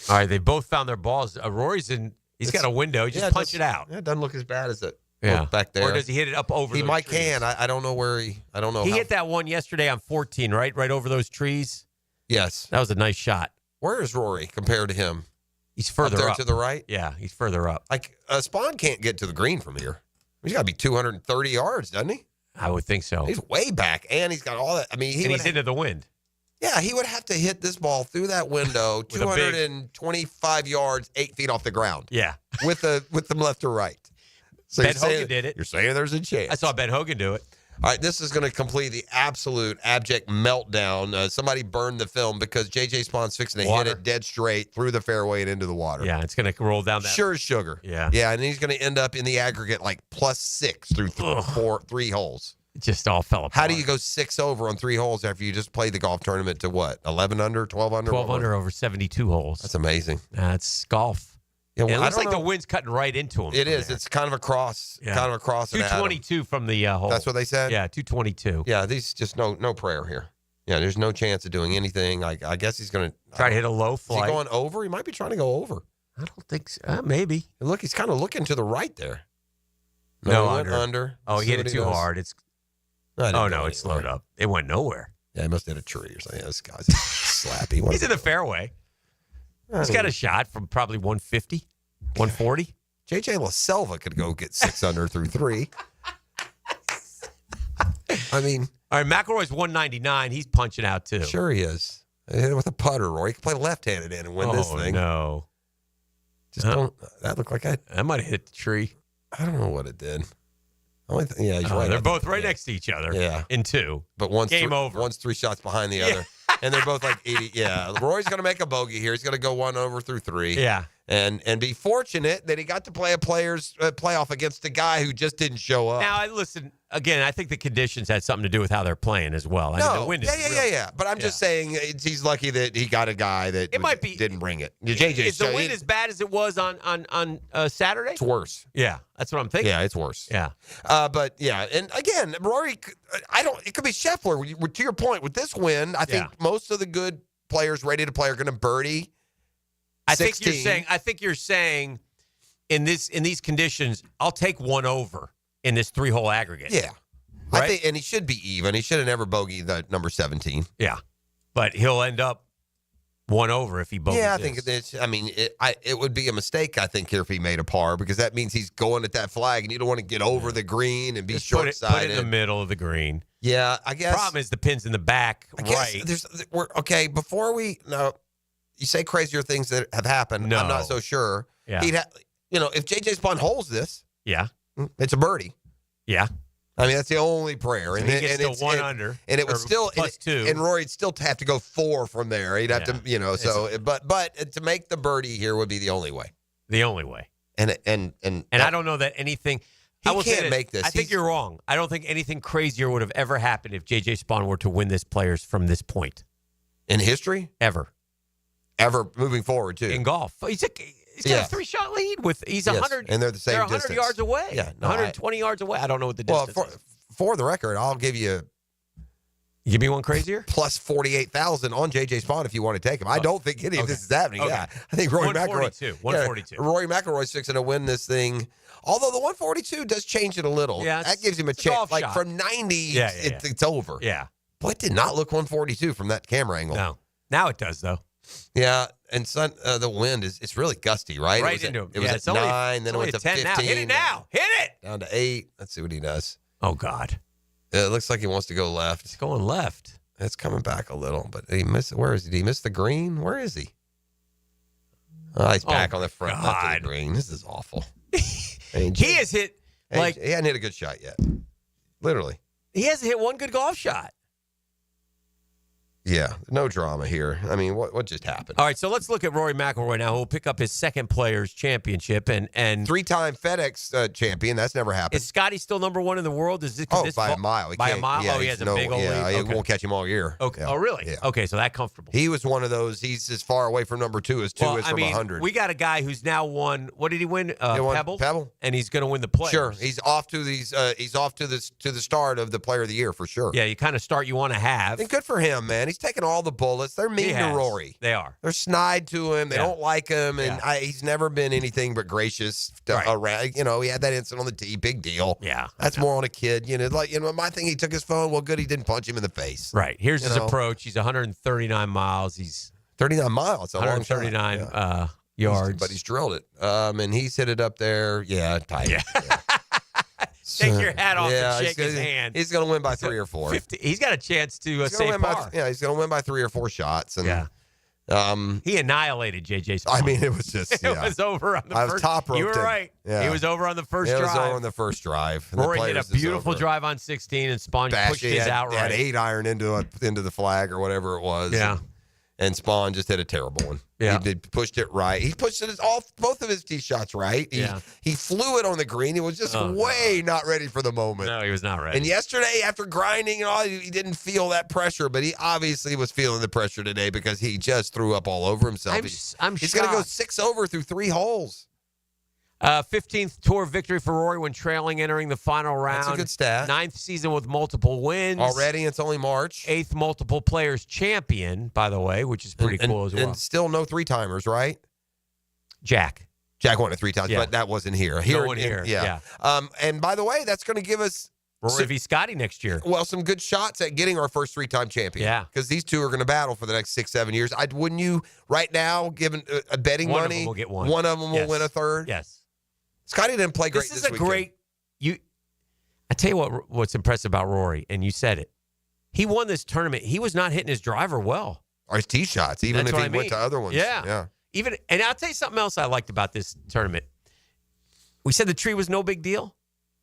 All right, they both found their balls. Rory's in. He's got a window. He just punch it out. Yeah, it doesn't look as bad as it. Yeah, back there. Or does he hit it up over? He those might trees? I don't know where he. I don't know. He hit that one yesterday on 14, right over those trees. Yes, that was a nice shot. Where is Rory compared to him? He's further up to the right. Yeah, he's further up. Like Spahn can't get to the green from here. He's got to be 230 yards, doesn't he? I would think so. He's way back, and he's got all that. I mean, he's into the wind. Yeah, he would have to hit this ball through that window, 225 yards, 8 feet off the ground. Yeah, with them left or right. So Ben Hogan did it. You're saying there's a chance. I saw Ben Hogan do it. All right, this is going to complete the absolute abject meltdown. Somebody burned the film because J.J. Spahn's fixing to hit it dead straight through the fairway and into the water. Yeah, it's going to roll down that. Sure as sugar. Yeah. Yeah, and he's going to end up in the aggregate like +6 through 3 holes. It just all fell apart. How do you go 6 over on 3 holes after you just played the golf tournament to what? 11 under, 12 under? 12 under over 72 holes. That's amazing. That's golf. Yeah, well, it looks like the wind's cutting right into him. It is. There. It's kind of a cross. Yeah. Kind of a cross. 222 from the hole. That's what they said? Yeah, 222. Yeah, these just no prayer here. Yeah, there's no chance of doing anything. I guess he's going to try to hit a low flight. Is he going over? He might be trying to go over. I don't think so. Maybe. And look, he's kind of looking to the right there. No, under. Oh, he hit it too hard. It's. No, it slowed up. It went nowhere. Yeah, he must have hit a tree or something. Yeah, this guy's slappy. He's in the fairway. He's got a shot from probably 150, 140. J.J. LaSelva could go get 6 under through 3. I mean. All right, McIlroy's 199. He's punching out, too. Sure he is. Hit it with a putter, Roy. He can play left-handed in and win this thing. No. Just don't. That looked like that might have hit the tree. I don't know what it did. Yeah, he's right. They're both right next to each other. Yeah. In 2. But one's game over. One's 3 shots behind the other. And they're both like 80. Yeah. Rory's going to make a bogey here. He's going to go 1 over through 3. Yeah. And be fortunate that he got to play a player's playoff against a guy who just didn't show up. Now, listen, again, I think the conditions had something to do with how they're playing as well. I mean, the wind is yeah. But I'm just saying he's lucky that he got a guy that didn't bring it. Is the wind as bad as it was on Saturday? It's worse. Yeah, that's what I'm thinking. Yeah, it's worse. Yeah. But, yeah, and again, Rory, it could be Scheffler. To your point, with this win, I think most of the good players ready to play are going to birdie. I think you're saying in these conditions, I'll take 1 over in this 3-hole aggregate. Yeah. Right? I think, and he should be even. He should have never bogeyed the number 17. Yeah. But he'll end up one over if he bogeys. Yeah, I think it's. I mean, it would be a mistake. I think here if he made a par because that means he's going at that flag, and you don't want to get over the green and be short sided. Put it in the middle of the green. Yeah, I guess. Problem is the pin's in the back. I guess okay. Before you say crazier things that have happened. No. I'm not so sure. Yeah. If JJ Spawn holds this, yeah, it's a birdie. Yeah. I mean, that's the only prayer. So he gets to one under. And it would still plus 2. And Rory'd still have to go 4 from there. He'd have to, but to make the birdie here would be the only way. The only way. And I don't know that anything. He can't make this. I think you're wrong. I don't think anything crazier would have ever happened if JJ Spawn were to win this Players from this point in history. Ever moving forward too in golf. He's got a 3-shot lead he's 100, and they're the same. They're 100 distance. yards away. Yeah, 120 yards away. I don't know what the distance is. For the record, I'll give you. Give me one crazier? Plus 48,000 on JJ Spawn if you want to take him. I don't think any of this is happening. Okay. Yeah, I think Rory McIlroy. 142. Rory McIlroy's fixing to win this thing. Although the 142 does change it a little. Yeah, that gives him a chance. Like from 90, it's over. Yeah. Boy, it did not look 142 from that camera angle. No. Now it does, though. Yeah, and the wind it's really gusty, right? Right into him. It was at 9, then it went to 10 15. now. Hit it now. Hit it. Down to 8. Let's see what he does. Oh, God. It looks like he wants to go left. It's going left. It's coming back a little, but he missed. Where is he? Did he miss the green? Where is he? Oh, he's back on the front left of the green. This is awful. He has hit he hadn't hit a good shot yet. Literally. He hasn't hit one good golf shot. Yeah, no drama here. I mean, what just happened? All right, so let's look at Rory McIlroy now, who will pick up his second Players Championship and 3-time FedEx champion. That's never happened. Is Scotty still number 1 in the world? Is this by a mile? By a mile? Yeah, he has a big old lead. Yeah, it won't catch him all year. Okay. Yeah. Oh, really? Yeah. Okay, so that comfortable. He was one of those. He's as far away from number 2 as 2 is from 100. We got a guy who's now won. What did he win? Pebble. And he's going to win the Players. Sure, he's off to these. He's off to the start of the Player of the Year for sure. Yeah, you kind of start you want to have. And good for him, man. He's taking all the bullets. They're mean to Rory. They are. They're snide to him. They don't like him, and he's never been anything but gracious around. You know, he had that incident on the tee. Big deal. Yeah, that's more on a kid. My thing. He took his phone. Well, good. He didn't punch him in the face. Right. Here's his approach. He's 139 miles. He's 39 miles. 139 yards. But he's drilled it. And he's hit it up there. Yeah, tight. Yeah. Take your hat off and shake his hand. He's going to win by 3 or 4. He's got a chance to save par. He's going to win by 3 or 4 shots. And, he annihilated JJ Spawn. I mean, it was just it was over on the first. Top roped. You were right. Yeah. He was over on the first drive. It was over on the first drive. Rory hit a beautiful drive on 16, and Spawn pushed his outright. He had 8 iron into the flag or whatever it was. Yeah. And Spawn just hit a terrible one. Yeah. He pushed it right. He pushed it both of his tee shots right. He flew it on the green. He was just not ready for the moment. No, he was not ready. And yesterday, after grinding and all, he didn't feel that pressure, but he obviously was feeling the pressure today because he just threw up all over himself. He's going to go 6 over through 3 holes. 15th tour victory for Rory when trailing entering the final round. That's a good stat. 9th season with multiple wins. Already, it's only March. 8th multiple Players champion, by the way, which is pretty cool as well. And still no 3-timers, right? Jack won it 3 times, but that wasn't here. No one here. Yeah. And by the way, that's going to give us Rory v. Scotty next year. Well, some good shots at getting our first 3-time champion. Yeah. Because these two are going to battle for the next 6-7 years. Wouldn't you, right now, given a betting one money, of them will get one. One of them will win a third? Yes. Scotty didn't play great this weekend. I tell you what's impressive about Rory, and you said it. He won this tournament. He was not hitting his driver well. Or his tee shots, even if he went to other ones. Yeah. And I'll tell you something else I liked about this tournament. We said the tree was no big deal.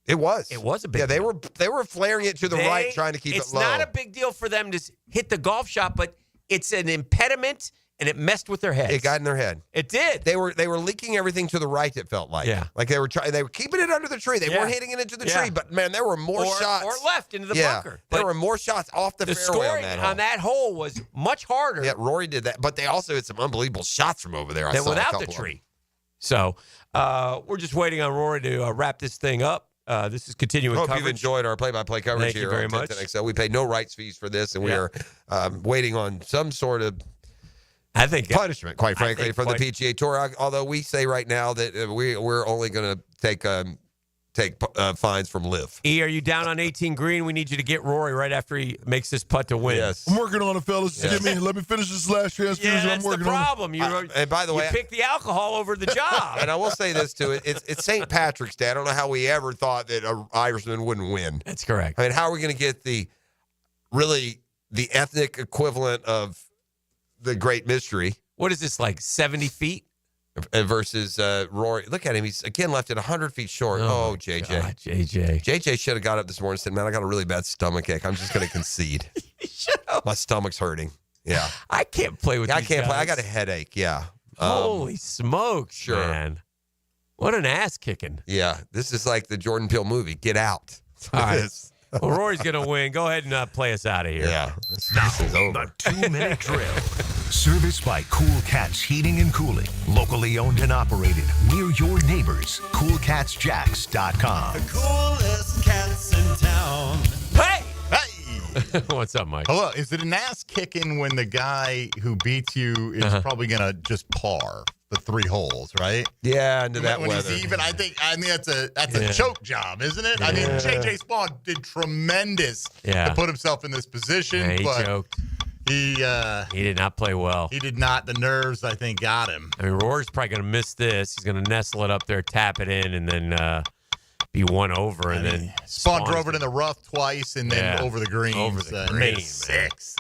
It was. It was a big deal. Yeah, they were flaring it to the right, trying to keep it low. It's not a big deal for them to hit the golf shot, but it's an impediment, and it messed with their heads. It got in their head. It did. They were leaking everything to the right, it felt like. Yeah. Like they were keeping it under the tree. They weren't hitting it into the tree, but man, there were more shots. Or left into the bunker. There were more shots off the fairway scoring on that hole was much harder. Yeah, Rory did that, but they also had some unbelievable shots from over there. Than without the tree. So we're just waiting on Rory to wrap this thing up. This is continuing coverage. coverage. You've enjoyed our play-by-play coverage Thank here. You very much. So we pay no rights fees for this, and we are waiting on some sort of punishment, quite frankly, from the PGA Tour. Although we say right now that we're only going to take take fines from Liv. E, are you down on 18 green? We need you to get Rory right after he makes this putt to win. Yes. I'm working on it, fellas. Yes. Let me finish this last chance. Yeah, I'm that's the working on it. problem. And by the way, you pick the alcohol over the job. And I will say this too: it's St. Patrick's Day. I don't know how we ever thought that an Irishman wouldn't win. That's correct. I mean, how are we going to get the ethnic equivalent of the Great Mystery? What is this, like 70 feet? Versus Rory. Look at him. He's, again, left it 100 feet short. Oh, JJ. God, JJ. JJ should have got up this morning and said, man, I got a really bad stomach ache. I'm just going to concede. My stomach's hurting. Yeah. I can't play with I these can't play. I guys. got a headache. Yeah. Holy smokes, sure. man. What an ass kicking. Yeah. This is like the Jordan Peele movie. Get out. All right. Well, Rory's going to win. Go ahead and play us out of here. Yeah. Now, the 2-minute drill. Serviced by Cool Cats Heating and Cooling. Locally owned and operated. Near your neighbors. CoolCatsJacks.com. The coolest cats in town. Hey! Hey! What's up, Mike? Hello. Is it an ass kicking when the guy who beats you is probably going to just par the 3 holes, right? Yeah, into that when weather. He's even, I mean that's a choke job, isn't it? I mean, JJ Spawn did tremendous to put himself in this position, Yeah, he but choked. He did not play well. He did not. The nerves, I think, got him. I mean, Rory's probably going to miss this. He's going to nestle it up there, tap it in, and then be one over. And then Spawn drove it in the rough twice and then over the greens. Over the and green, made it 6.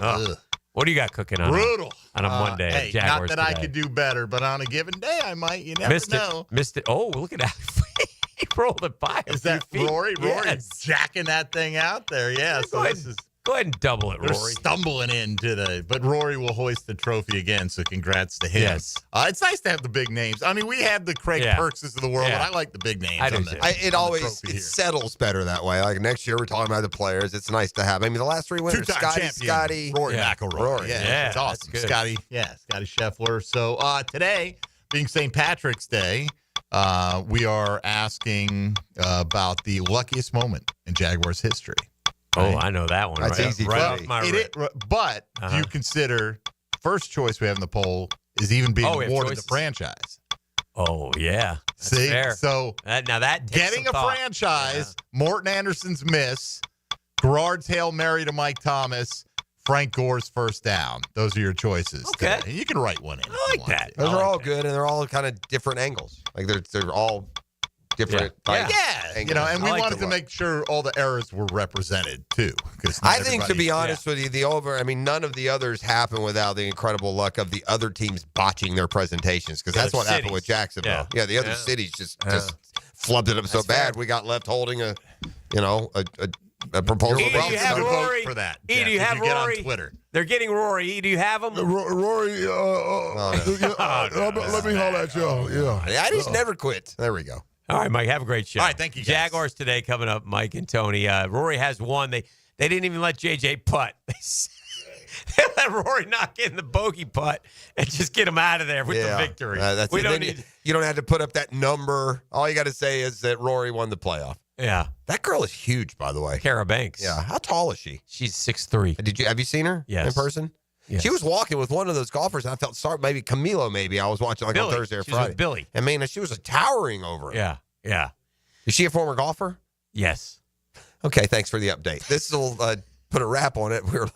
What do you got cooking on Brutal. On a Monday? Hey, Jaguars not that today? I could do better, but on a given day, I might. You never know. Missed it. Oh, look at that. He rolled it by. Is that Rory? Yes. Rory's jacking that thing out there. Yeah. So Go ahead and double it, they're Rory. stumbling into but Rory will hoist the trophy again, so congrats to him. Yes. It's nice to have the big names. I mean, we have the Craig Perkses of the world, but I like the big names. I do on It always settles better that way. Like next year, we're talking about the players. It's nice to have. I mean, the last 3 winners, Scotty, Rory McIlroy. Rory. Yeah, it's awesome. Scotty Scheffler. So today, being St. Patrick's Day, we are asking about the luckiest moment in Jaguars history. Oh, I know that one. That's easy. Right off my rip. But do you consider first choice we have in the poll is even being awarded the franchise? Oh, yeah. That's See? fair. So now that takes getting some a thought. franchise, Morton Anderson's miss, Garrard's Hail Mary to Mike Thomas, Frank Gore's first down. Those are your choices. Okay. Today. You can write one in. I like that. Those are all good, and they're all kind of different angles. Like they're all different. Yeah, angles. and we wanted to make sure all the errors were represented too. Because I think, to be honest with you, none of the others happen without the incredible luck of the other teams botching their presentations, because that's what happened with Jacksonville. Yeah, the other cities just flubbed it up so bad. We got left holding a proposal. Do you have Rory for that? E, do you have get Rory? on Twitter. They're getting Rory. E, do you have him? Rory, let me holler at y'all. Yeah. I just never quit. There we go. All right, Mike, have a great show. All right, thank you, guys. Jaguars today coming up, Mike and Tony. Rory has one. They didn't even let JJ putt. They let Rory knock in the bogey putt and just get him out of there with the victory. That's we it. don't Then need. you don't have to put up that number. All you got to say is that Rory won the playoff. Yeah, that girl is huge, by the way. Kara Banks. Yeah, how tall is she? She's 6'3". Have you seen her? Yes. In person? Yes. She was walking with one of those golfers, and I felt sorry. Maybe Camilo. Maybe I was watching on Thursday or She was Friday. with Billy. I mean, she was towering over him. Yeah. Is she a former golfer? Yes. Okay, thanks for the update. This will put a wrap on it. We're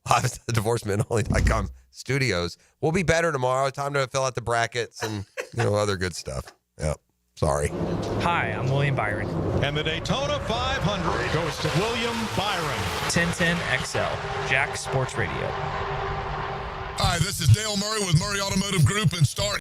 live at the divorcemenonly.com studios. We'll be better tomorrow. Time to fill out the brackets and other good stuff. Yep. Sorry. Hi, I'm William Byron. And the Daytona 500 goes to William Byron. 1010 XL, Jack Sports Radio. Hi, this is Dale Murray with Murray Automotive Group and Star